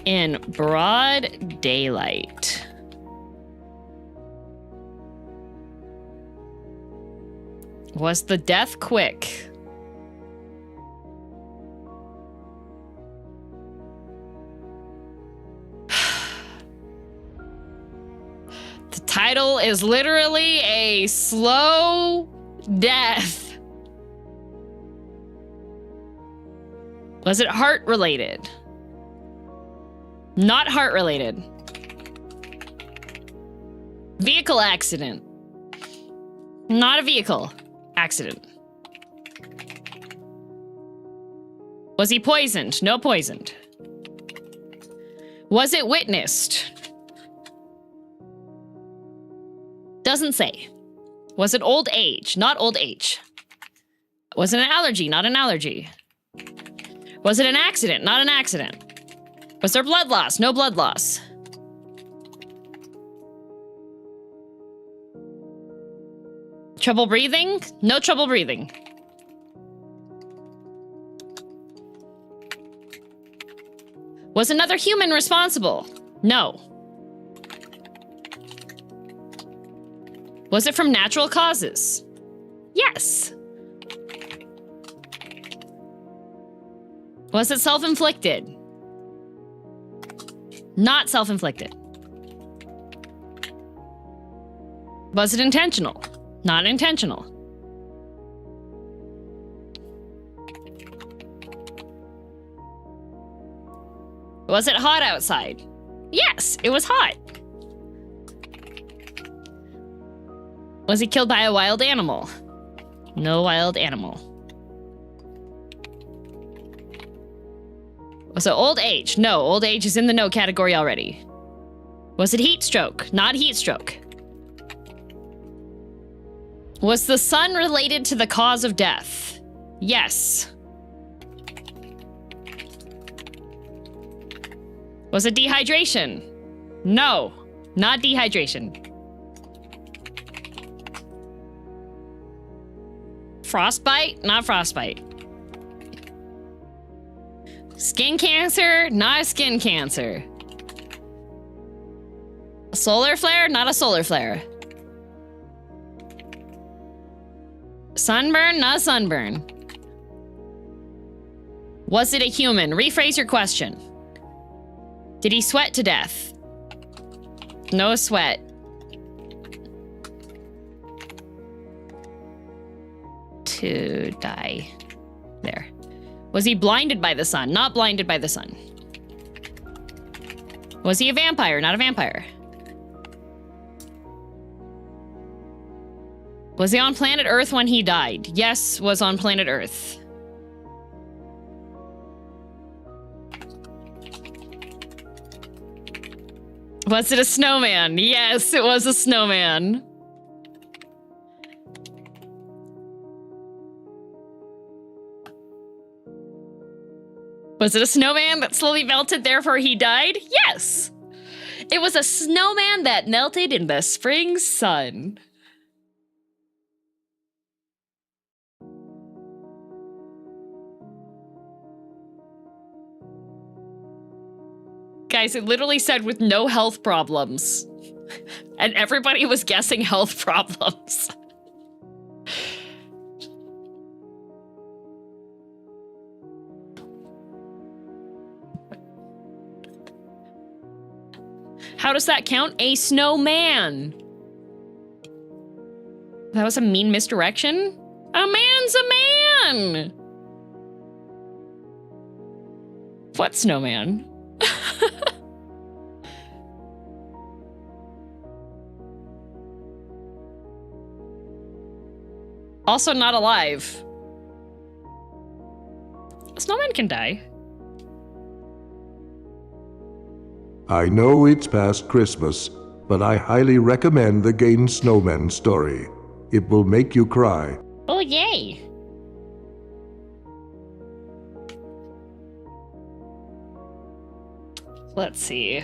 in broad daylight. Was the death quick? The title is literally A Slow Death. Was it heart related? Not heart related. Vehicle accident. Not a vehicle accident. Was he poisoned? No poisoned. Was it witnessed? Doesn't say. Was it old age? Not old age. Was it an allergy? Not an allergy. Was it an accident? Not an accident. Was there blood loss? No blood loss. Trouble breathing? No trouble breathing. Was another human responsible? No. Was it from natural causes? Yes. Was it self-inflicted? Not self-inflicted. Was it intentional? Not intentional. Was it hot outside? Yes, it was hot. Was he killed by a wild animal? No wild animal. Was it old age? No, old age is in the no category already. Was it heat stroke? Not heat stroke. Was the sun related to the cause of death? Yes. Was it dehydration? No, not dehydration. Frostbite? Not frostbite. Skin cancer? Not skin cancer. A solar flare? Not a solar flare. Sunburn? Not sunburn. Was it a human? Rephrase your question. Did he sweat to death? No sweat. To die. There. Was he blinded by the sun? Not blinded by the sun. Was he a vampire? Not a vampire. Was he on planet Earth when he died? Yes, was on planet Earth. Was it a snowman? Yes, it was a snowman. Was it a snowman that slowly melted, therefore he died? Yes! It was a snowman that melted in the spring sun. Guys, it literally said with no health problems. And everybody was guessing health problems. How does that count? A snowman. That was a mean misdirection? A man's a man! What snowman? Also not alive. A snowman can die. I know it's past Christmas, but I highly recommend the Game Snowman story. It will make you cry. Oh, yay. Let's see.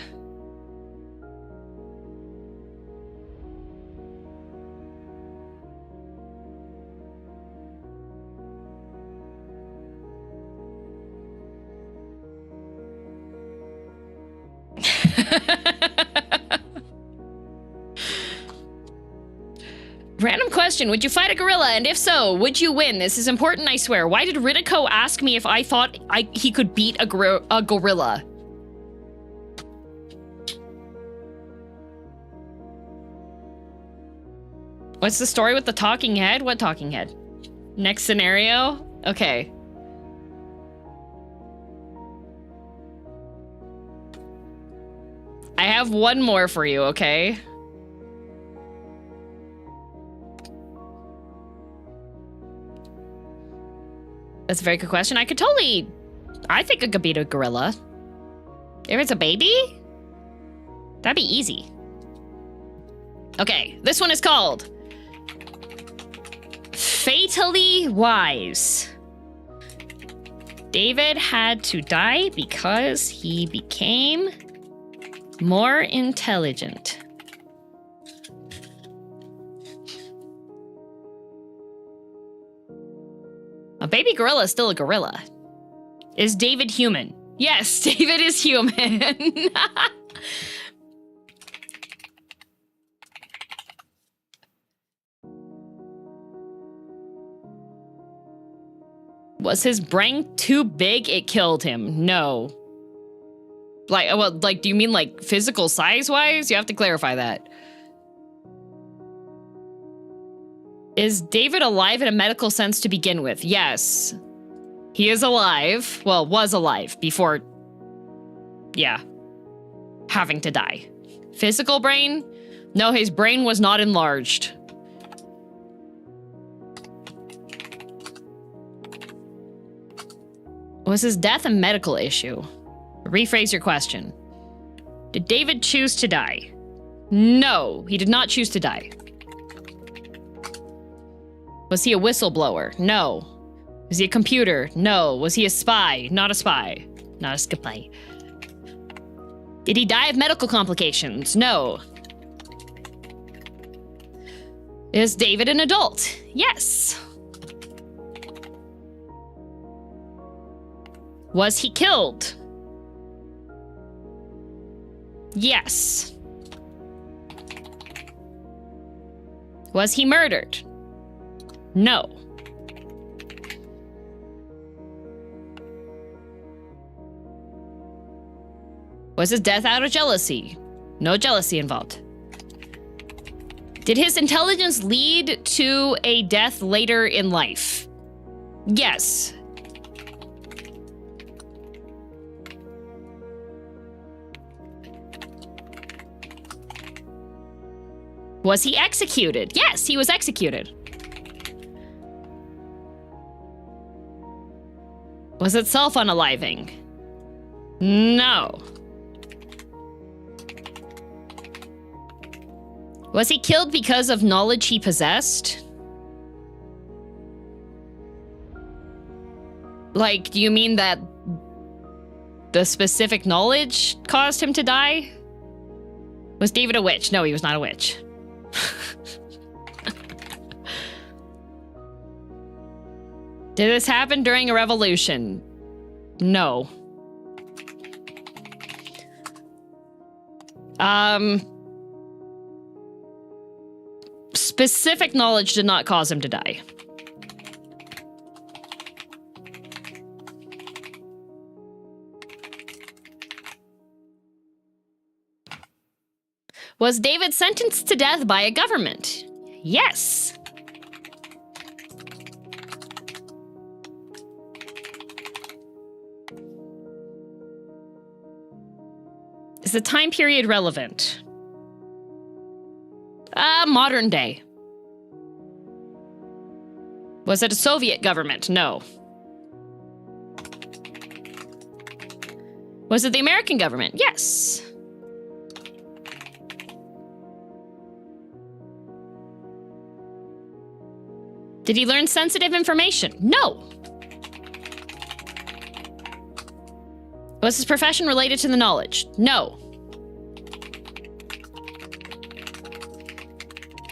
Random question, would you fight a gorilla? And if so, would you win? This is important, I swear. Why did Riddico ask me if I thought he could beat a gorilla? What's the story with the talking head? What talking head? Next scenario? Okay. I have one more for you, okay? That's a very good question. I think I could beat a gorilla. If it's a baby, that'd be easy. Okay, this one is called Fatally Wise. David had to die because he became more intelligent. A baby gorilla is still a gorilla. Is David human? Yes, David is human. Was his brain too big? It killed him. No. Like, well, like, do you mean like physical size-wise? You have to clarify that. Is David alive in a medical sense to begin with? Yes. He is alive. Well, was alive before, yeah, having to die. Physical brain? No, his brain was not enlarged. Was his death a medical issue? Rephrase your question. Did David choose to die? No, he did not choose to die. Was he a whistleblower? No. Was he a computer? No. Was he a spy? Not a spy. Not a spy. Did he die of medical complications? No. Is David an adult? Yes. Was he killed? Yes. Was he murdered? No. Was his death out of jealousy? No jealousy involved. Did his intelligence lead to a death later in life? Yes. Was he executed? Yes, he was executed. Was it self-unaliving? No. Was he killed because of knowledge he possessed? Like, do you mean that the specific knowledge caused him to die? Was David a witch? No, he was not a witch. Did this happen during a revolution? No. Specific knowledge did not cause him to die. Was David sentenced to death by a government? Yes. Is the time period relevant? Modern day. Was it a Soviet government? No. Was it the American government? Yes. Did he learn sensitive information? No. Was his profession related to the knowledge? No.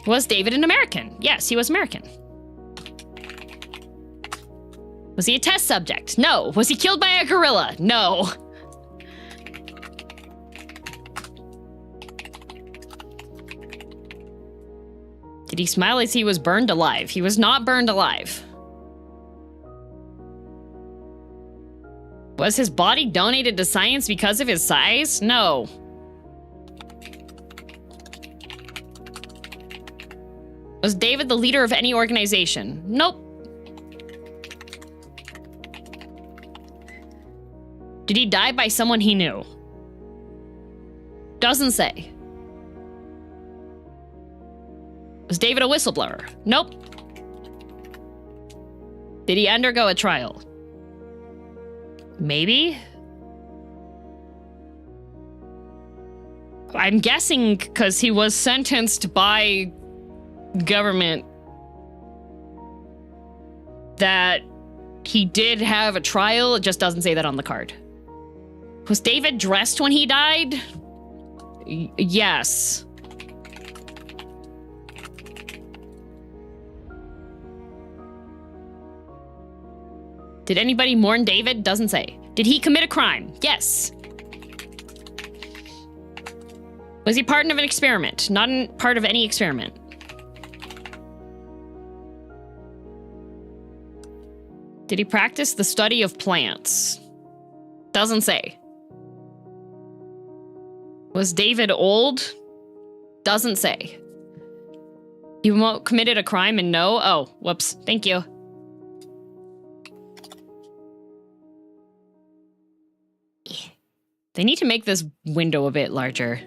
Was David an American? Yes, he was American. Was he a test subject? No. Was he killed by a gorilla? No. Did he smile as he was burned alive? He was not burned alive. Was his body donated to science because of his size? No. Was David the leader of any organization? Nope. Did he die by someone he knew? Doesn't say. Was David a whistleblower? Nope. Did he undergo a trial? Maybe? I'm guessing because he was sentenced by government that he did have a trial. It just doesn't say that on the card. Was David dressed when he died? Yes. Did anybody mourn David? Doesn't say. Did he commit a crime? Yes. Was he part of an experiment? Not part of any experiment. Did he practice the study of plants? Doesn't say. Was David old? Doesn't say. He committed a crime and no? Oh, whoops. Thank you. They need to make this window a bit larger.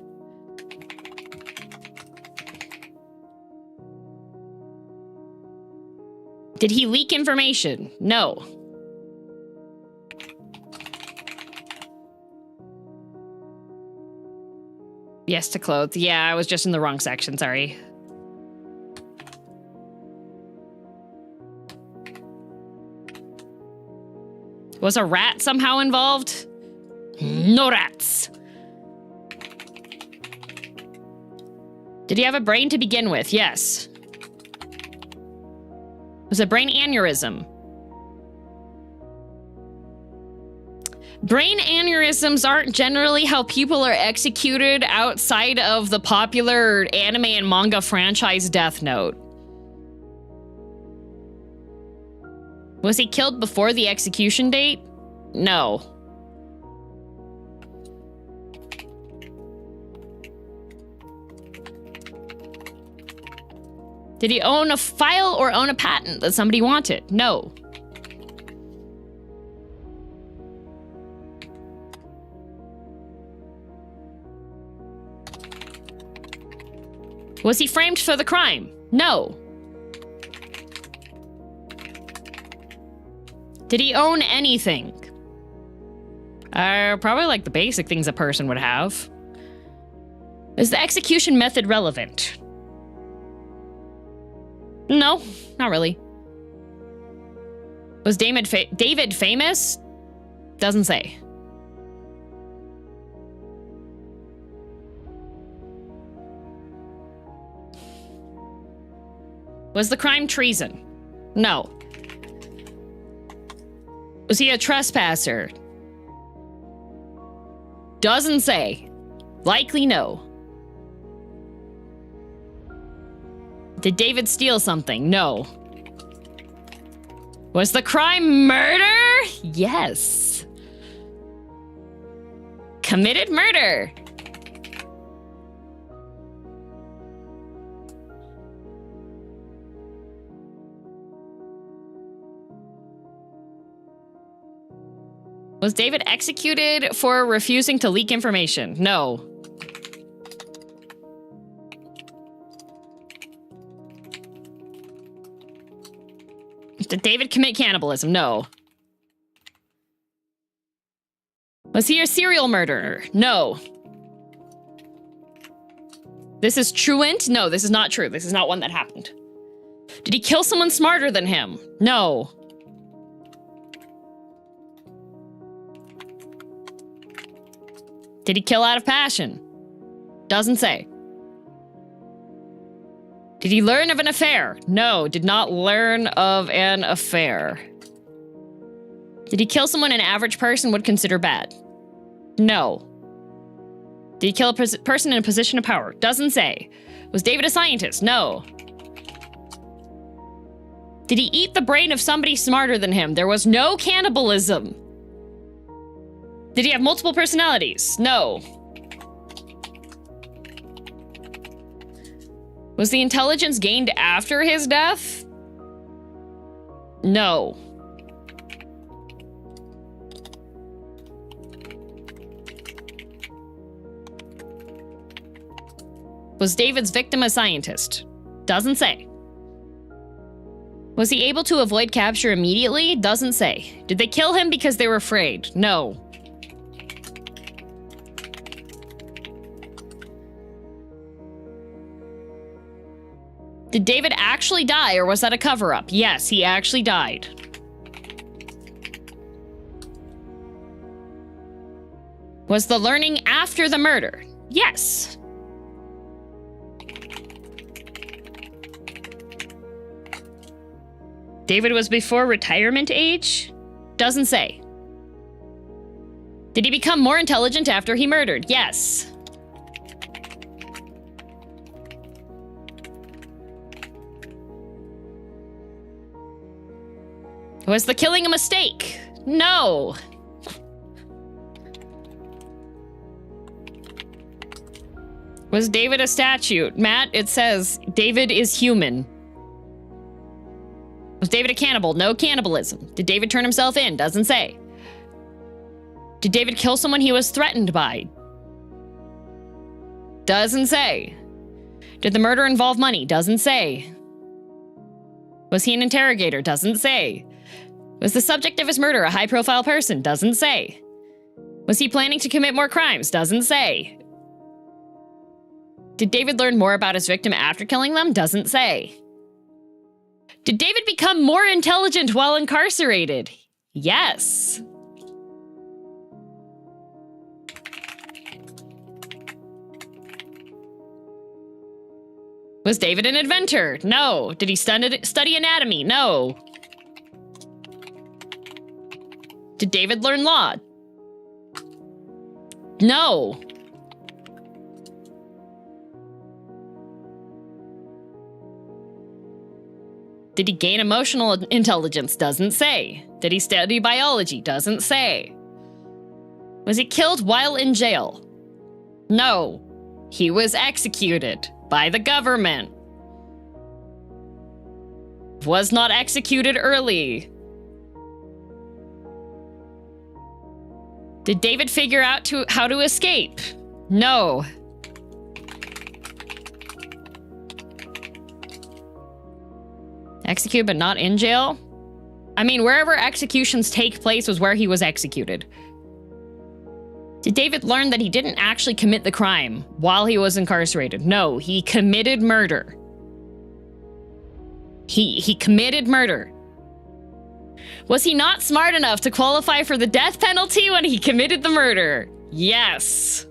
Did he leak information? No. Yes to clothes. Yeah, I was just in the wrong section, sorry. Was a rat somehow involved? No rats. Did he have a brain to begin with? Yes. Was a brain aneurysm? Brain aneurysms aren't generally how people are executed outside of the popular anime and manga franchise Death Note. Was he killed before the execution date? No. Did he own a file or own a patent that somebody wanted? No. Was he framed for the crime? No. Did he own anything? Probably like the basic things a person would have. Is the execution method relevant? No, not really. Was David famous? Doesn't say. Was the crime treason? No. Was he a trespasser? Doesn't say. Likely no. Did David steal something? No. Was the crime murder? Yes. Committed murder. Was David executed for refusing to leak information? No. Did David commit cannibalism? No. Was he a serial murderer? No. This is truant? No, this is not true. This is not one that happened. Did he kill someone smarter than him? No. Did he kill out of passion? Doesn't say. Did he learn of an affair? No, did not learn of an affair. Did he kill someone an average person would consider bad? No. Did he kill a person in a position of power? Doesn't say. Was David a scientist? No. Did he eat the brain of somebody smarter than him? There was no cannibalism. Did he have multiple personalities? No. Was the intelligence gained after his death? No. Was David's victim a scientist? Doesn't say. Was he able to avoid capture immediately? Doesn't say. Did they kill him because they were afraid? No. Did David actually die, or was that a cover-up? Yes, he actually died. Was the learning after the murder? Yes. David was before retirement age? Doesn't say. Did he become more intelligent after he murdered? Yes. Was the killing a mistake? No. Was David a statue? Matt, it says David is human. Was David a cannibal? No cannibalism. Did David turn himself in? Doesn't say. Did David kill someone he was threatened by? Doesn't say. Did the murder involve money? Doesn't say. Was he an interrogator? Doesn't say. Was the subject of his murder a high-profile person? Doesn't say. Was he planning to commit more crimes? Doesn't say. Did David learn more about his victim after killing them? Doesn't say. Did David become more intelligent while incarcerated? Yes. Was David an inventor? No. Did he study anatomy? No. Did David learn law? No. Did he gain emotional intelligence? Doesn't say. Did he study biology? Doesn't say. Was he killed while in jail? No. He was executed by the government. Was not executed early. Did David figure out how to escape? No. Executed but not in jail? I mean, wherever executions take place was where he was executed. Did David learn that he didn't actually commit the crime while he was incarcerated? No, he committed murder. He committed murder. Was he not smart enough to qualify for the death penalty when he committed the murder? Yes.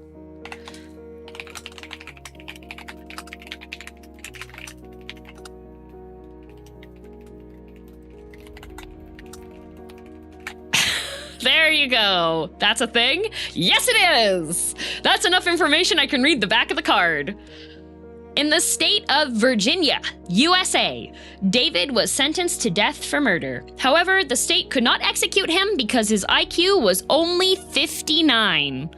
There you go. That's a thing? Yes, it is. That's enough information. I can read the back of the card. In the state of Virginia, USA, David was sentenced to death for murder. However, the state could not execute him because his IQ was only 59.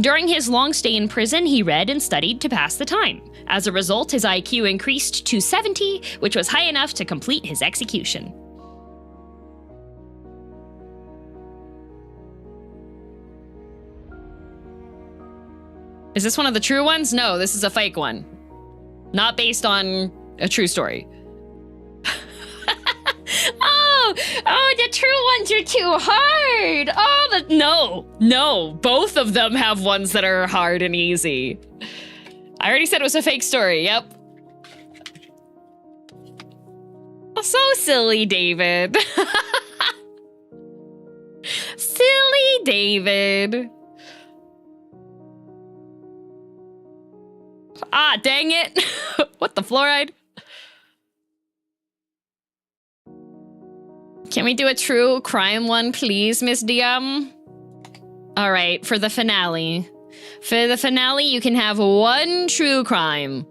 During his long stay in prison, he read and studied to pass the time. As a result, his IQ increased to 70, which was high enough to complete his execution. Is this one of the true ones? No, this is a fake one. Not based on a true story. Oh, the true ones are too hard. Oh, no, both of them have ones that are hard and easy. I already said it was a fake story, yep. So silly, David. Silly David. Ah, dang it. What the fluoride? Can we do a true crime one, please, Miss DM? All right, for the finale. For the finale, you can have one true crime.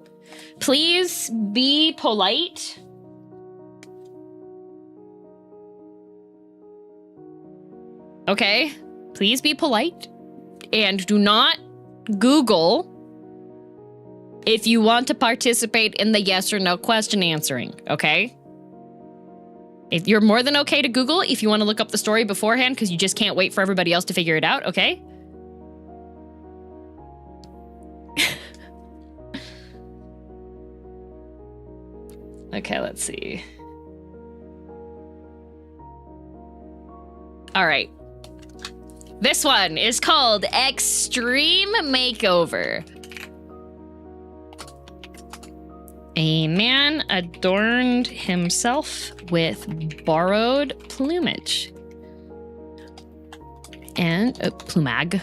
Please be polite. Okay, please be polite. And do not Google if you want to participate in the yes or no question answering, okay? If you're more than okay to Google if you want to look up the story beforehand because you just can't wait for everybody else to figure it out, okay? Okay, let's see. All right. This one is called Extreme Makeover. A man adorned himself with borrowed plumage and plumage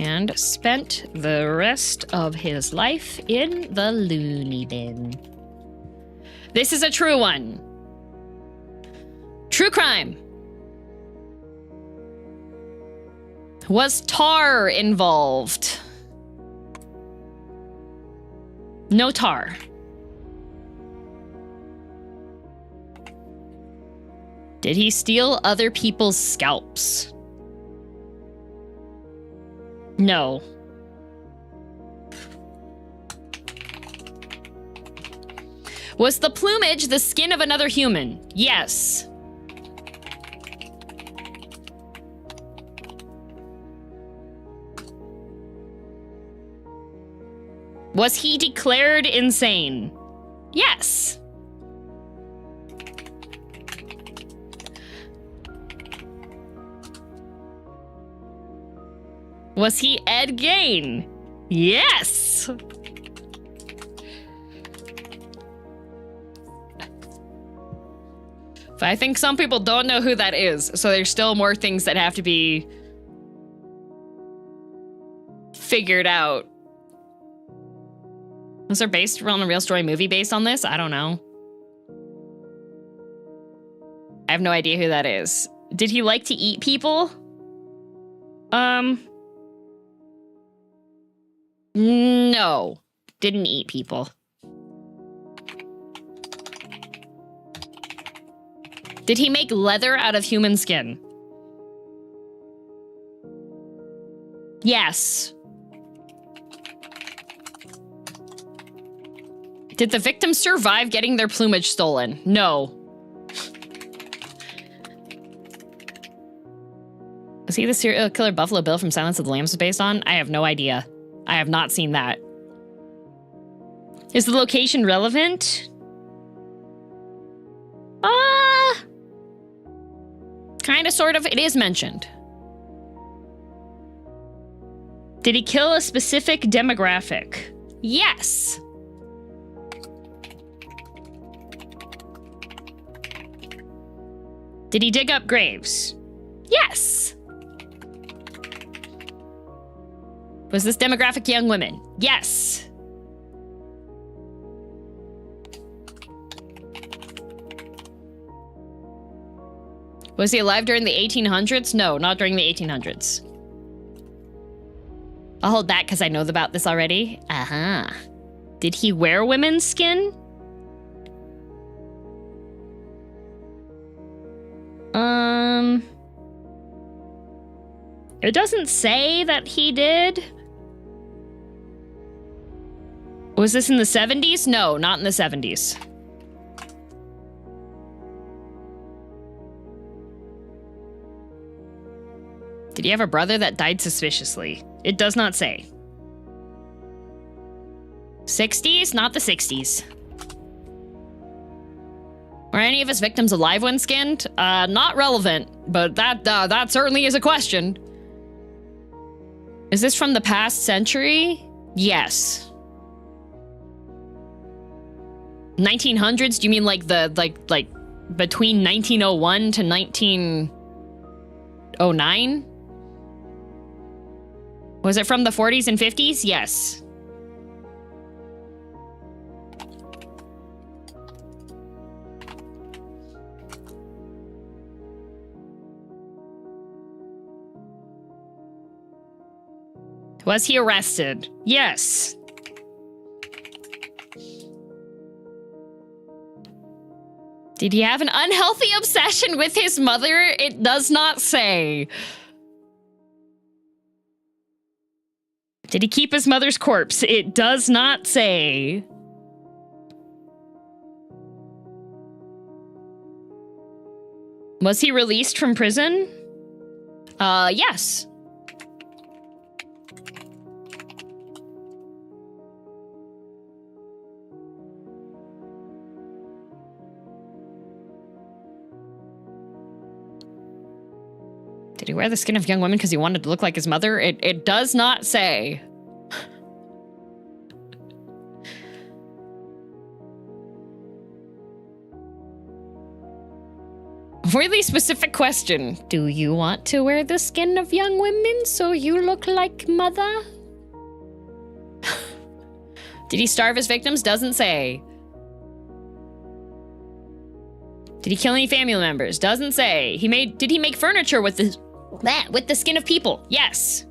and spent the rest of his life in the loony bin. This is a true one. True crime. Was tar involved? No tar. Did he steal other people's scalps? No. Was the plumage the skin of another human? Yes. Was he declared insane? Yes. Was he Ed Gein? Yes. But I think some people don't know who that is, so there's still more things that have to be figured out. Was there based on a real story movie based on this? I don't know. I have no idea who that is. Did he like to eat people? No. Didn't eat people. Did he make leather out of human skin? Yes. Did the victims survive getting their plumage stolen? No. Was he the serial killer Buffalo Bill from Silence of the Lambs was based on? I have no idea. I have not seen that. Is the location relevant? Kind of, sort of, it is mentioned. Did he kill a specific demographic? Yes. Did he dig up graves? Yes. Was this demographic young women? Yes. Was he alive during the 1800s? No, not during the 1800s. I'll hold that because I know about this already. Uh-huh. Did he wear women's skin? It doesn't say that he did. Was this in the 70s? No, not in the 70s. Did he have a brother that died suspiciously? It does not say. 60s? Not the 60s. Were any of his victims alive when skinned? Not relevant, but that certainly is a question. Is this from the past century? Yes. 1900s? Do you mean like like between 1901 to 1909? Was it from the 40s and 50s? Yes. Was he arrested? Yes. Did he have an unhealthy obsession with his mother? It does not say. Did he keep his mother's corpse? It does not say. Was he released from prison? Yes. Did he wear the skin of young women because he wanted to look like his mother? It does not say. Really specific question. Do you want to wear the skin of young women so you look like mother? Did he starve his victims? Doesn't say. Did he kill any family members? Doesn't say. Did he make furniture with the skin of people? Yes.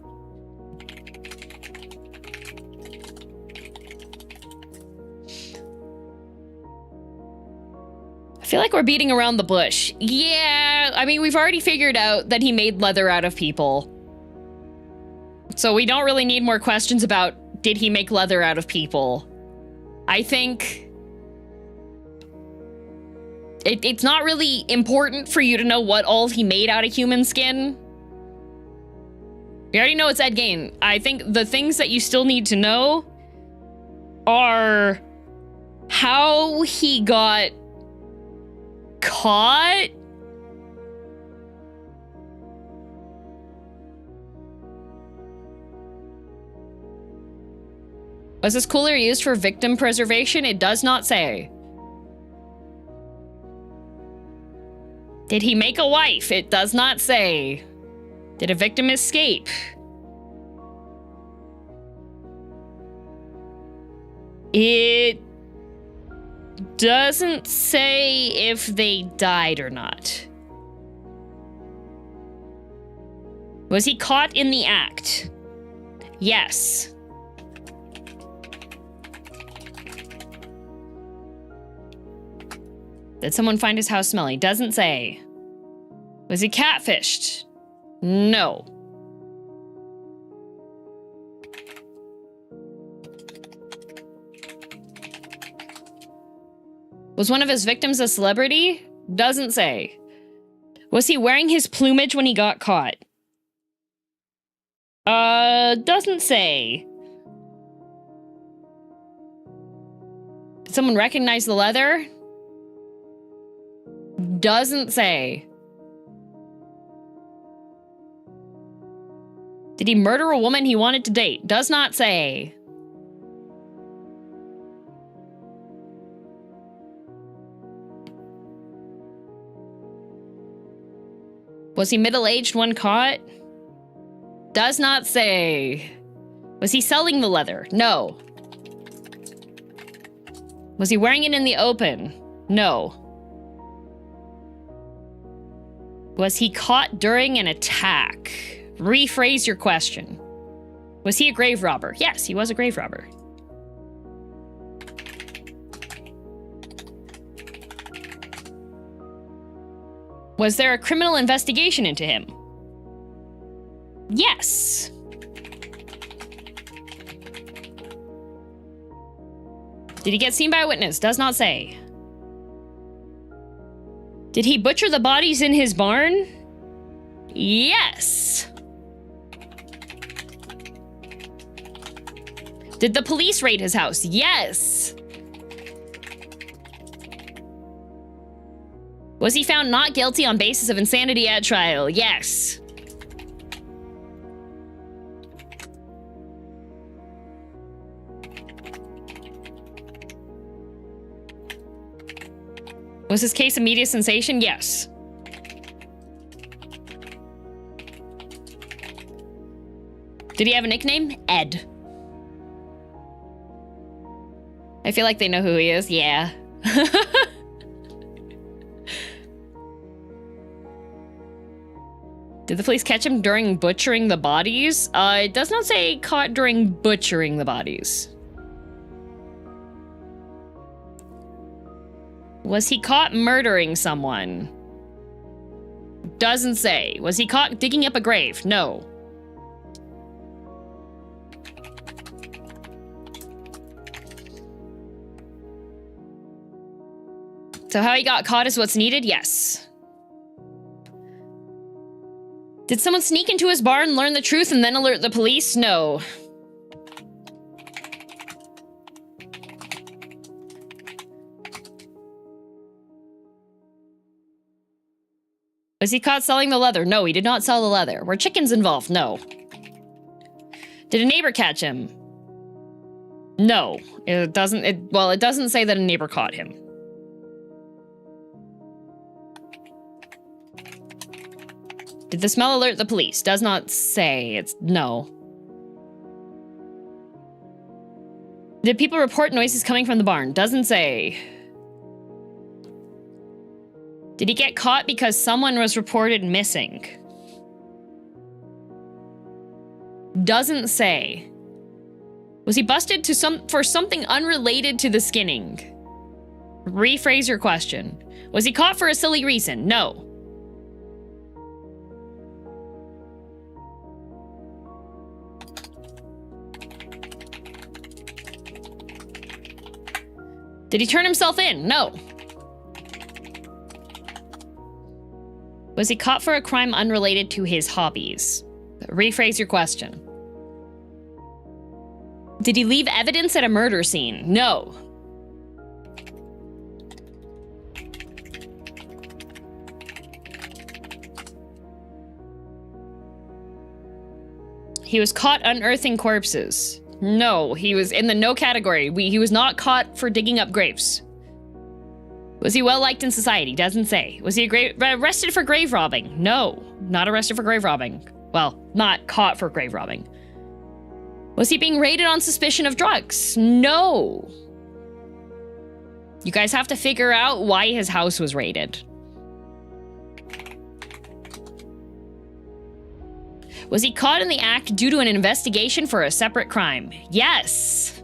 I feel like we're beating around the bush. Yeah, I mean, we've already figured out that he made leather out of people. So we don't really need more questions about did he make leather out of people. I think it's not really important for you to know what all he made out of human skin. We already know it's Ed Gein. I think the things that you still need to know are how he got caught. Was this cooler used for victim preservation? It does not say. Did he make a wife? It does not say. Did a victim escape? It doesn't say if they died or not. Was he caught in the act? Yes. Did someone find his house smelly? Doesn't say. Was he catfished? No. Was one of his victims a celebrity? Doesn't say. Was he wearing his plumage when he got caught? Doesn't say. Did someone recognize the leather? Doesn't say. Did he murder a woman he wanted to date? Does not say. Was he middle-aged when caught? Does not say. Was he selling the leather? No. Was he wearing it in the open? No. Was he caught during an attack? Rephrase your question. Was he a grave robber? Yes, he was a grave robber. Was there a criminal investigation into him? Yes. Did he get seen by a witness? Does not say. Did he butcher the bodies in his barn? Yes. Did the police raid his house? Yes. Was he found not guilty on basis of insanity at trial? Yes. Was his case a media sensation? Yes. Did he have a nickname? Ed. I feel like they know who he is. Yeah. Did the police catch him during butchering the bodies? It does not say caught during butchering the bodies. Was he caught murdering someone? Doesn't say. Was he caught digging up a grave? No. So how he got caught is what's needed? Yes. Did someone sneak into his barn, learn the truth, and then alert the police? No. Was he caught selling the leather? No, he did not sell the leather. Were chickens involved? No. Did a neighbor catch him? No. It doesn't say that a neighbor caught him. Did the smell alert the police? Does not say. It's no. Did people report noises coming from the barn? Doesn't say. Did he get caught because someone was reported missing? Doesn't say. Was he busted for something unrelated to the skinning? Rephrase your question. Was he caught for a silly reason? No. Did he turn himself in? No. Was he caught for a crime unrelated to his hobbies? Rephrase your question. Did he leave evidence at a murder scene? No. He was caught unearthing corpses. No, he was in the no category. He was not caught for digging up graves. Was he well liked in society? Doesn't say. Was he arrested for grave robbing? No, not arrested for grave robbing. Well, not caught for grave robbing. Was he being raided on suspicion of drugs? No. You guys have to figure out why his house was raided. Was he caught in the act due to an investigation for a separate crime? Yes.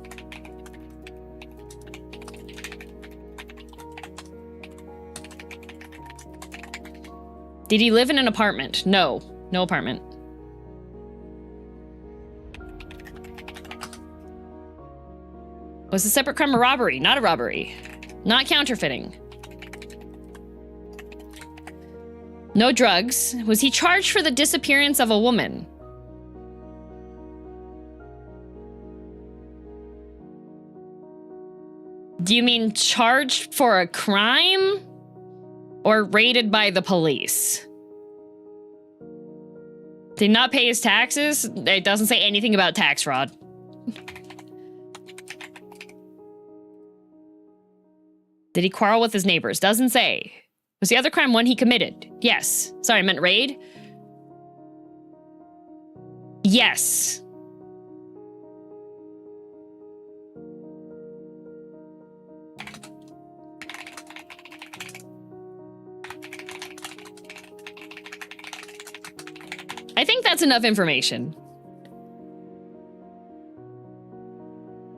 Did he live in an apartment? No. No apartment. Was the separate crime a robbery? Not a robbery. Not counterfeiting. No drugs. Was he charged for the disappearance of a woman? Do you mean charged for a crime? Or raided by the police? Did not pay his taxes? It doesn't say anything about tax fraud. Did he quarrel with his neighbors? Doesn't say. Was the other crime one he committed? Yes. Sorry, I meant raid? Yes. I think that's enough information.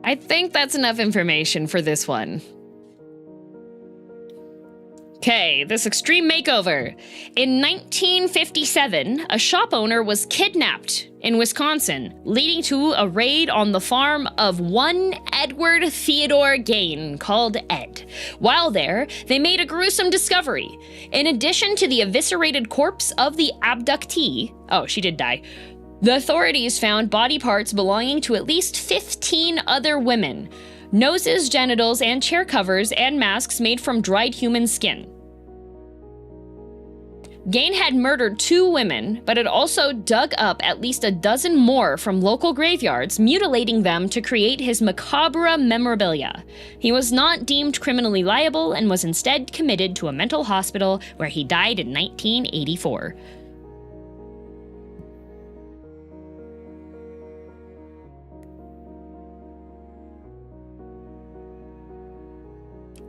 I think that's enough information for this one. Okay, this extreme makeover. In 1957, a shop owner was kidnapped in Wisconsin, leading to a raid on the farm of one Edward Theodore Gain, called Ed. While there, they made a gruesome discovery. In addition to the eviscerated corpse of the abductee, oh, she did die, the authorities found body parts belonging to at least 15 other women. Noses, genitals, and chair covers and masks made from dried human skin. Gain had murdered 2 women, but had also dug up at least a dozen more from local graveyards, mutilating them to create his macabre memorabilia. He was not deemed criminally liable and was instead committed to a mental hospital where he died in 1984.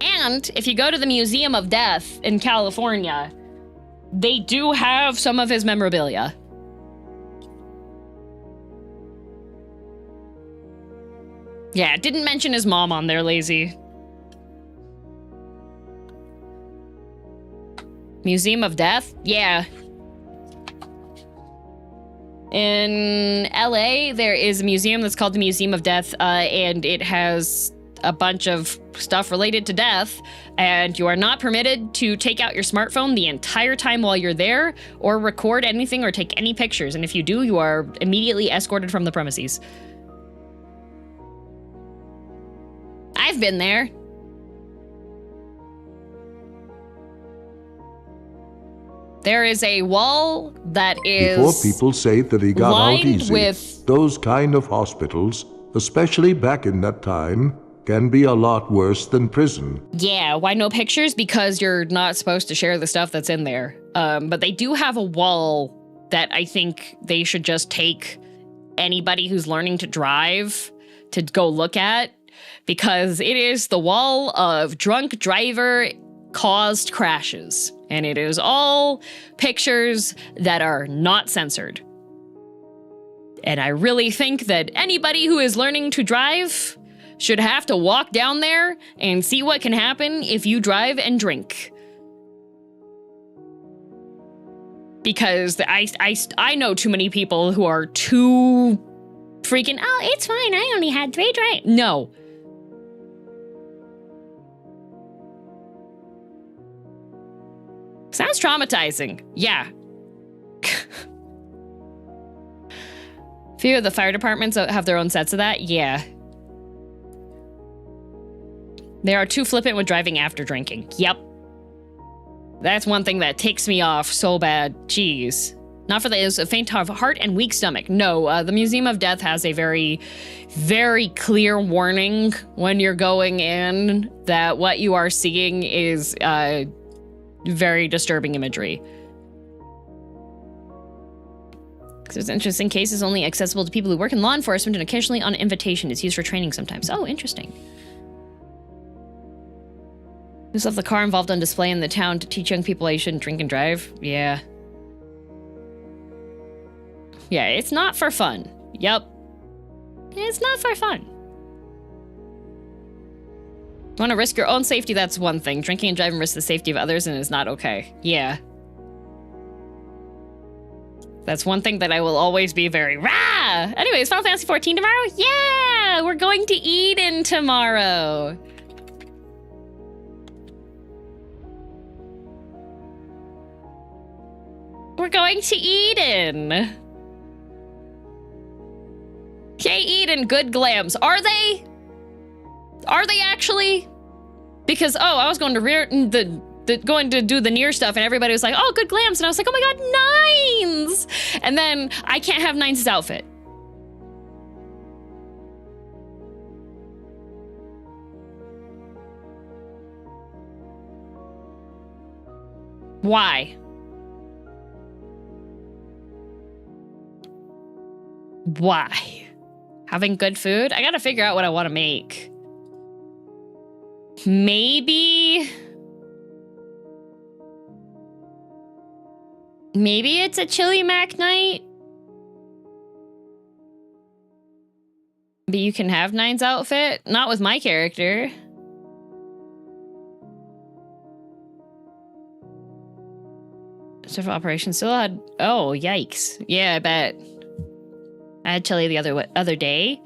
And if you go to the Museum of Death in California, they do have some of his memorabilia. Yeah, didn't mention his mom on there, lazy. Museum of Death? Yeah. In LA, there is a museum that's called the Museum of Death, and it has a bunch of stuff related to death, and you are not permitted to take out your smartphone the entire time while you're there, or record anything or take any pictures, and if you do, you are immediately escorted from the premises. I've been there. There is a wall that is Before people say that he got out lined easy, with those kind of hospitals, especially back in that time, can be a lot worse than prison. Yeah, why no pictures? Because you're not supposed to share the stuff that's in there. But they do have a wall that I think they should just take anybody who's learning to drive to go look at, because it is the wall of drunk driver caused crashes. And it is all pictures that are not censored. And I really think that anybody who is learning to drive should have to walk down there and see what can happen if you drive and drink. Because I know too many people who are too freaking, oh, it's fine, I only had 3 drinks. No. Sounds traumatizing. Yeah. Few of the fire departments have their own sets of that. Yeah. They are too flippant when driving after drinking. Yep. That's one thing that ticks me off so bad. Jeez. Not for the is a faint of heart and weak stomach. No, the Museum of Death has a very, very clear warning when you're going in that what you are seeing is very disturbing imagery. There's interesting cases only accessible to people who work in law enforcement and occasionally on invitation. It's used for training sometimes. Oh, interesting. Who's left the car involved on display in the town to teach young people why you shouldn't drink and drive? Yeah. Yeah, it's not for fun. Yep. It's not for fun. You want to risk your own safety, that's one thing. Drinking and driving risks the safety of others and is not okay. Yeah. That's one thing that I will always be very rah! Anyways, Final Fantasy XIV tomorrow? Yeah! We're going to Eden tomorrow. We're going to Eden. Okay, Eden, good glams. Are they? Are they actually? Because, oh, I was going to going to do the near stuff, and everybody was like, oh, good glams. And I was like, oh my god, Nines! And then I can't have Nines' outfit. Why? Why? Having good food? I gotta figure out what I want to make. Maybe it's a chili mac night? But you can have Nine's outfit? Not with my character. Several operations still had... Oh, yikes. Yeah, I bet. I had chili the other day.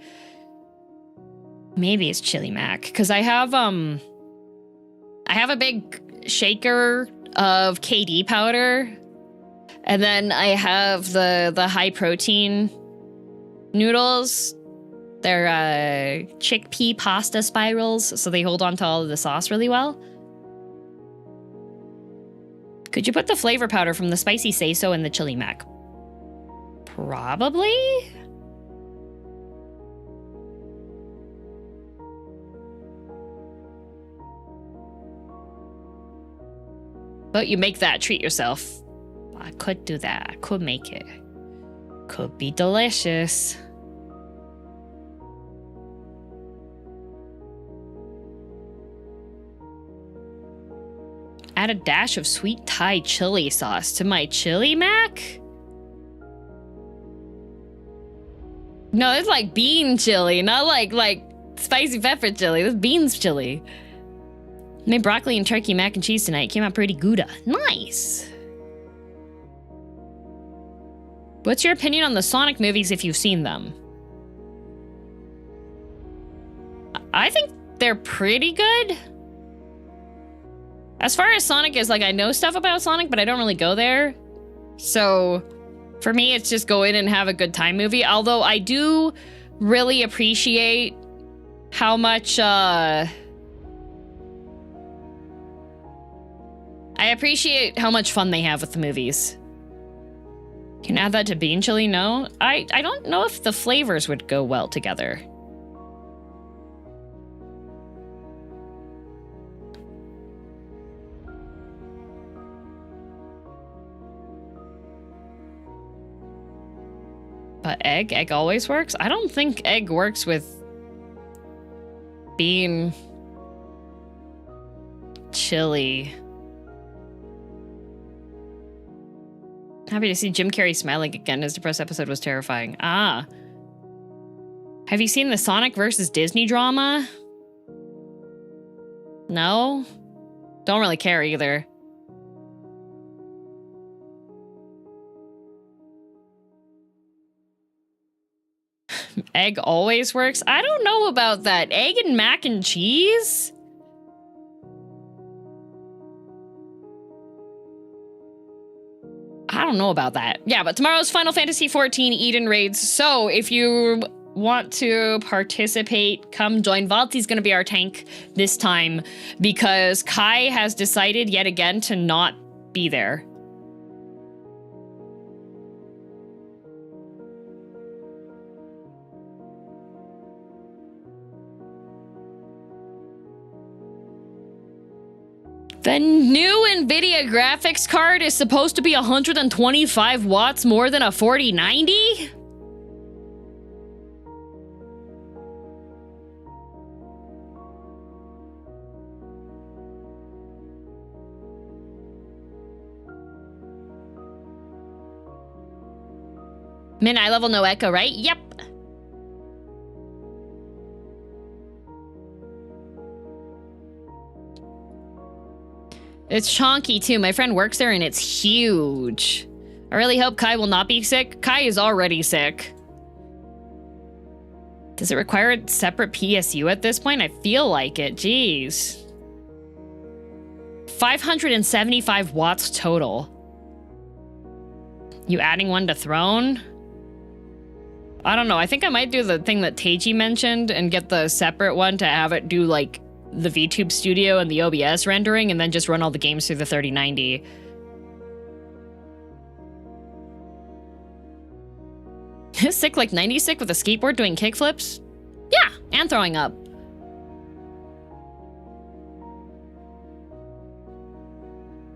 Maybe it's chili mac. Because I have a big shaker of KD powder. And then I have the high protein noodles. They're chickpea pasta spirals, so they hold on to all of the sauce really well. Could you put the flavor powder from the spicy say-so in the chili mac? Probably? But you make that, treat yourself. I could do that. I could make it. Could be delicious. Add a dash of sweet Thai chili sauce to my chili mac? No, it's like bean chili, not like spicy pepper chili. This beans chili. Made broccoli and turkey mac and cheese tonight. Came out pretty Gouda. Nice. What's your opinion on the Sonic movies if you've seen them? I think they're pretty good. As far as Sonic is, like, I know stuff about Sonic, but I don't really go there. So, for me, it's just go in and have a good time movie. Although, I do really appreciate how much, I appreciate how much fun they have with the movies. Can add that to bean chili? No? I don't know if the flavors would go well together. But egg always works? I don't think egg works with bean chili. Happy to see Jim Carrey smiling again. His depressed episode was terrifying. Ah. Have you seen the Sonic versus Disney drama? No? Don't really care either. Egg always works? I don't know about that. Egg and mac and cheese? I don't know about that. Yeah, but tomorrow's Final Fantasy XIV Eden raids. So if you want to participate, come join. Valti's going to be our tank this time because Kai has decided yet again to not be there. The new NVIDIA graphics card is supposed to be 125 watts more than a 4090? Min eye level, no echo, right? Yep. It's chonky too. My friend works there and it's huge. I really hope Kai will not be sick. Kai is already sick. Does it require a separate PSU at this point? I feel like it. Jeez. 575 watts total. You adding one to Throne? I don't know. I think I might do the thing that Teiji mentioned and get the separate one to have it do like the VTube Studio and the OBS rendering and then just run all the games through the 3090. Sick like 90 sick with a skateboard doing kickflips? Yeah, and throwing up.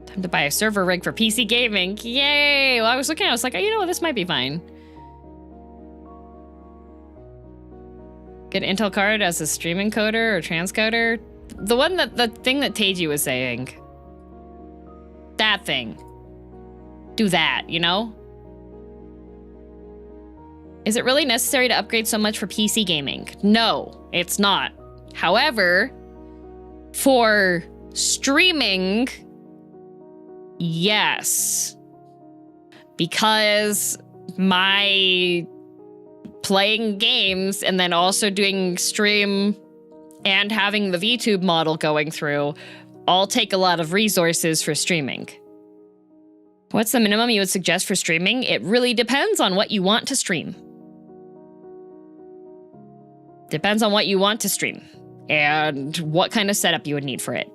Time to buy a server rig for PC gaming. Yay! Well, I was looking, I was like, oh, you know what, this might be fine. Get an Intel card as a stream encoder or transcoder. The thing that Teiji was saying. That thing. Do that, you know? Is it really necessary to upgrade so much for PC gaming? No, it's not. However, for streaming, yes. Because my playing games and then also doing stream and having the VTube model going through all take a lot of resources for streaming. What's the minimum you would suggest for streaming? It really depends on what you want to stream. Depends on what you want to stream and what kind of setup you would need for it.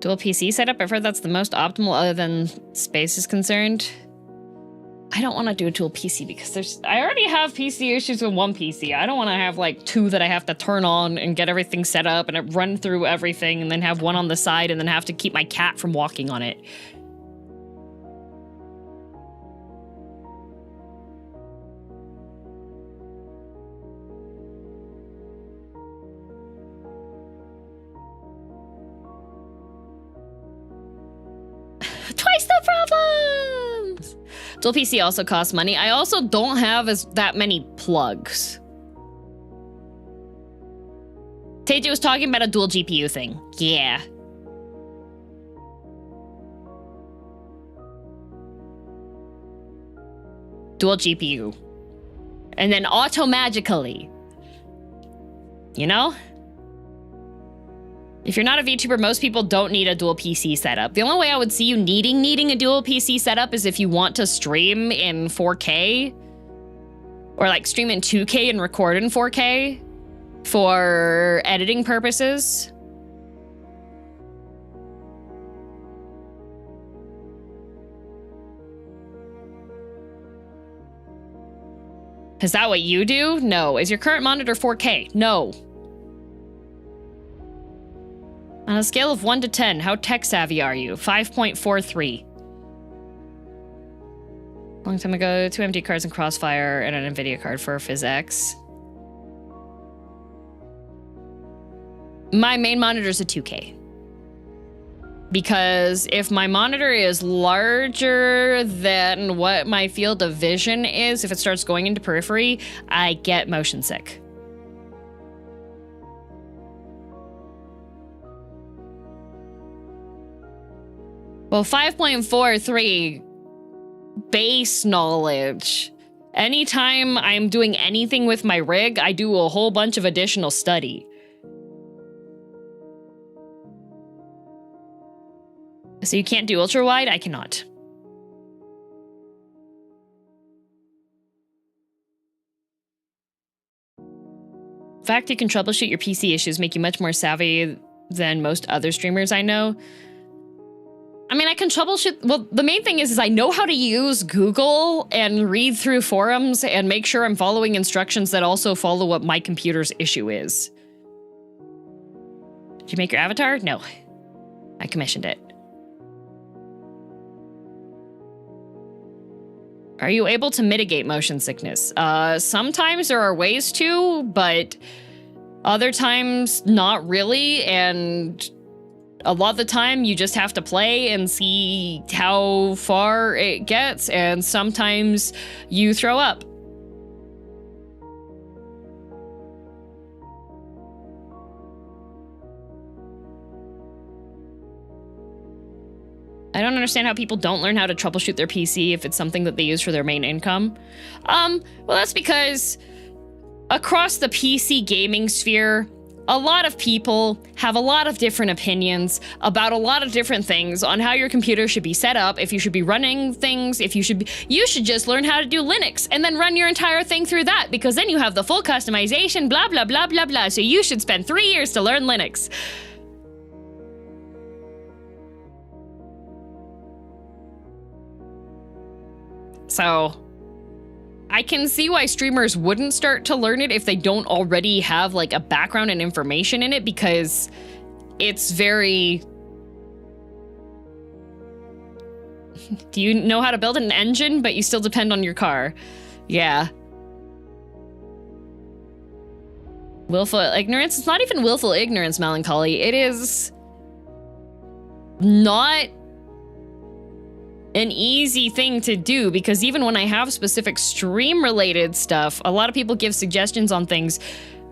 Dual PC setup? I've heard that's the most optimal other than space is concerned. I don't want to do a dual PC because I already have PC issues with one PC. I don't want to have like two that I have to turn on and get everything set up and run through everything and then have one on the side and then have to keep my cat from walking on it. Twice the problems! Dual PC also costs money. I also don't have that many plugs. Teiji was talking about a dual GPU thing. Yeah. Dual GPU. And then auto-magically. You know? If you're not a VTuber, most people don't need a dual PC setup. The only way I would see you needing a dual PC setup is if you want to stream in 4K or like stream in 2K and record in 4K for editing purposes. Is that what you do? No. Is your current monitor 4K? No. On a scale of 1 to 10, how tech-savvy are you? 5.43. Long time ago, 2 MD cards in Crossfire and an NVIDIA card for PhysX. My main monitor is a 2K. Because if my monitor is larger than what my field of vision is, if it starts going into periphery, I get motion sick. Well, 5.43 base knowledge. Anytime I'm doing anything with my rig, I do a whole bunch of additional study. So you can't do ultra wide? I cannot. The fact you can troubleshoot your PC issues make you much more savvy than most other streamers I know. I mean, I can troubleshoot. Well, the main thing is I know how to use Google and read through forums and make sure I'm following instructions that also follow what my computer's issue is. Did you make your avatar? No. I commissioned it. Are you able to mitigate motion sickness? Sometimes there are ways to, but other times not really, and a lot of the time you just have to play and see how far it gets, and sometimes you throw up. I don't understand how people don't learn how to troubleshoot their PC if it's something that they use for their main income. Well, that's because across the PC gaming sphere, a lot of people have a lot of different opinions about a lot of different things on how your computer should be set up, if you should be running things, you should just learn how to do Linux and then run your entire thing through that, because then you have the full customization, blah, blah, blah, blah, blah. So you should spend 3 years to learn Linux. So I can see why streamers wouldn't start to learn it if they don't already have like a background and information in it, because it's very... Do you know how to build an engine, but you still depend on your car? Yeah. Willful ignorance? It's not even willful ignorance, Melancholy. It is not an easy thing to do, because even when I have specific stream-related stuff, a lot of people give suggestions on things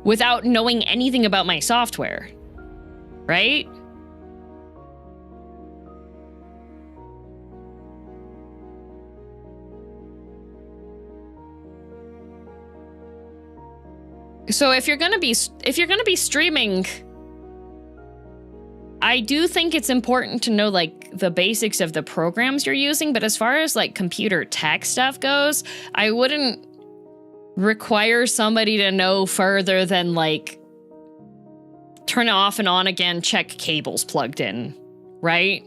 without knowing anything about my software, right? So if you're gonna be streaming, I do think it's important to know like the basics of the programs you're using, but as far as like computer tech stuff goes, I wouldn't require somebody to know further than like turn it off and on again, check cables plugged in, right?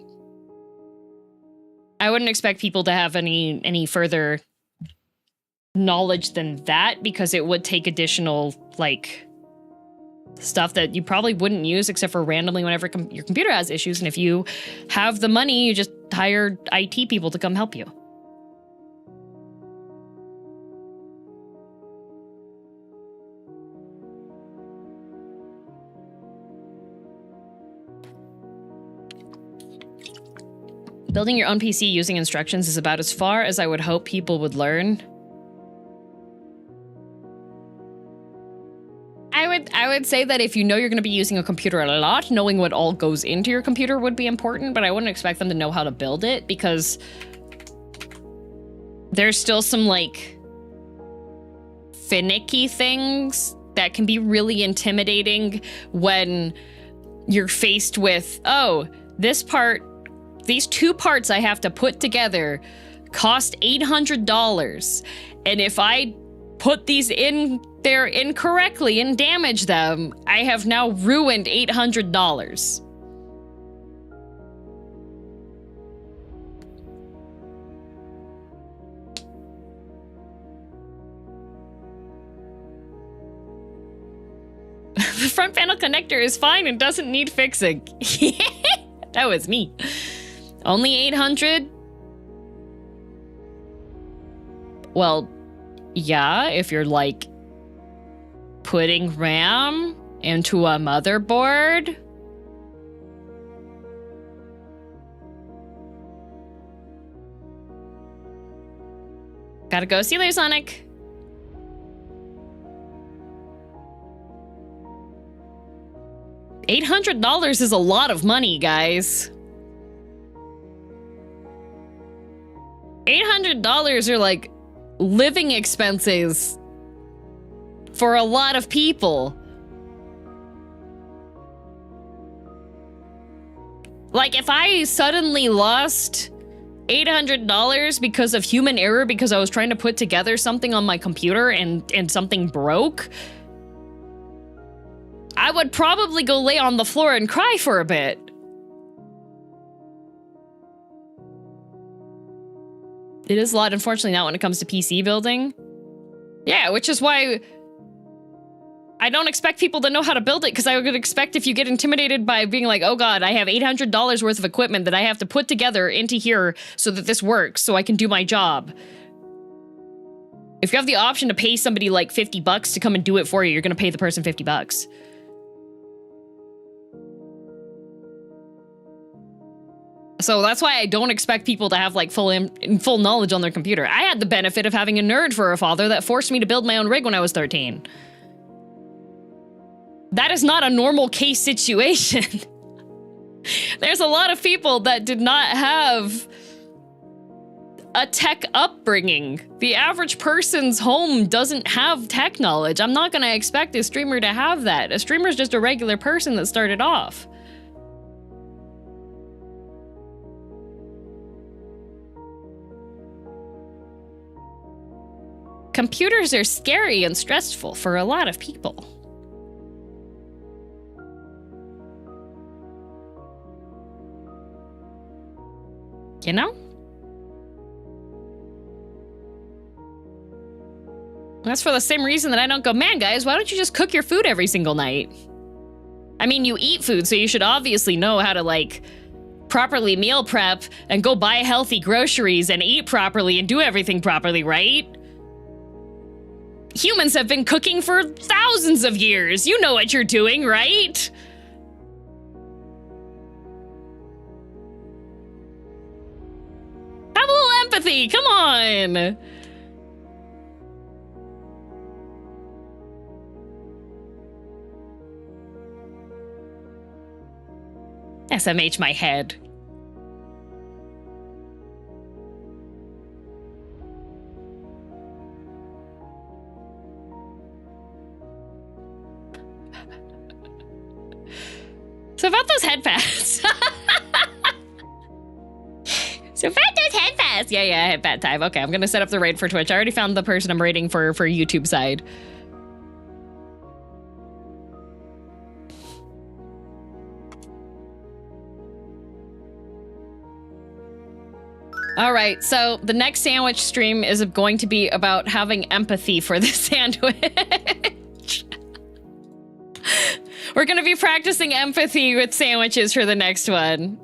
I wouldn't expect people to have any further knowledge than that, because it would take additional like stuff that you probably wouldn't use except for randomly whenever your computer has issues. And if you have the money, you just hire IT people to come help you. Building your own PC using instructions is about as far as I would hope people would learn. I would say that if you know you're going to be using a computer a lot, knowing what all goes into your computer would be important, but I wouldn't expect them to know how to build it, because there's still some like finicky things that can be really intimidating when you're faced with, oh, these two parts I have to put together cost $800, and if I put these in there incorrectly and damage them, I have now ruined $800. The front panel connector is fine and doesn't need fixing. That was me. Only 800? Well, yeah, if you're like putting RAM into a motherboard. Gotta go. See you later, Sonic. $800 is a lot of money, guys. $800 are like living expenses for a lot of people. Like, if I suddenly lost $800 because of human error because I was trying to put together something on my computer and something broke, I would probably go lay on the floor and cry for a bit. It is a lot, unfortunately, not when it comes to PC building. Yeah, which is why I don't expect people to know how to build it, because I would expect if you get intimidated by being like, oh god, I have $800 worth of equipment that I have to put together into here so that this works, so I can do my job. If you have the option to pay somebody like $50 to come and do it for you, you're gonna pay the person $50. So that's why I don't expect people to have like full knowledge on their computer. I had the benefit of having a nerd for a father that forced me to build my own rig when I was 13. That is not a normal case situation. There's a lot of people that did not have a tech upbringing. The average person's home doesn't have tech knowledge. I'm not gonna expect a streamer to have that. A streamer's just a regular person that started off. Computers are scary and stressful for a lot of people. You know? That's for the same reason that I don't go, man, guys, why don't you just cook your food every single night? I mean, you eat food, so you should obviously know how to, like, properly meal prep and go buy healthy groceries and eat properly and do everything properly, right? Humans have been cooking for thousands of years. You know what you're doing, right? Have a little empathy, come on. SMH my head. So about those head pads. Yeah, head pad time. Okay, I'm gonna set up the raid for Twitch. I already found the person I'm raiding for YouTube side. All right, so the next sandwich stream is going to be about having empathy for the sandwich. We're gonna be practicing empathy with sandwiches for the next one.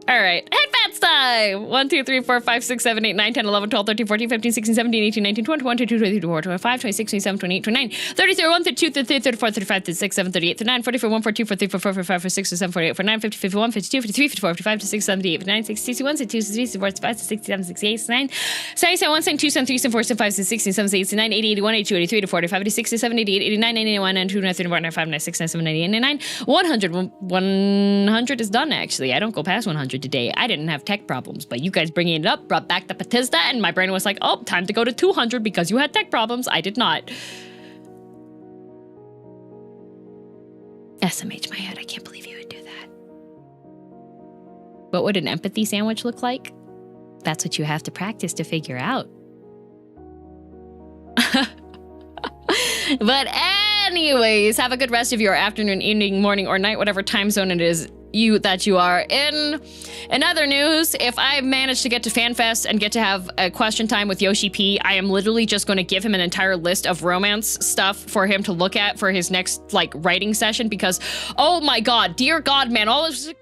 All right, headbands time! 1, 2, 3, 4, 5, 6, 7, 8, 9, 10, 11, 12, 13, 14, 15, 16, 17, 18, 19, 20, 21, 22, 23, 24, 25, 26, 27, 28, 29, 30, 31, 32, 33, 34, 35, 36, 37, 38, 39, 40, 41, 42, 43, 44, 45, 46, 47, 48, 49, 50, 51, 52, 53, 54, 55, 56, 58, 59, 60, 61, 62, 63, 64, 65, 67, 68, 69, 71, 72, 73, 74, 75, 66, 67, 68, 80, 81, 82, 83, 84, 85, 86, 87, 88, 89, 91, 92, 93, 94, 95, 96, 97, 98, 99, 100. 100 is done, actually. I don't go past 100 today. I didn't have tech problems, but you guys bringing it up brought back the Bethesda, and my brain was like, oh, time to go to 200 because you had tech problems. I did not. SMH my head. I can't believe you would do that. What would an empathy sandwich look like? That's what you have to practice to figure out. But anyways, have a good rest of your afternoon, evening, morning, or night, whatever time zone it is that you are in. In other news, if I manage to get to FanFest and get to have a question time with Yoshi P, I am literally just going to give him an entire list of romance stuff for him to look at for his next, like, writing session because, oh my god, dear god, man, all this